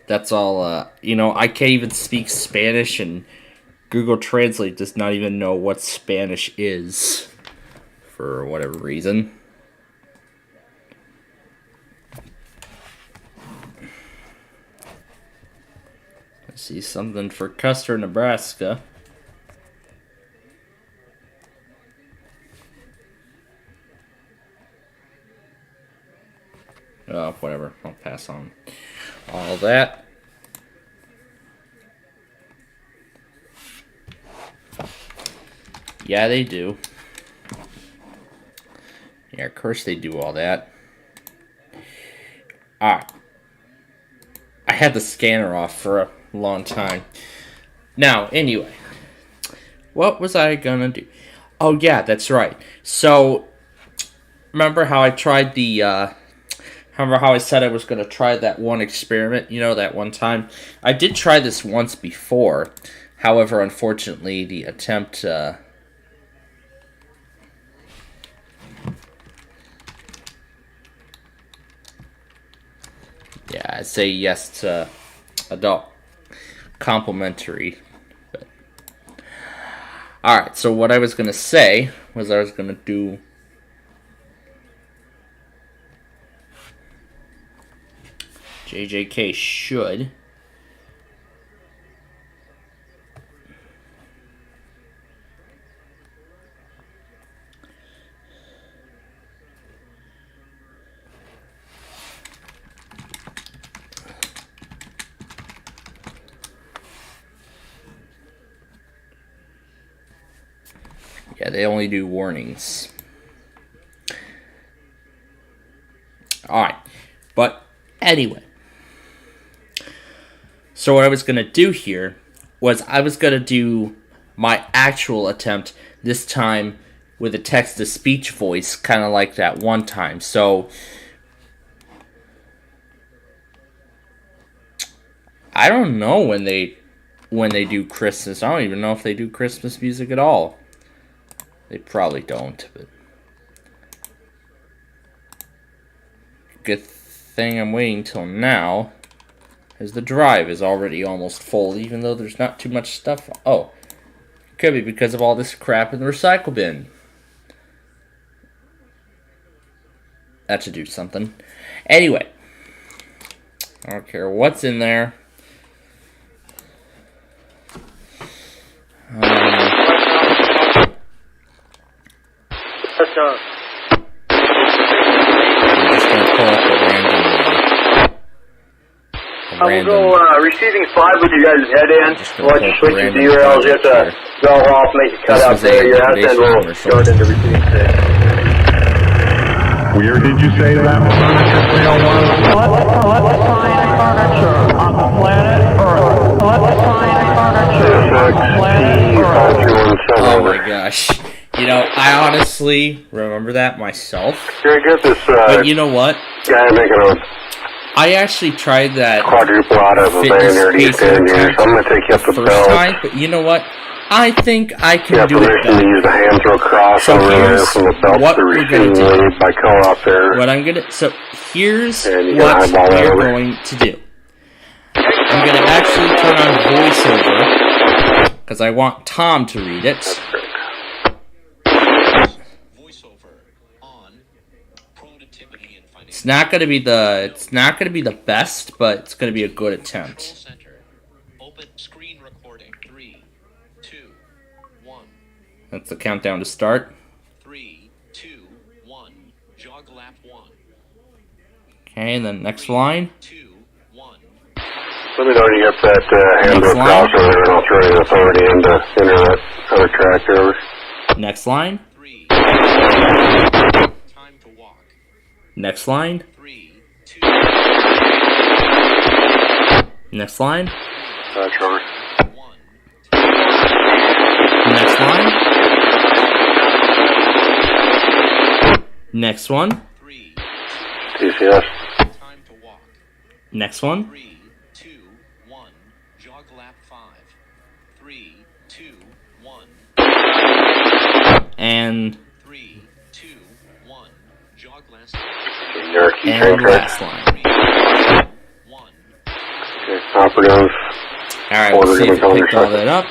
that's all. You know, I can't even speak Spanish, and Google Translate does not even know what Spanish is for whatever reason. See something for Custer, Nebraska. Whatever. I'll pass on all that. Yeah, they do. Yeah, of course they do all that. Alright. I had the scanner off for a long time. Now, anyway. What was I gonna do? Oh, yeah, that's right. So, remember how I tried the, remember how I said I was gonna try that one experiment, you know, that one time? I did try this once before. However, unfortunately, the attempt, yeah, I'd say yes to adult complimentary. But alright, so what I was gonna say was I was gonna do JJK should yeah, they only do warnings. Alright, but anyway. So what I was going to do here was I was going to do my actual attempt this time with a text-to-speech voice, kind of like that one time. So I don't know when they do Christmas. I don't even know if they do Christmas music at all. They probably don't, but good thing I'm waiting till now, as the drive is already almost full, even though there's not too much stuff. Oh, could be because of all this crap in the recycle bin. That should do something. Anyway, I don't care what's in there. I'm just going to pull up a random. Receiving 5 with you guys' head in. Once you switch your derails, you have to go off, make a cut out there. Your head end will go into receiving 6. Where did you say that furniture sale was? Let's find furniture on the planet Earth. Let's find furniture on the planet Earth. Oh my gosh. You know, I honestly remember that myself. Can I get this, but you know what? guy making a I actually tried that quadruple out of a van here to get down here, so I'm going to take you up the first time, but you know what? I think I can do it better. To use the hand throw cross over there from the belt what to we're receiving gonna do. lead by co-op there. What I'm gonna here's And you what can eyeball that we're over. going to do. I'm gonna actually turn on voiceover because I want Tom to read it. It's not gonna be the best, but it's gonna be a good attempt. That's the countdown to start. 3, 2, 1. Jog lap 1. Okay, and then next line. 2, 1. Let me know when you get that hand throw cross over there, and I'll throw you authority into enter that other track over. Next line. 3. Time to walk. Next line. 3, 2. Next line. That's over. Next line. Next one. TCS. Next one. 3, 2, 1. Jog lap 5. 3, 2, 1. And 3, 2, 1. Jog last. and last line. Okay, operative. Alright, we'll see if it picked all that up.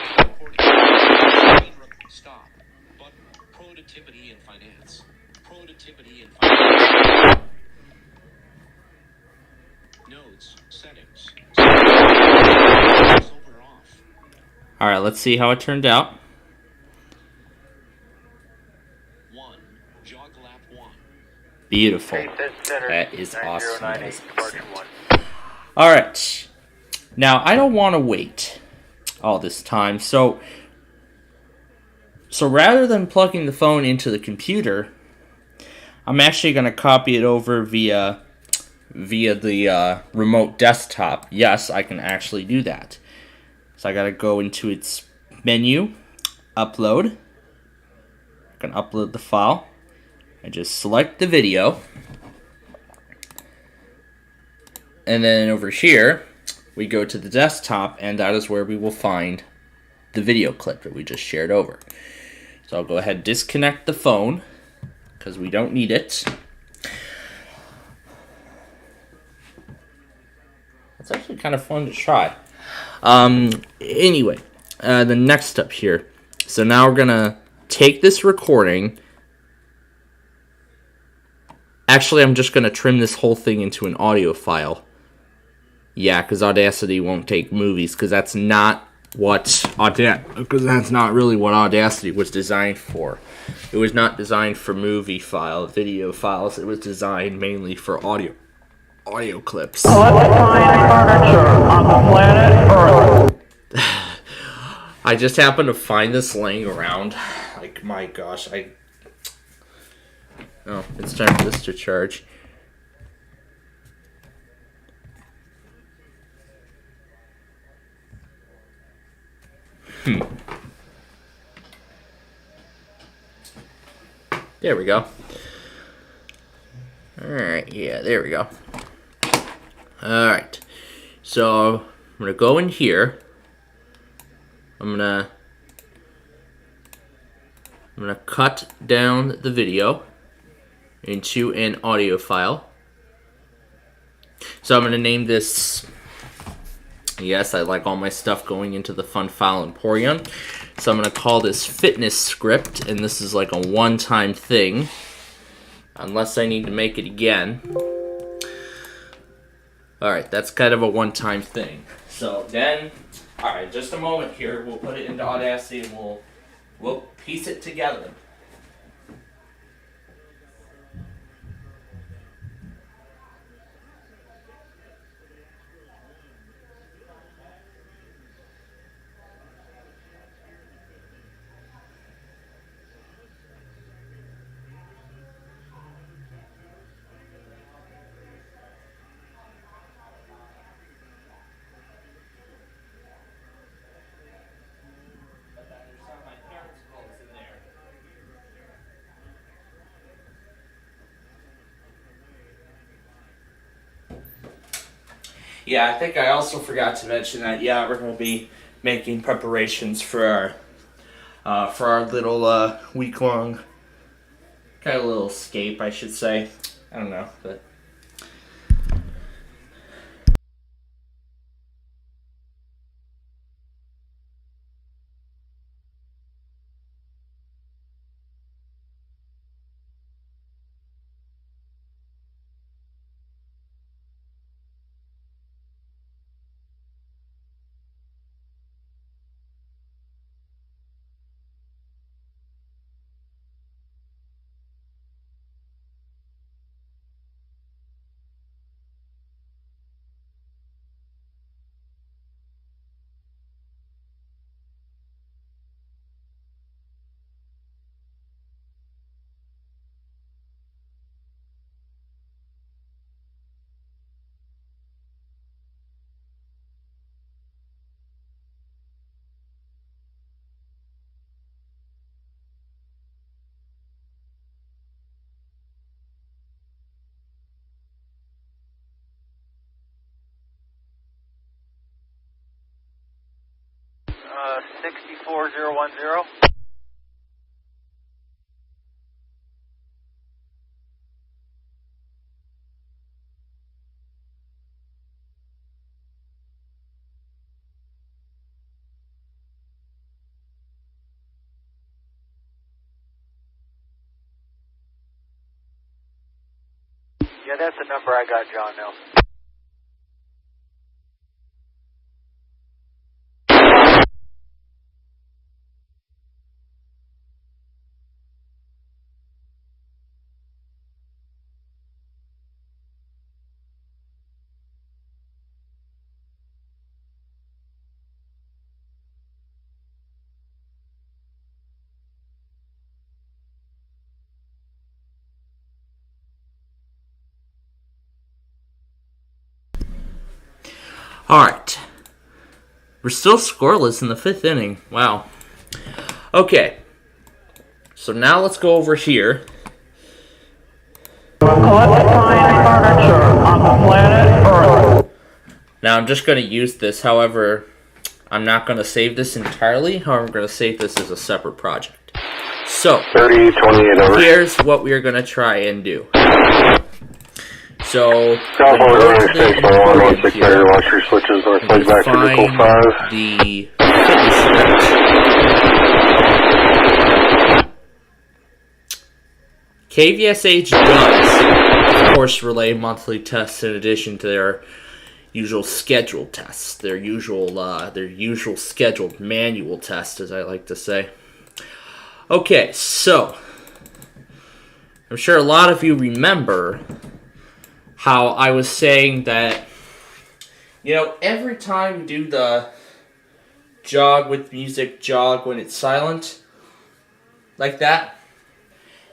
Stop. Button. Productivity in finance. Productivity in finance. Notes. Settings. Over off. Alright, let's see how it turned out. 1. Jog lap 1. Beautiful. That is awesome. Guys. Alright. Now, I don't want to wait all this time. So rather than plugging the phone into the computer, I'm actually going to copy it over via the remote desktop. Yes, I can actually do that. So I got to go into its menu, upload. I can upload the file. I just select the video. And then over here, we go to the desktop, and that is where we will find the video clip that we just shared over. So I'll go ahead and disconnect the phone, because we don't need it. It's actually kind of fun to try. Anyway, the next step here. So now we're going to take this recording. Actually, I'm just going to trim this whole thing into an audio file. Yeah, because Audacity won't take movies, because that's not really what Audacity was designed for. It was not designed for movie video files. It was designed mainly for audio clips. Let's find furniture on the planet Earth. I just happened to find this laying around. Like, my gosh, oh, it's time for this to charge. There we go. Alright, yeah, there we go. Alright, so I'm going to go in here. I'm going to cut down the video into an audio file. So I'm going to name this, yes, I like all my stuff going into the Fun File Emporium. So I'm going to call this Fitness Script, and this is like a one-time thing, unless I need to make it again. Alright, that's kind of a one-time thing. So then, alright, just a moment here, we'll put it into Audacity and we'll piece it together. Yeah, I think I also forgot to mention that, yeah, we're going to be making preparations for our little week-long kind of little escape, I should say. I don't know, but... Uh, 64010. Yeah, that's the number I got, John, now. Alright. We're still scoreless in the 5th inning. Wow. Okay. So now let's go over here. Collect fine furniture on the planet Earth. Now I'm just going to use this, however, I'm not going to save this entirely. However, I'm going to save this as a separate project. So, 3028 over. Here's what we're going to try and do. So, Find the fitness script. KVSH does, of course, relay monthly tests in addition to their usual scheduled tests, their usual scheduled manual test, as I like to say. Okay, so I'm sure a lot of you remember how I was saying that, you know, every time we do the jog with music, jog when it's silent, like that,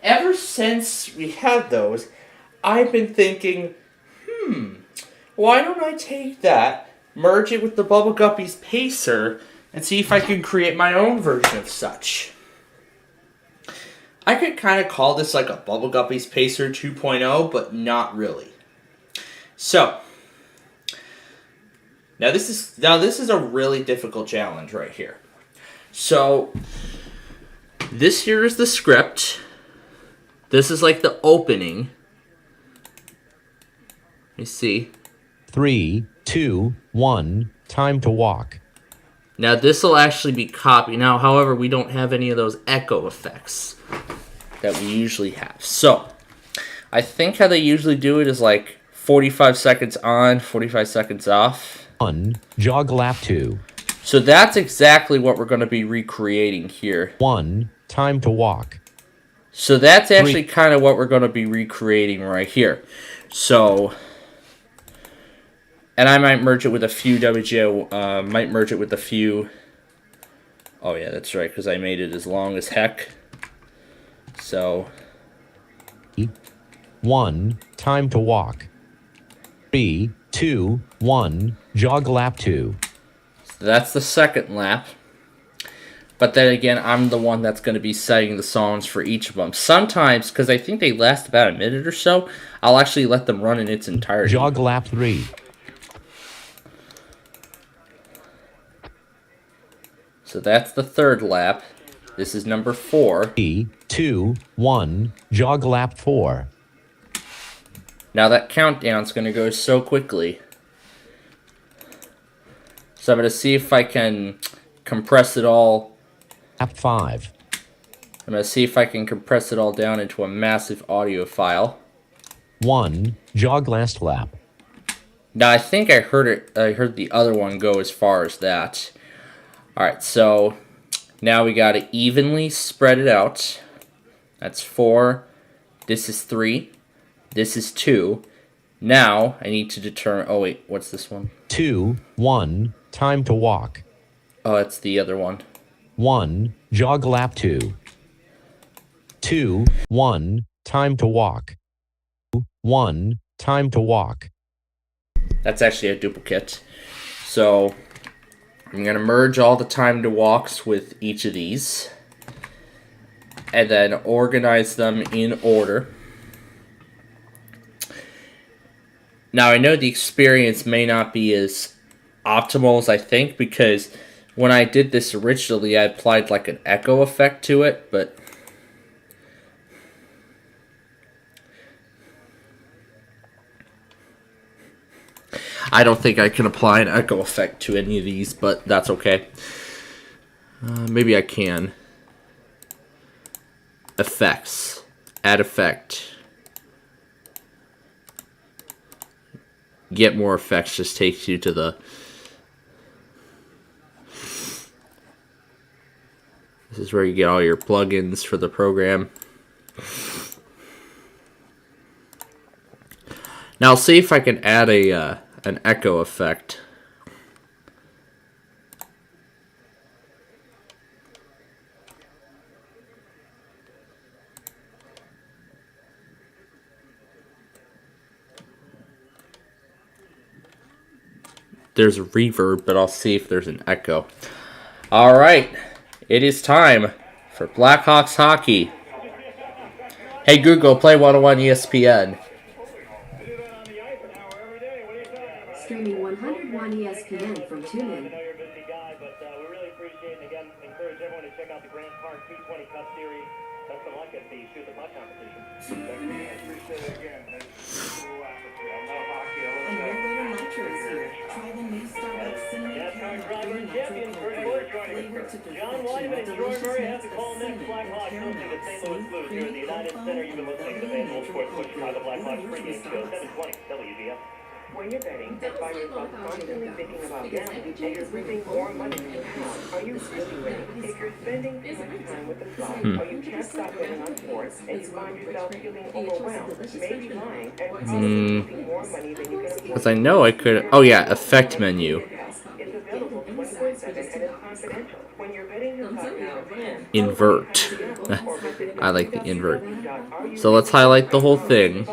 ever since we had those, I've been thinking, why don't I take that, merge it with the Bubble Guppies Pacer, and see if I can create my own version of such. I could kind of call this like a Bubble Guppies Pacer 2.0, but not really. So, now this is a really difficult challenge right here. So, this here is the script. This is like the opening. Let me see. 3, 2, 1, time to walk. Now this will actually be copied. Now, however, we don't have any of those echo effects that we usually have. So, I think how they usually do it is like 45 seconds on, 45 seconds off. 1, jog lap 2. So that's exactly what we're going to be recreating here. 1, time to walk. So that's actually kind of what we're going to be recreating right here. So, and I might merge it with a few might merge it with a few. Oh yeah, that's right, because I made it as long as heck. So, 1, time to walk. 3, 2, 1, jog lap 2. So that's the second lap. But then again, I'm the one that's going to be setting the songs for each of them. Sometimes, because I think they last about a minute or so, I'll actually let them run in its entirety. Jog lap 3. So that's the third lap. This is number 4. 3, 2, 1, jog lap 4. Now that countdown's going to go so quickly. So I'm going to see if I can compress it all. Lap 5. I'm going to see if I can compress it all down into a massive audio file. 1, jog last lap. Now I think I heard it. I heard the other one go as far as that. All right, so now we got to evenly spread it out. That's 4. This is 3. This is 2. Now I need to determine. Oh wait, what's this one? 2, 1, time to walk. Oh, that's the other one. 1, jog lap 2. 2, 1, time to walk. 1, time to walk. That's actually a duplicate. So I'm going to merge all the time to walks with each of these. And then organize them in order. Now I know the experience may not be as optimal as I think, because when I did this originally, I applied like an echo effect to it, but I don't think I can apply an echo effect to any of these, but that's okay. Maybe I can. Effects. Add effect. Get more effects just takes you to the... This is where you get all your plugins for the program. Now I'll see if I can add an echo effect. there's reverb, but I'll see if there's an echo. All right, it is time for Blackhawks hockey. Hey Google, play 101 ESPN. Streaming 101 ESPN from TuneIn. John Wyman and Troy Murray have to call next. Blackhawks hosting the St. Louis Blues here at the United Center. You've been listening to the Van Bull Sportsbook Chicago Blackhawks pregame show, 720 WVS. When you're betting, find yourself constantly thinking about gambling and you're losing more money than you have. Are you really ready? If you're spending too much time with the clock, or you can't stop betting on sports, and you find yourself feeling overwhelmed, maybe lying, and losing more money than you can afford. Because I know I could. Oh yeah, effect menu. It's available 24/7 and it's confidential. When you're betting your clock, Invert. I like the invert. So let's highlight the whole thing.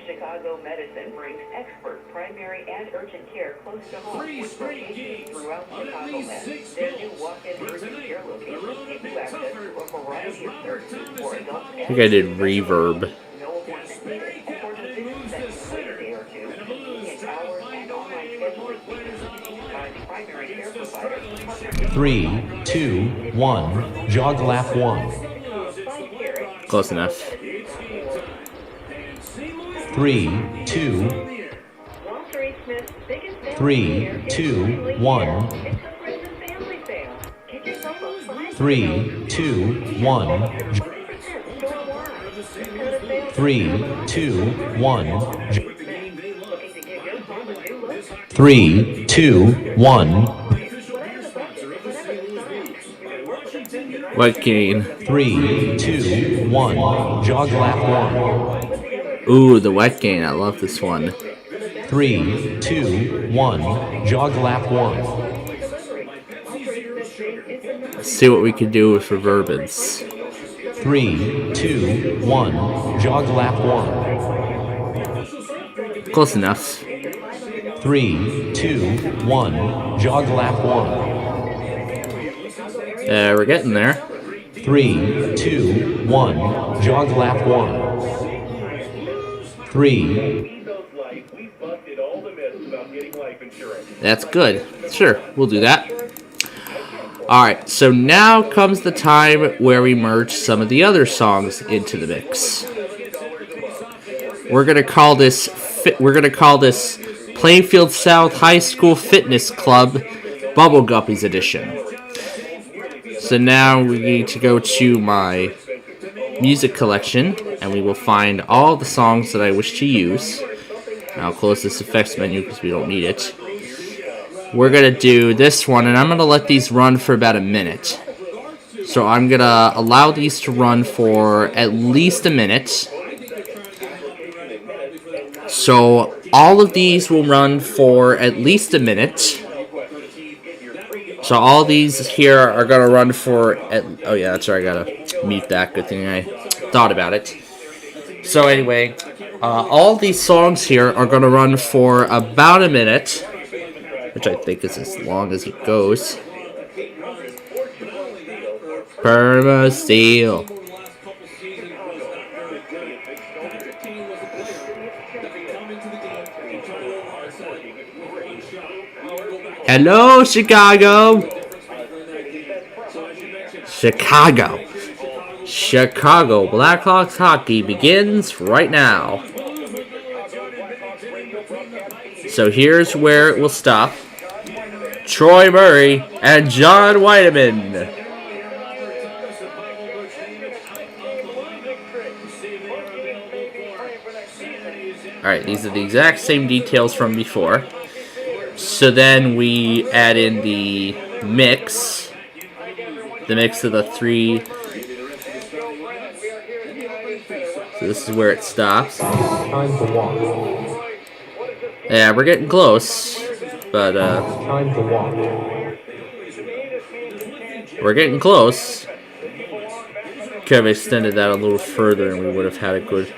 Chicago Medicine brings expert primary and urgent care close to home with locations throughout Chicagoland. Their new walk-in urgent care locations give you access to a variety of services for adults I think I did reverb. no appointment needed. For decisions that can wait a day or two, convenient hours and online scheduling by primary care providers. 3, 2, 1, jog laugh 1. Close enough. 3, 2, 3, 2, 1. 3, 2, 1. 3, 2, 1. 3, 2, 1. What gain? 3, 2, 1. Jog lap 1. Ooh, the wet gain. I love this one. 3, 2, 1. Jog lap 1. Let's see what we can do with reverbance. 3, 2, 1. Jog lap 1. Close enough. 3, 2, 1. Jog lap 1. We're getting there. 3, 2, 1. Jog lap 1. 3. That's good. Sure, we'll do that. Alright, so now comes the time where we merge some of the other songs into the mix. We're gonna call this Plainfield South High School Fitness Club Bubble Guppies Edition. So now we need to go to my music collection, and we will find all the songs that I wish to use. And I'll close this effects menu because we don't need it. We're going to do this one, and I'm going to let these run for about a minute. So I'm going to allow these to run for at least a minute. So all of these will run for at least a minute. So all these here are going to run for... oh yeah, that's right, I got to mute that. Good thing I thought about it. So anyway, all these songs here are going to run for about a minute, which I think is as long as it goes. Perma Steel. Hello, Chicago. Chicago Blackhawks hockey begins right now. So here's where it will stop. Troy Murray and John Wyman. Alright, these are the exact same details from before. So then we add in the mix. The mix of the three. So this is where it stops. Time to walk. Yeah, we're getting close. But, Time to walk. we're getting close. Could have extended that a little further and we would have had a good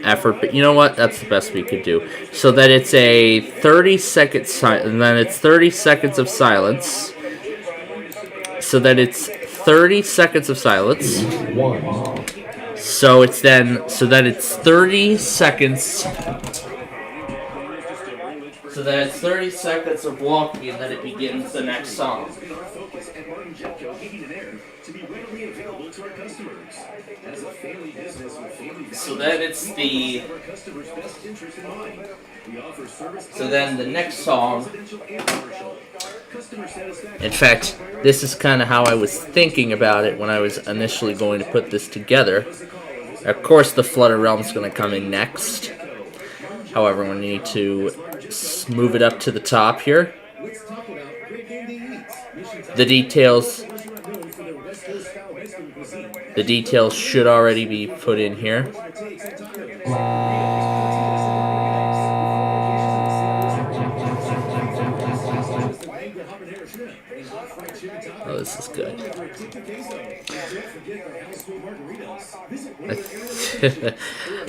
effort, but you know what? That's the best we could do. So that it's a 30-second and then it's 30 seconds of silence. So that it's 30 seconds of silence. So it's then, so that it's 30 seconds. So that it's 30 seconds of walking, and then it begins the next song. So then it's the. So then the next song. In fact, this is kind of how I was thinking about it when I was initially going to put this together. Of course, the Flutter Realm is going to come in next. However, we need to move it up to the top here. The details should already be put in here. Oh, this is good.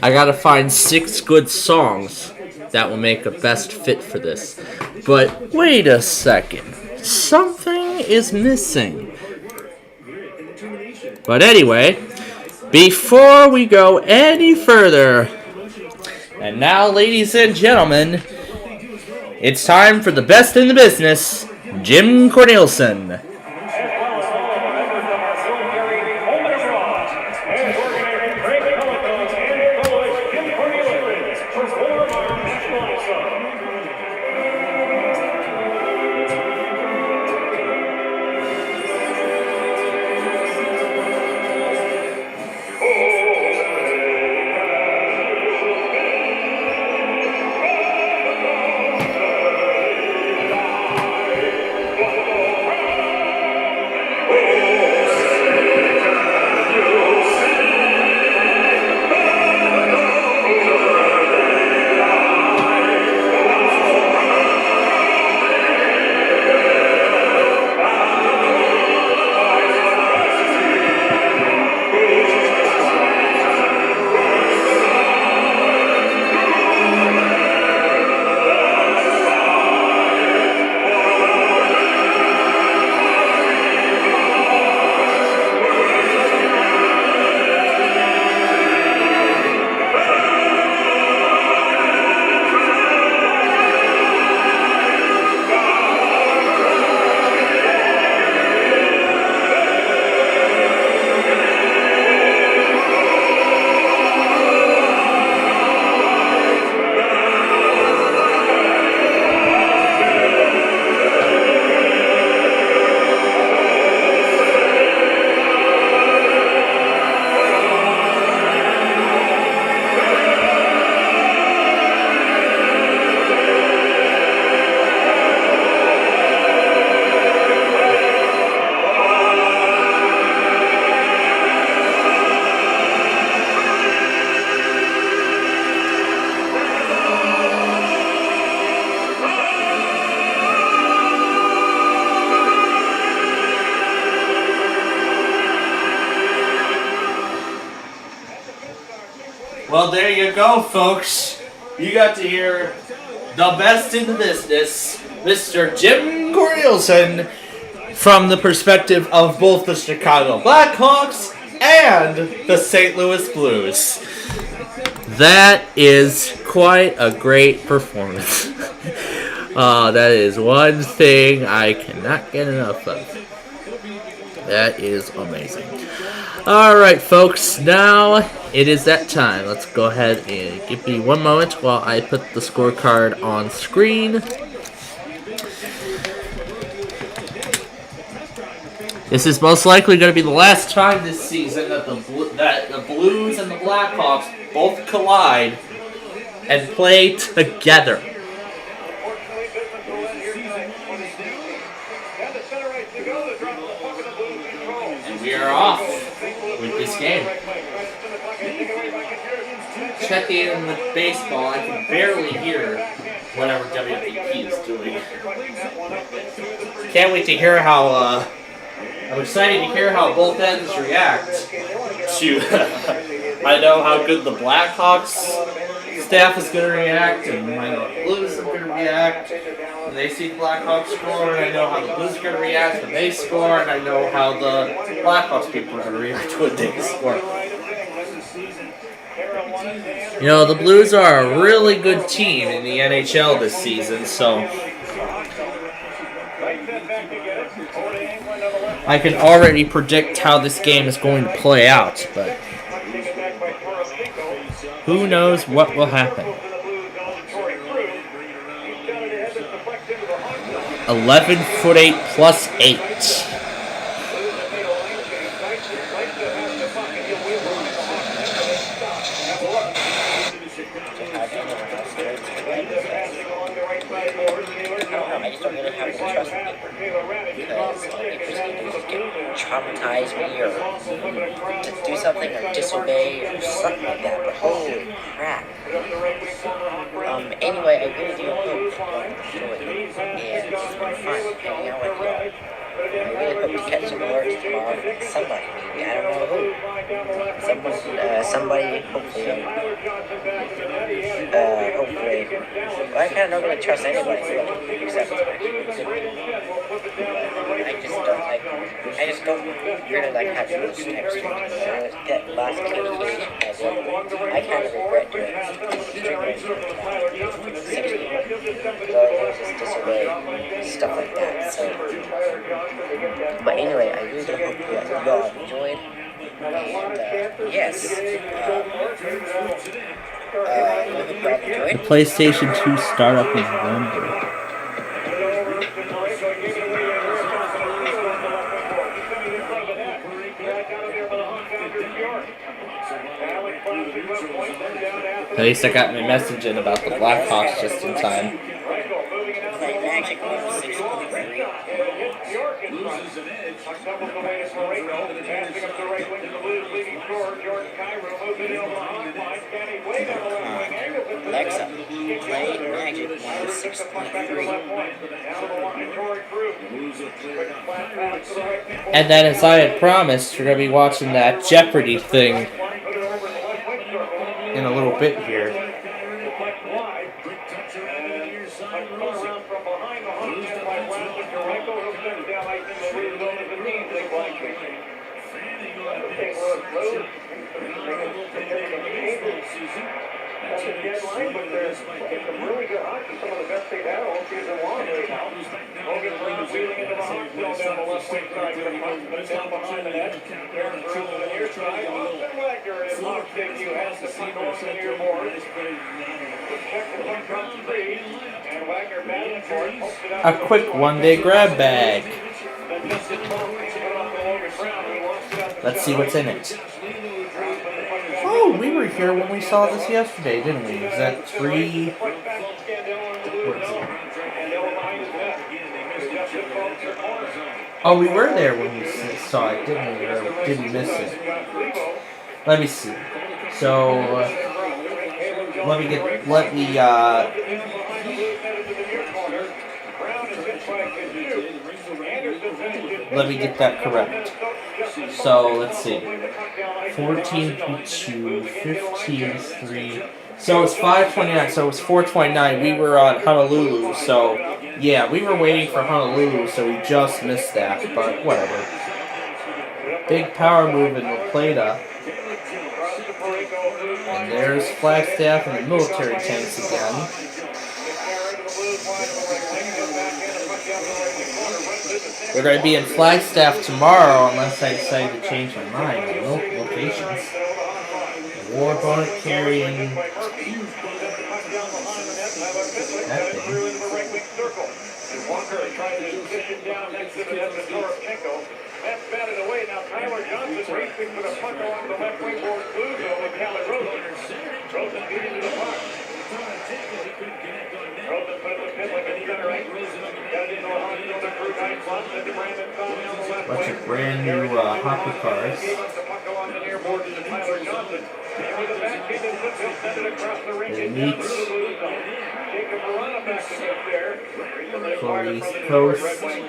I gotta find 6 good songs that will make a best fit for this. But wait a second. Something is missing. But anyway, before we go any further, and now, ladies and gentlemen, it's time for the best in the business, Jim Cornelison. Well, there you go, folks. You got to hear the best in the business, Mr. Jim Cornelison, from the perspective of both the Chicago Blackhawks and the St. Louis Blues. That is quite a great performance. That is one thing I cannot get enough of. That is amazing. Alright, folks, now it is that time. Let's go ahead and give me one moment while I put the scorecard on screen. This is most likely going to be the last time this season that the Blues and the Blackhawks both collide and play together. And we are off with this game. Check in with baseball. I can barely hear whatever WPP is doing. Can't wait to hear how, I'm excited to hear how both ends react to I know how good the Blackhawks staff is going to react, and I know the Blues are going to react when they see the Blackhawks score, and I know how the Blues are going to react when they score, and I know how the Blackhawks people are going to react when they score. You know, the Blues are a really good team in the NHL this season, so I can already predict how this game is going to play out, but who knows what will happen. 11'8" plus 8. I just don't really have to trust people because if he's going to traumatize me or to do something or disobey or something like that, but holy crap. Anyway, I really do hope you enjoy it, and it's been fun hanging out with y'all. I really hope to catch some alerts tomorrow from somebody, maybe, I don't know who. Somebody, hopefully, well, I kind of don't really trust anybody, really, except I just don't really like having those types of things. That last communication, I kind of regret doing it. Just disobey, stuff like that, so. But anyway, I really hope you all enjoyed. And, yes. The PlayStation 2 startup is November. At least I got my message in about the Blackhawks just in time. Alexa, play Magic 6.3. And then, as I had promised, we're going to be watching that Jeopardy thing in a little bit here. That's a deadline, but there's some really good hockey, some of the best they've had all season long right now. Logan Brown wheeling into the hot zone down the left wing side of the puck, but it's down behind the net. Aaron Burrows to the near side. Austin Wagner in mock debut has the puck on the near board. Check the puck from three, and Wagner battling for it. A quick one-day grab bag. Let's see what's in it. Oh, we were here when we saw this yesterday, didn't we? Was that 3? Oh, we were there when we saw it, didn't we? Or did we miss it? Let me see. So, let me get that correct. So, let's see. 14.2, 15.3. So it's 5:29. So it was 4:29. We were on Honolulu. So yeah, we were waiting for Honolulu. So we just missed that. But whatever. Big power move in La Plata. And there's Flagstaff and the military tanks again. We're going to be in Flagstaff tomorrow unless I decide to change my mind on locations. War bonnet carrying that thing. That's batted away. Now Tyler Johnson racing for the puck along the left wing board. Blue zone with Callie Rosen. Rosen feeding to the puck. Rosen put it in the pit like a center right. Got it into a hot zone to Drew Nice. Into Brandon Conley on the left wing. Bunch of brand new hockey cars. Gave up the puck along the near board to Tyler Johnson. And with a backhand and flip, he'll send it across the rink and down through the blue zone. Jacob Verona back to get there. Recently acquired from the Detroit Red Wings.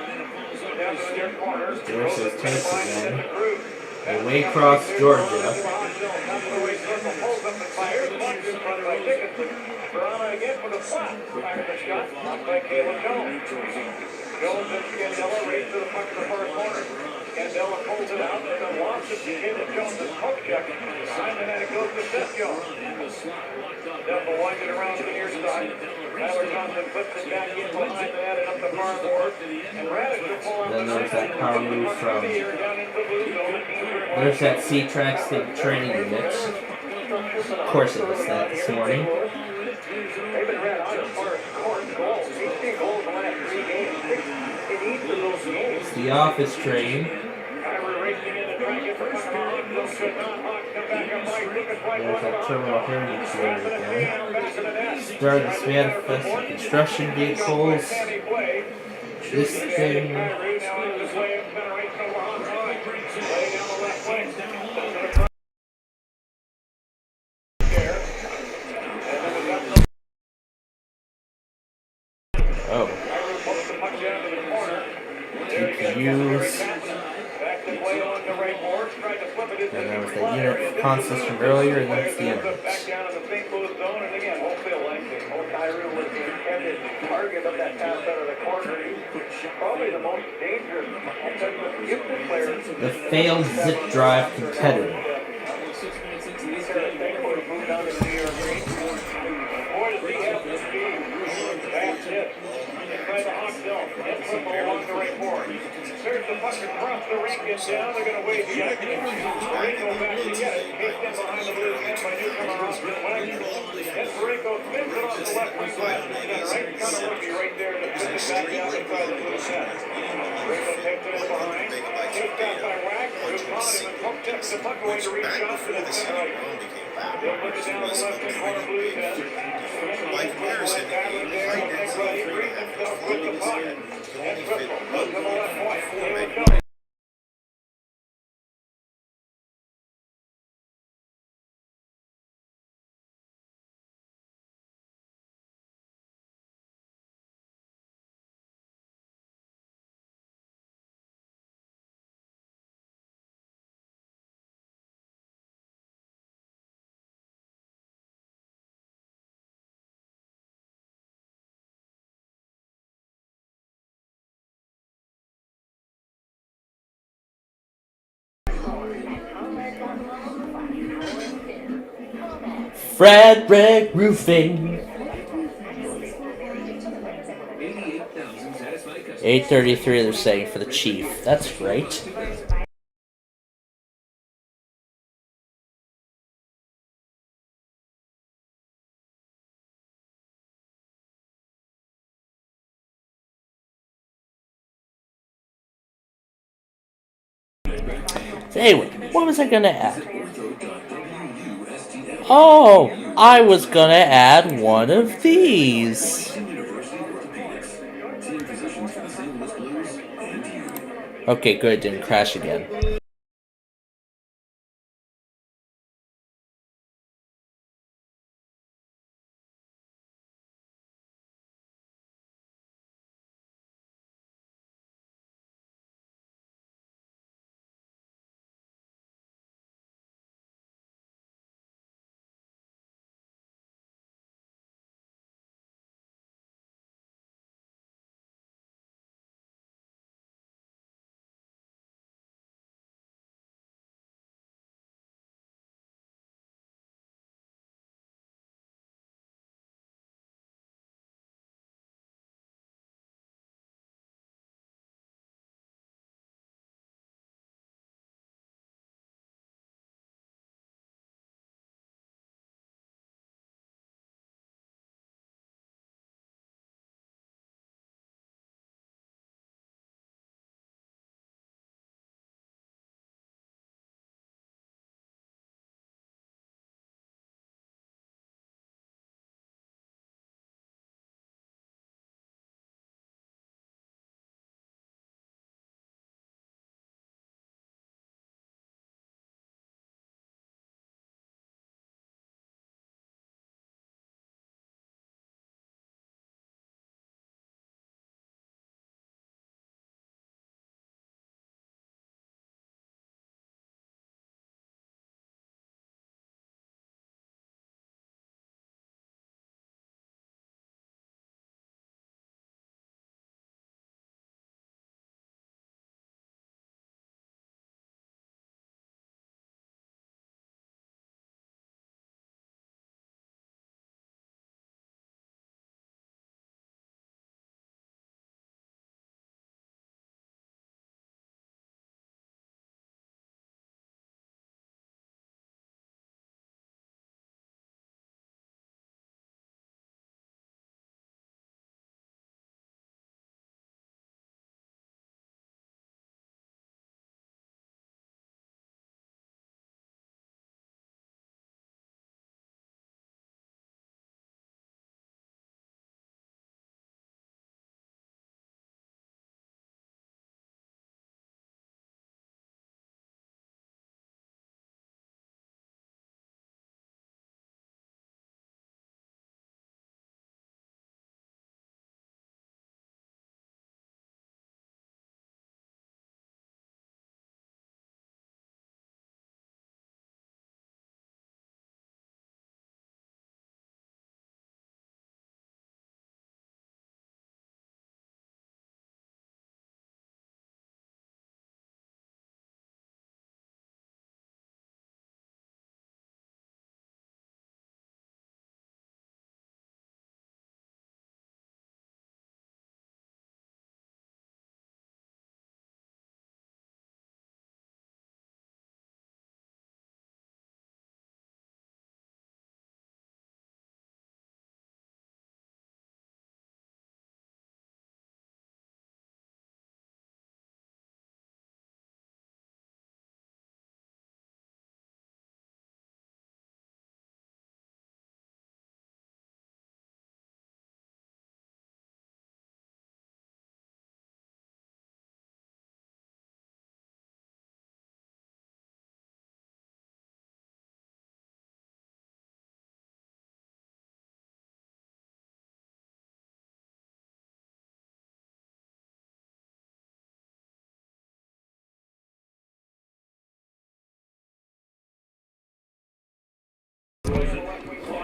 There's his tanks again. Away across Georgia. Blocked by Caleb Jones. Jones and Scandella race to the puck to the far corner. Scandella pulls it out and then lost it to Caleb Jones' poke check. And then it goes to Seth Jones. Seth will wind it around to the near side. Tyler Johnson puts it back in behind the net and up the far board. And Radish will pull out Then the there's that power move from. There's that C-Track State Training Unit. Of course it was that this morning. They've been red hot as far as scoring goals. 18 goals in the last 3 games. 6 in each of those games. It's the office train. Kyrie racing in to try and get the puck on Hawks. Should not. Hawks come back up right. Took his right There's one that to terminal Hawks. heritage road again. Back to the net. Start this manifest of construction vehicles. This thing. Kyrie now on his way. Center right to Hawks. Laying down the left wing. Oh. GPUs. And there was that unit constants from earlier, and that's the end. Back down in the St. Louis zone, and again, hopefully likely. Kyrie was the intended target of that pass out of the corner. He's probably the most dangerous gifted player. The failed zip drive competitor. Moved down to the New York Green. Boy, does he have the speed. Fast hit. Inside the Hawk zone. Hit football along the right board. Search the puck across the rink and down. They're going to wave the action. Pareko back to get it. Kicked in behind the blue net by newcomer Austin Wagner. And Pareko spins it off the left wing side of the center. Right kind of rookie right there to spin it back down inside the blue net. Pareko takes it in behind. Takes that by Wagner, who caught him and poked the puck away to reach Johnson at center right. They'll put it down the left wing corner blues net. Like, where is it? He breathes himself with the puck. And Crystal goes to the left point. Here it goes. Frederick Roofing. 8:33 they're saying for the Chief. That's great. So anyway, what was I gonna add? Oh, I was gonna add one of these. Okay, good, didn't crash again.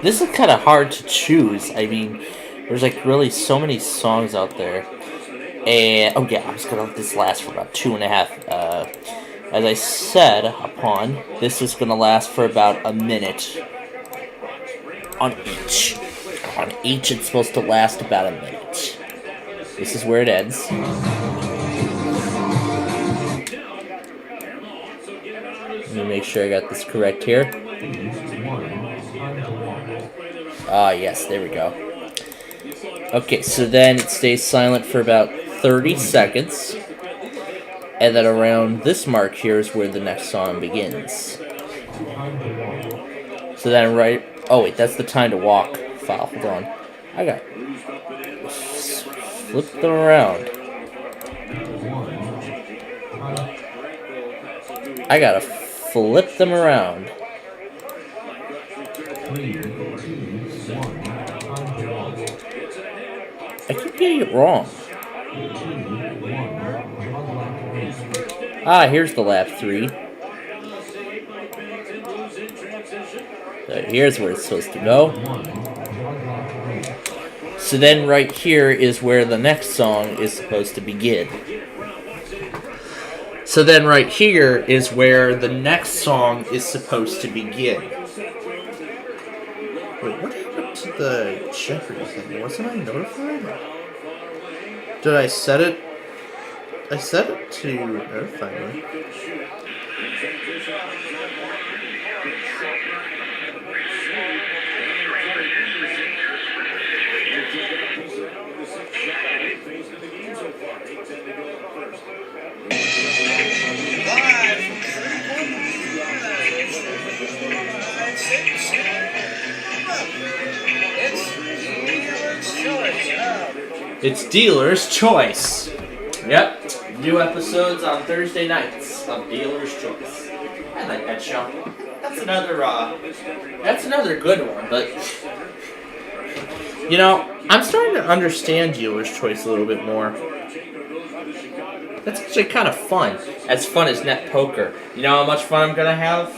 this is kind of hard to choose. I mean, there's like really so many songs out there. And oh yeah, I was gonna let this last for about 2.5. As I said upon, this is gonna last for about a minute on each. On each, it's supposed to last about a minute. This is where it ends. Let me make sure I got this correct here. Ah, yes, there we go. Okay, so then it stays silent for about 30 seconds. And then around this mark here is where the next song begins. So then right... Oh, wait, that's the time to walk file. Hold on. I got... Flip them around. I gotta flip them around. I keep getting it wrong. Ah, here's the lap 3. So here's where it's supposed to go. So then right here is where the next song is supposed to begin. So then right here is where the next song is supposed to begin. Wait, what happened to the Jeopardy thing? Wasn't I notified? Did I set it? I set it to notify me. It's Dealer's Choice. Yep, new episodes on Thursday nights of Dealer's Choice. I like that show. That's another good one, but you know, I'm starting to understand Dealer's Choice a little bit more. That's actually kind of fun. As fun as net poker. You know how much fun I'm gonna have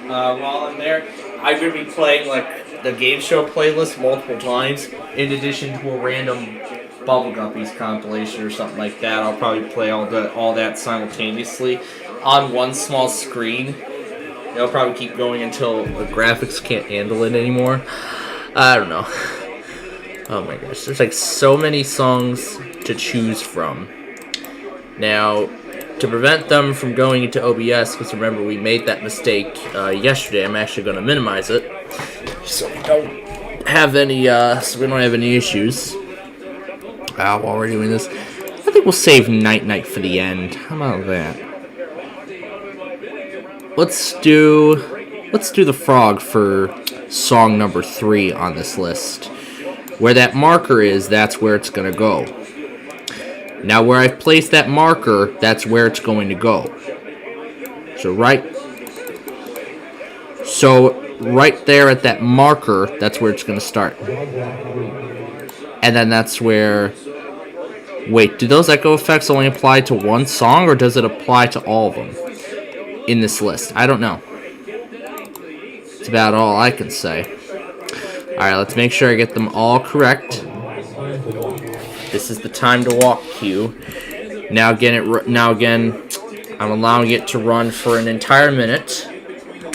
while I'm there? I'm gonna be playing like the game show playlist multiple times, in addition to a random Bubble Guppies compilation or something like that. I'll probably play all that simultaneously on one small screen. It'll probably keep going until the graphics can't handle it anymore. I don't know. Oh my gosh, there's like so many songs to choose from. Now, to prevent them from going into OBS, because remember we made that mistake yesterday, I'm actually going to minimize it so we don't have any issues. While we're doing this, I think we'll save Night for the end. How about that? Let's do the frog for song number 3 on this list. Where that marker is, that's where it's gonna go. Now, where I've placed that marker, that's where it's going to go. So right there at that marker, that's where it's gonna start. And then that's where... Wait, do those echo effects only apply to one song, or does it apply to all of them in this list? I don't know. It's about all I can say. Alright, let's make sure I get them all correct. This is the time to walk cue. Now again, I'm allowing it to run for an entire minute.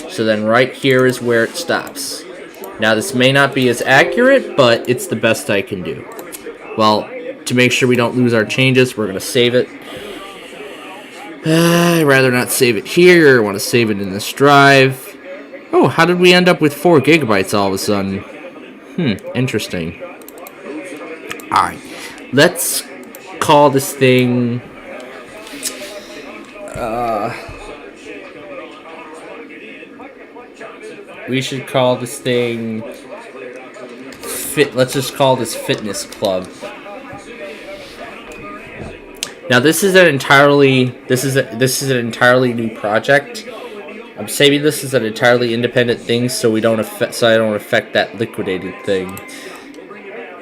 So then right here is where it stops. Now this may not be as accurate, but it's the best I can do. Well, to make sure we don't lose our changes, we're going to save it. I'd rather not save it here. I want to save it in this drive. Oh, how did we end up with 4 gigabytes all of a sudden? Interesting. Alright, let's call this thing... we should call this thing... Let's just call this Fitness Club. Now this is an entirely new project. I'm saving this as an entirely independent thing so I don't affect that liquidated thing.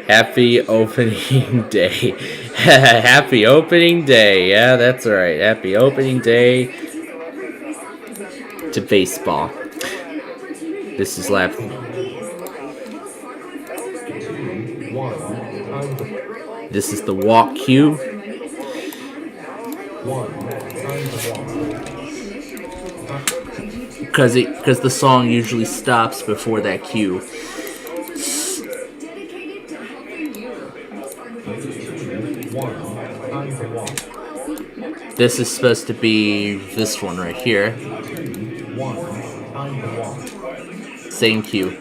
Happy opening day. Happy opening day. Yeah, that's right. Happy opening day to baseball. This is lap. This is the walk cue. Because the song usually stops before that cue. This is supposed to be this one right here. Same cue.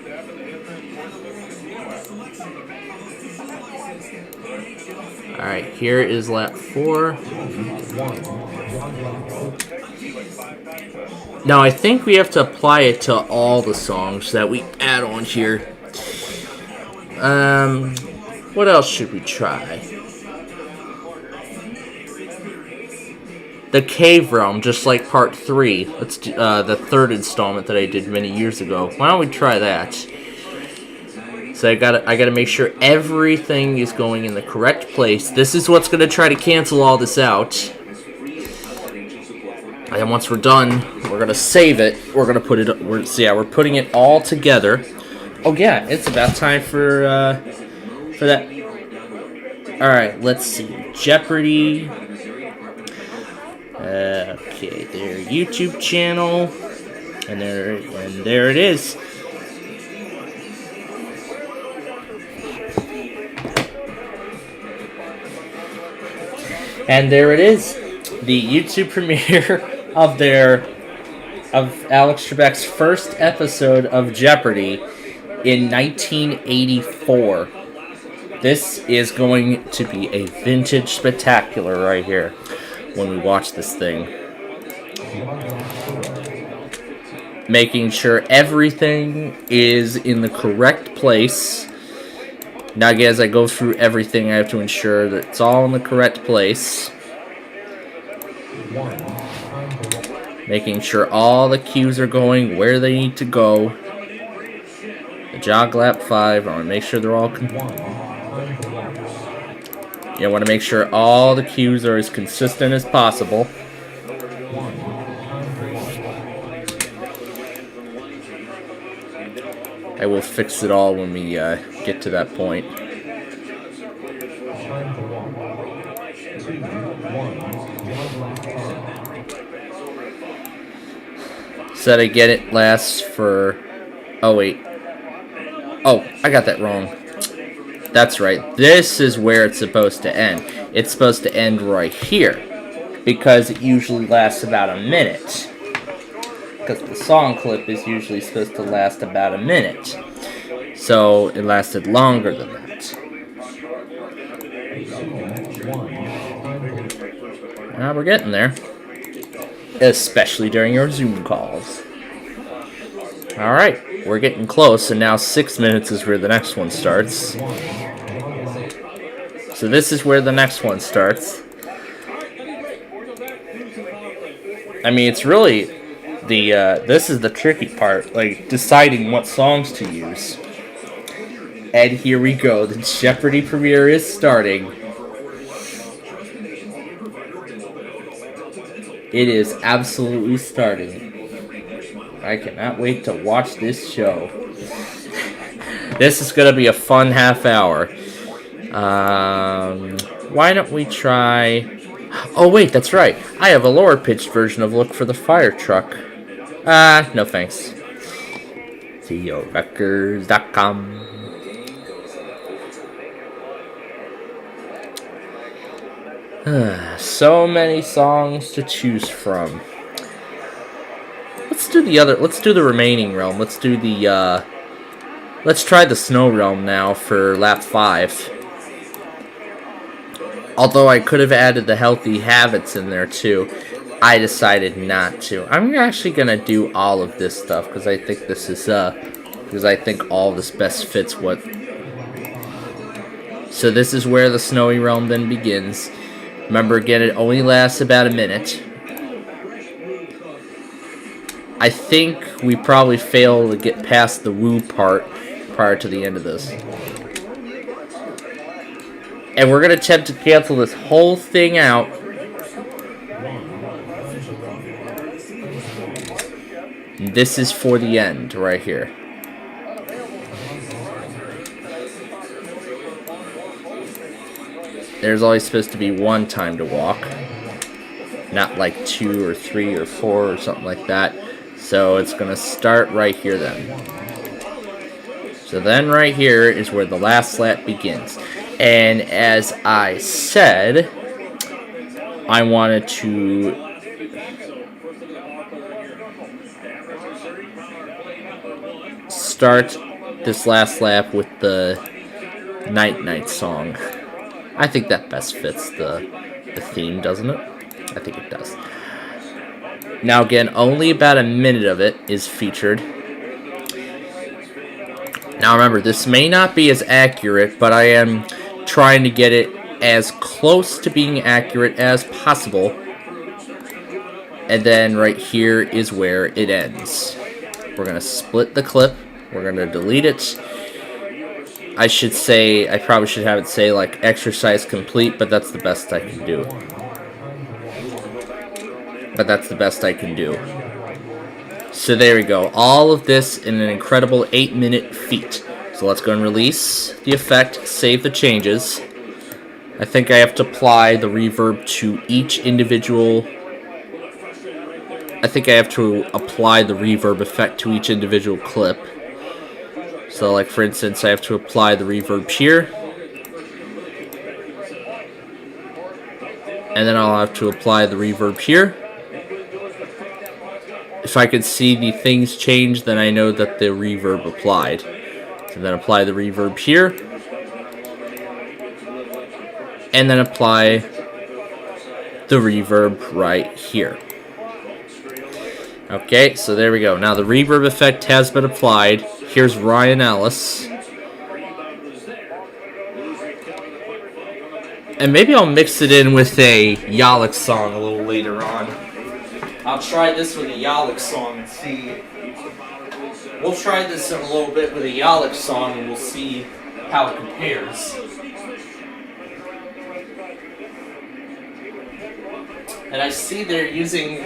Alright, here is lap 4. Now I think we have to apply it to all the songs that we add on here. What else should we try? The Cave Realm, just like part 3. Let's do, the third installment that I did many years ago. Why don't we try that? So I gotta make sure everything is going in the correct place. This is what's gonna try to cancel all this out. And once we're done, we're gonna save it. We're gonna put it. We're putting it all together. Oh yeah, it's about time for that. All right, let's see. Jeopardy. Okay, their YouTube channel, and there it is. And there it is, the YouTube premiere of Alex Trebek's first episode of Jeopardy in 1984. This is going to be a vintage spectacular right here when we watch this thing. Making sure everything is in the correct place. Now again, as I go through everything, I have to ensure that it's all in the correct place. Making sure all the cues are going where they need to go. The jog lap 5, I want to make sure they're all... I want to make sure all the cues are as consistent as possible. I will fix it all when we get to that point. So that I get it lasts for... Oh, wait. Oh, I got that wrong. That's right. This is where it's supposed to end. It's supposed to end right here. Because it usually lasts about a minute. Because the song clip is usually supposed to last about a minute. So it lasted longer than that. Now we're getting there. Especially during your Zoom calls. Alright, we're getting close, and now 6 minutes is where the next one starts. So this is where the next one starts. I mean, it's really this is the tricky part, like deciding what songs to use. And here we go, the Jeopardy premiere is starting. It is absolutely starting. I cannot wait to watch this show. This is gonna be a fun half hour. Why don't we try... Oh wait, that's right. I have a lower pitched version of Look for the Fire Truck. No thanks. TheWeatherMen.com. So many songs to choose from. Let's do the remaining realm. Let's do the, let's try the snow realm now for lap 5. Although I could have added the healthy habits in there too. I decided not to. I'm actually gonna do all of this stuff because I think this is, because I think all this best fits what. So this is where the snowy realm then begins. Remember again, it only lasts about a minute. I think we probably fail to get past the woo part prior to the end of this. And we're going to attempt to cancel this whole thing out. And this is for the end right here. there's always supposed to be one time to walk, not like 2 or 3 or 4 or something like that. So it's going to start right here then. So then right here is where the last lap begins. And as I said, I wanted to start this last lap with the Night Night song. I think that best fits the theme, doesn't it? I think it does. Now again, only about a minute of it is featured. Now remember, this may not be as accurate, but I am trying to get it as close to being accurate as possible. And then right here is where it ends. We're going to split the clip. We're going to delete it. I should say, I probably should have it say like exercise complete, but that's the best I can do. So there we go. All of this in an incredible 8-minute feat. So let's go and release the effect, save the changes. I think I have to apply the reverb to each individual. I think I have to apply the reverb effect to each individual clip. So like for instance, I have to apply the reverb here. And then I'll have to apply the reverb here. If I could see the things change, then I know that the reverb applied. So then apply the reverb here. And then apply the reverb right here. Okay, so there we go. Now the reverb effect has been applied. Here's Ryan Ellis. And maybe I'll mix it in with a Yalek song a little later on. I'll try this with a Yalek song and see. We'll try this in a little bit with a Yalek song and we'll see how it compares. And I see they're using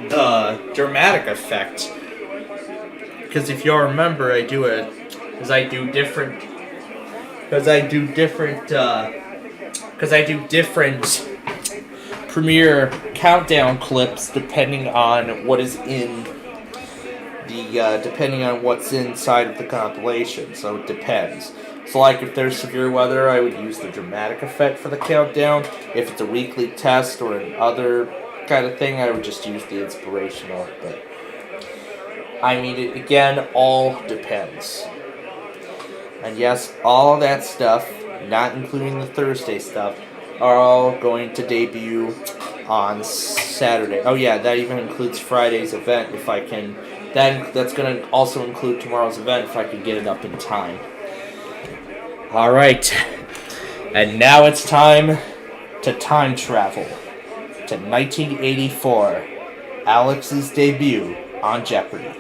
the dramatic effect. Because if y'all remember, I do different Premiere countdown clips depending on what is in the depending on what's inside of the compilation. So it depends. So like if there's severe weather, I would use the dramatic effect for the countdown. If it's a weekly test or an other kind of thing, I would just use the inspirational. But I mean, it again all depends. And yes, all that stuff, not including the Thursday stuff, are all going to debut on Saturday. Oh yeah, that even includes Friday's event if I can. That's going to also include tomorrow's event if I can get it up in time. Alright, and now it's time to time travel to 1984, Alex's debut on Jeopardy!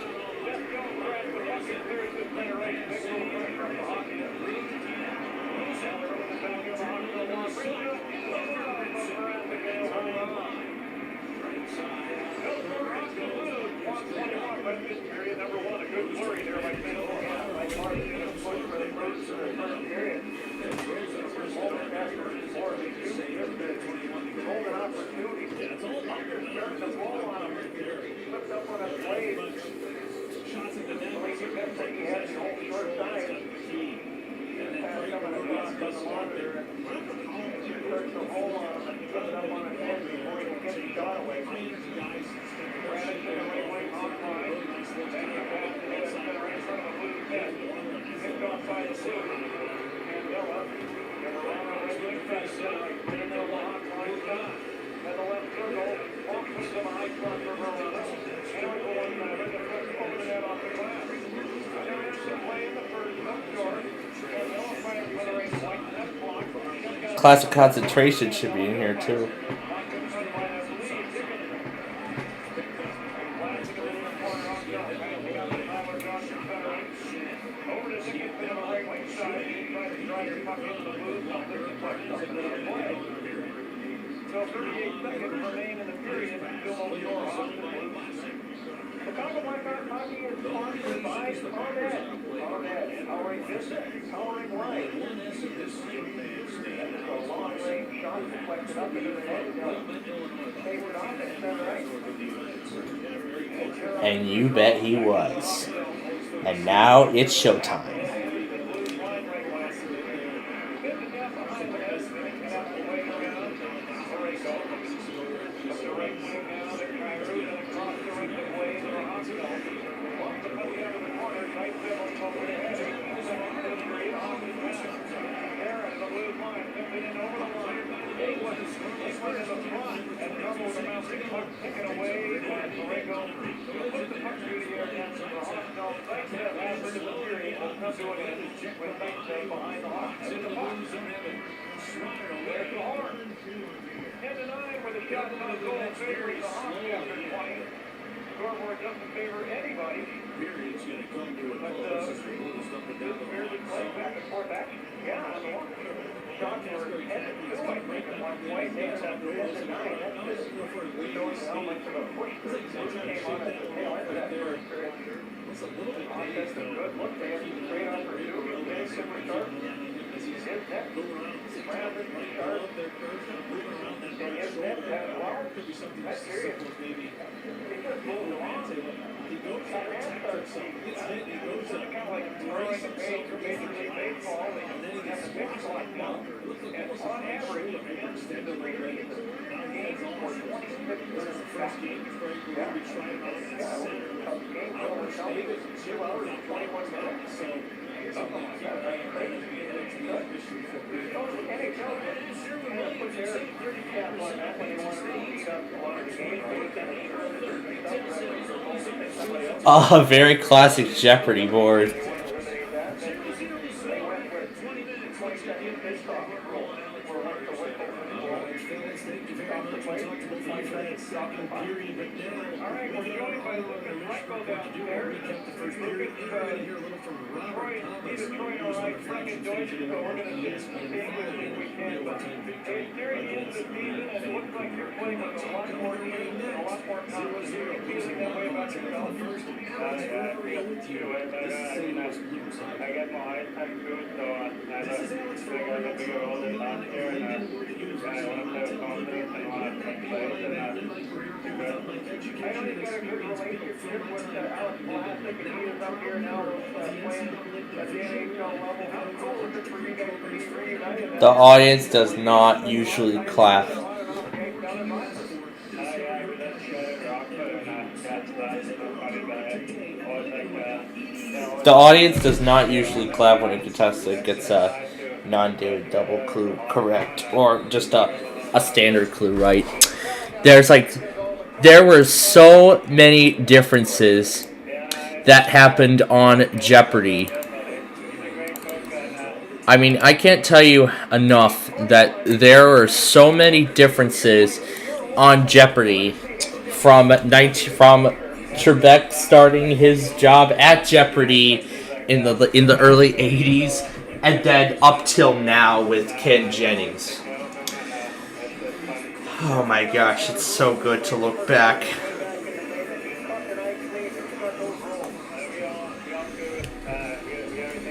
Classic Concentration should be in here too. hockey is sponsored by ComEd. ComEd, powering business, powering life. That's a long-range shot deflected up into the net. Favored off at center ice. And you bet he was. And now it's showtime. Scoreboard doesn't favor anybody. It's going to come to a close. Back and forth action. Yeah, I mean, shots were headed to I think at one point. They ended up 10-9. That's just showing how much of a push this came on at the tail end of that first period. Offense is good. Look, they had some great opportunities. They super sharp. His net. Brandon sharp. And his net as well. That's serious. He just moved along. It's kind of like throwing a page for Major League Baseball, and then he has a pitch clock now. And on average, in the regular season, games for 26 seconds. Yeah. Games over 2 hours and 21 minutes. Something like that. That's crazy. NHL put their security cap on that when they wanted to speed up a lot of the games. They would kind of ensure that their stuff Oh, a very classic Jeopardy board. I got my high-time food, so I figured I'd be good all this last year, and I want to play with confidence and want to play, and I know he's got a good relationship with Alex Vlasic, and he is up here now playing at the NHL level. How cool is it for you guys to be reunited? The audience does not usually clap. The audience does not usually clap when a contestant gets a non-daily double clue correct, or just a standard clue right. There were so many differences that happened on Jeopardy! I mean, I can't tell you enough that there are so many differences on Jeopardy! From Trebek starting his job at Jeopardy! In the early 80s, and then up till now with Ken Jennings. Oh my gosh, it's so good to look back.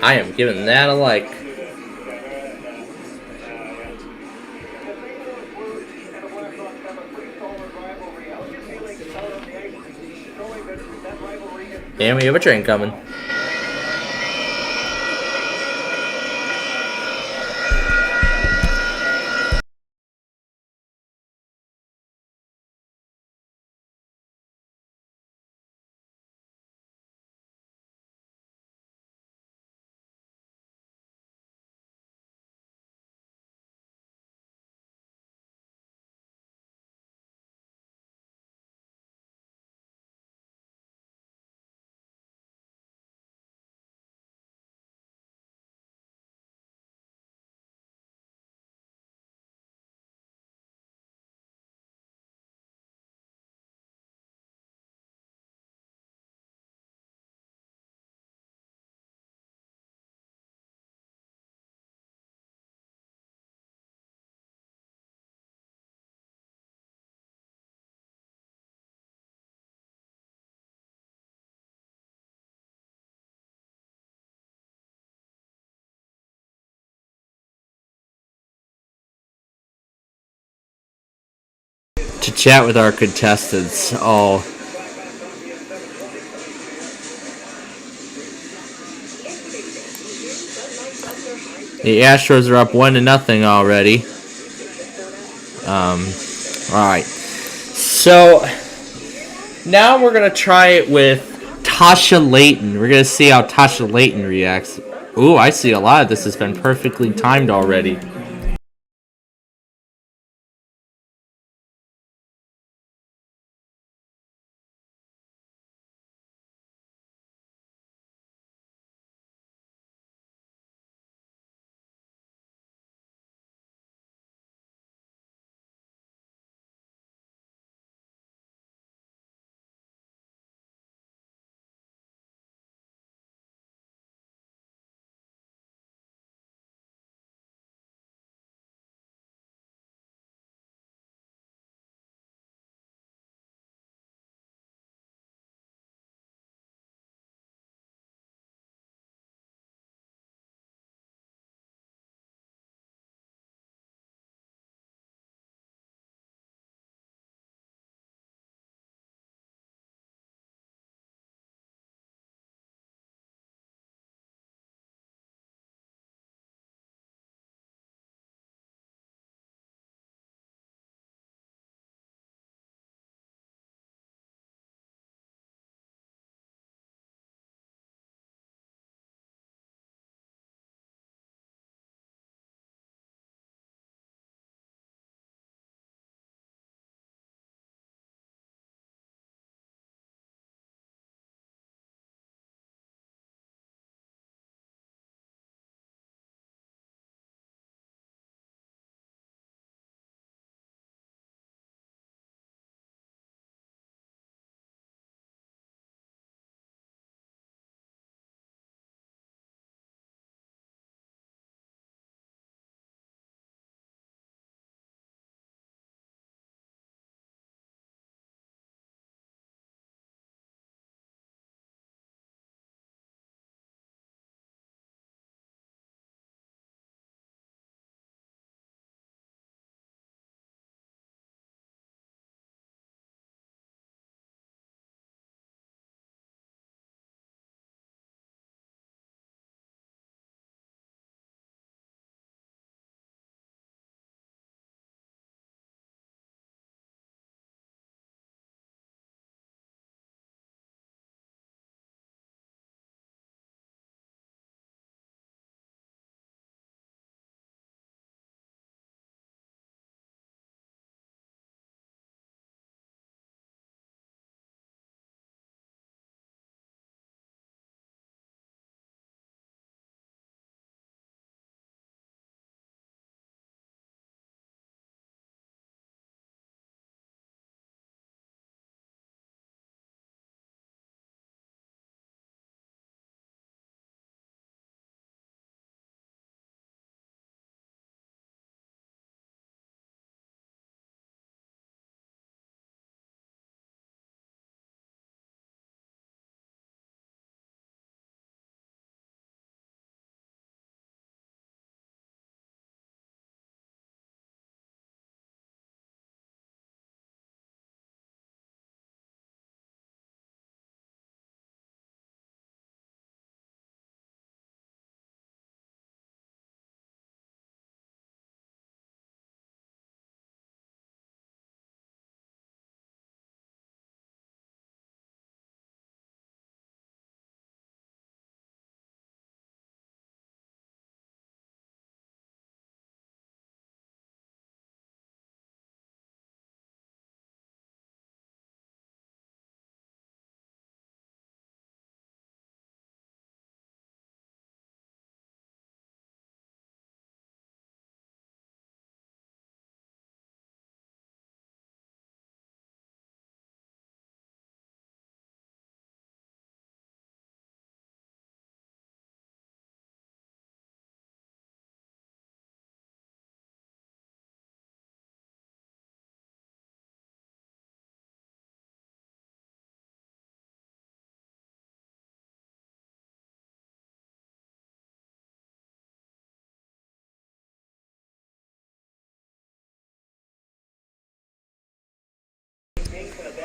I am giving that a like. And we have a train coming. chat with our contestants. Oh. The Astros are up 1-0 already. Alright. So, now we're going to try it with Tasha Layton. We're going to see how Tasha Layton reacts. Ooh, I see a lot of this has been perfectly timed already.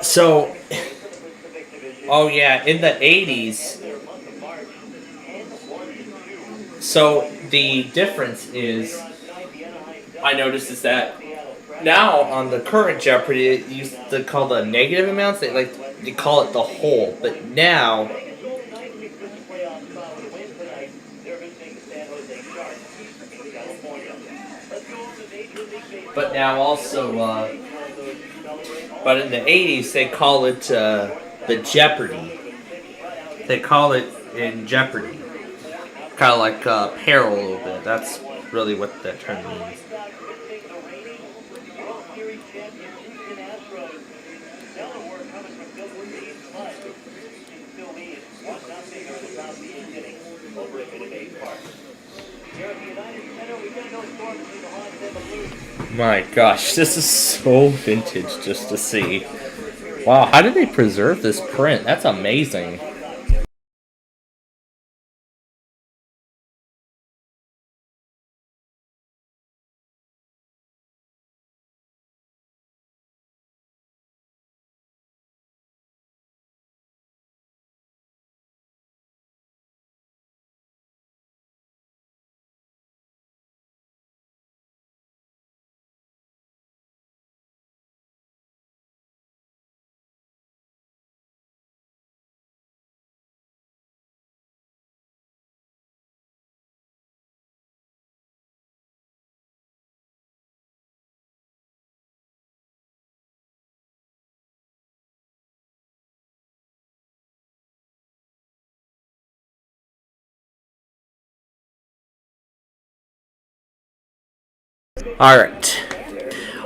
So, oh yeah, in the 80s, so the difference is, I noticed is that now on the current Jeopardy, it used to call the negative amounts, they call it the whole, but now, also, but in the 80s, they call it the Jeopardy. They call it in Jeopardy. Kind of like peril a little bit. That's really what that term means. My gosh, this is so vintage just to see. Wow, how did they preserve this print? That's amazing. Alright.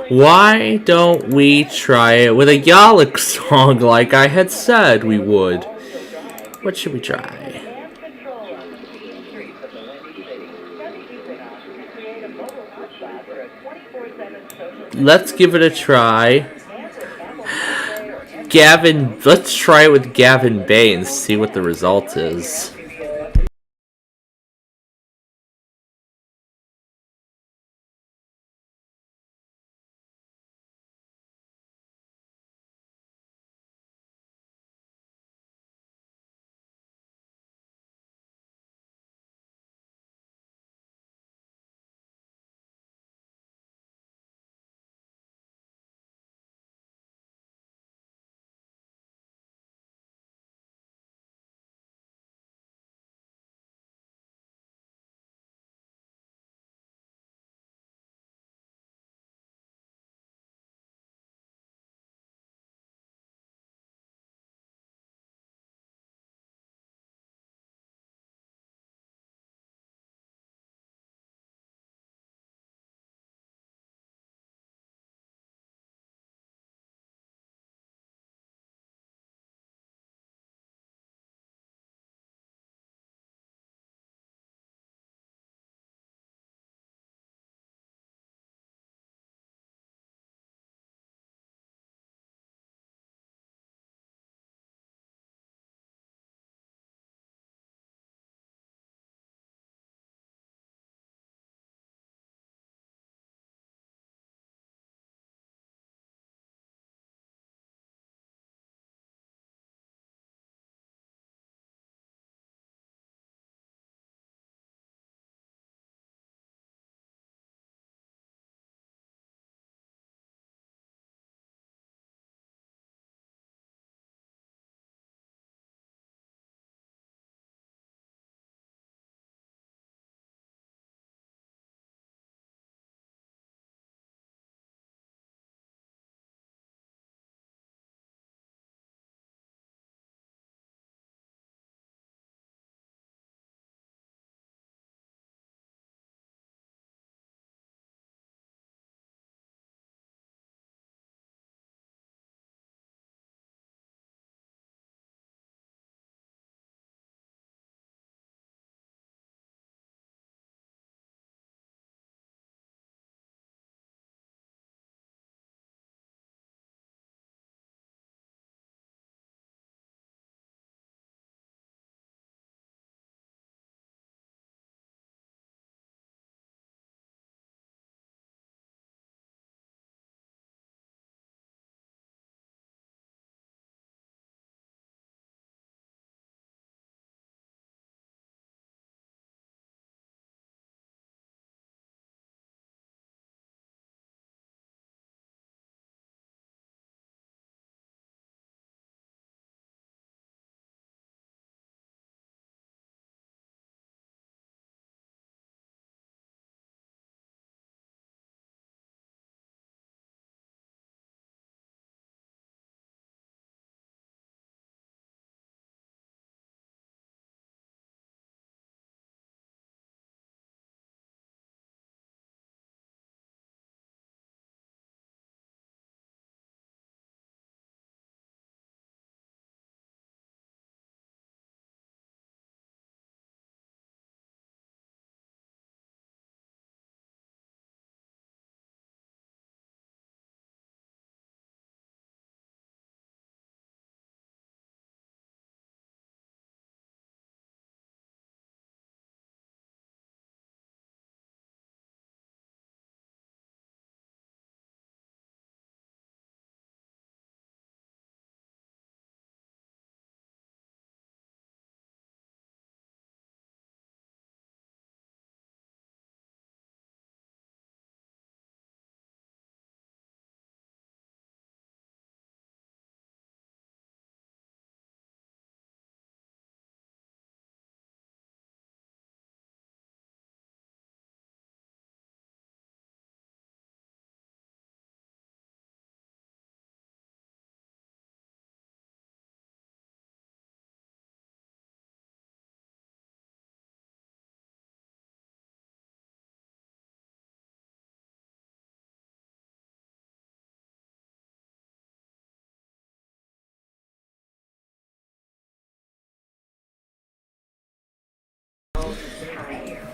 Why don't we try it with a Yalek song like I had said we would? What should we try? Let's give it a try. Let's try it with Gavin Bay and see what the result is.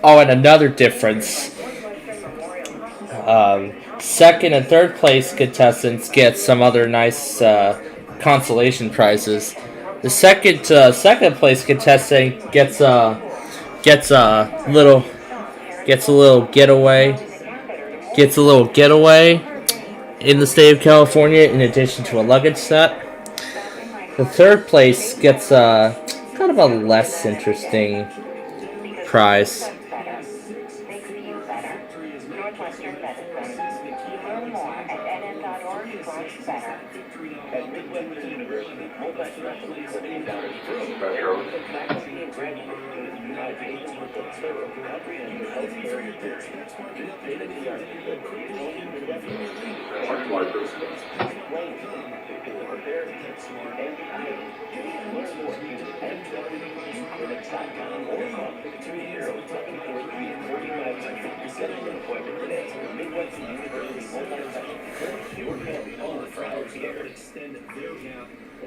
Oh, and another difference. Second and third place contestants get some other nice consolation prizes. The second place contestant gets a little getaway in the state of California in addition to a luggage set. The third place gets kind of a less interesting prize.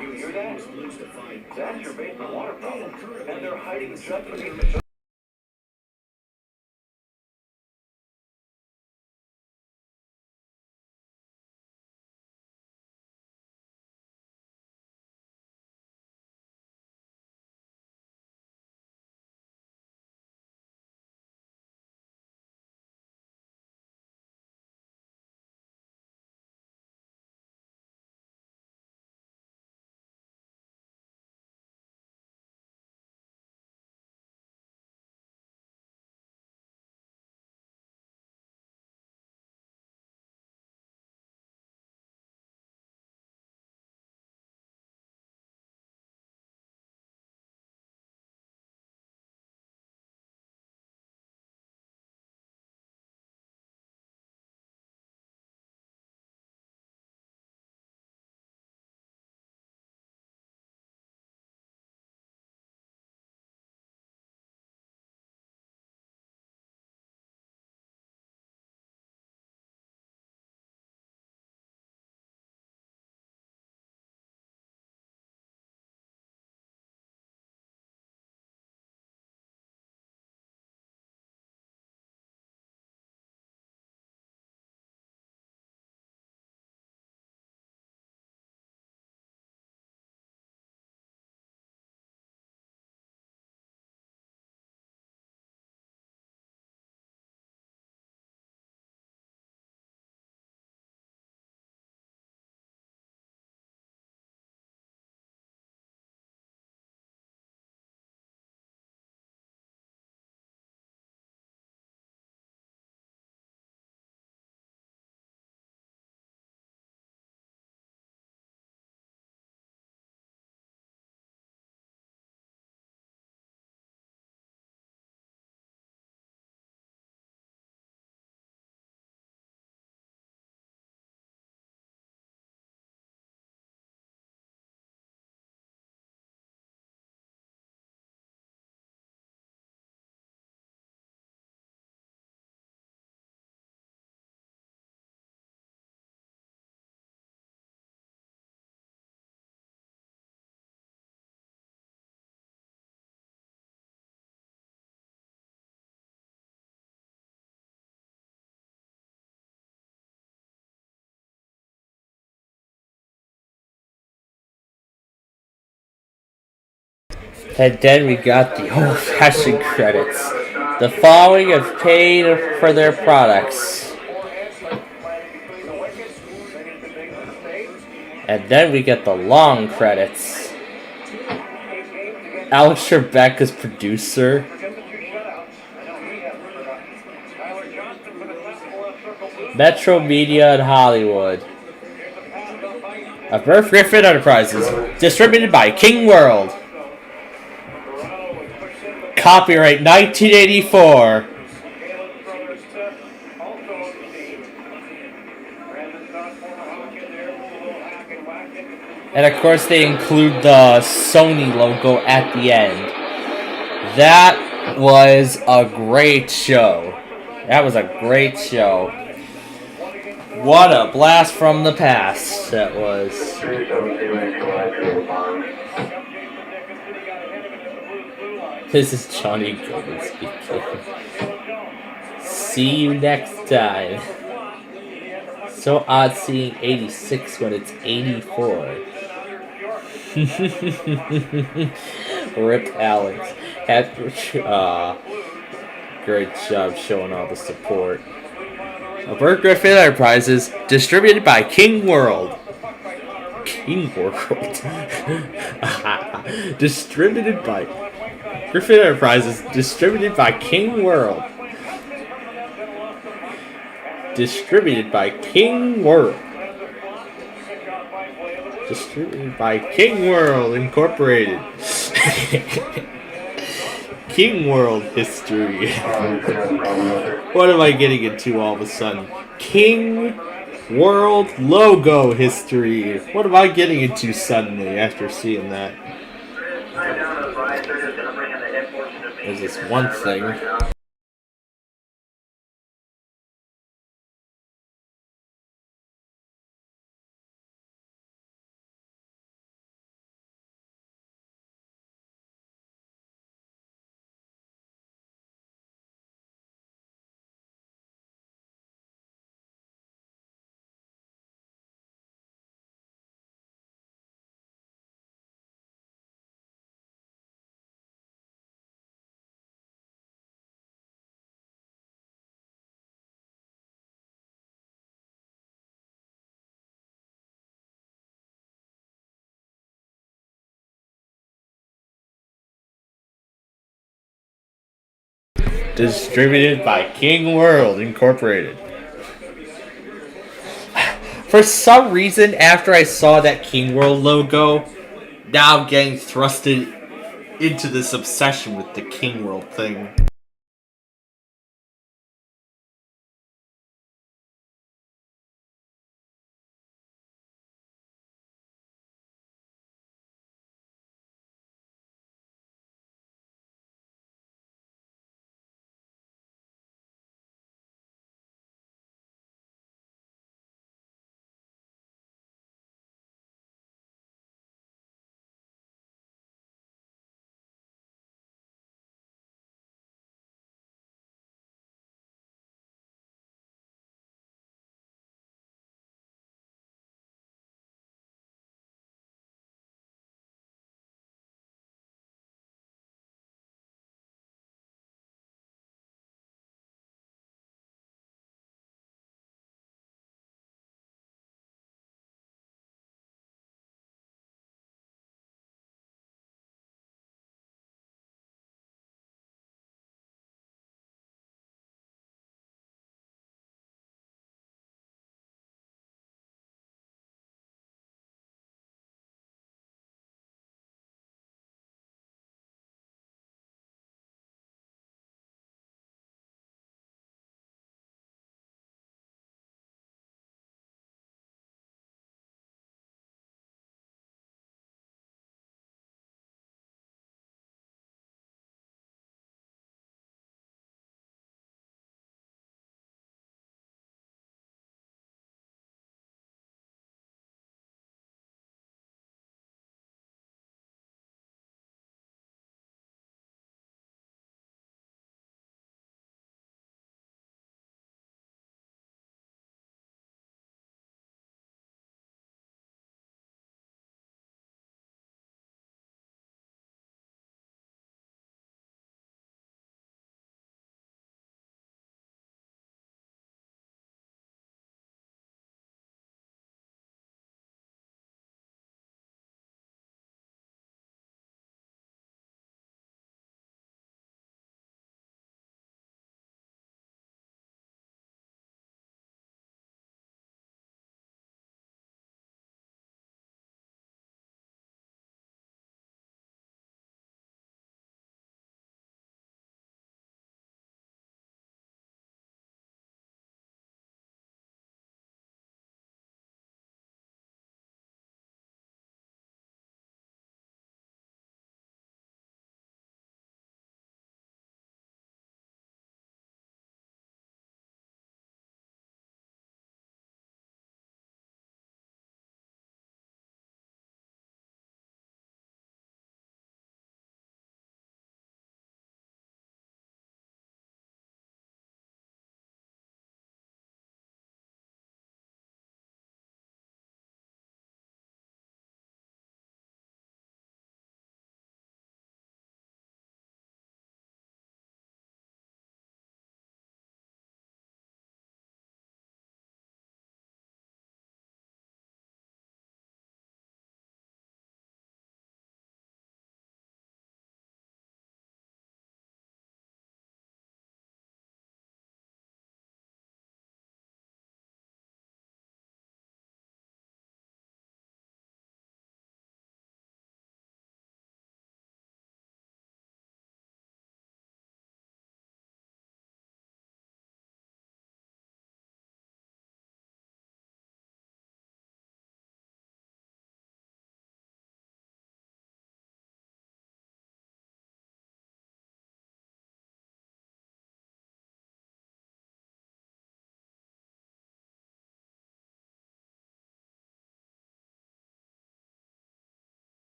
You hear that? That's your basement water problem. And they're hiding just beneath the And then we got the old-fashioned credits. The following have paid for their products. And then we get the long credits. Alex Trebek as producer. Metro Media in Hollywood. Of Merv Griffin Enterprises. Distributed by King World. Copyright 1984. And of course they include the Sony logo at the end. That was a great show. That was a great show. What a blast from the past that was. This is Johnny Goldman speaking. See you next time. So odd seeing 86 when it's 84. Rip Alex. Great job showing all the support. A Burt Griffin Enterprises distributed by King World. King World. Distributed by Griffin Enterprises. Distributed by King World. Distributed by King World. Distributed by King World Incorporated. King World history. What am I getting into all of a sudden? King World logo history. What am I getting into suddenly after seeing that? There's this one thing. Distributed by King World Incorporated. For some reason, after I saw that King World logo, now I'm getting thrusted into this obsession with the King World thing.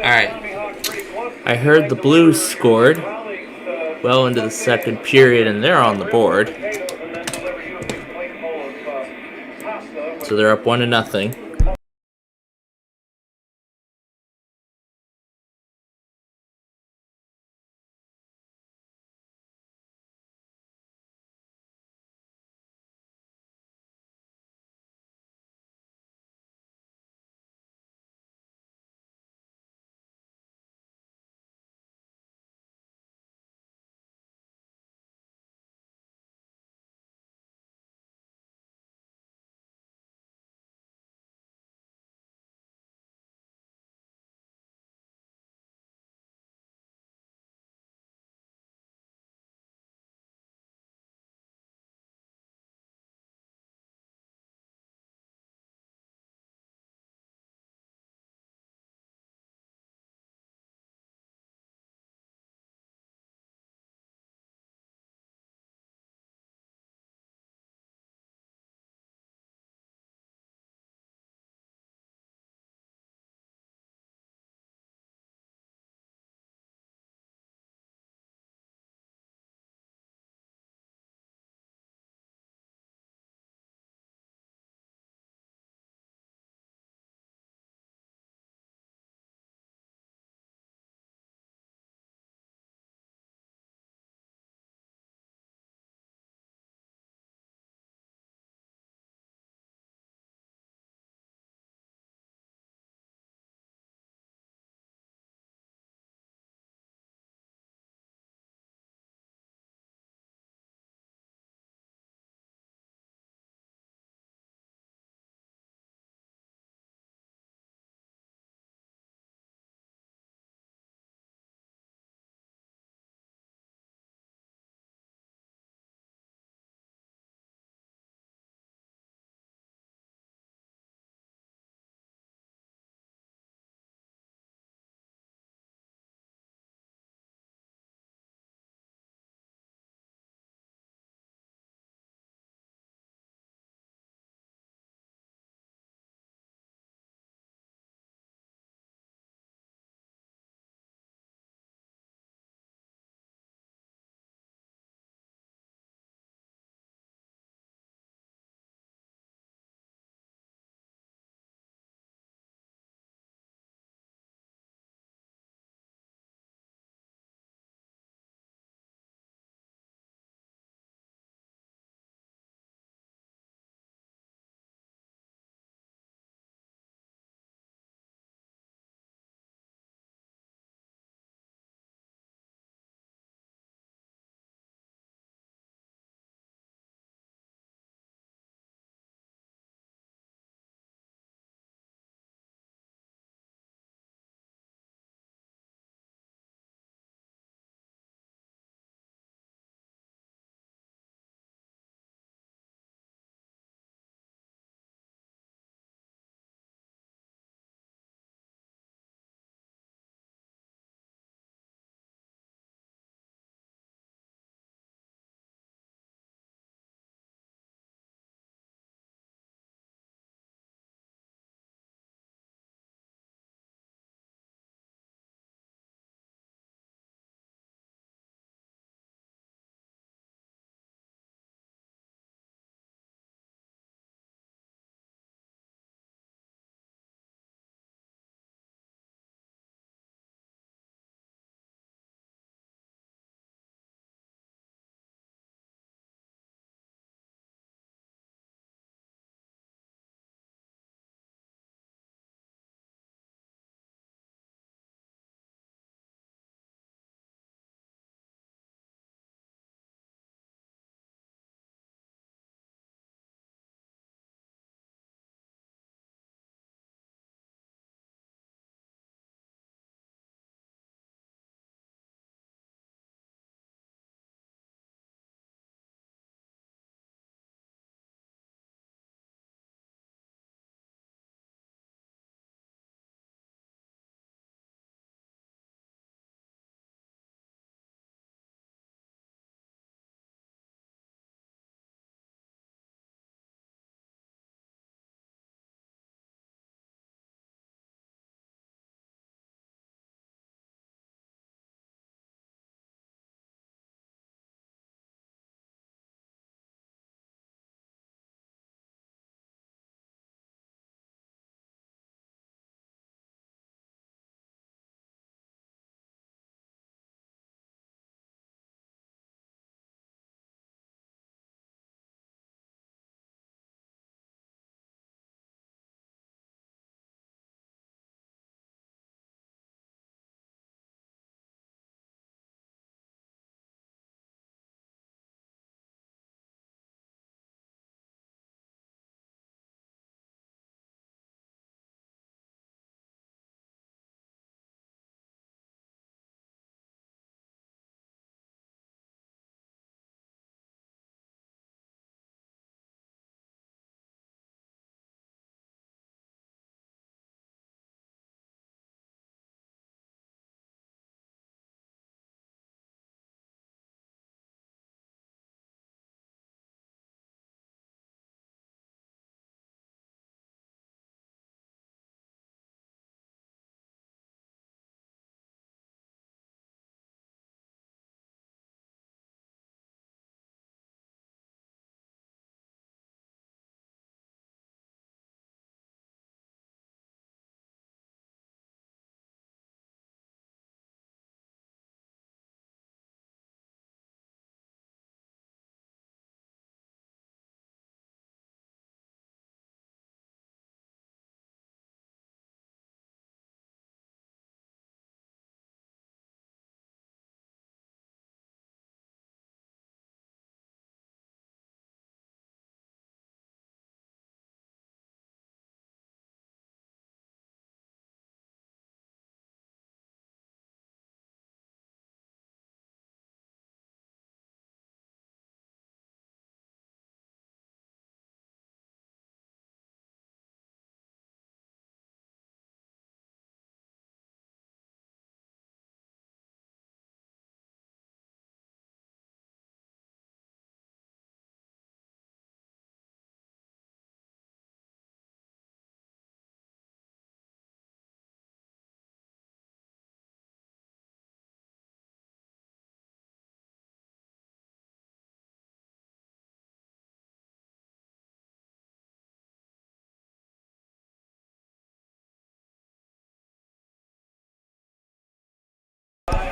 Alright. I heard the Blues scored well into the second period, and they're on the board. So they're up 1-0.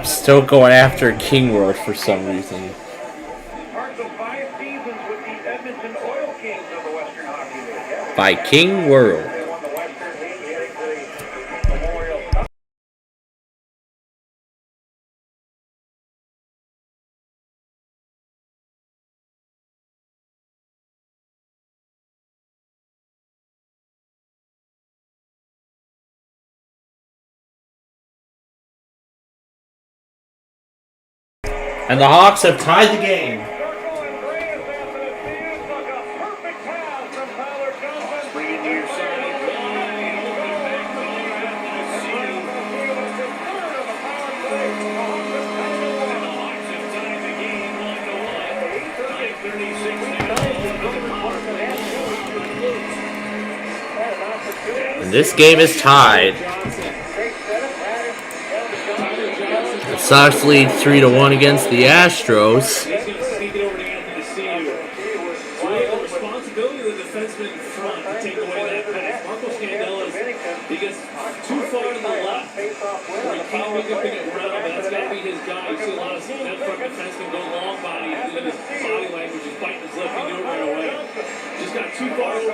Still going after King World for some reason. By King World. And the Hawks have tied the game. And this game is tied. The Sox lead 3-1 against the Astros.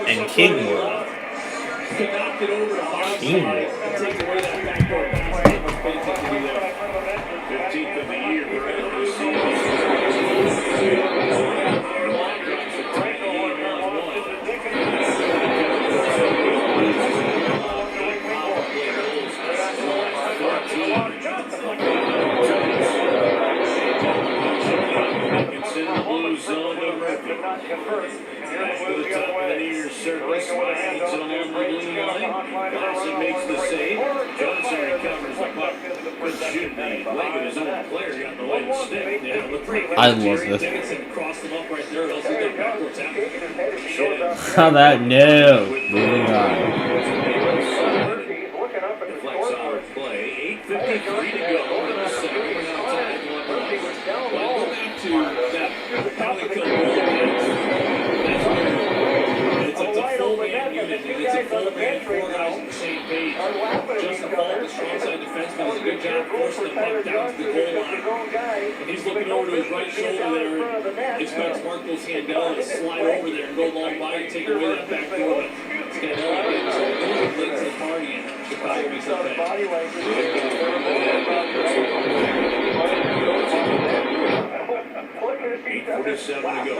And King World. King World. 15th of the year for makes the save. Johnson recovers the puck. I love this. How that? No. Moving on. Deflects out of play. 8:53 to go. Well, go back to that penalty kill goal. It's a full man unit. It's a full man, 4 guys on the same page. Justin Paul, the strong side defenseman, does a good job forcing the puck down to the goal line. And he's looking over to his right shoulder there and expects Marcos Scandella to slide over there and go long by and take away that back door. But Scandella gets a little late to the party and Chicago makes that back. 8:47 to go.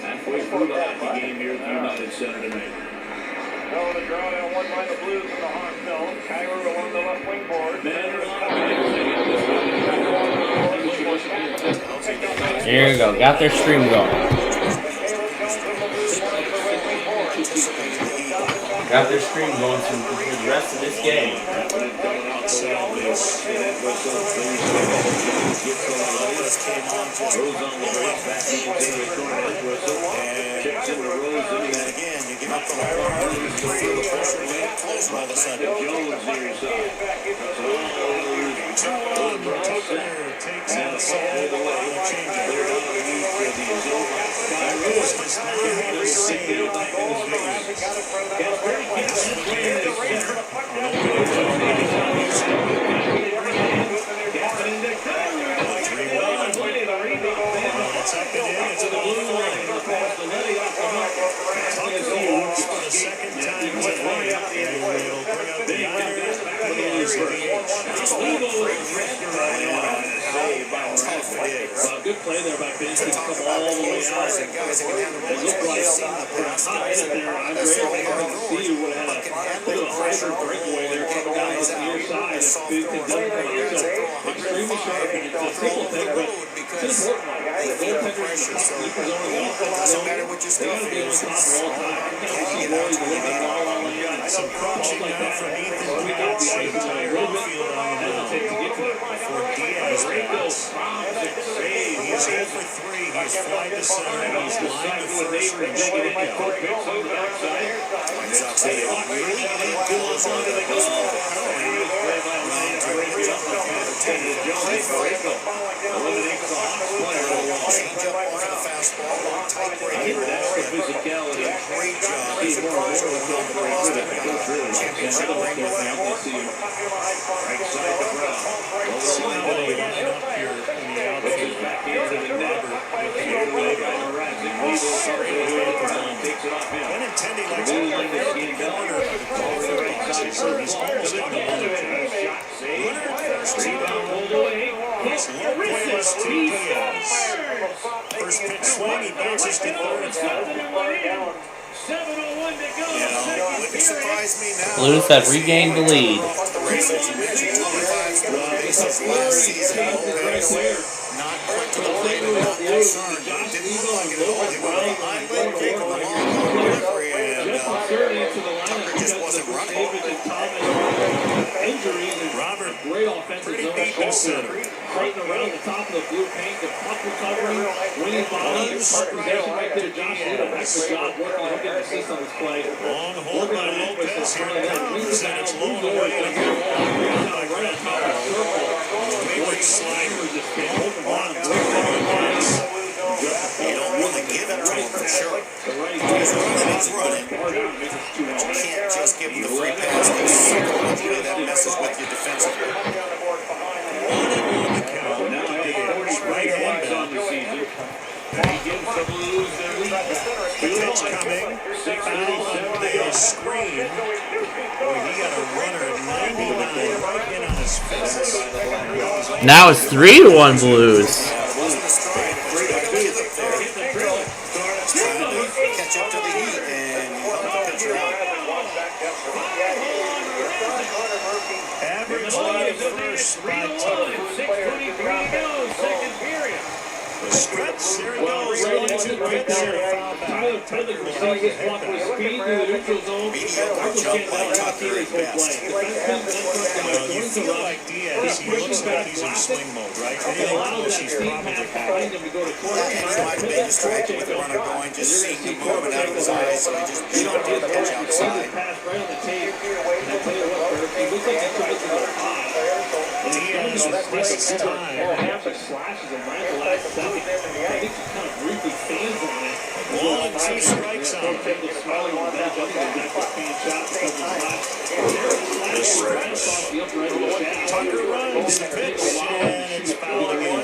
Halfway through the hockey game here at the United Center tonight. So the draw down one by the Blues in the Hawks zone. Kyler along the left wing board. Here you go. Got their stream going. Got their stream going through the rest of this game. Good play there by Benson to come all the way out. It looked like high in there. I'm very hard to see who would have had a bit of a hybrid breakaway there coming down on the near side. If Benson doesn't come out, so extremely sharp. And it's a simple thing, but it's important. The goaltenders and the top keepers on the offensive zone, they got to be on top of all time. You see Roy's a little bit la-la-la-la. Some crouching like that from Ethan. We got the ice a little bit. Hesitate to get to it. For Diaz, he's 0 for 3. He's flying to center. He's lined to first and short. Picks on the backside. White Sox say it really didn't do us under the goal. Ryan Terry up the eliminates the Hawks player. Change up off the fastball. Tight break here. physicality. Great job. He's more on the race that championship ring with him. Right side to Brown. See how they line up here in the outfield. Back into the net. Takes it off him. Benintendi likes to play the corner of the boxes, so he's almost on the other shot. Runner at first, rebound rolled away. It's low players to EAS. First pitch swing, he bounces to third. It's foul. 7:01 to go. Wouldn't surprise me now. Blues have regained the lead. The race that you mentioned, 25 stolen bases last season. Not quite to the plate and not concerned. It didn't look like it at all. They went on the highway, kick on the long delivery, and Tucker just wasn't running. Robert, pretty deep in center. Right around the top of the blue paint, the puck recovery, winning body, possession right there. Josh did a excellent job working on getting assist on his play. Long hold by Lopez. Here it comes, and it's low and away. And again, by Grant Powell. Wayward slider. You don't want to give it to him for sure. He's running. But you can't just give him the free pass because psychologically that messes with you defensively. 1-1 the count. Now Diaz, right hand on the season. He gives the Blues their lead back. The pitch coming. Foul on the screen. Boy, he got a runner at 99 right in on his face. Now it's 3-1 Blues. Wasn't a stride, but you got to get up there. Trying to catch up to the heat, and you help the pitcher out. Average lead at first by Tucker. 6:23 to go, second period. The stretch, there it goes. 1-2 pitch and a foul back. Tyler receives this walk with speed through the neutral zone. Mediocre jump by Tucker at best. Well, you feel like Diaz, he looks like he's in swing mode, right? Anything close, he's probably happy. And he might have been distracted with the runner going, just seeing the movement out of his eyes, so he just jumped the pitch outside. Diaz requests time. Ball and 2 strikes on him. The stretch. Tucker runs the pitch, and it's foul again.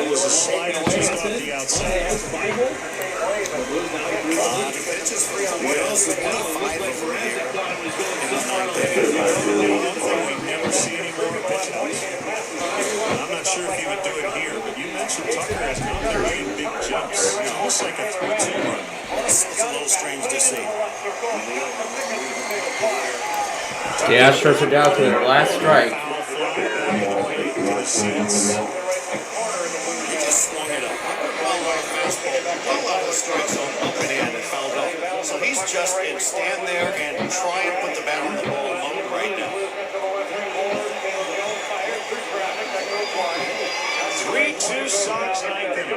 It was a slider just off the outside. The pitch is free on wheels. 25 over here in the ninth inning. One thing we never see anymore are pitch outs. I'm not sure if he would do it here, but you mentioned Tucker has come there in big jumps. It's almost like a 3-2 run. It's a little strange to see. The Astros are down to their last strike. He just swung it up. Well out of the strike zone, up and in, and fouled off. So he's just in stand there and try and put the bat on the ball mode right now. 3-2 Sox, ninth inning.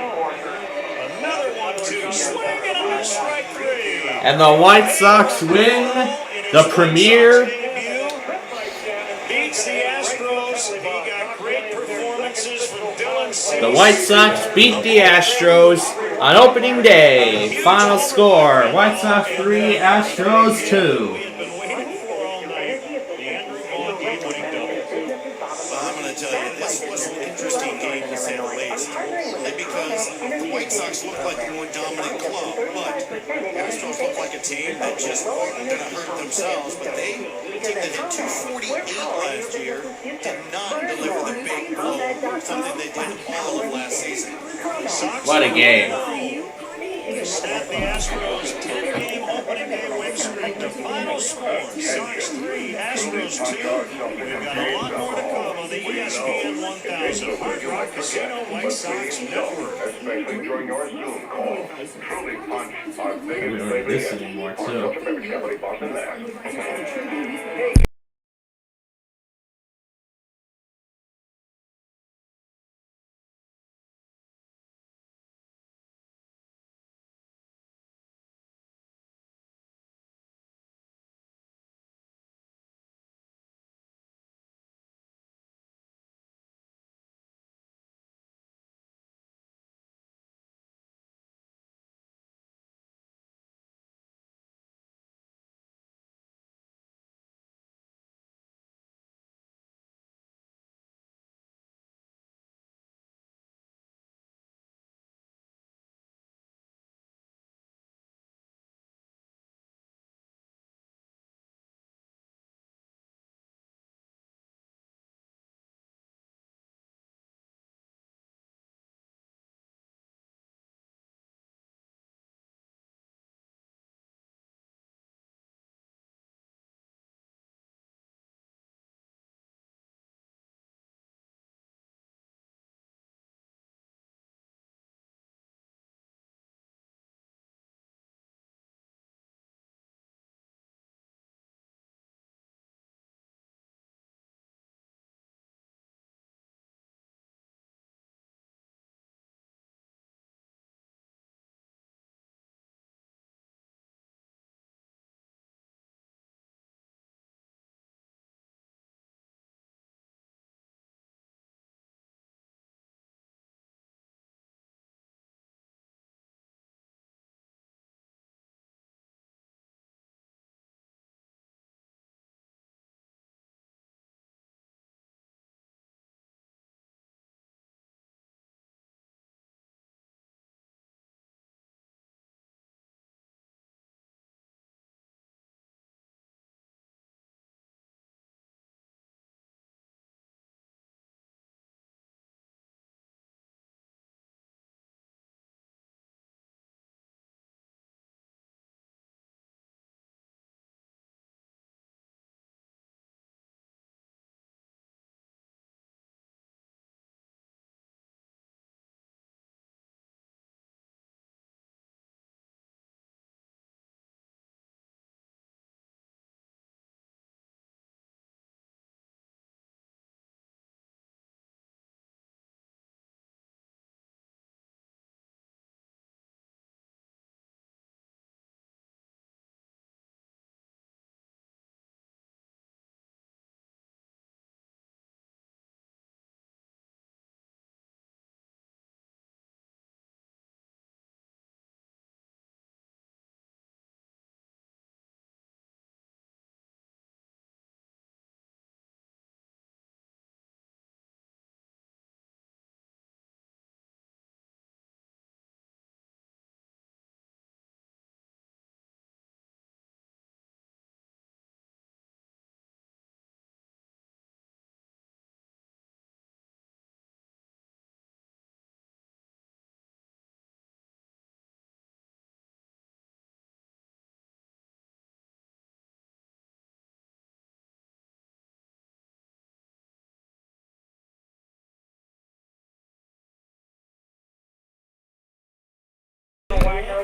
Another 1-2. Swing and a miss, strike 3. And the White Sox win the Premier. Beats the Astros. He got great performances from Dylan. The White Sox beat the Astros on opening day. Final score: White Sox 3, Astros 2. I'm going to tell you, this was an interesting game to say the least. Only because the White Sox look like a more dominant club, but the Astros look like a team that just are going to hurt themselves. But they, a team that hit 248 last year, did not deliver the big blow, something they did all of last season. What a game. Snap the Astros 10-game opening day win streak to final score. Sox 3, Astros 2. We've got a lot more to come on the ESPN 1000 Hard Rock Casino White Sox Network. Especially during your Zoom call. Truly punch our We don't do this anymore, too.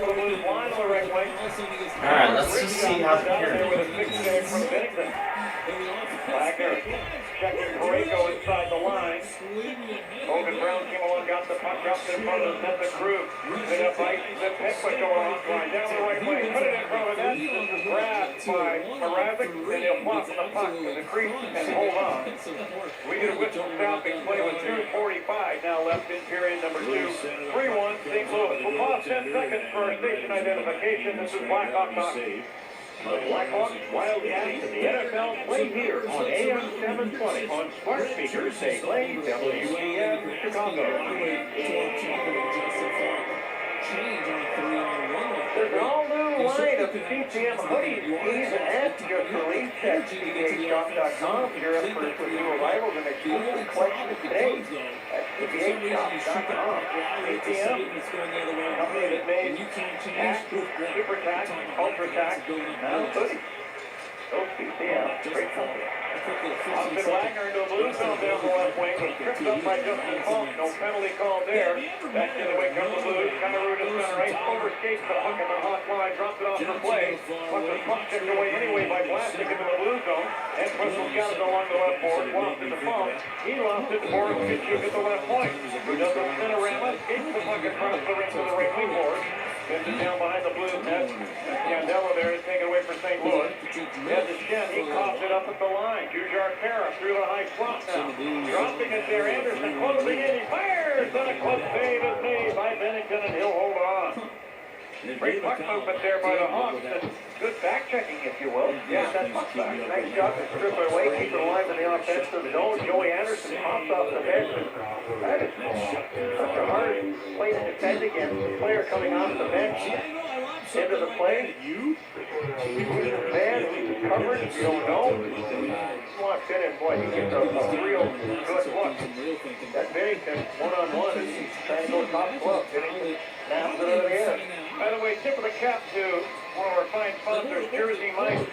top of the Blues line on the right wing. Alright, let's just see how the there with a 6-tag from Bennington. Wagner checking Pareko inside the line. Hogan Brown came along, got the puck, dropped it in front of the net. The crew clean up ice. The Pickwick over off line, down the right wing, put it in front of the net. This is grabbed by Mrazek, and he'll flop the puck to the crease and hold on. We get a whistle stopping play with 2:45 now left in period number 2. 3-1 St. Louis. We'll pause 10 seconds for our station identification. This is Blackhawk Hockey. The Blackhawks, Wildcats, and the NFL play here on AM 720 on smart speakers. They play WEAS Chicago. There's an all-new line of CCM hoodies, tees, and hats just released at CPHshop.com. If you're up for new arrivals and exclusive collections today at CPHshop.com. CCM, company that made hats, super tax, ultra tax, now hoodies. Those CCM, great company. Austin Wagner into a blue zone down the left wing, was tripped up by Justin Falk. No penalty called there. Back to the wing comes the Blues. Conneru to center ice. Overskates the hook and the hot line. Drops it off for play. Wants the puck chipped away anyway by Blastic into the blue zone. And Crystal's got it along the left board. Lost it to Falk. He lost it. Boris Kitchuk at the left point. Who does a cinerama. Skates the puck across the ring to the right wing board. Gets it down behind the Blues net. Candela there to take it away for St. Louis. Head to Shen. He coughs it up at the line. Jujar Kara through the high slot now. Dropping it there. Anderson closing in. He fires. And a close save is made by Bennington, and he'll hold on. Great puck movement there by the Hawks. And good back checking, if you will. Yeah, that puck back. Nice job to strip it away, keep it alive in the offensive zone. Joey Anderson pops off the bench. That is such a hard play to defend against. The player coming off the bench into the play. Who's the man? Who's covered? You don't know. Walks in and boy, he gets a real good look. That Bennington one-on-one is trying to go top glove. Bennington snaps it out of the air. By the way, tip of the cap to one of our fine sponsors, Jersey Mike,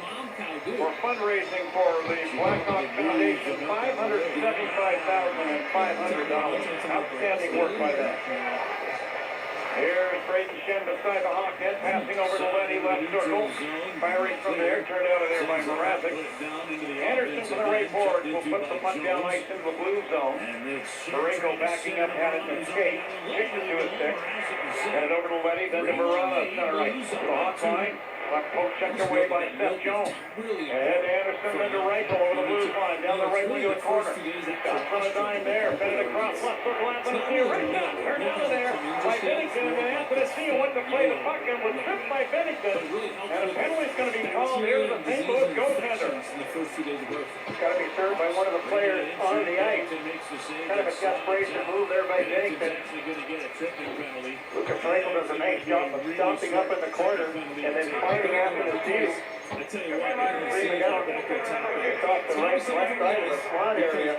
for fundraising for the Blackhawk Foundation, $575,500. Outstanding work by that. Here's Brayden Shen beside the Hawk net, passing over to Letty, left circle. Firing from there, turned out of there by Mrazek. Anderson to the right board will put the puck down ice in the blue zone. Pareko backing up, had it to skate. Kicks it to his stick. Send it over to Letty, then to Verona, center right. To the Hawk line. Puck poke checked away by Seth Jones. Ahead to Anderson, then to Reichel over the blue line, down the right wing of the corner. Shots on a dime there, fed it across left circle, Anthony right now, turned out of there by Bennington, and Anthony went to play the puck and was tripped by Bennington. And a penalty's going to be called here to the St. Louis goaltender. It's got to be served by one of the players on the ice. Kind of a desperation move there by Bennington. Lucas Reichel does a nice job of stopping up in the corner and then fighting after the steal. Off the right, left side of the slot area.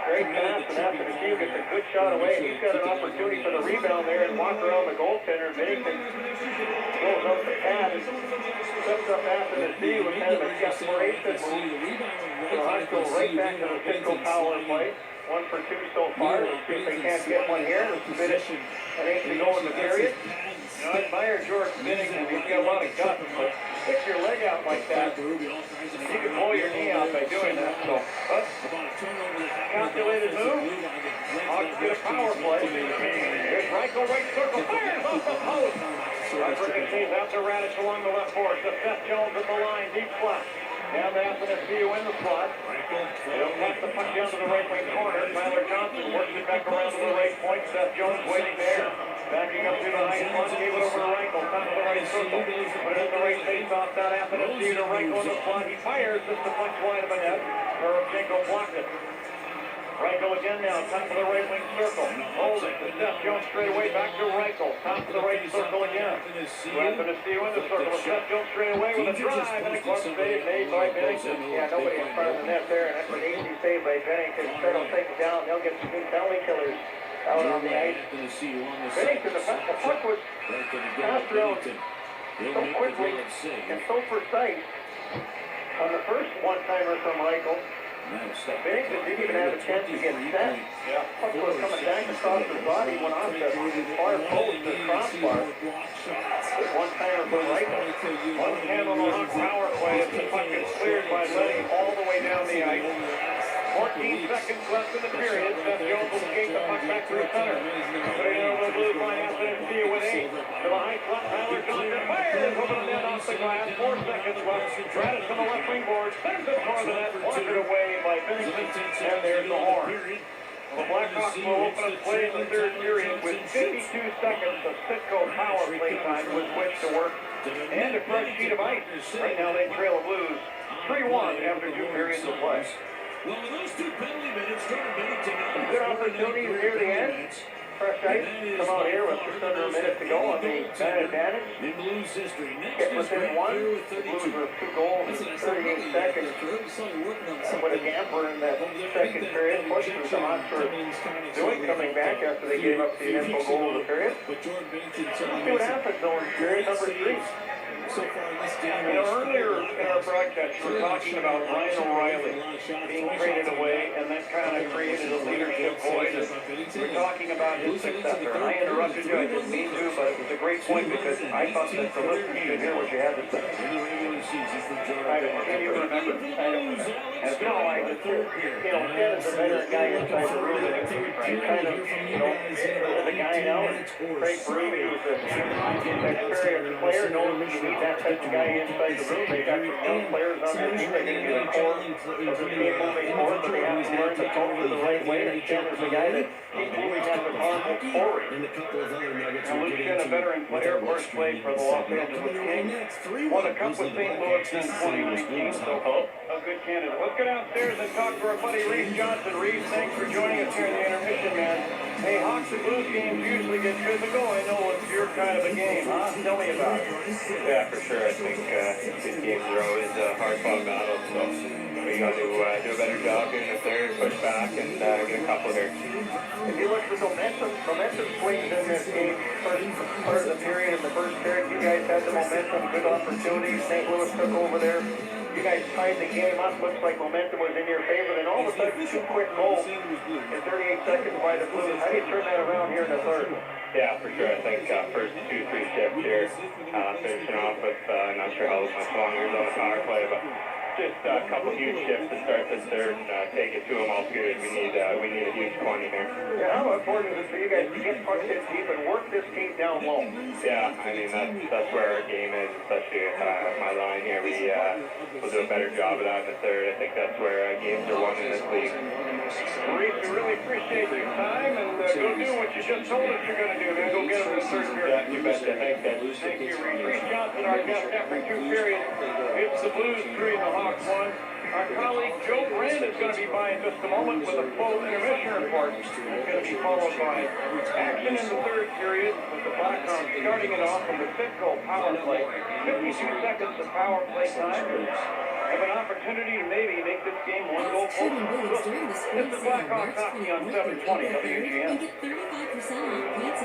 Great pass, and after the steal gets a good shot away. He's got an opportunity for the rebound there and walk around the goaltender. Bennington goes up the pad and steps up after the steal with kind of a desperation move. So Hawks go right back to the physical power play. 1 for 2 so far. Let's see if they can't get one here. Let's finish an 8 to go in the period. I admire George Bennington. He's got a lot of guts, but stick your leg out like that. You can pull your knee out by doing that. So, but calculated move. Hawks get a power play. Here's Reichel, right circle, fires off the post. Rodriguez stays out to Radich along the left board. To Seth Jones at the line, deep slot. Down to Athanasiou in the slot. They'll pass the puck down to the right wing corner. Tyler Johnson works it back around to the right point. Seth Jones waiting there. Backing up to the high slot. Gave it over to Reichel. Top of the right circle. Put it in the right face off that Athanasiou to Reichel in the slot. He fires. Just a punch wide of a net. Poroshenko blocked it. Reichel again now, top of the right wing circle. Holds it to Seth Jones straight away, back to Reichel. Top of the right circle again. Athanasiou in the circle. Seth Jones straight away with a drive. And a close save made by Bennington. Yeah, nobody in front of the net there. And that's an easy save by Bennington. Instead will take it down. They'll get some new penalty killers out on the ice. Bennington, the puck was passed around so quickly and so precise. On the first one-timer from Reichel, Bennington didn't even have a chance to get set. Puck was coming back across his body, went off the far post, the crossbar. With one-timer from Reichel. One hand on the Hawk power play as the puck is cleared by Letty all the way down the ice. 14 seconds left in the period. Seth Jones will skate the puck back through center. Putting it over the blue line after the steal with 8. To the high slot, Tyler Johnson fires over the net off the glass. 4 seconds left. Stratus on the left wing board. Sends it toward the net. Wandered away by Bennington. And there's the horn. The Blackhawks will open up play in the third period with 52 seconds of Citgo power play time with which to work. And a fresh sheet of ice. Right now they trail the Blues 3-1 after 2 periods of play. Well, with those 2 penalty minutes, Jordan Bennington Some good opportunities near the end. Fresh ice. Come out here with just under a minute to go on the man advantage. in Blues history. Get within 1. The Blues with 2 goals in 38 seconds. That would have damper in that second period. Push for some Oxford doing coming back after they gave up the initial goal of the period. Let's see what happens though in period number 3. So far in this game, earlier in our broadcast, we were talking about Ryan O'Reilly being traded away and that kind of created a leadership void. We're talking about his successor. And I interrupted you, I didn't mean to, but it was a great point because I thought that the listeners should hear what you had to say. I can't even remember. I don't know. And no, I just, Ken is a veteran guy inside the room. And kind of, the guy now is Craig Berube, who's an experienced player, knows that you need that type of guy inside the room. They got some young players on their team. They're going to be the core of the team moving forward, but they have to learn to culture the right way. And Ken is the guy that keeps moving at the powerful forward. And Lucien, a veteran player, first played for the Los Angeles Kings. Won a cup with St. Louis in 2019. So, a good candidate. Let's go downstairs and talk to our buddy Reese Johnson. Reese, thanks for joining us here in the intermission, man. Hey, Hawks and Blues games usually get physical. I know it's your kind of a game, huh? Tell me about it. Yeah, for sure. I think these games are always hard-fought battles, so we got to do a better job here in the third, push back, and get a couple here. If you look for momentum swings in this game, first part of the period, in the first period, you guys had the momentum, good opportunities. St. Louis took over there. You guys tied the game up. Looks like momentum was in your favor. Then all of a sudden, 2 quick goals in 38 seconds by the Blues. How do you turn that around here in the third? Yeah, for sure. I think first 2-3 shifts here, finishing off with not sure how much longer is on the power play, but just a couple huge shifts to start this third and take it to them all good. We need a huge 20 here. Yeah, how important is it for you guys to get pucks in deep and work this team down low? Yeah, I mean that's where our game is, especially my line here. We'll do a better job of that in the third. I think that's where games are won in this league. Reese, we really appreciate your time, and go do what you just told us you're going to do, man. Go get them in the third period. You betcha. Thanks, guys. Thank you, Reese. Reese Johnson, our guest after 2 periods. It's the Blues 3 and the Hawks 1. Our colleague Joe Brand is going to be by in just a moment with a full intermission report. It's going to be followed by action in the third period with the Blackhawks starting it off from the Citgo power play. 52 seconds of power play time. Have an opportunity to maybe make this game 1 goal closer. This is Blackhawks hockey on 720 WGN.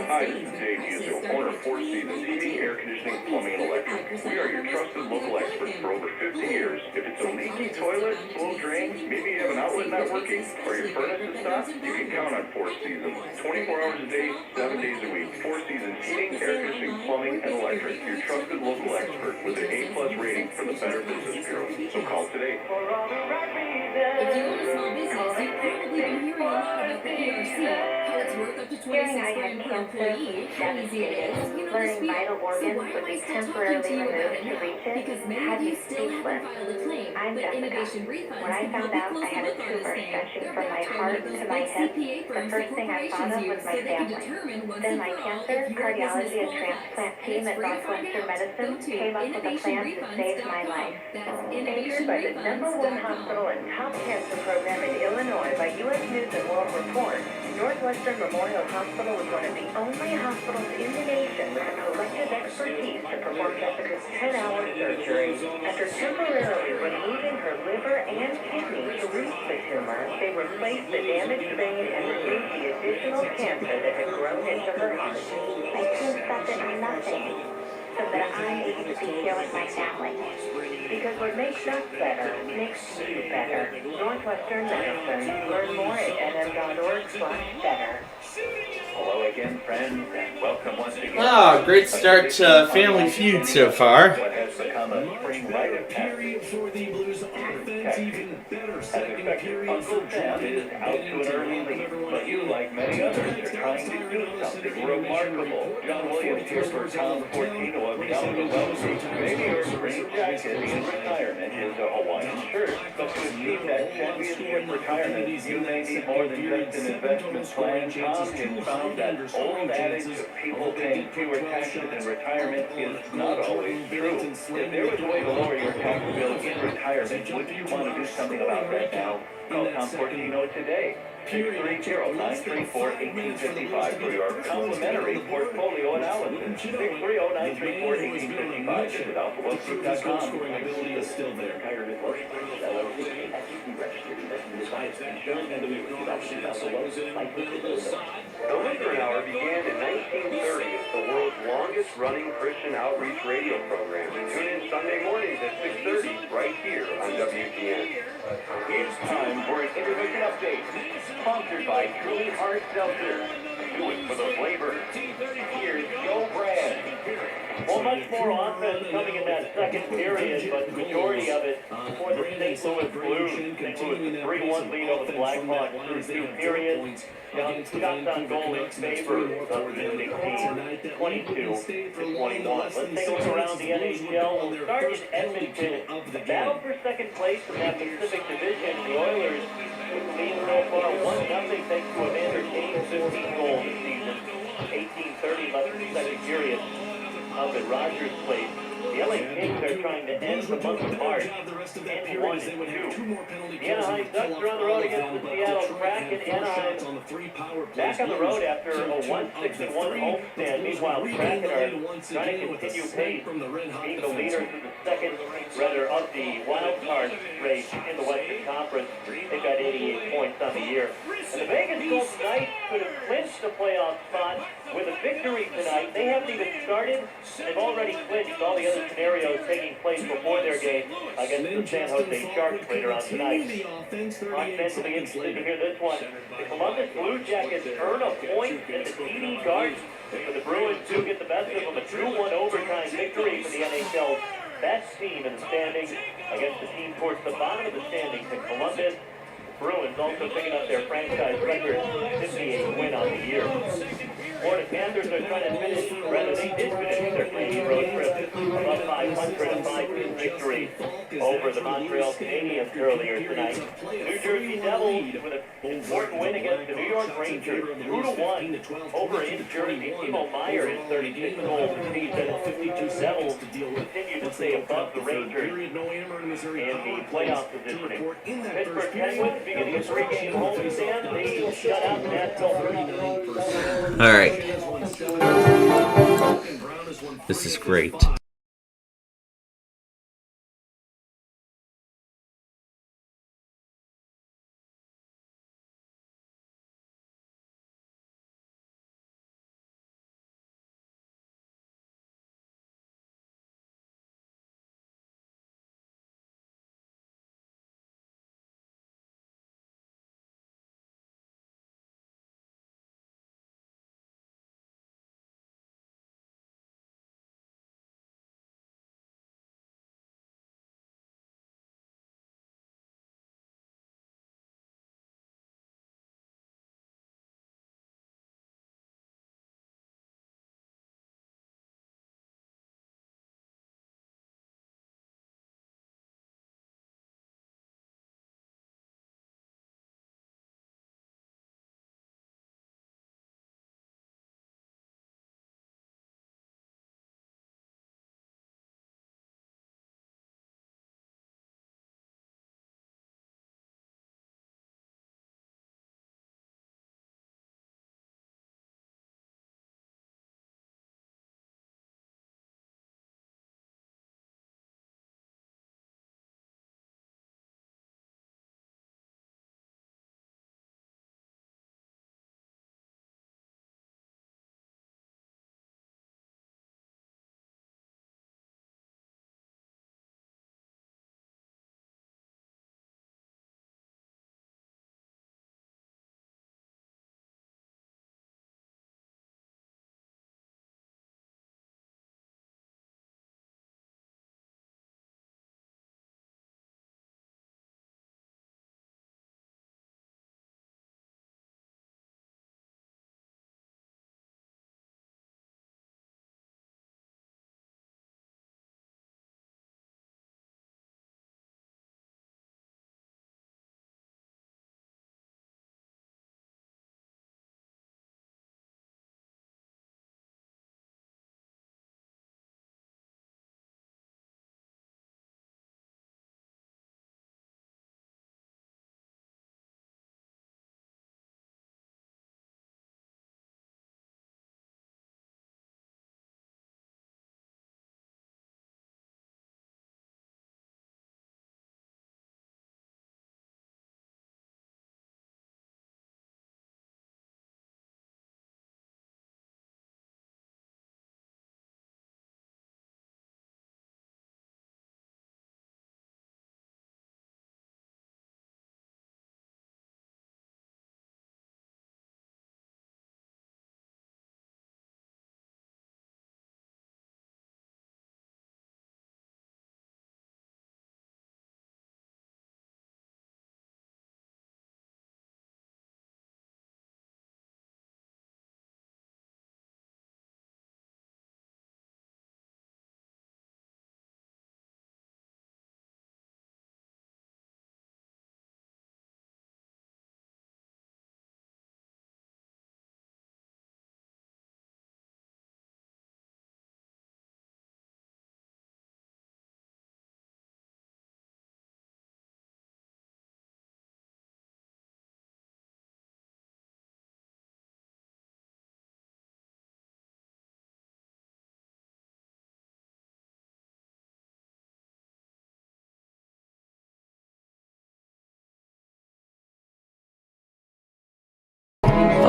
Hi, this is Dave Uso, owner of 4 Seasons Heating, Air Conditioning, Plumbing, and Electric. We are your trusted local experts for over 50 years. If it's a leaky toilet, slow drain, maybe you have an outlet not working, or your furnace is stopped, you can count on 4 Seasons. 24 hours a day, 7 days a week. 4 Seasons Heating, Air Conditioning, Plumbing, and Electric. Your trusted local expert with an A+ rating from the Better Business Bureau. So call today. If you own a small business, you've probably been hearing a lot about the ERC, how it's worth up to $26,000 per employee, how easy it is, Learning vital organs would be temporarily removed to reach it. Because many of you still haven't filed a claim, but Innovation Refunds When I can help found out you I close had the a loop on tumor this thing. stretching They're from my backed heart by those to my big hip, CPA the firms first that thing I thought corporations of was use my so they can family. determine once Then and my for all cancer, if your business cardiology, and qualifies. transplant And team it's at free to find Northwestern out. Medicine Go to came up with a plan to save my life. That's Favored by the #1 hospital and top cancer program in Illinois by U.S. News and World Report, Northwestern Memorial Hospital was one of the only hospitals in the nation with a collective expertise to perform Jessica's 10-hour surgery. After temporarily removing her liver and kidney to reach the tumor, they replaced the damaged vein and removed the additional cancer that had grown into her heart. I just thought that nothing so that I'm able to be here with my family. Because what makes us better makes you better. Northwestern Medicine. Learn more at nm.org/better. Hello again, friends, and welcome once again. Ah, great start to Family Feud so far. What has become a spring rite of passage. For the Blues offense, even better As second expected, period. Uncle Sam is out to an early lead, but you, like many others, are trying to do something remarkable. John Williams here for Tom Fortino of Delta Wealthy. Maybe your green jacket in retirement is a Hawaiian shirt, but to achieve that championship retirement, you may need more than just an investment plan. Tom has found that old adage of people paying fewer taxes in retirement is not always true. If there was a way to lower your tax bill in retirement, would you want to do something about that now? Call Tom Fortino today. 630-934-1855 for your complimentary portfolio analysis. 630-934-1855. Visit alphabetgroup.com. Scoring ability is still there. The Lutheran Hour began in 1930 as the world's longest-running Christian outreach radio program. Tune in Sunday mornings at 6:30 right here on WGN. It's time for an intermission update. Sponsored by Tree Hard Seltzer. Do it for the flavor. Here's Joe Brad. Well, much more offense coming in that second period, but the majority of it for the St. Louis Blues. St. Louis 3-1 lead over the Blackhawks through 2 periods. Now, shots on goal in favor of the visiting team, 22-21. Let's take a look around the NHL. We'll start in Edmonton. The battle for second place in that Pacific Division. The Oilers lead so far 1-0 thanks to Evander Kane's 15 goals this season. 18:30 left in the second period up at Rogers Place. The LA Kings are trying to end the month of March in 1-2. The Anaheim Ducks are on the road against the Seattle Kraken. Anaheim back on the road after a 1-6-1 homestand. Meanwhile, the Kraken are trying to continue pace, being the leaders of the second, rather, of the wild card race in the Western Conference. They've got 88 points on the year. And the Vegas Golden Knights could have clinched the playoff spot with a victory tonight. They haven't even started. They've already clinched all the other scenarios taking place before their game against the San Jose Sharks later on tonight. Offensively interested to hear this one. The Columbus Blue Jackets earn a point at the TD Garden, but the Bruins do get the best of them. A 2-1 overtime victory for the NHL's best team in the standings against the team towards the bottom of the standings in Columbus. Bruins also picking up their franchise record 58 win on the year. Florida Panthers are trying to finish, rather they did finish their Canadian road trip above 500, a 5-2 victory over the Montreal Canadiens earlier tonight. New Jersey Devils with an important win against the New York Rangers, 2-1 over in Jersey. Timo Meyer is 36 goals this season. Devils continue to stay above the Rangers in the playoff positioning. Pittsburgh Penguins beginning a 3-game homestand. They shut out Nashville 3-0. All right. This is great.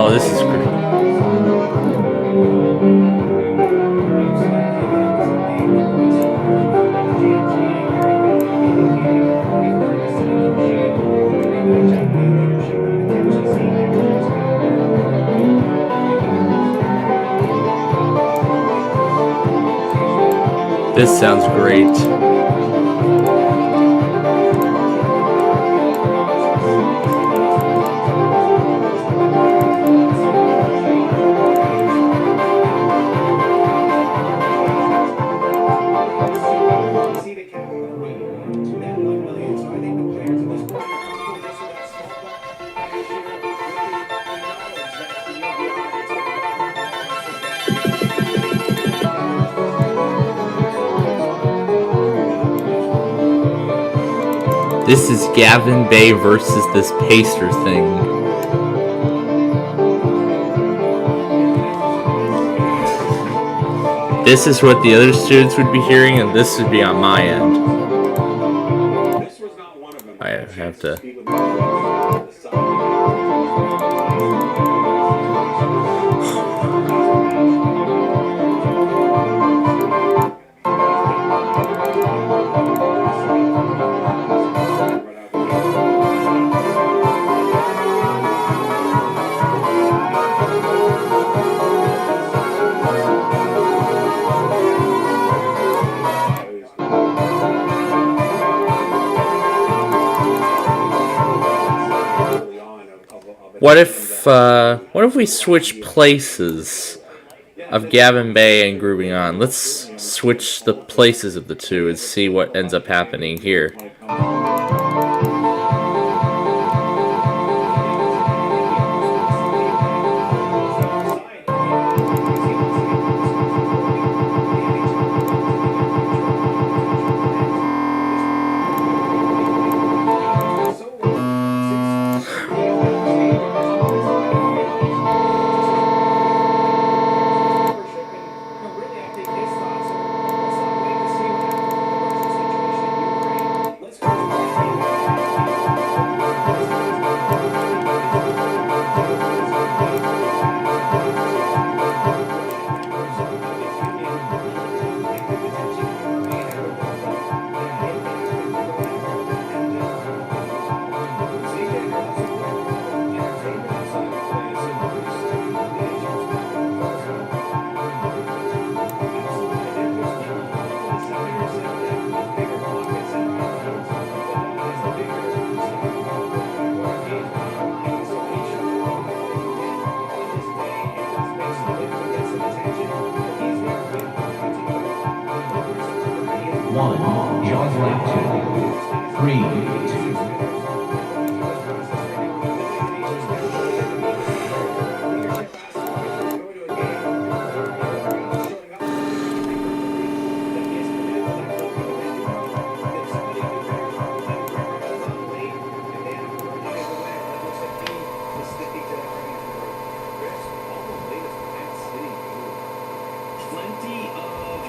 Oh, this is great. This sounds great. This is Gavin Bay versus this Pacer thing. This is what the other students would be hearing, and this would be on my end. I have to... What if we switch places of Gavin Bay and Grooving On? Let's switch the places of the two and see what ends up happening here.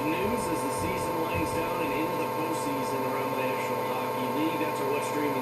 News as the season winds down and into the postseason around the National Hockey League. That's our What's Streaming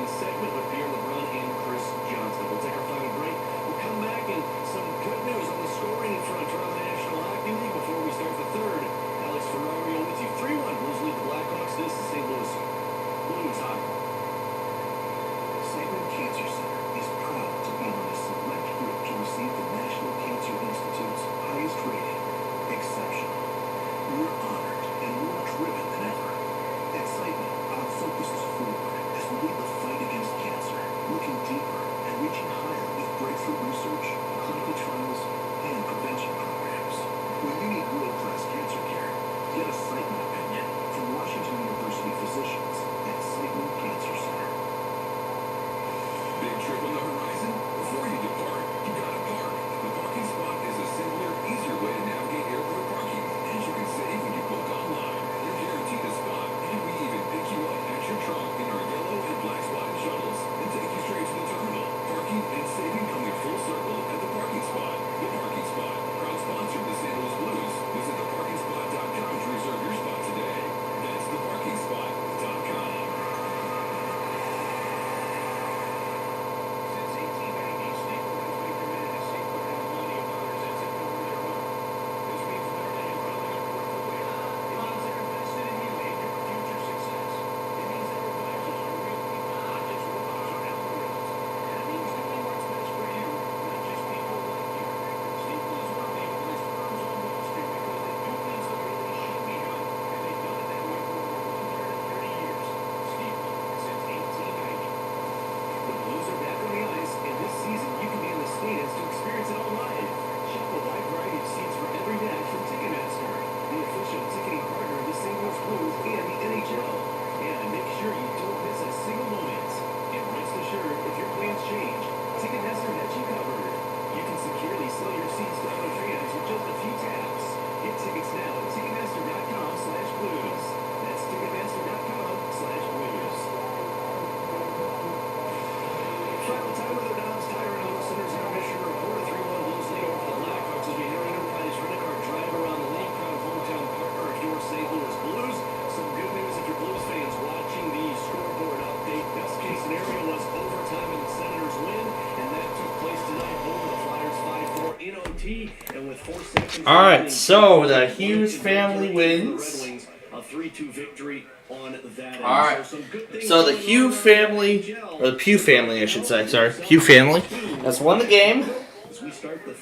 Alright, so the Hughes family wins. A 3-2 victory on that. Alright, so the Hugh family, or the Pugh family I should say, sorry, Pugh family, has won the game.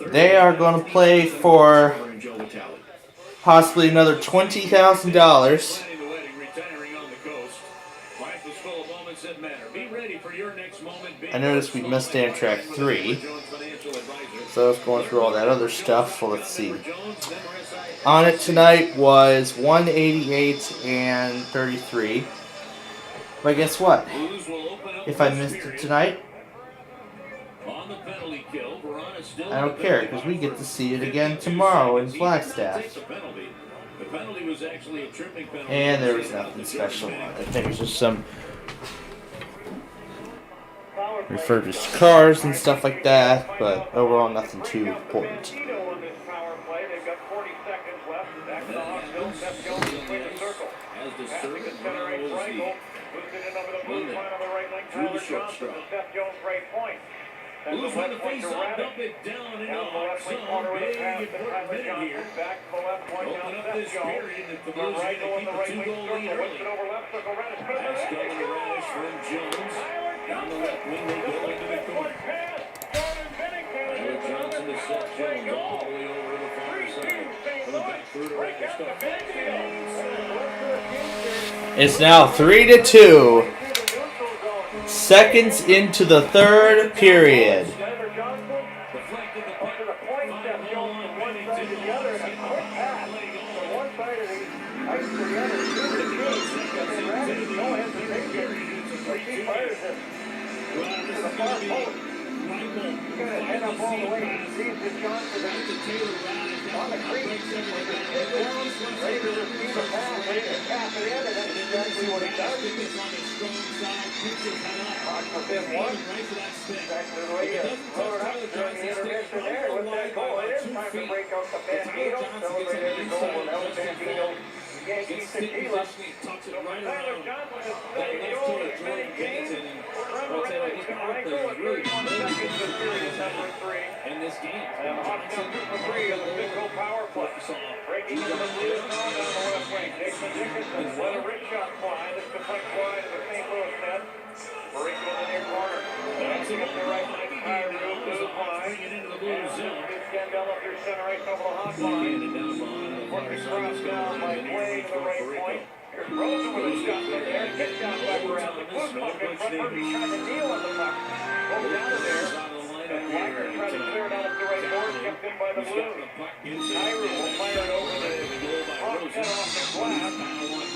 They are going to play for possibly another $20,000. I noticed we missed Amtrak 3, so I was going through all that other stuff. Well, let's see. On it tonight was 188 and 33. But guess what? If I missed it tonight, I don't care, because we get to see it again tomorrow in Flagstaff. And there was nothing special on it. I think it was just some refurbished cars and stuff like that, but overall nothing too important. Blues win the face-off, dump it down into the hot zone. Big important minute here. Open up this period, and the Blues are going to keep a 2-goal lead early. Pass going to Radish from Jones. Down the left wing, they go into the corner. Tyler Johnson to Seth Jones, all the way over to the far side. Coming back through to Radish. It's now 3-2. Seconds into the third period. In this game, breaking into the Blues zone down the left wing. Jason Dickinson let a rich shot fly. This deflects wide to the St. Louis net. Mauricio in the near corner. Dancing up the right line. Kyrou, blue line. Scandell up through center ice over the hot line. Working cross down by Quay to the right point. Here's Rosen with a shot in there. Kick down by Bradley. Blue puck in front. Murphy trying to kneel on the puck. Goes down to there. And Wagner tries to clear it out up the right board. Kept in by the Blues. Kyrou will fire it over the top cut off the glass.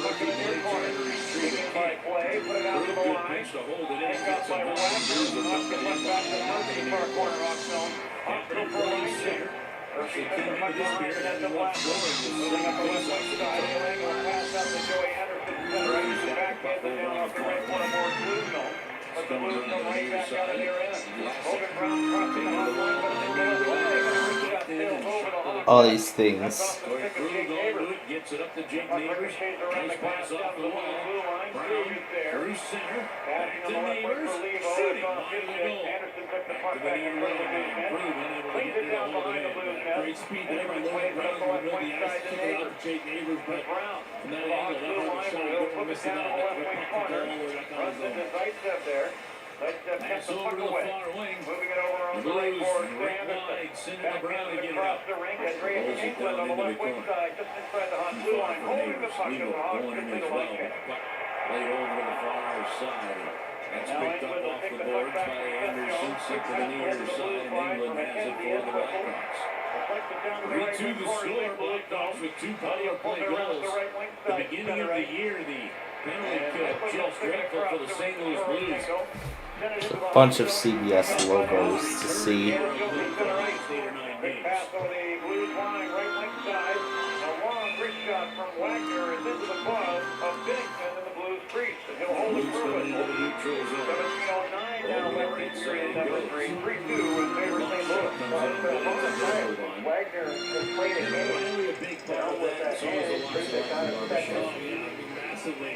Look in the near corner. Taken by Clay. Put it out to the line. Picked up by Wagner. Knocked it left back to the Murphy far corner off zone. Hospital for a line center. Murphy gets the puck behind and at the left. Moving up the left wing side. He'll will pass out to Joey Anderson. Center ice. Backhand it down off the right corner more Blues zone. But the Blues go right back out of their end. Logan Brown crossing the hot line. But they get away. All these things. Gets it up to Jake Neighbors. Nice pass off the wall. Brown through center. Back to Neighbors. Shooting on the goal. Anderson took the puck back in front of the Blues net. Cleans it down behind the Blues net. Great speed there. And plays it up the left wing side to Neighbors. Jake Neighbors. Brown. From that Lost angle, blue line. He'll put it down the left wing corner. Runs into Zaitsev there. Zaitsev gets the puck away. Moving it over on the right board. Anderson. Backhand across the rink. Andreas England on the left wing side. Just inside the hot blue line. Holding the puck in the hot. Just in the right hand. Played over to the far side. That's picked up off the boards by Anderson. Sent to the near side. And England has it for the Blackhawks. 3-2 the score. Blackhawks with 2 power play goals. The beginning of the year, the penalty kill just dreadful for the St. Louis Blues. There's a bunch of CBS logos to see. Big pass over the Blues line, right wing side. A long wrist shot from Wagner is into the glove of Binnington in the Blues crease. And he'll hold it through it. 17:09 now left in period number 3. 3-2 in favor of St. Louis. Wagner has played a game. A big part of that. So is the line. Massively.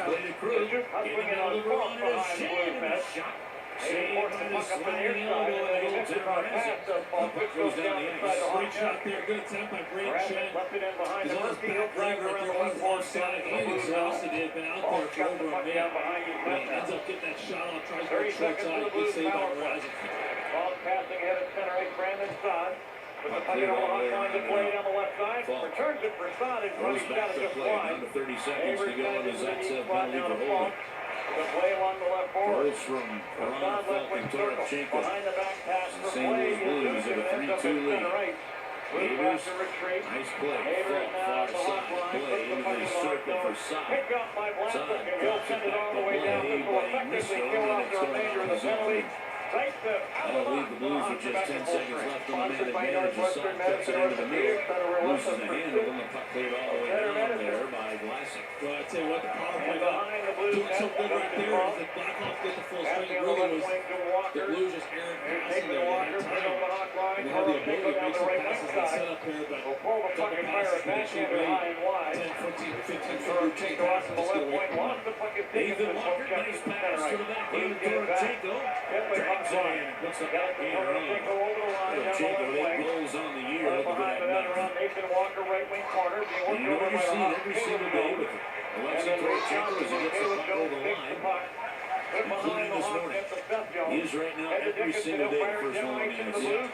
The Duke hustling in on cross behind Blues net. Shane forced the puck up the near side, and then he missed it on pass. So ball quick goes down inside the hard shot. There, good attempt by Brady Shen. Left it in behind He's the on his Murphy. back He'll drive leg right around there the on left the wall far side. Andy Exhausted had been out there for over a minute. Ends up getting that shot on, tries to go short side. Good save by Razik. Ball passing ahead of center ice. Brandon Saad. With the puck on the line to play down the left side. Returns it for Saad. His running shot is just wide. Under 30 seconds to go in the Zaitsev penalty penalty for holding. The play along the left board. Goals from Saad left wing circle. Behind the back pass for St. play. Louis Blues have a 3-2 lead. Havers, nice play, far side play into the circle for Saad. Picked up by Blasek, and he'll send it all the way down. This will effectively kill off the remainder of the penalty. That'll leave the Blues with just 10 seconds left on the man advantage as Saad cuts it into the middle. Loses the handle, and the puck cleared all the way down there by Blasek. Well, I tell you what, the power play doing so good right there is that Blackhawks get the full strength. Really was the Blues just errant passing there. They had time. And they had the ability to make some passes and set up here, but double passes that they should have made 10, 14, 15 footer take passes just get away from them. Nathan Walker, nice pass to the back end to Dorochenko. Drags it in and puts the back end on. Dorochenko, 8 goals on the year. Look at that night. Nathan Walker, right wing corner. And you know what you're seeing every single day with Alexei Dorochenko as he gets the puck over the line. Including this morning. He is right now every single day the first one on the ice.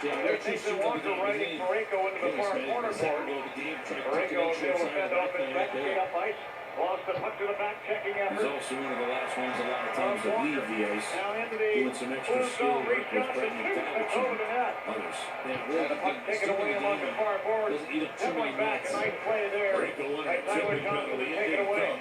Yeah, there's Nathan Walker riding Pareko into the far corner for it. Pareko is able to fend off his back, stay up ice. Lost the puck to the back, checking effort. He's also one of the last ones a lot of times to leave the ice, doing some extra skill work with Brendan Talbot and others. The puck taken away along the far board. That went back, a nice play there. Pareko on a tipping penalty, it didn't come.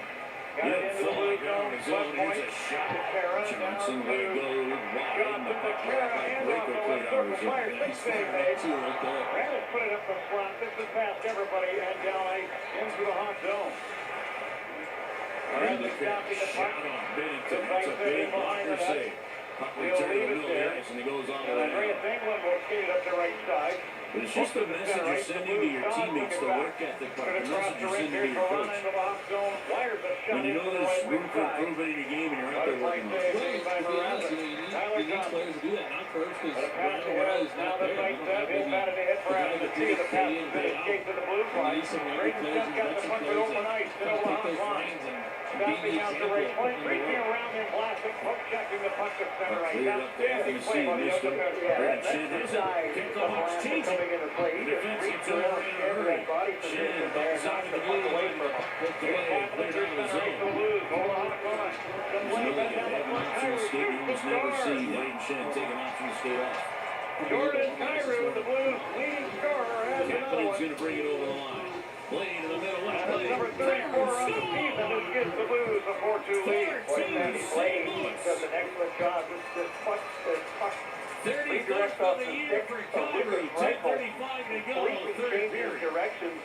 Got it into the blue zone, left point. Here's a shot. Johnson let it go wide, and the puck right by Pareko cleared out of his own. Big save made. Randall put it up the slot. This is past everybody and down ice into the hot zone. Randall stopping the puck. Bennington, it's a big blocker save. Puck returned to the middle of the ice, and he goes all the way Andreas down. England will skate up the right side. But it's just a message you're sending to your teammates, the work ethic part, the message you're sending to your coach. When you know there's room for improvement in your game and you're out there working on it. You need players to do that, not coach, because Ryan O'Reilly's not there. You don't have maybe the guy that did it day in, day out. You need some younger players and veteran players that kind of take those reins and be the example in the world. Checking the puck to center right. Cleared up there, you see, missed him. Brandon Shen has it. Kick the Hawks changing. The defense gets over in a hurry. Shen bumps out of the blue line, the puck poked away, cleared out of the zone. There's no way to have an optional skate. You almost never see Brandon Shen take an optional skate off. Jordan Cairo, the Blues leading scorer, has another Captain's one. going to bring it over the line. Play into the middle, left play. Number 34 on the season, this gives the Blues a 4-2 lead. He does an excellent job. This puck 35th for the year for Calgary. 10:35 to go, third period. Directions.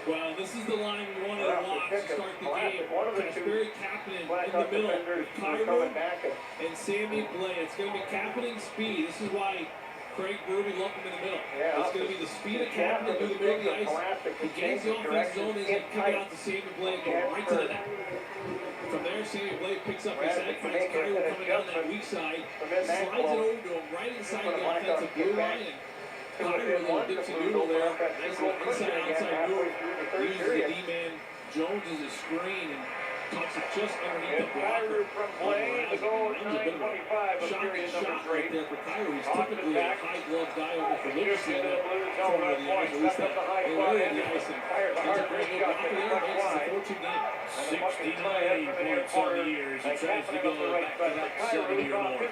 Well, this is the line we wanted to watch to start the game. Kasperi Kapanen in the middle with Cairo and Sammy Blais. It's going to be Kapanen speed. This is why Craig Berube lumped him in the middle. It's going to be the speed of Kapanen through the middle of the ice. He gains the offensive zone, he's going to kick it out to Sammy Blais, go right to the net. From there, Sammy Blais picks up his head, finds Cairo coming down that weak side, slides it over to him right inside the offensive blue line, and Cairo, a little dipsy noodle there. Nice little inside-outside move. Uses the D-man Jones as a screen and tucks it just underneath the blocker. Runs a bit of a shot right there for Cairo. He's typically a high-glove guy over for Livingston in that corner of the ice. At least that area of the ice. And ends up bringing a blocker there and makes it a 4-2 game. 69 points on the year as he tries to go back-to-back 70 or more.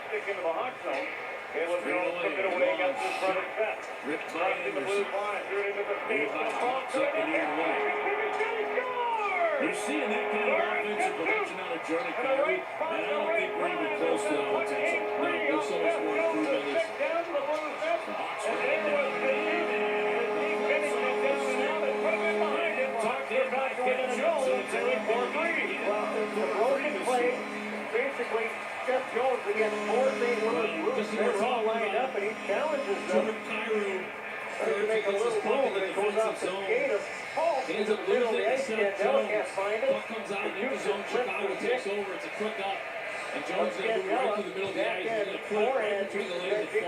Caleb Jones took it away against his brother Seth. Ripped by Anderson. Levi pops up and in away. You're seeing that kind of offensive production out of Jordan Cairo, and I don't think we're even close to that potential. No, there's so much more improvement. The Hawks ran down the man, and tucked in by Kevin Johnson to win 4-3. Well, the broken play, basically, Seth Jones against four big moves. They're all lined up, and he challenges them. Jordan Cairo to make a little move, and it goes off the skate of Paul. He ends up losing it to Seth Jones. Puck comes out into the zone. Chicago takes over. It's a quick up. And Jones is going to move right through the middle of the ice. He's going to forehand, big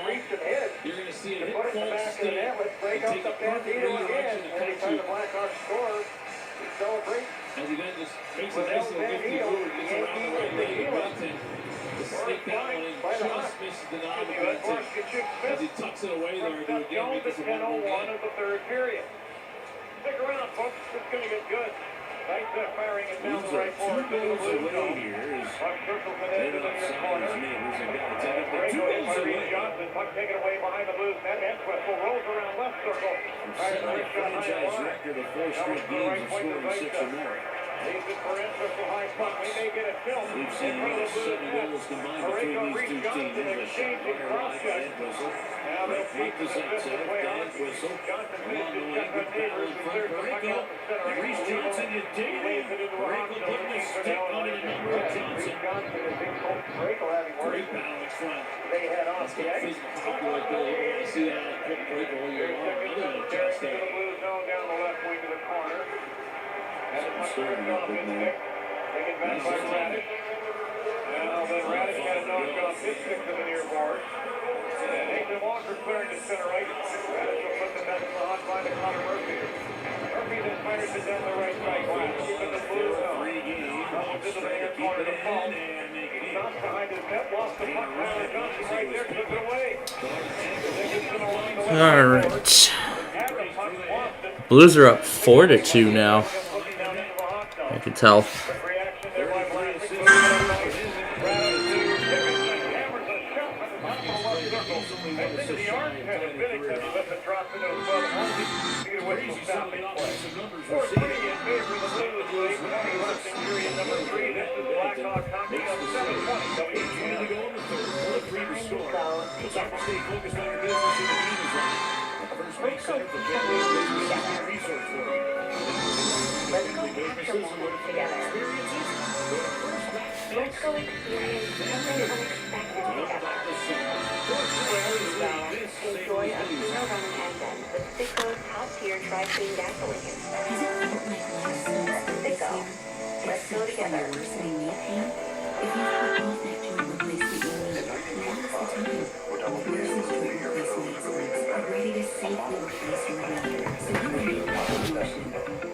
reach and hit. You're going to see a To hit put it in the back of the net, let's break up the Bandito again. Every time the Blackhawks score, we celebrate. As he then just makes a nice little 50 move, gets around the right leg of Benton. To stick that one in, just misses the knob of Benton. As he tucks it away there to again make this a 1-1 game. of the third period. Stick around, folks. It's going to get good. Nice firing it down the right forward to the blue zone. Puck circles it into the near corner. Breakaway by Reed Johnson. Puck taken away behind the Blues net. Entwistle rolls around left circle. Fires a nice shot high and wide. Covers the right point to Zaitsev. Leaves it for Entwistle high puck. We may get a tilt. We've seen about 7 goals combined between these two teams. Exchanging cross checks. Now they'll feed to Zaitsev. Entwistle along the wing, good battle in front. Pareko, and Reese Johnson is digging in. Pareko putting his stick on it, a number of Johnson. Great battle in front. They head off That's the got exit. physical hockey right there. You're going to see that on quick Pareko all year long. Other than John To the blue zone down the left wing to the corner. And the puck ripped off his stick. Taken back by Radish. Now then Radish has knocked off his stick to the near board. And Nathan Walker clearing to center right. Radish will put the net in the hot line to Connor Murphy. Murphy then fires it down the right side glass. Keeping the blue zone. Comes into the near corner to Paul. He stops behind his net. Lost the puck. Tyler Johnson right there. Took it away. All right. Blues are up 4-2 now. I can tell. Let's go capture moments together. Let's go experience something unexpected together. Enjoy a zero run engine with Sicko's top-tier tri-clean gasoline. Sicko. Let's go together. Ready to safely replace your radiator, so you can make that promotion.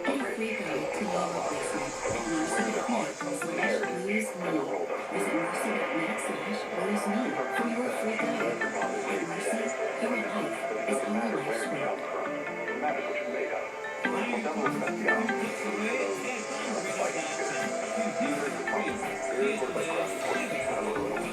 Get a free guide to wall replacement at mercy.net/bluesme. Visit mercy.net/bluesme for your free guide. At Mercy, your life is our life's work.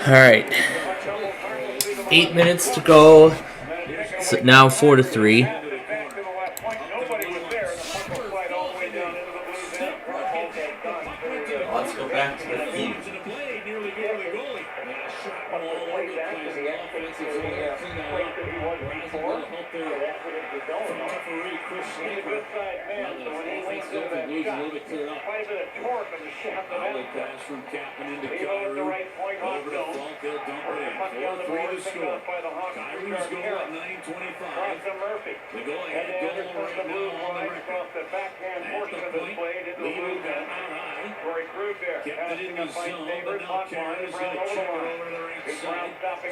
Alright. 8 minutes to go. So now 4-3. Let's go back to the feed. Pass from Captain into Kyrie. Over to Falk, they'll dump it in. 4-3 to score. Kyrie's goal at 9:25. The go-ahead goal right now on the record. At the point, Leo got out high. Kept it in the zone, but now Carey's going to chip it over to the right side. Snapped by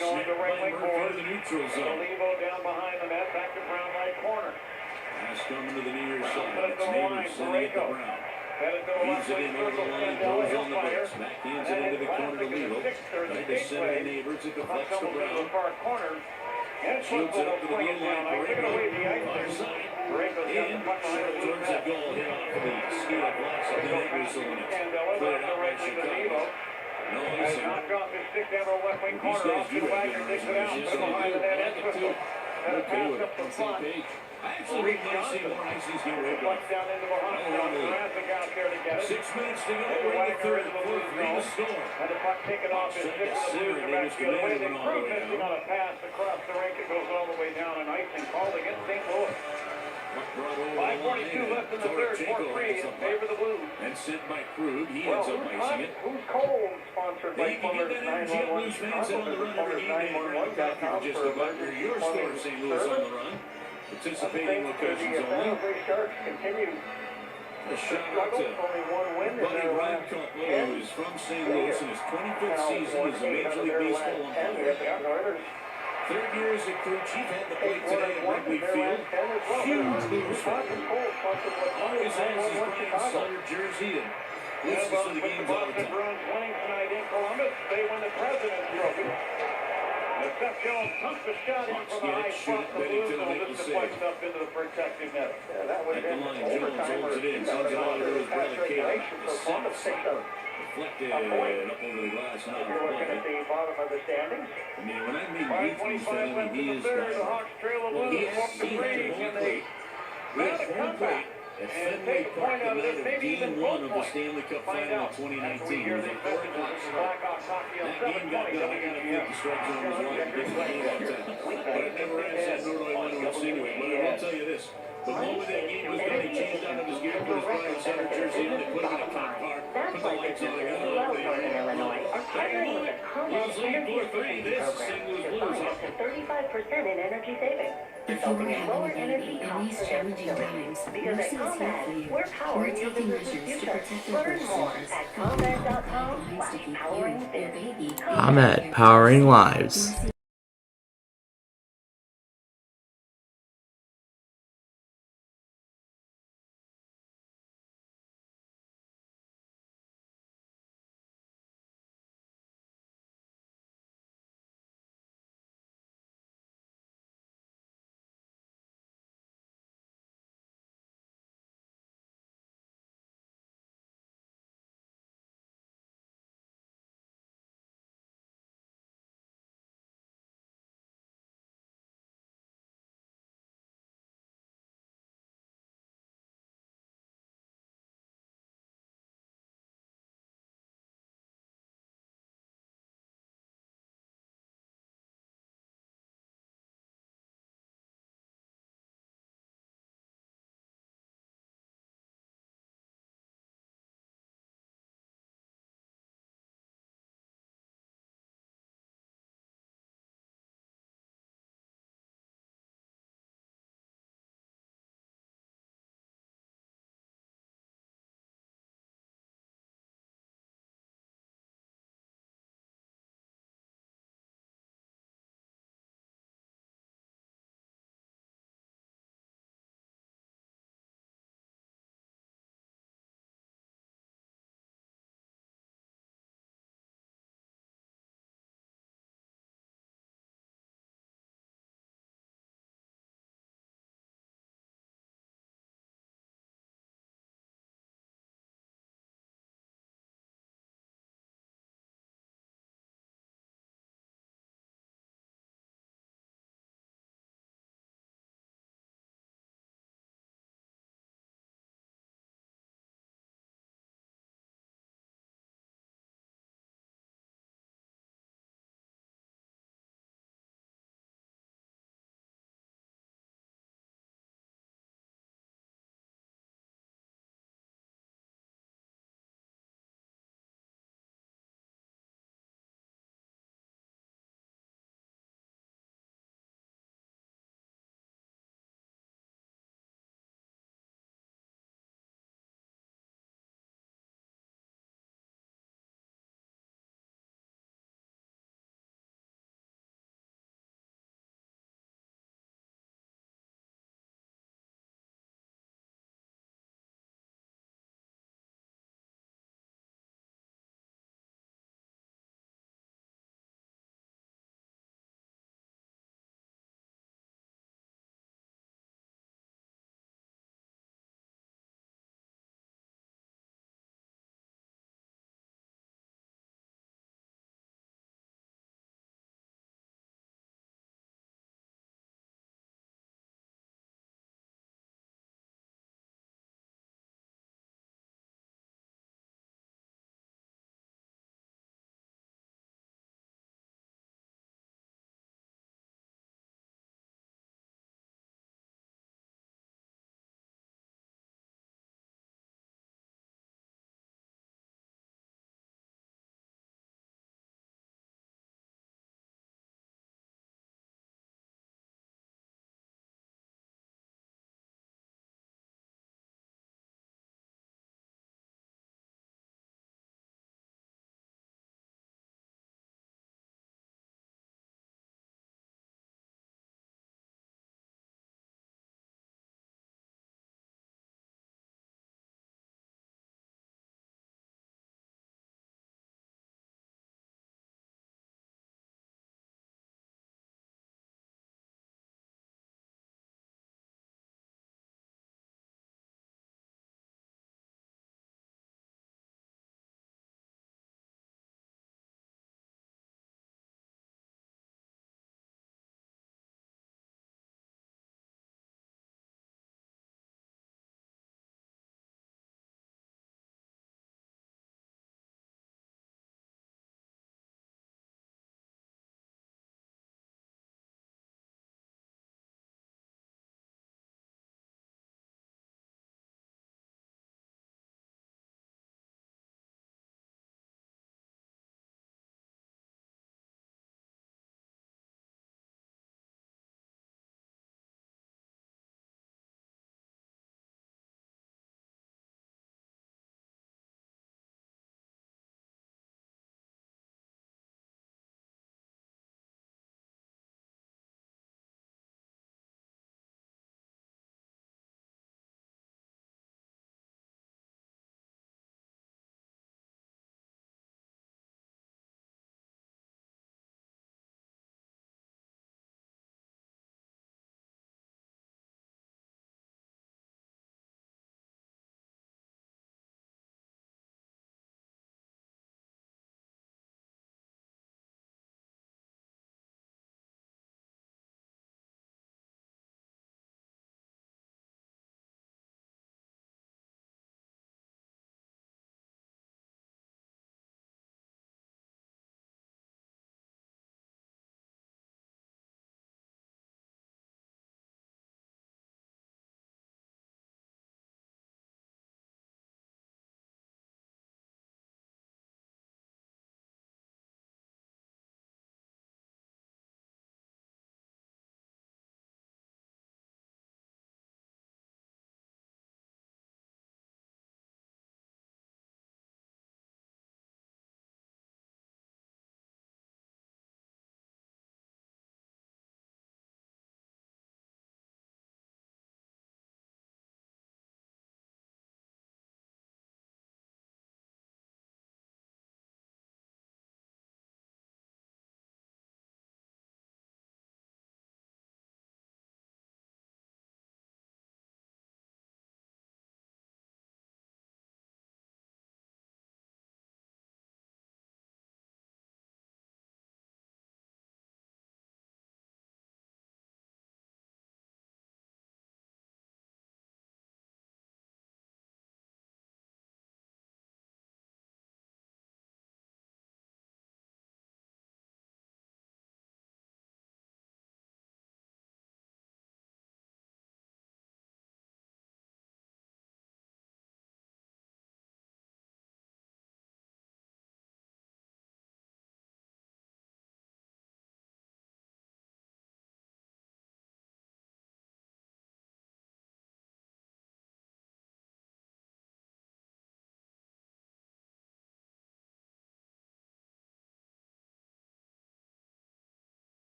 Murphy to the neutral zone. Down behind the net, back to Brown right corner. Pass coming to the near side. It's Neighbors sending it to Brown. Feeds it in over the line, goes on the base. Backhands it into the corner to Leo. Tried to send it to Neighbors, it deflects to Brown. Shields it up to the blue line, Borrego. Far side. In, towards the goal, hit off of the ski of blocks of the Neighbors zone. Cleared out by Chicago. No icing. These guys do have good organizations, so they do. Like it too. Okay with it. On the same page. I actually wouldn't mind seeing more ices get ripped off. 6 minutes to go, we're in the third. 4-3 to score. Fox tried to center it, Davis Commander went all the way down. On a pass across the rink, it goes all the way down, and icing called against St. Louis. 5:42 left in the third, 4-3 in favor of the Blues. And sent by Krug, he ends up icing it. Who's cold? Sponsored by Plumbers 911. Blues fans in on the run every game. Just about your score, St. Louis on the run. Participating locations only. A shout out to Buddy Radcliffe, who is from St. Louis in his 25th season as a Major League Baseball umpire. Third year as a crew chief, had the plate today at Wrigley Field. Huge news for him. Always has his Brian Sutter jersey and listens to the games all the time. Winning tonight in Columbus, they win the President's Trophy. Seth Jones pumps the shot in from the high spot. The Blues will just deflect up into the protective net. That was at the line, Jones holds it in, sends it on to his brother Caleb. Deflected up over the glass, not a play. I mean, when I mean Yankees fan, I mean he is well, he had home plate. We had home plate at Fenway Park the night of Game 1 of the Stanley Cup Final in 2019. It was a 4 o'clock start. That game got done. I got to think the strike zone was wide to get the game on time. But I never asked that, nor do I want to insinuate. But I will tell you this. The moment that game was done, he changed out of his gear, put his Brian Sutter jersey on, they put him in a cop car, put the lights on, and got a little bit in Illinois. That moment, Blues lead 4-3. This is St. Louis Blues. Up to 35% in energy savings. If you are having a baby in these challenging times, Because at Mercy is here for Combat, you. we're We're powering your taking business's measures to future. protect your Learn birth more centers. at Guidelines to keep combat.com/powering you, your baby, Ahmed, powering lives.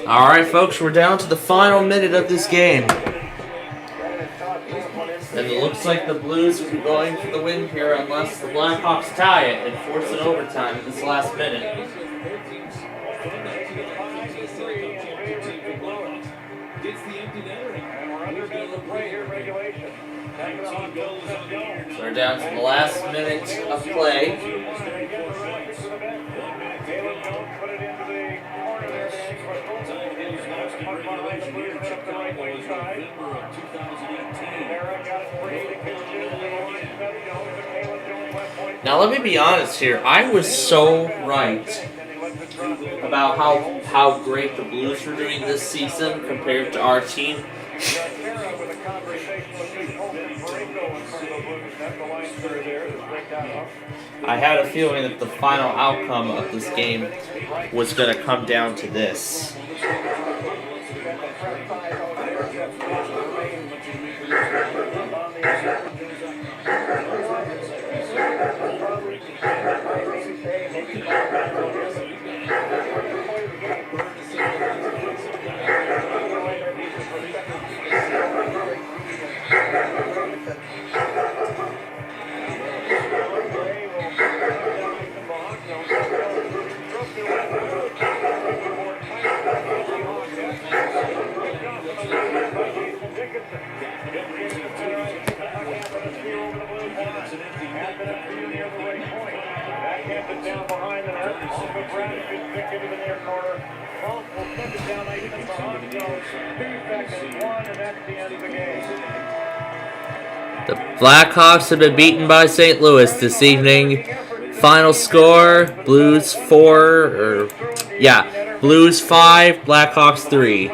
Alright, folks, we're down to the final minute of this game. And it looks like the Blues will be going for the win here unless the Blackhawks tie it and force it overtime at this last minute. So we're down to the last minute of play. Now let me be honest here. I was so right about how great the Blues were doing this season compared to our team. I had a feeling that the final outcome of this game was going to come down to this. The Blackhawks have been beaten by St. Louis this evening. Final score, Blues 4, Blues 5, Blackhawks 3.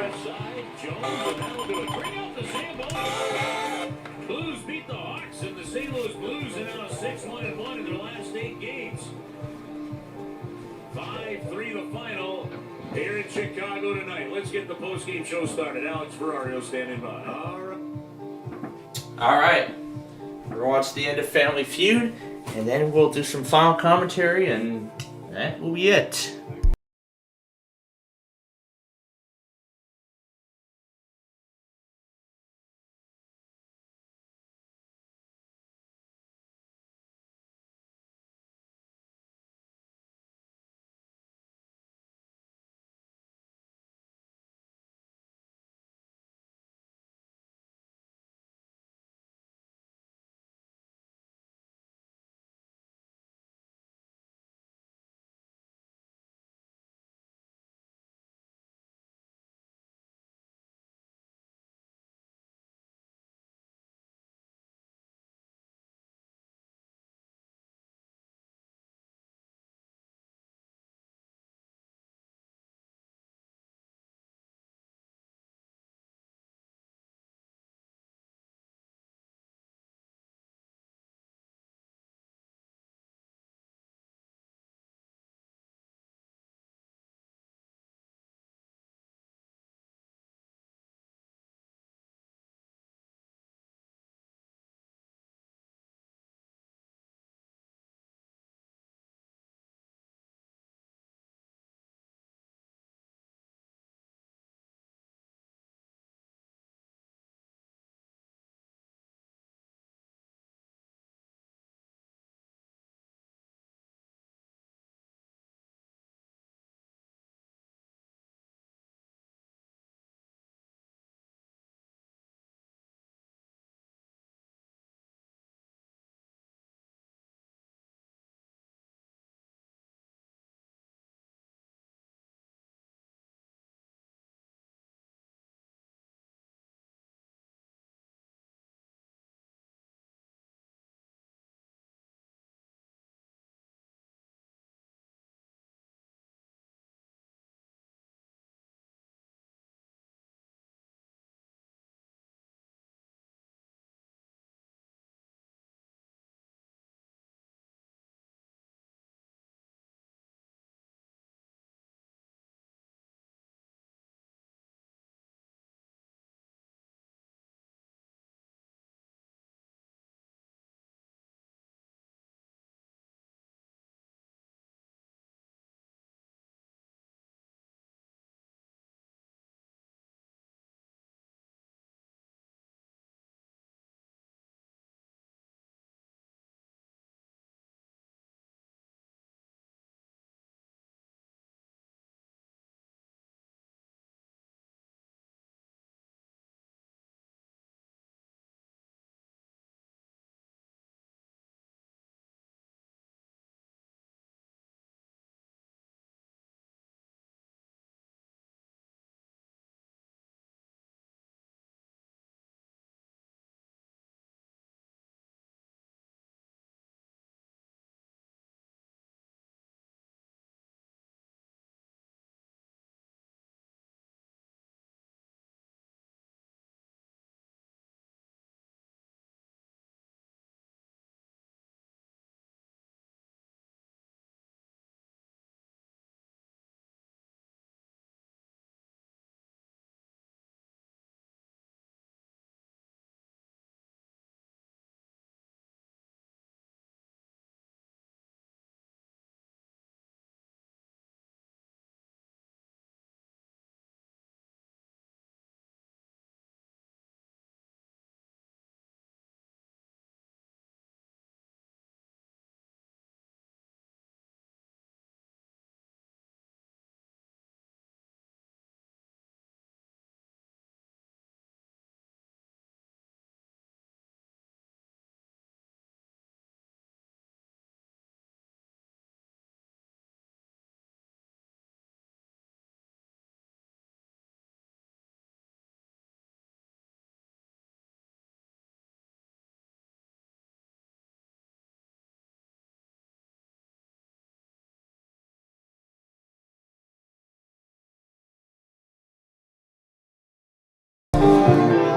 Blues beat the Hawks, and the St. Louis Blues are now 6-1-1 in their last 8 games. 5-3 the final here in Chicago tonight. Let's get the post-game show started. Alex Ferrario standing by. All right. We're going to watch the end of Family Feud, and then we'll do some final commentary, and that will be it.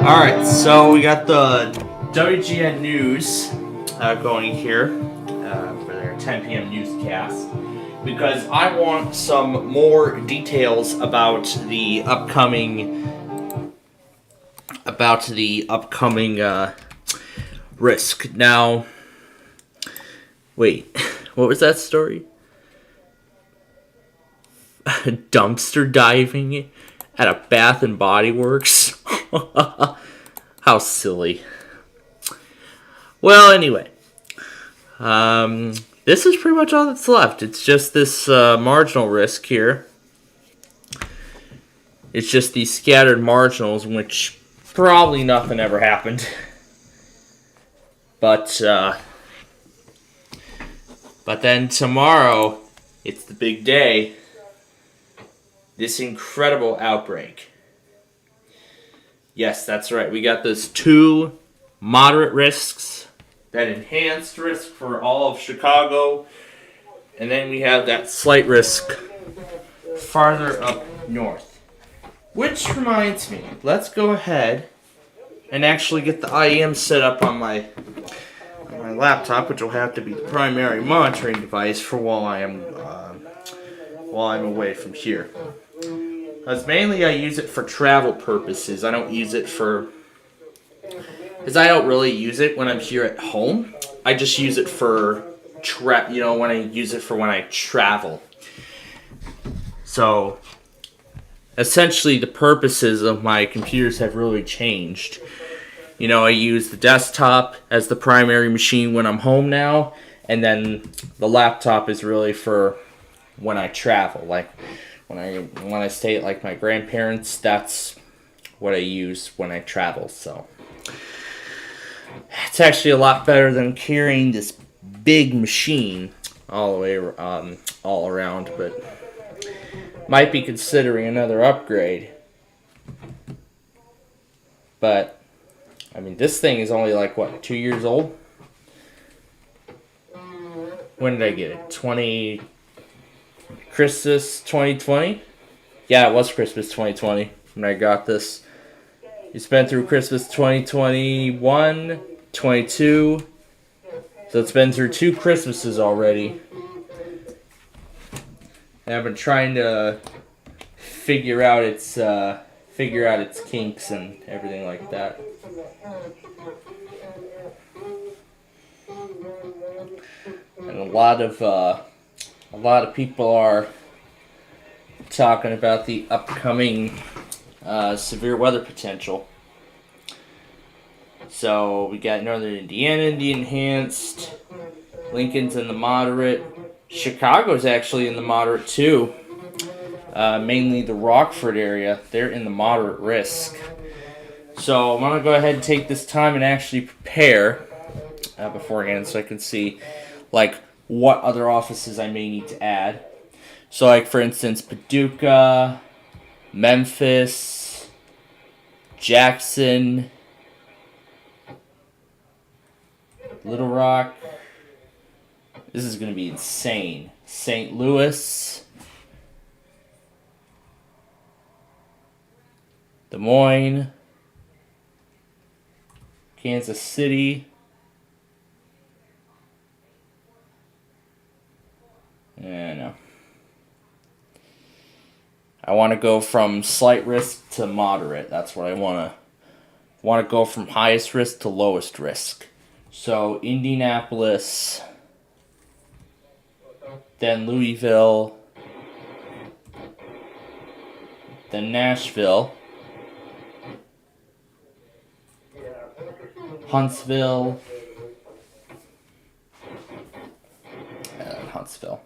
Alright, so we got the WGN News going here for their 10 p.m. newscast, because I want some more details about the upcoming risk. Now, wait, what was that story? Dumpster diving at a Bath and Body Works? How silly. Well, anyway, this is pretty much all that's left. It's just this marginal risk here. It's just these scattered marginals, in which probably nothing ever happened. But then tomorrow, it's the big day. This incredible outbreak. Yes, that's right. We got those 2 moderate risks, that enhanced risk for all of Chicago, and then we have that slight risk farther up north. Which reminds me, let's go ahead and actually get the IEM set up on my laptop, which will have to be the primary monitoring device for while I'm away from here. Because mainly I use it for travel purposes. I don't use it because I don't really use it when I'm here at home. I just use it for when I use it for when I travel. So essentially the purposes of my computers have really changed. I use the desktop as the primary machine when I'm home now, and then the laptop is really for when I travel. Like when I stay at like my grandparents', that's what I use when I travel. So it's actually a lot better than carrying this big machine all around, but might be considering another upgrade. But I mean, this thing is only like, what, 2 years old? When did I get it? Christmas 2020? Yeah, it was Christmas 2020 when I got this. It's been through Christmas 2021, 22. So it's been through 2 Christmases already. And I've been trying to figure out its kinks and everything like that. And a lot of people are talking about the upcoming severe weather potential. So we got Northern Indiana in the enhanced, Lincoln's in the moderate, Chicago's actually in the moderate too. Mainly the Rockford area, they're in the moderate risk. So I'm gonna go ahead and take this time and actually prepare beforehand, so I can see like what other offices I may need to add. So like for instance, Paducah, Memphis, Jackson, Little Rock. This is going to be insane. St. Louis, Des Moines, Kansas City, no. I want to go from slight risk to moderate. That's what I want to go from highest risk to lowest risk. So Indianapolis, then Louisville, then Nashville, Huntsville, and Huntsville.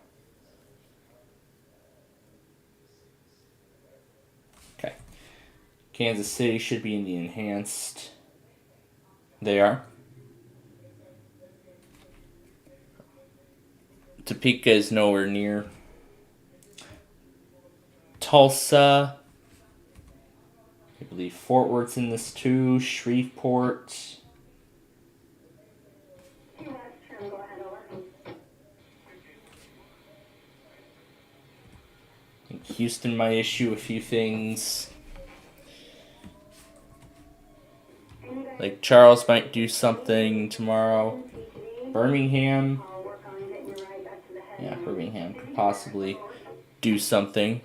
Okay. Kansas City should be in the enhanced. They are. Topeka is nowhere near. Tulsa. I believe Fort Worth's in this too. Shreveport. I think Houston might issue a few things. Lake Charles might do something tomorrow. Birmingham. Yeah, Birmingham could possibly do something.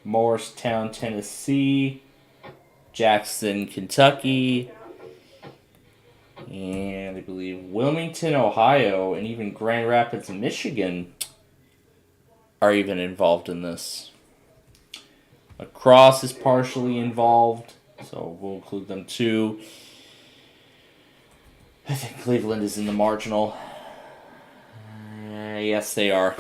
Morristown, Tennessee. Jackson, Kentucky. And I believe Wilmington, Ohio, and even Grand Rapids, Michigan are even involved in this. La Crosse is partially involved, so we'll include them too. I think Cleveland is in the marginal. Yes, they are.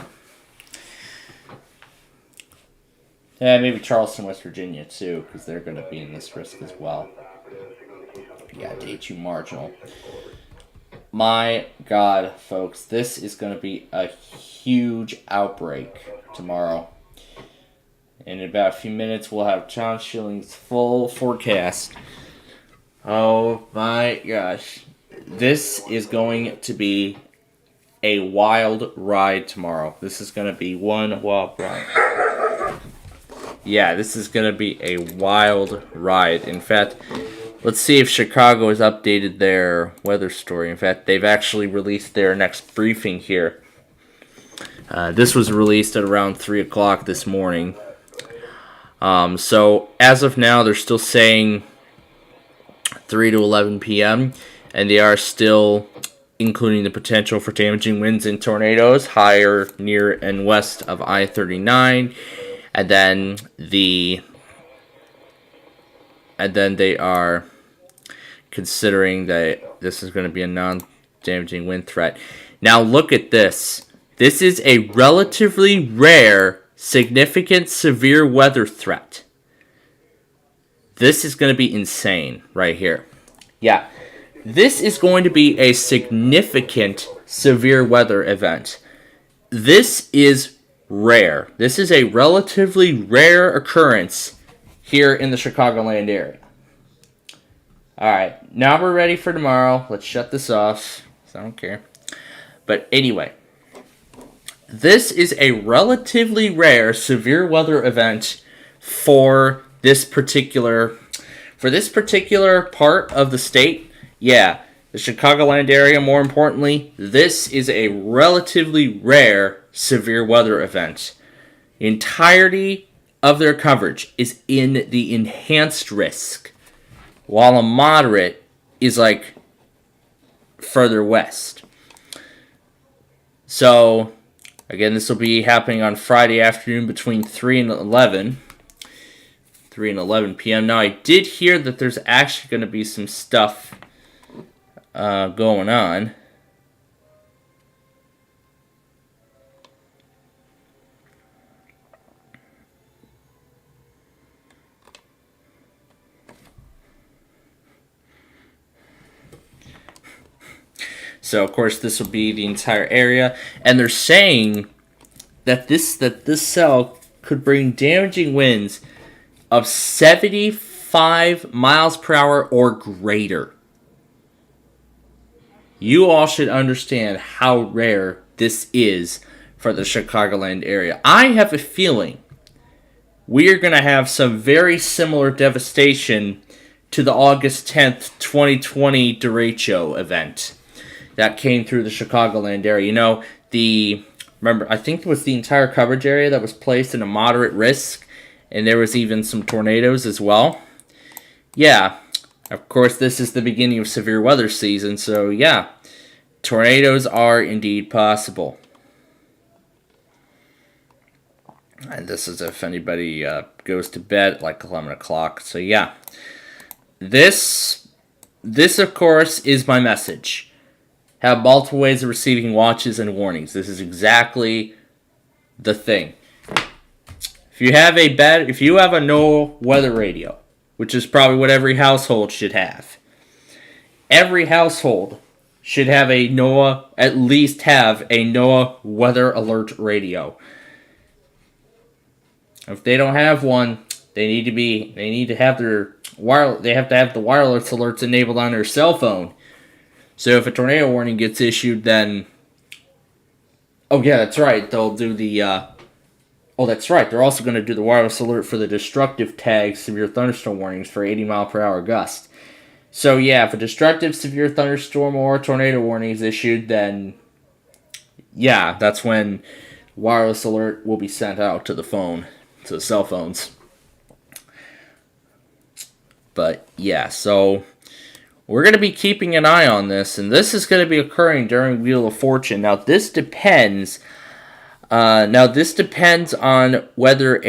Yeah, maybe Charleston, West Virginia too, because they're going to be in this risk as well. Yeah, day 2 marginal. My God, folks, this is going to be a huge outbreak tomorrow. In about a few minutes, we'll have John Schilling's full forecast. Oh my gosh. This is going to be a wild ride tomorrow. This is going to be one wild ride. Yeah, this is going to be a wild ride. In fact, let's see if Chicago has updated their weather story. In fact, they've actually released their next briefing here. This was released at around 3 o'clock this morning. So, as of now, they're still saying 3 to 11 p.m., and they are still including the potential for damaging winds and tornadoes higher, near, and west of I-39, and then they are considering that this is going to be a non-damaging wind threat. Now look at this. This is a relatively rare, significant, severe weather threat. This is going to be insane right here. Yeah, this is going to be a significant, severe weather event. This is rare. This is a relatively rare occurrence here in the Chicagoland area. Alright, now we're ready for tomorrow. Let's shut this off, 'cause I don't care. But anyway, this is a relatively rare severe weather event for this particular part of the state. Yeah, the Chicagoland area, more importantly, this is a relatively rare severe weather event. The entirety of their coverage is in the enhanced risk, while a moderate is like further west. So, again, this will be happening on Friday afternoon between 3 and 11 p.m. Now, I did hear that there's actually going to be some stuff going on. So, of course, this will be the entire area. And they're saying that this cell could bring damaging winds of 75 miles per hour or greater. You all should understand how rare this is for the Chicagoland area. I have a feeling we are going to have some very similar devastation to the August 10th, 2020 derecho event that came through the Chicagoland area. You know, remember, I think it was the entire coverage area that was placed in a moderate risk, and there was even some tornadoes as well. Yeah, of course, this is the beginning of severe weather season, so yeah, tornadoes are indeed possible. And this is if anybody goes to bed at like 11 o'clock, so yeah. This, of course, is my message. Have multiple ways of receiving watches and warnings. This is exactly the thing. If you have a NOAA weather radio, which is probably what every household should have. Every household should have at least have a NOAA weather alert radio. If they don't have one, they have to have the wireless alerts enabled on their cell phone. So if a tornado warning gets issued, then oh yeah, that's right, they'll do the Oh, that's right. They're also going to do the wireless alert for the destructive tag severe thunderstorm warnings for 80-mile-per-hour gusts. So, yeah, if a destructive severe thunderstorm or tornado warning is issued, then, yeah, that's when wireless alert will be sent out to the phone, to the cell phones. But, yeah, so we're going to be keeping an eye on this, and this is going to be occurring during Wheel of Fortune. Now, this depends on whether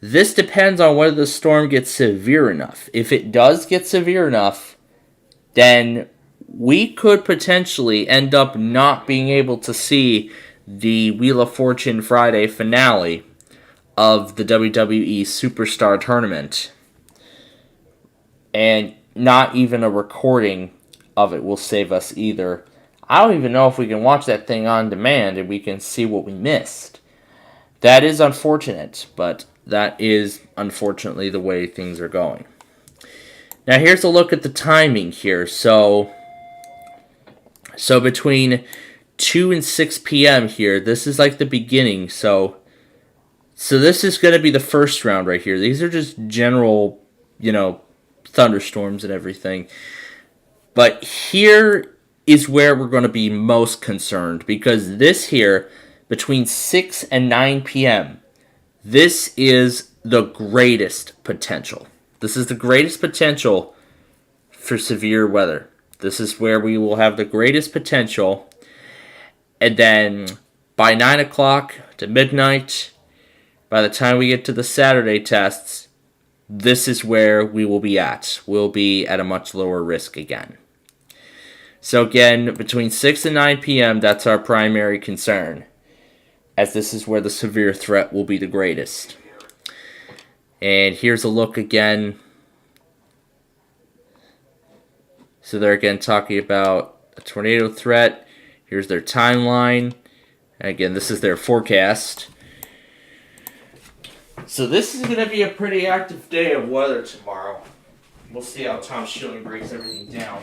the storm gets severe enough. If it does get severe enough, then we could potentially end up not being able to see the Wheel of Fortune Friday finale of the WWE Superstar Tournament. And not even a recording of it will save us either. I don't even know if we can watch that thing on demand and we can see what we missed. That is unfortunate, but that is unfortunately the way things are going. Now here's a look at the timing here. So between 2 and 6 p.m. here, this is like the beginning. So this is going to be the first round right here. These are just general, thunderstorms and everything. But here is where we're going to be most concerned, because this here, between 6 and 9 p.m., this is the greatest potential. This is the greatest potential for severe weather. This is where we will have the greatest potential. And then by 9 o'clock to midnight, by the time we get to the Saturday tests, this is where we will be at. We'll be at a much lower risk again. So again, between 6 and 9 p.m., that's our primary concern, as this is where the severe threat will be the greatest. And here's a look again. So they're again talking about a tornado threat. Here's their timeline. And again, this is their forecast. So this is going to be a pretty active day of weather tomorrow. We'll see how Tom Schilling breaks everything down.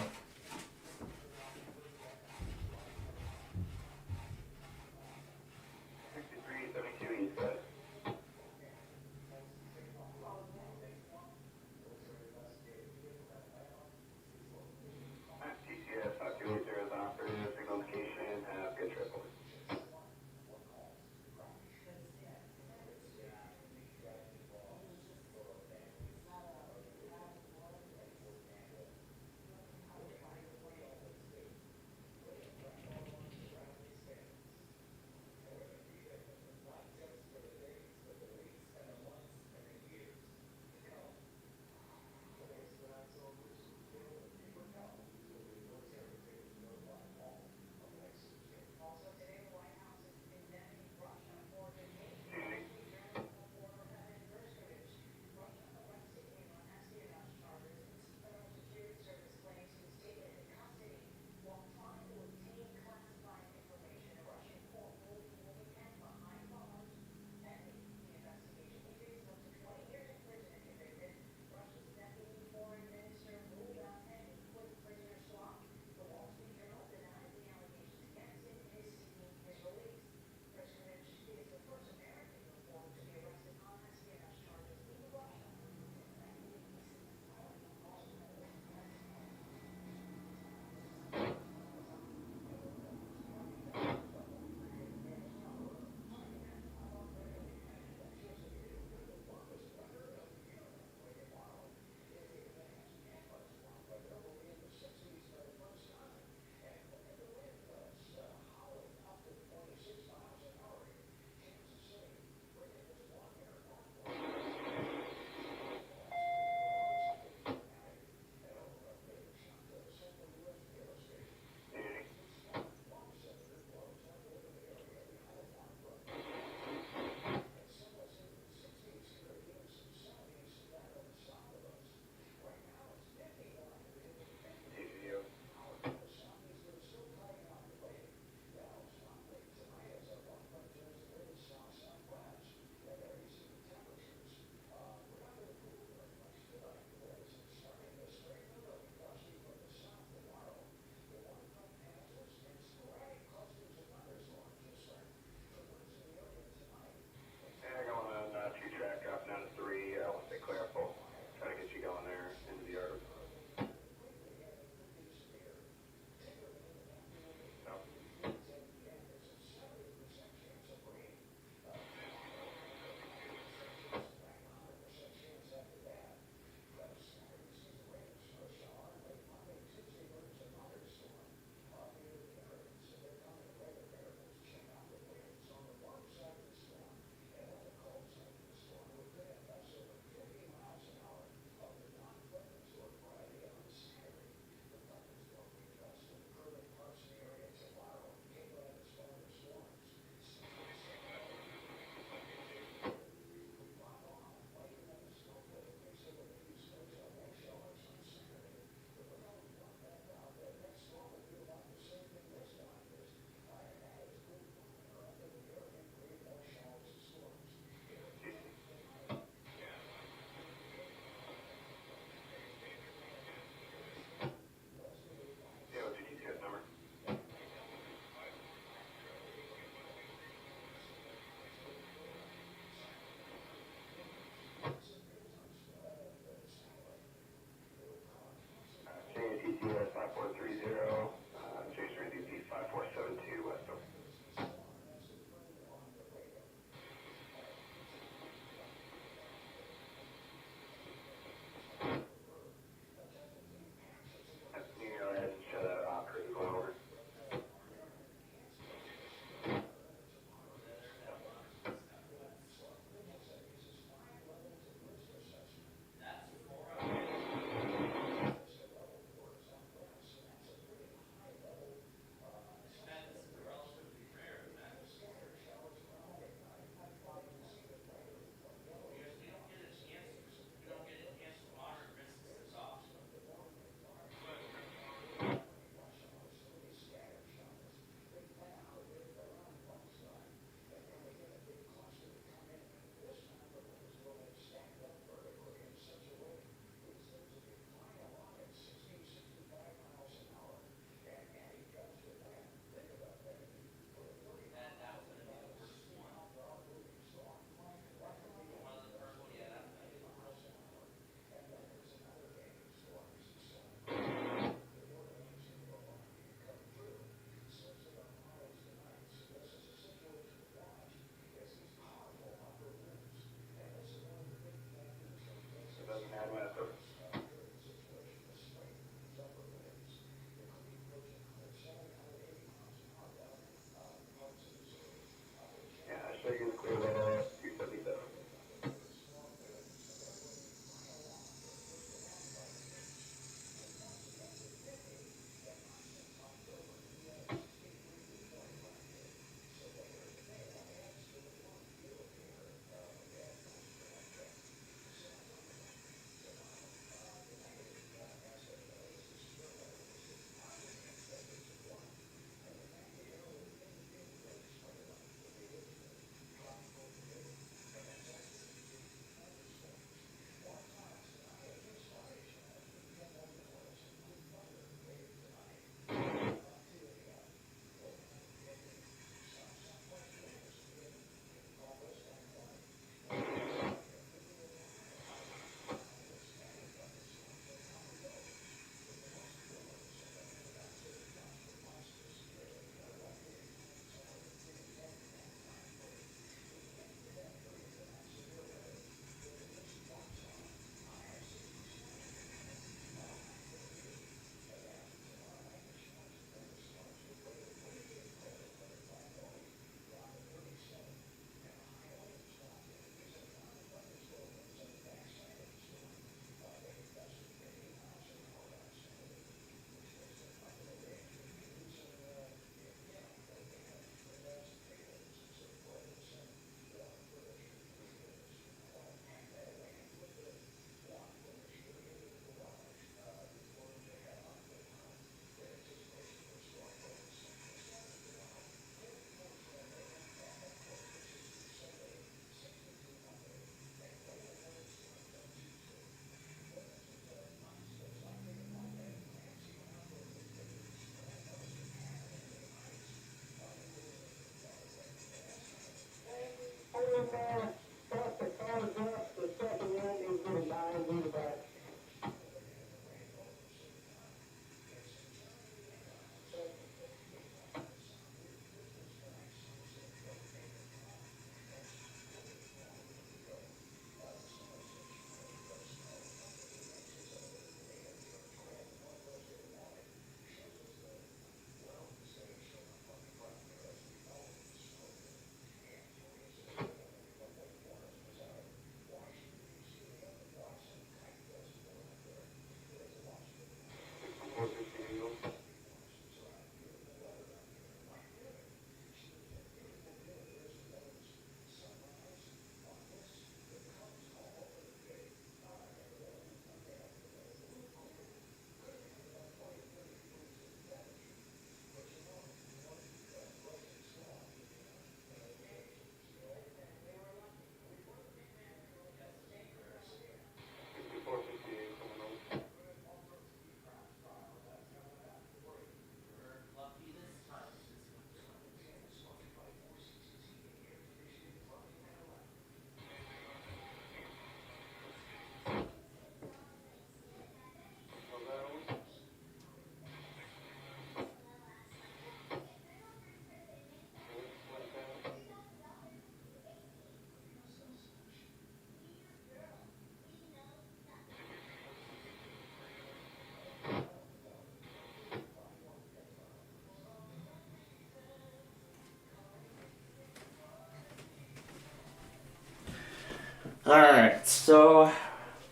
Alright, so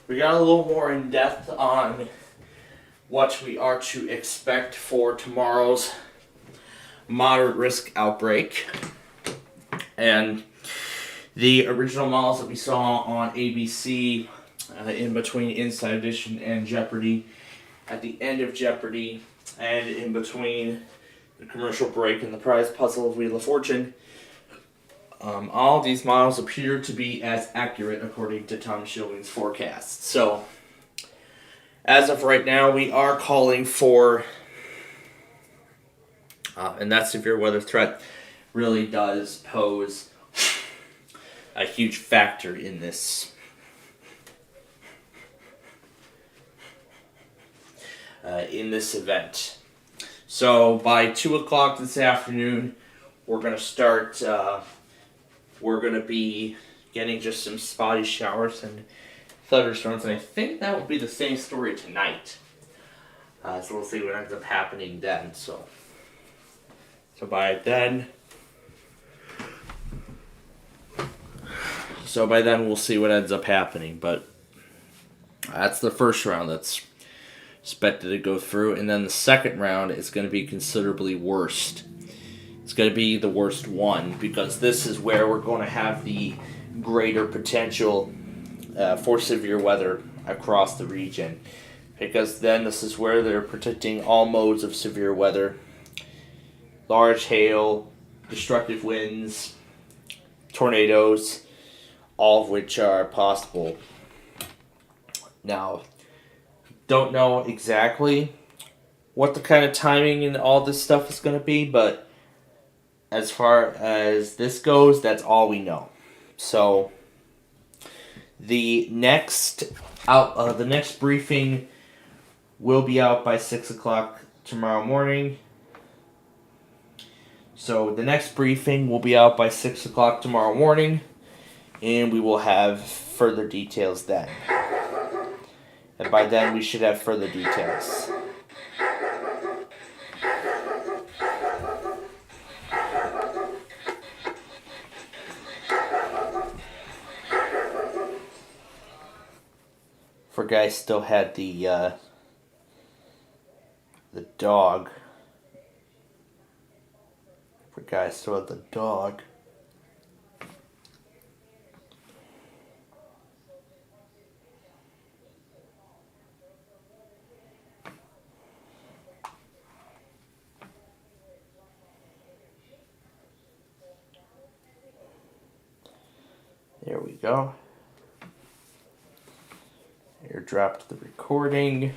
we got a little more in depth on what we are to expect for tomorrow's moderate risk outbreak. And the original models that we saw on ABC in between Inside Edition and Jeopardy, at the end of Jeopardy, and in between the commercial break and the prize puzzle of Wheel of Fortune, all of these models appear to be as accurate according to Tom Schilling's forecast. So, as of right now, we are calling for, and that severe weather threat really does pose a huge factor in this. In this event. So by 2 o'clock this afternoon, we're going to start, we're going to be getting just some spotty showers and thunderstorms, and I think that will be the same story tonight. So we'll see what ends up happening then. So by then we'll see what ends up happening, but that's the first round that's expected to go through, and then the second round is going to be considerably worse. It's going to be the worst one, because this is where we're going to have the greater potential for severe weather across the region, because then this is where they're predicting all modes of severe weather: large hail, destructive winds, tornadoes, all of which are possible. Now, don't know exactly what the kind of timing and all this stuff is going to be, but as far as this goes, that's all we know. So the next briefing will be out by 6 o'clock tomorrow morning. So the next briefing will be out by 6 o'clock tomorrow morning, and we will have further details then. And by then, we should have further details. For guys still had the dog. For guys still had the dog. There we go. Airdropped the recording.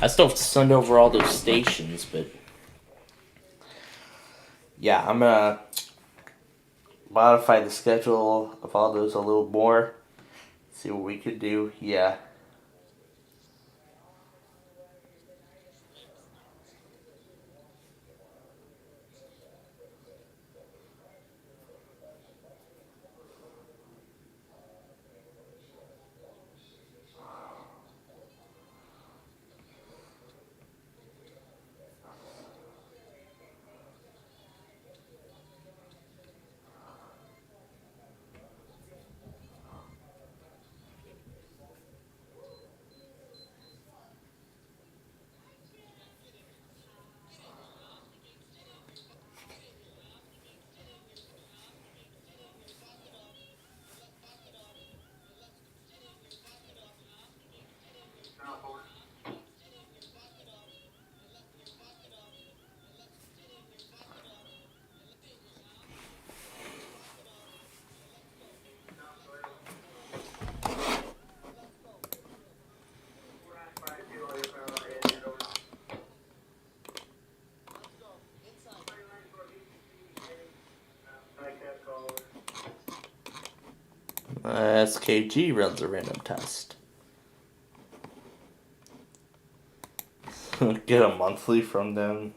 I still have to send over all those stations, but yeah, I'm gonna modify the schedule of all those a little more. See what we could do. Yeah. SKG runs a random test. Get a monthly from them.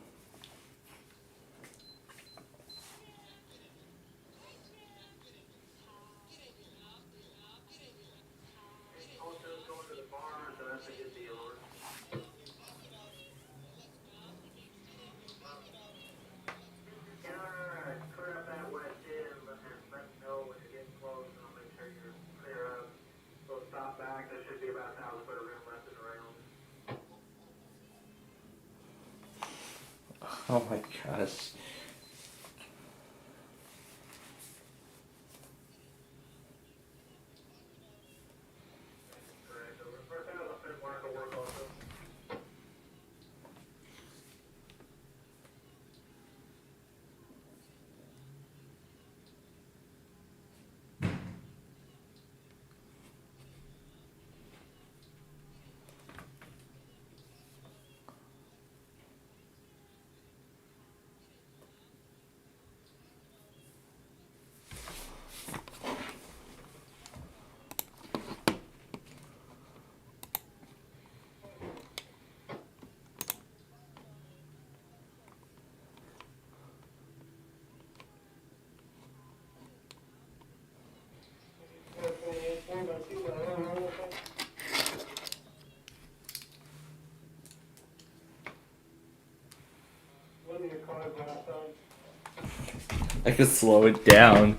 Oh my gosh. I could slow it down.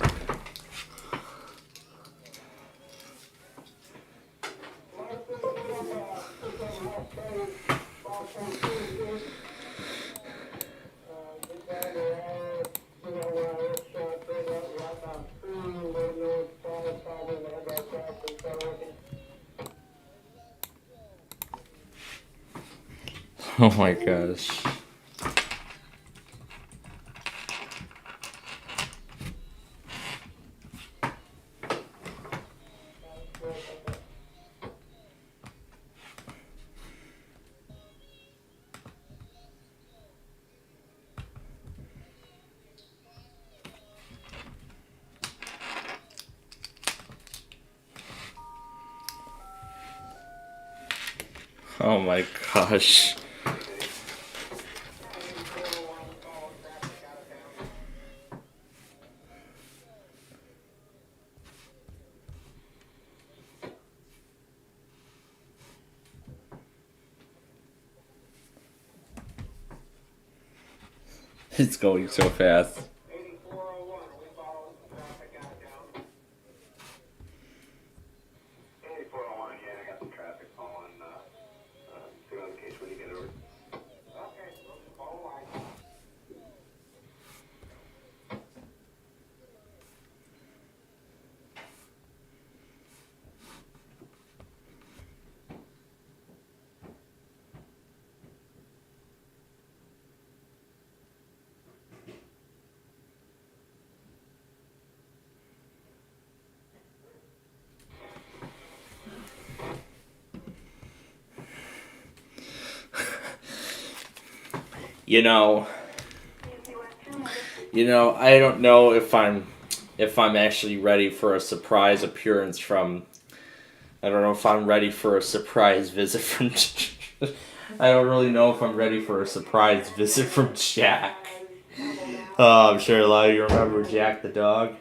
Oh my gosh. Oh my gosh. It's going so fast. You know, I don't know if I'm actually ready for a surprise appearance from. I don't know if I'm ready for a surprise visit from. I don't really know if I'm ready for a surprise visit from Jack. Oh, I'm sure a lot of you remember Jack the dog.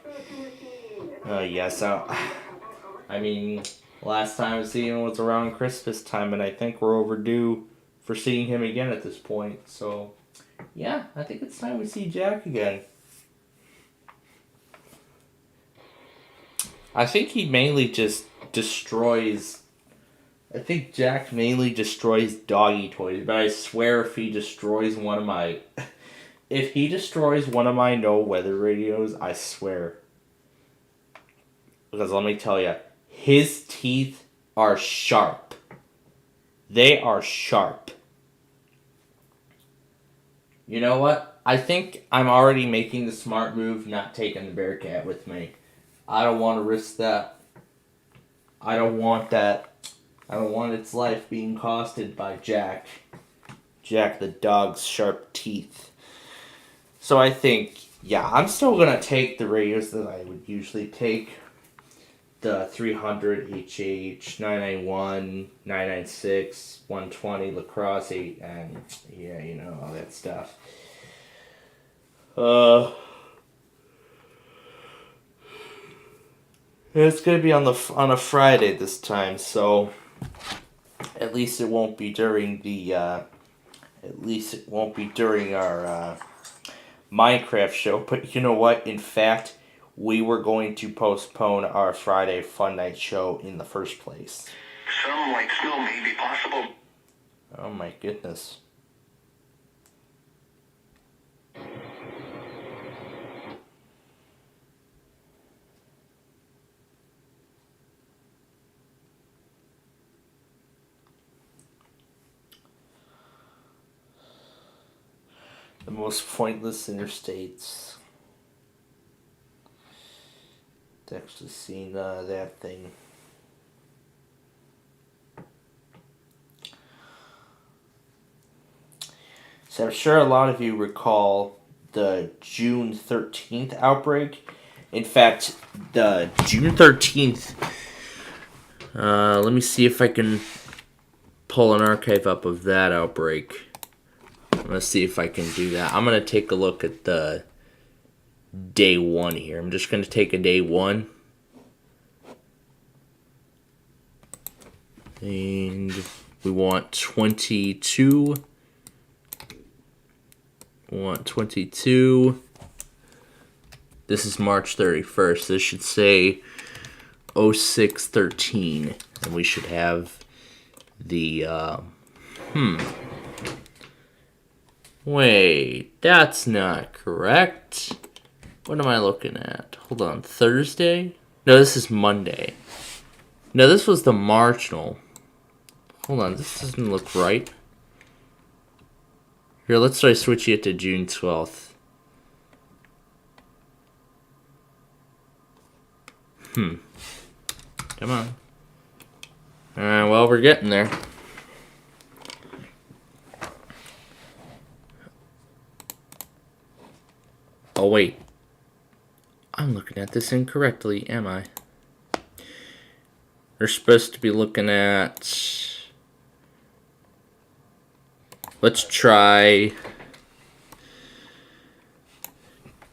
Yes, I mean, last time I was seeing him was around Christmas time, and I think we're overdue for seeing him again at this point. So, yeah, I think it's time we see Jack again. I think he mainly just destroys... I think Jack mainly destroys doggy toys, but I swear if he destroys one of my... If he destroys one of my no weather radios, I swear. Because let me tell you, his teeth are sharp. They are sharp. You know what? I think I'm already making the smart move not taking the Bearcat with me. I don't want to risk that. I don't want that. I don't want its life being costed by Jack. Jack the dog's sharp teeth. So I think, yeah, I'm still going to take the radios that I would usually take. The 300, HH, 991, 996, 120, Lacrosse 8, and yeah, you know, all that stuff. It's going to be on a Friday this time, so at least it won't be during our Minecraft show. But you know what? In fact, we were going to postpone our Friday Fun Night show in the first place. Some light snow may be possible. Oh my goodness. The most pointless interstates. I've actually seen that thing. So I'm sure a lot of you recall the June 13th outbreak. In fact, the June 13th, let me see if I can pull an archive up of that outbreak. I'm going to see if I can do that. I'm going to take a look at the day one here. I'm just going to take a day one. And we want 22. We want 22. This is March 31st. This should say 0613. And we should have the, Wait, that's not correct. What am I looking at? Hold on, Thursday? No, this is Monday. No, this was the marginal. Hold on, this doesn't look right. Here, let's try switching it to June 12th. Come on. Alright, well, we're getting there. Oh, wait. I'm looking at this incorrectly, am I? We're supposed to be looking at... Let's try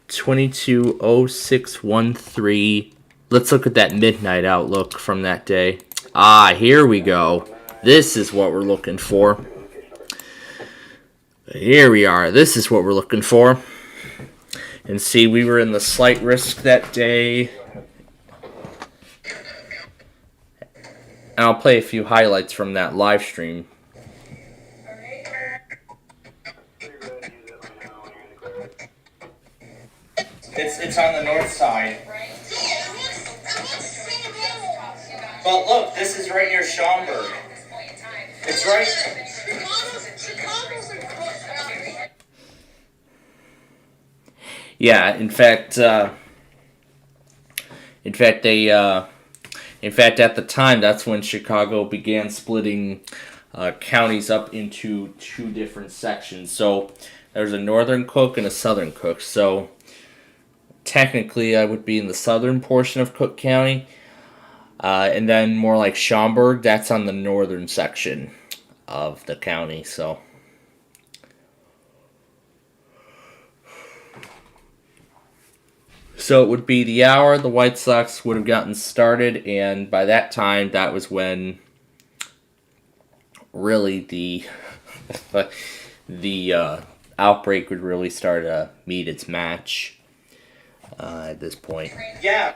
220613. Let's look at that midnight outlook from that day. Ah, here we go. This is what we're looking for. Here we are. This is what we're looking for. And see, we were in the slight risk that day. And I'll play a few highlights from that live stream. It's on the north side. But look, this is right near Schaumburg. It's right... Yeah, in fact, at the time, that's when Chicago began splitting counties up into two different sections. So there's a northern Cook and a southern Cook. So technically, I would be in the southern portion of Cook County. And then more like Schaumburg, that's on the northern section of the county. So it would be the hour the White Sox would have gotten started, and by that time, that was when really the outbreak would really start to meet its match at this point. Yeah,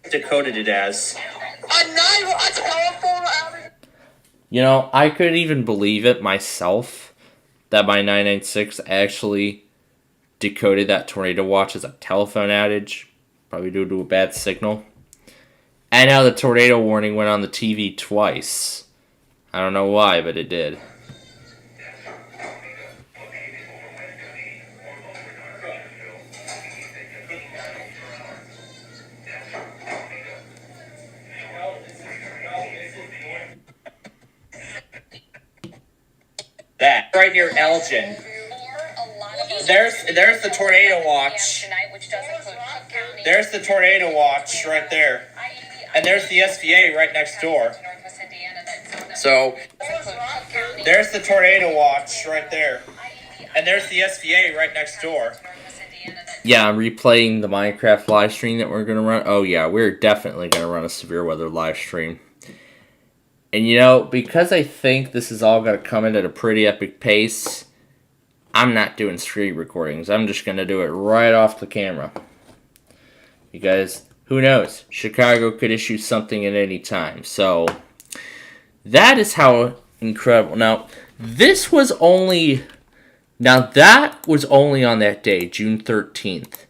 decoded it as a telephone outage. You know, I could even believe it myself that my 996 actually decoded that tornado watch as a telephone outage. Probably due to a bad signal. And now the tornado warning went on the TV twice. I don't know why, but it did. That right near Elgin. There's the tornado watch. There's the tornado watch right there. And there's the SVA right next door. So, there's the tornado watch right there. And there's the SVA right next door. Yeah, I'm replaying the Minecraft live stream that we're going to run. Oh yeah, we're definitely going to run a severe weather live stream. And you know, because I think this is all going to come in at a pretty epic pace, I'm not doing screen recordings. I'm just going to do it right off the camera. Because, who knows? Chicago could issue something at any time. So, that is how incredible. Now, that was only on that day, June 13th.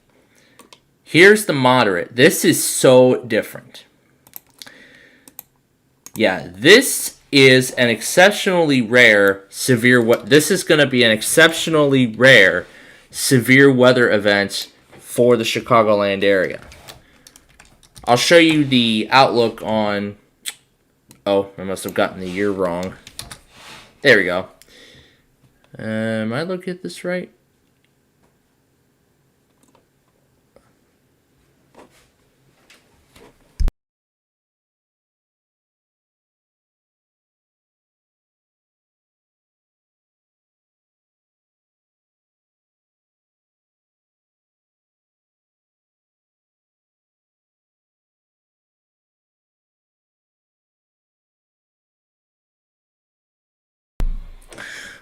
Here's the moderate. This is so different. Yeah, this is an exceptionally rare severe... This is going to be an exceptionally rare severe weather event for the Chicagoland area. I'll show you the outlook on... Oh, I must have gotten the year wrong. There we go. Am I looking at this right?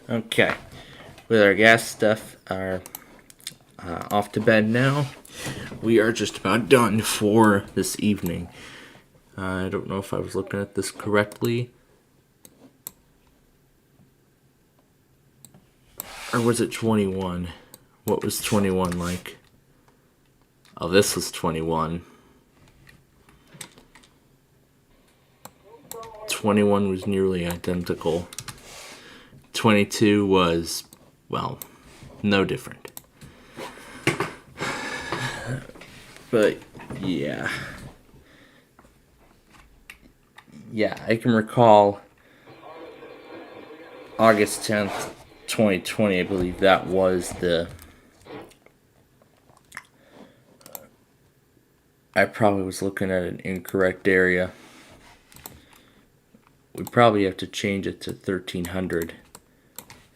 Okay, with our gas stuff are off to bed now. We are just about done for this evening. I don't know if I was looking at this correctly. Or was it 21? What was 21 like? Oh, this was 21. 21 was nearly identical. 22 was, well, no different. But, yeah. Yeah, I can recall August 10th, 2020, I believe that was the... I probably was looking at an incorrect area. We probably have to change it to 1300.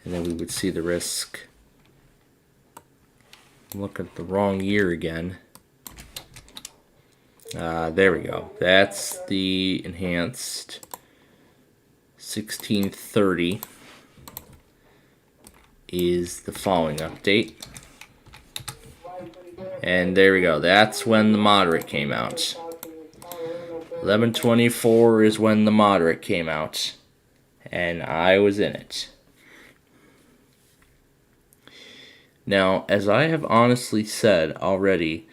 And then we would see the risk. Look at the wrong year again. There we go. That's the enhanced 1630 is the following update. And there we go. That's when the moderate came out. 1124 is when the moderate came out. And I was in it. Now, as I have honestly said already,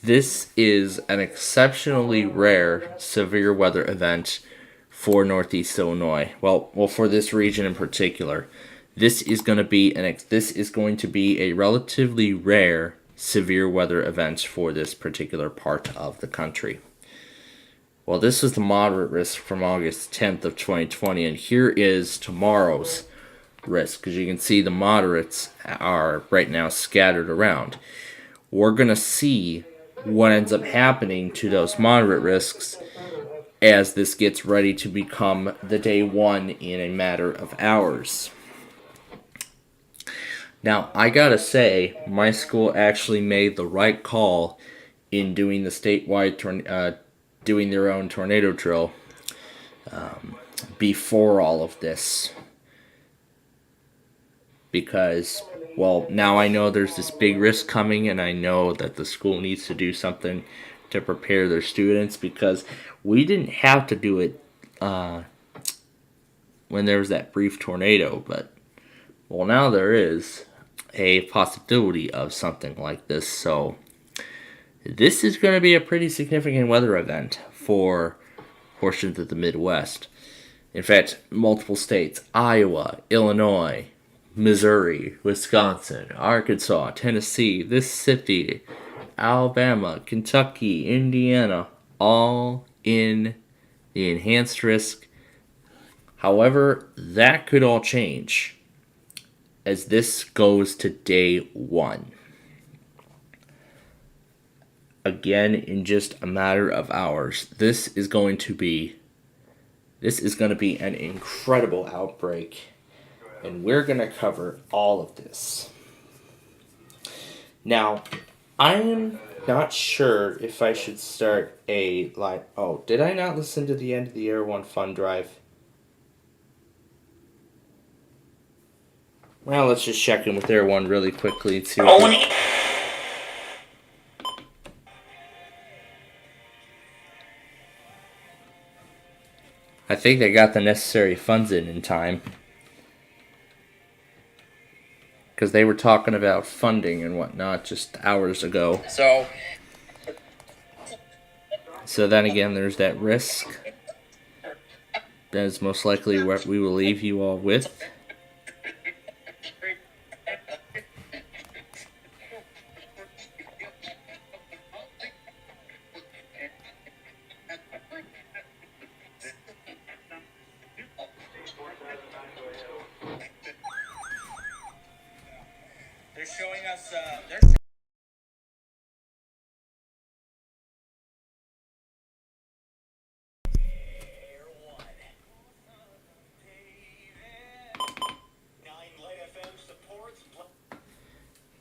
this is an exceptionally rare severe weather event for Northeast Illinois. Well, for this region in particular. This is going to be a relatively rare severe weather event for this particular part of the country. Well, this is the moderate risk from August 10th of 2020, and here is tomorrow's risk, because you can see the moderates are right now scattered around. We're going to see what ends up happening to those moderate risks as this gets ready to become the day one in a matter of hours. Now, I gotta say, my school actually made the right call in doing the statewide, doing their own tornado drill before all of this. Because, well, now I know there's this big risk coming, and I know that the school needs to do something to prepare their students, because we didn't have to do it when there was that brief tornado, but, well, now there is a possibility of something like this. So this is going to be a pretty significant weather event for portions of the Midwest. In fact, multiple states: Iowa, Illinois, Missouri, Wisconsin, Arkansas, Tennessee, Mississippi, Alabama, Kentucky, Indiana, all in the enhanced risk. However, that could all change as this goes to day one. Again, in just a matter of hours, this is going to be an incredible outbreak, and we're going to cover all of this. Now, I'm not sure if I should start a live... Oh, did I not listen to the end of the Air One Fund Drive? Well, let's just check in with Air One really quickly and see what... I think they got the necessary funds in time. Because they were talking about funding and whatnot just hours ago. So then again, there's that risk. That is most likely what we will leave you all with.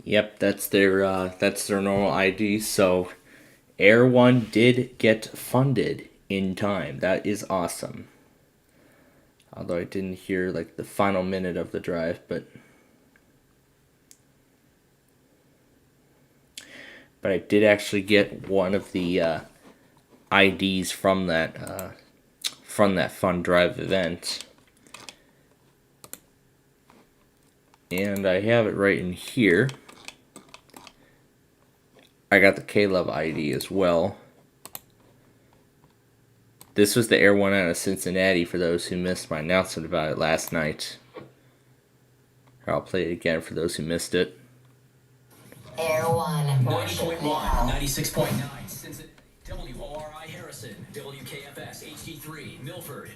Yep, that's their normal ID. So Air 1 did get funded in time. That is awesome. Although I didn't hear like the final minute of the drive, but I did actually get one of the IDs from that fund drive event. And I have it right in here. I got the K-Love ID as well. This was the Air 1 out of Cincinnati for those who missed my announcement about it last night. I'll play it again for those who missed it. Air 1, 90.1, 96.9, Cincinnati, WORI Harrison, WKFS HD3, Milford.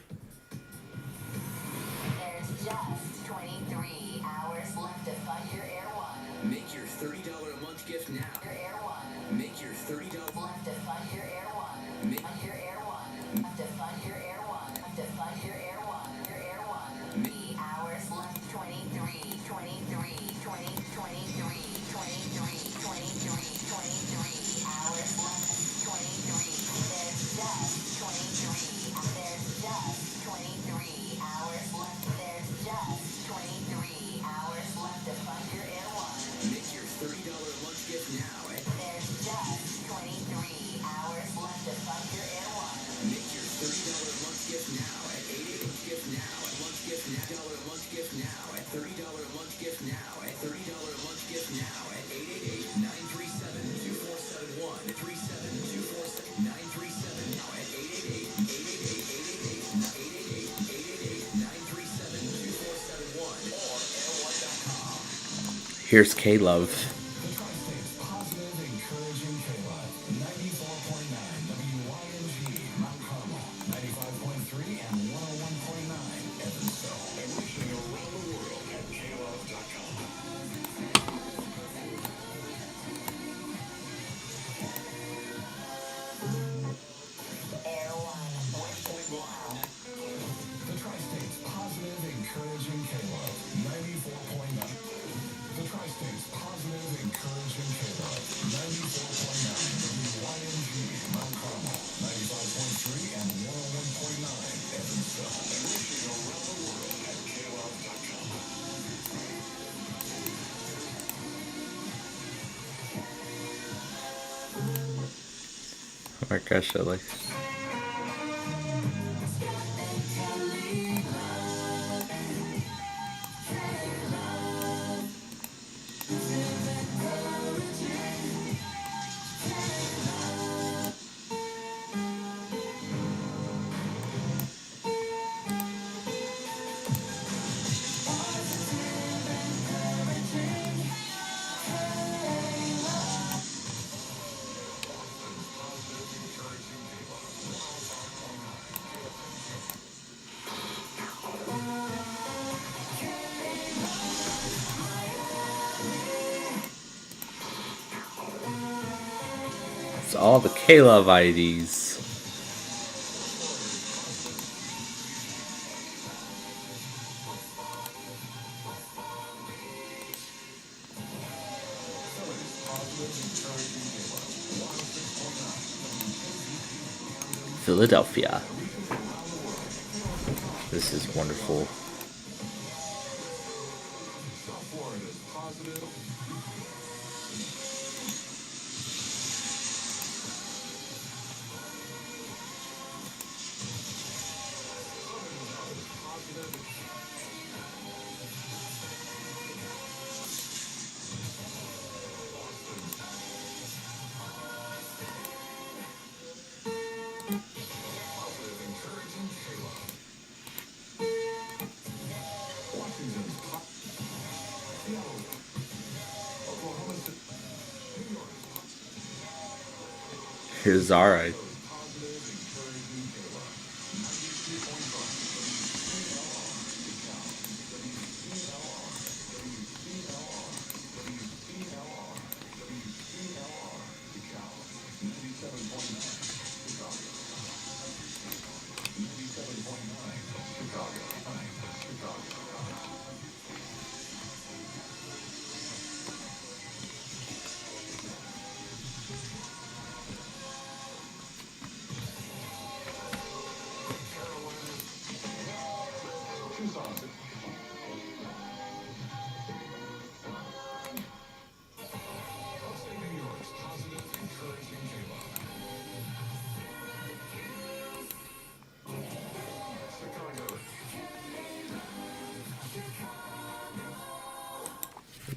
There's just 23 hours left to fund your Air 1. Make your $30 a month gift now. Your Air 1. Make your $30 left to fund your Air 1. Make your Air 1. Left to fund your Air 1. Left to fund your Air 1. Your Air 1. 3 hours left. 23, 23, 20, 23, 23, 23, 23 hours left. 23. There's just 23. There's just 23 hours left. There's just 23 hours left to fund your Air 1. Make your $30 a month gift now. There's just 23 hours left to fund your Air 1. Make your $30 a month gift now at 88 gift now at month gift now. $30 a month gift now at $30 a month gift now at $30 a month gift now at 888-937-2471 37-247-937 now at 888-937-2471 or air1.com. Here's K-Love. Oh my gosh, I like it's all the K-Love IDs. Philadelphia. This is wonderful. Here's Zara.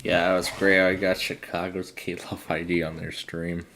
Yeah, that was great. I got Chicago's K-Love ID on their stream.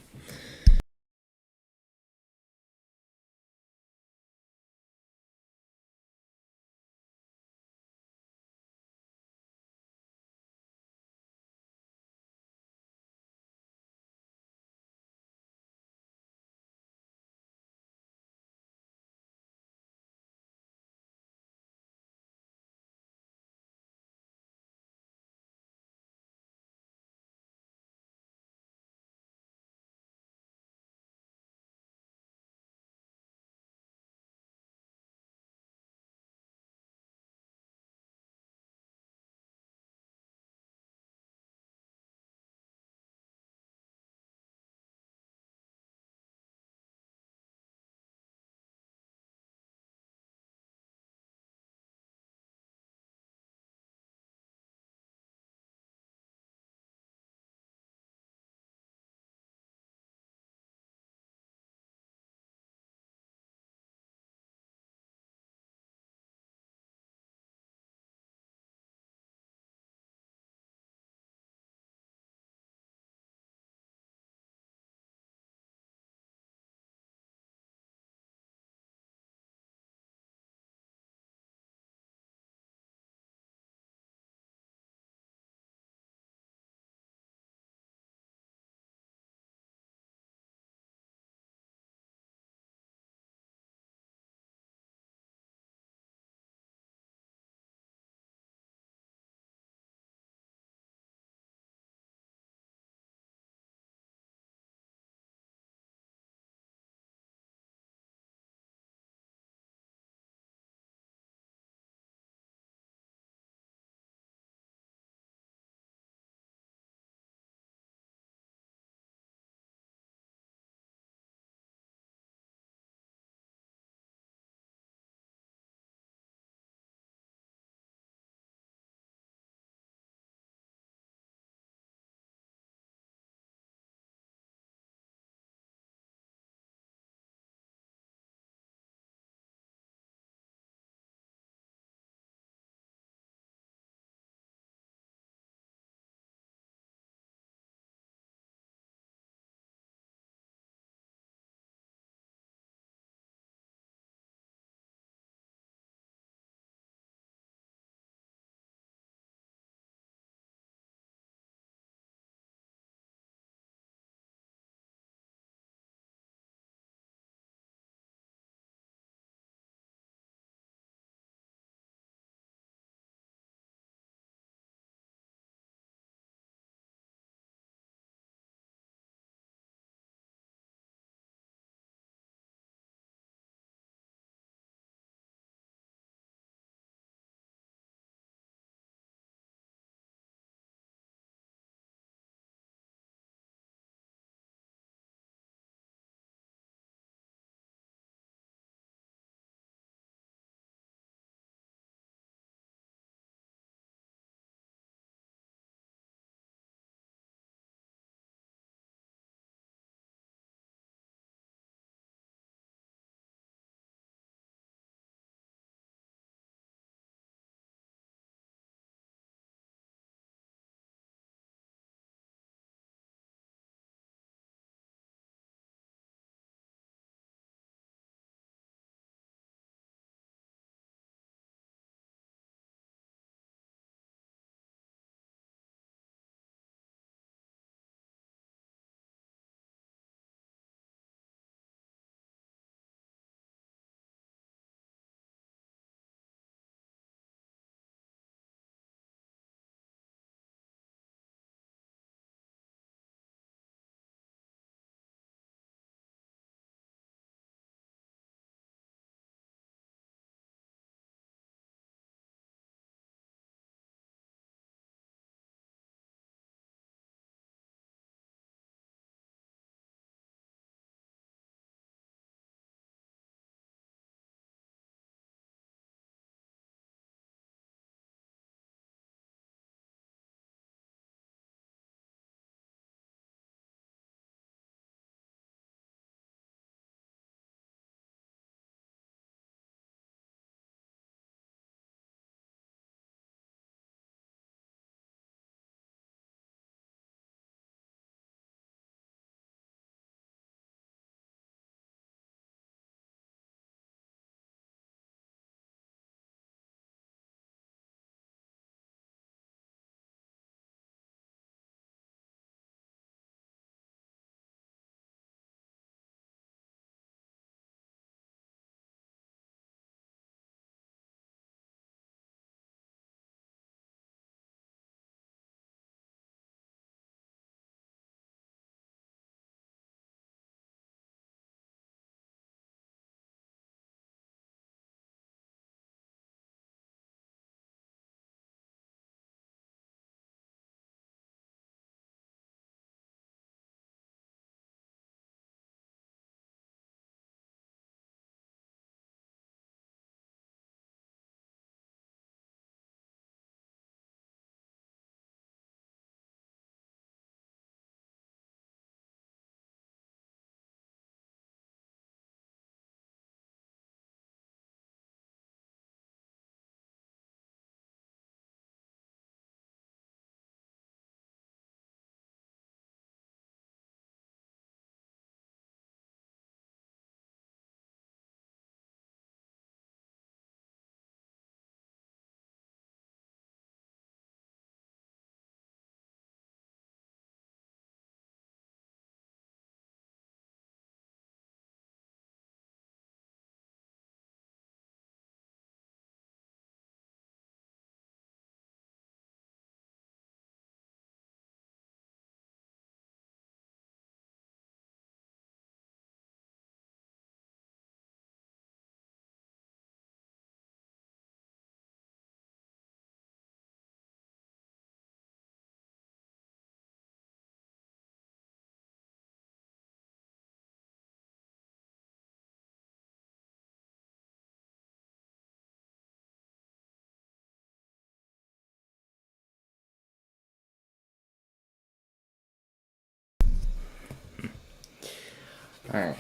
Alright.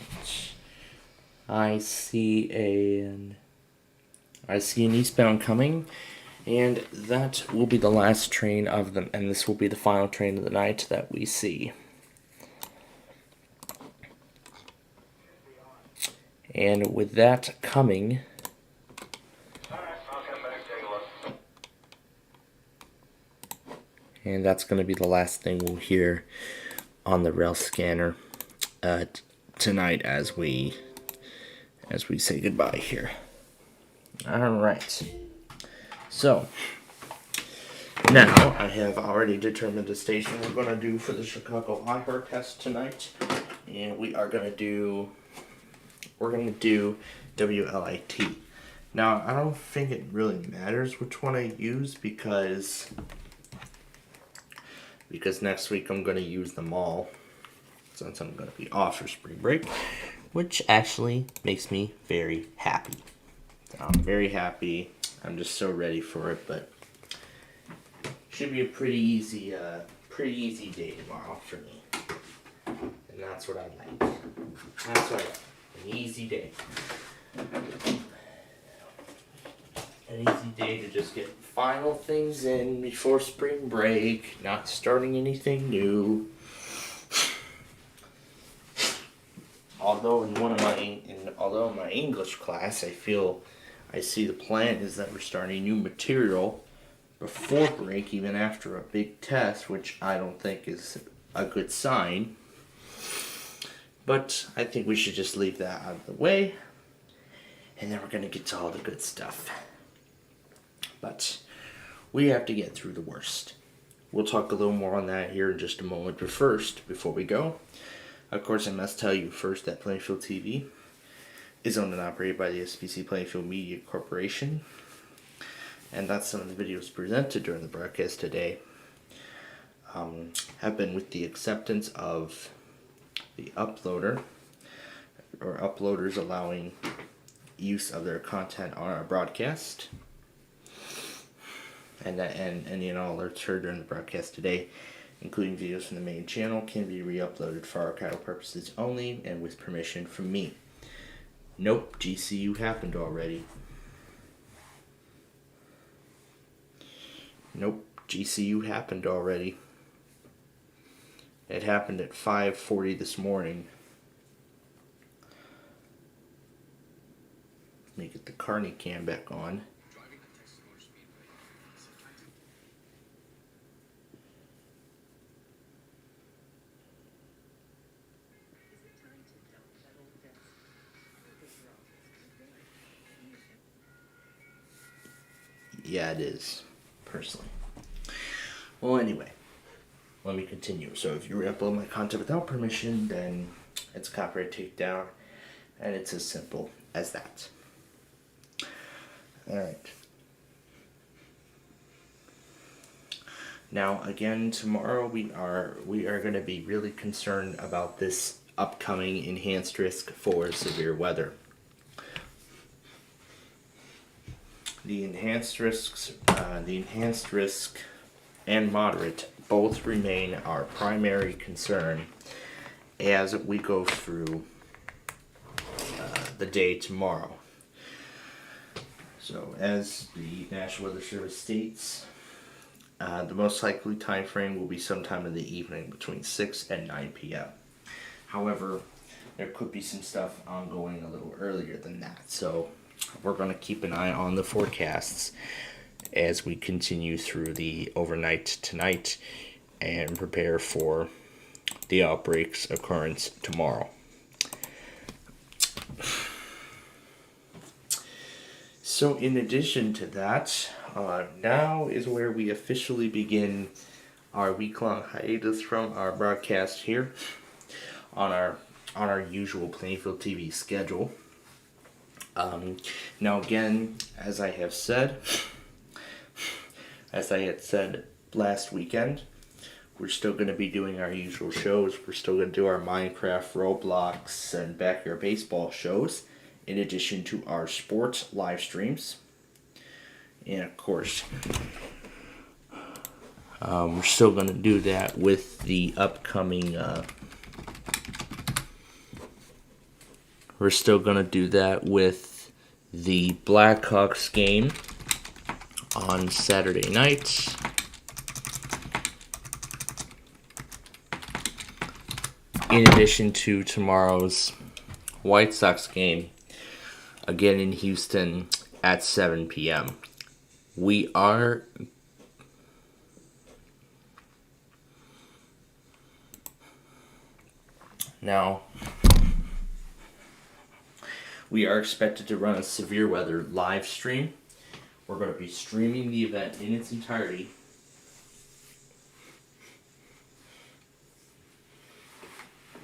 I see an eastbound coming, and that will be the last train of them, and this will be the final train of the night that we see. And with that coming, and that's going to be the last thing we'll hear on the rail scanner tonight as we say goodbye here. Alright. So, now I have already determined the station we're going to do for the Chicago iHeart test tonight. And we're going to do WLIT. Now, I don't think it really matters which one I use because next week I'm going to use them all since I'm going to be off for spring break, which actually makes me very happy. I'm very happy. I'm just so ready for it, but should be a pretty easy day tomorrow for me. And that's what I like. That's what I like. An easy day. An easy day to just get final things in before spring break, not starting anything new. Although in my English class, I see the plan is that we're starting new material before break, even after a big test, which I don't think is a good sign. But I think we should just leave that out of the way, and then we're going to get to all the good stuff. But we have to get through the worst. We'll talk a little more on that here in just a moment, but first, before we go, of course I must tell you first that Plainfield TV is owned and operated by the SPC Plainfield Media Corporation, and that's some of the videos presented during the broadcast today have been with the acceptance of the uploader or uploaders allowing use of their content on our broadcast, and any and all alerts heard during the broadcast today, including videos from the main channel, can be re-uploaded for archival purposes only and with permission from me. Nope, GCU happened already. Nope, GCU happened already. It happened at 5:40 this morning. Let me get the Carney cam back on. Yeah, it is, personally. Well, anyway, let me continue. So if you upload my content without permission, then it's copyright takedown, and it's as simple as that. Alright. Now, again, tomorrow we are going to be really concerned about this upcoming enhanced risk for severe weather. The enhanced risk and moderate both remain our primary concern as we go through the day tomorrow. So, as the National Weather Service states, the most likely time frame will be sometime in the evening between 6 and 9 p.m. However, there could be some stuff ongoing a little earlier than that, so we're going to keep an eye on the forecasts as we continue through the overnight tonight and prepare for the outbreak's occurrence tomorrow. So in addition to that, now is where we officially begin our week-long hiatus from our broadcast here on our usual Plainfield TV schedule. Now again, as I had said last weekend, we're still going to be doing our usual shows. We're still going to do our Minecraft, Roblox, and Backyard Baseball shows, in addition to our sports live streams. And of course, we're still going to do that with the upcoming we're still going to do that with the Blackhawks game on Saturday night. In addition to tomorrow's White Sox game, again in Houston at 7 p.m. We are expected to run a severe weather live stream. We're going to be streaming the event in its entirety.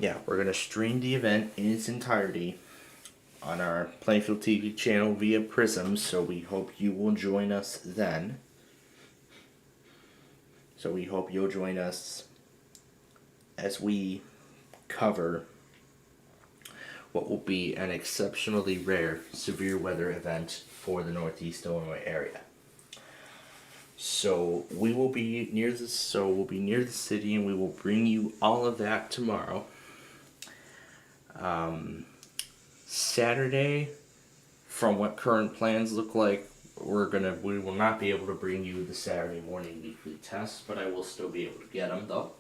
Yeah, we're going to stream the event in its entirety on our Plainfield TV channel via Prism, so we hope you will join us then. So we hope you'll join us as we cover what will be an exceptionally rare severe weather event for the Northeast Illinois area. So we'll be near the city, and we will bring you all of that tomorrow. Saturday, from what current plans look like, we will not be able to bring you the Saturday morning weekly tests, but I will still be able to get them though,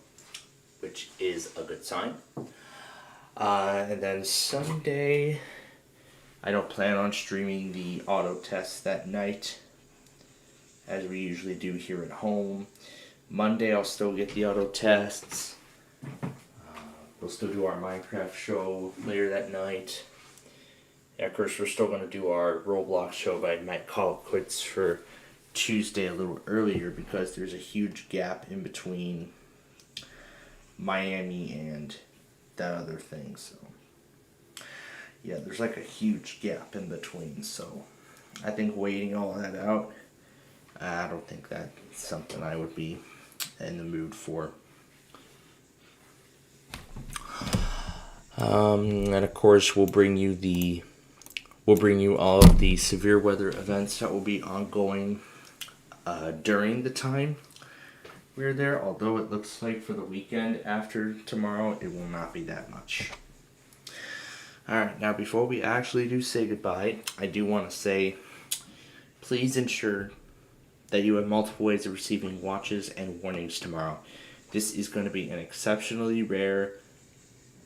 which is a good sign. And then Sunday, I don't plan on streaming the auto tests that night, as we usually do here at home. Monday, I'll still get the auto tests. We'll still do our Minecraft show later that night. Yeah, of course, we're still going to do our Roblox show, but I might call it quits for Tuesday a little earlier because there's a huge gap in between Miami and that other thing. So, yeah, there's like a huge gap in between. So, I think waiting all that out, I don't think that's something I would be in the mood for. And of course, we'll bring you all of the severe weather events that will be ongoing during the time we're there. Although it looks like for the weekend after tomorrow, it will not be that much. Alright, now before we actually do say goodbye, I do want to say, please ensure that you have multiple ways of receiving watches and warnings tomorrow. This is going to be an exceptionally rare,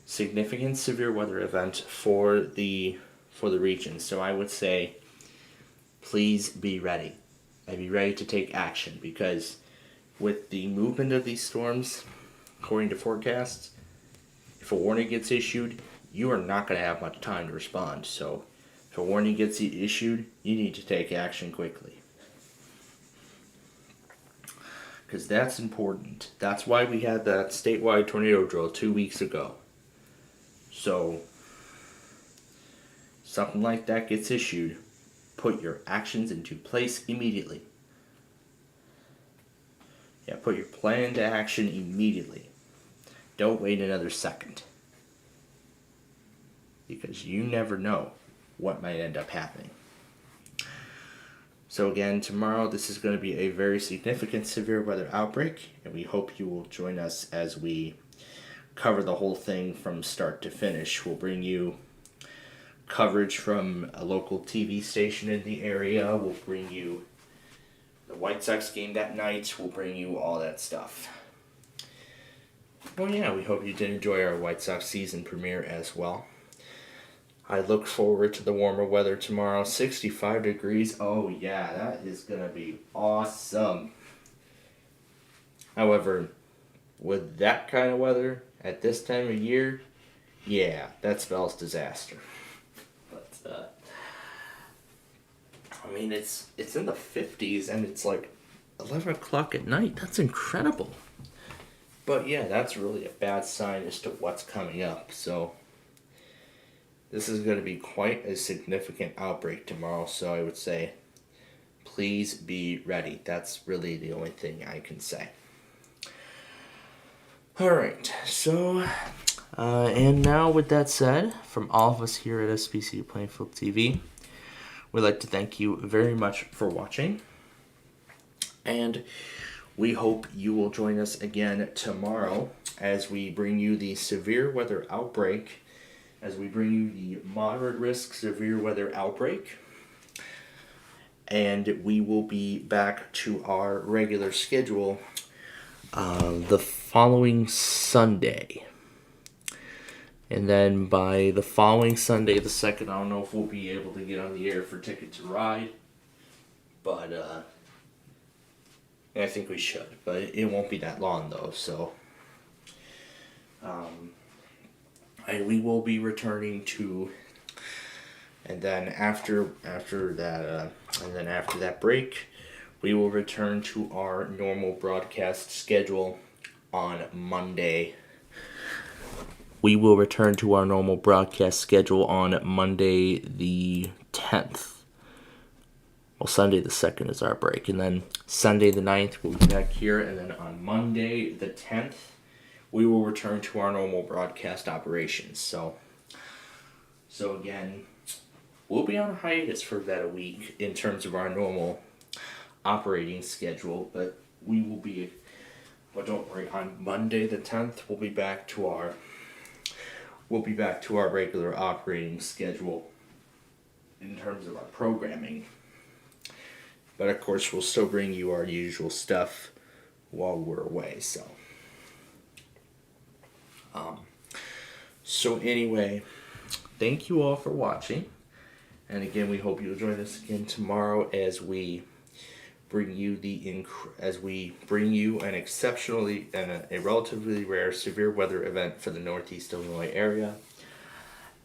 significant severe weather event for the region. So I would say, please be ready. And be ready to take action, because with the movement of these storms, according to forecasts, if a warning gets issued, you are not going to have much time to respond. So if a warning gets issued, you need to take action quickly, because that's important. That's why we had that statewide tornado drill 2 weeks ago. So something like that gets issued, put your actions into place immediately. Yeah, put your plan into action immediately. Don't wait another second, because you never know what might end up happening. So again, tomorrow this is going to be a very significant severe weather outbreak, and we hope you will join us as we cover the whole thing from start to finish. We'll bring you coverage from a local TV station in the area. We'll bring you the White Sox game that night. We'll bring you all that stuff. Well, yeah, we hope you did enjoy our White Sox season premiere as well. I look forward to the warmer weather tomorrow. 65 degrees. Oh, yeah, that is going to be awesome. However, with that kind of weather at this time of year, yeah, that spells disaster. But, I mean, it's in the 50s, and it's like 11 o'clock at night. That's incredible. But, yeah, that's really a bad sign as to what's coming up. So, this is going to be quite a significant outbreak tomorrow. So, I would say, please be ready. That's really the only thing I can say. Alright, so, and now with that said, from all of us here at SPCPlainfield TV, we'd like to thank you very much for watching, and we hope you will join us again tomorrow as we bring you the severe weather outbreak as we bring you the moderate risk severe weather outbreak. And we will be back to our regular schedule the following Sunday. And then by the following Sunday, the 2nd, I don't know if we'll be able to get on the air for Ticket to Ride. But I think we should. But it won't be that long though, so... we will be returning to... And then after that break, we will return to our normal broadcast schedule on Monday. We will return to our normal broadcast schedule on Monday the 10th. Well, Sunday the 2nd is our break. And then Sunday the 9th, we'll be back here. And then on Monday the 10th, we will return to our normal broadcast operations. So again... We'll be on a hiatus for about a week in terms of our normal operating schedule, but we will be, well, don't worry, on Monday the 10th, we'll be back to our regular operating schedule in terms of our programming. But of course, we'll still bring you our usual stuff while we're away, so. So anyway, thank you all for watching. And again, we hope you'll join us again tomorrow as we bring you an exceptionally and a relatively rare severe weather event for the Northeast Illinois area.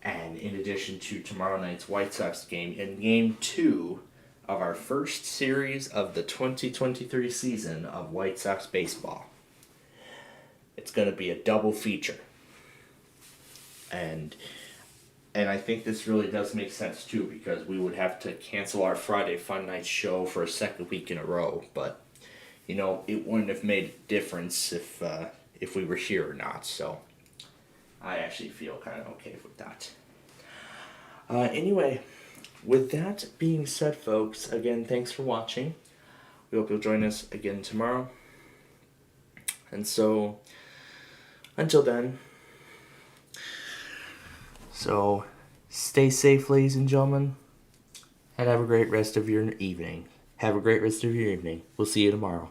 And in addition to tomorrow night's White Sox game and Game 2 of our first series of the 2023 season of White Sox baseball. It's going to be a double feature. And I think this really does make sense, too, because we would have to cancel our Friday Fun Night show for a second week in a row. But, you know, it wouldn't have made a difference if we were here or not. So I actually feel kind of okay with that. Anyway, with that being said, folks, again, thanks for watching. We hope you'll join us again tomorrow. And so, until then... So, stay safe, ladies and gentlemen, and have a great rest of your evening. Have a great rest of your evening. We'll see you tomorrow.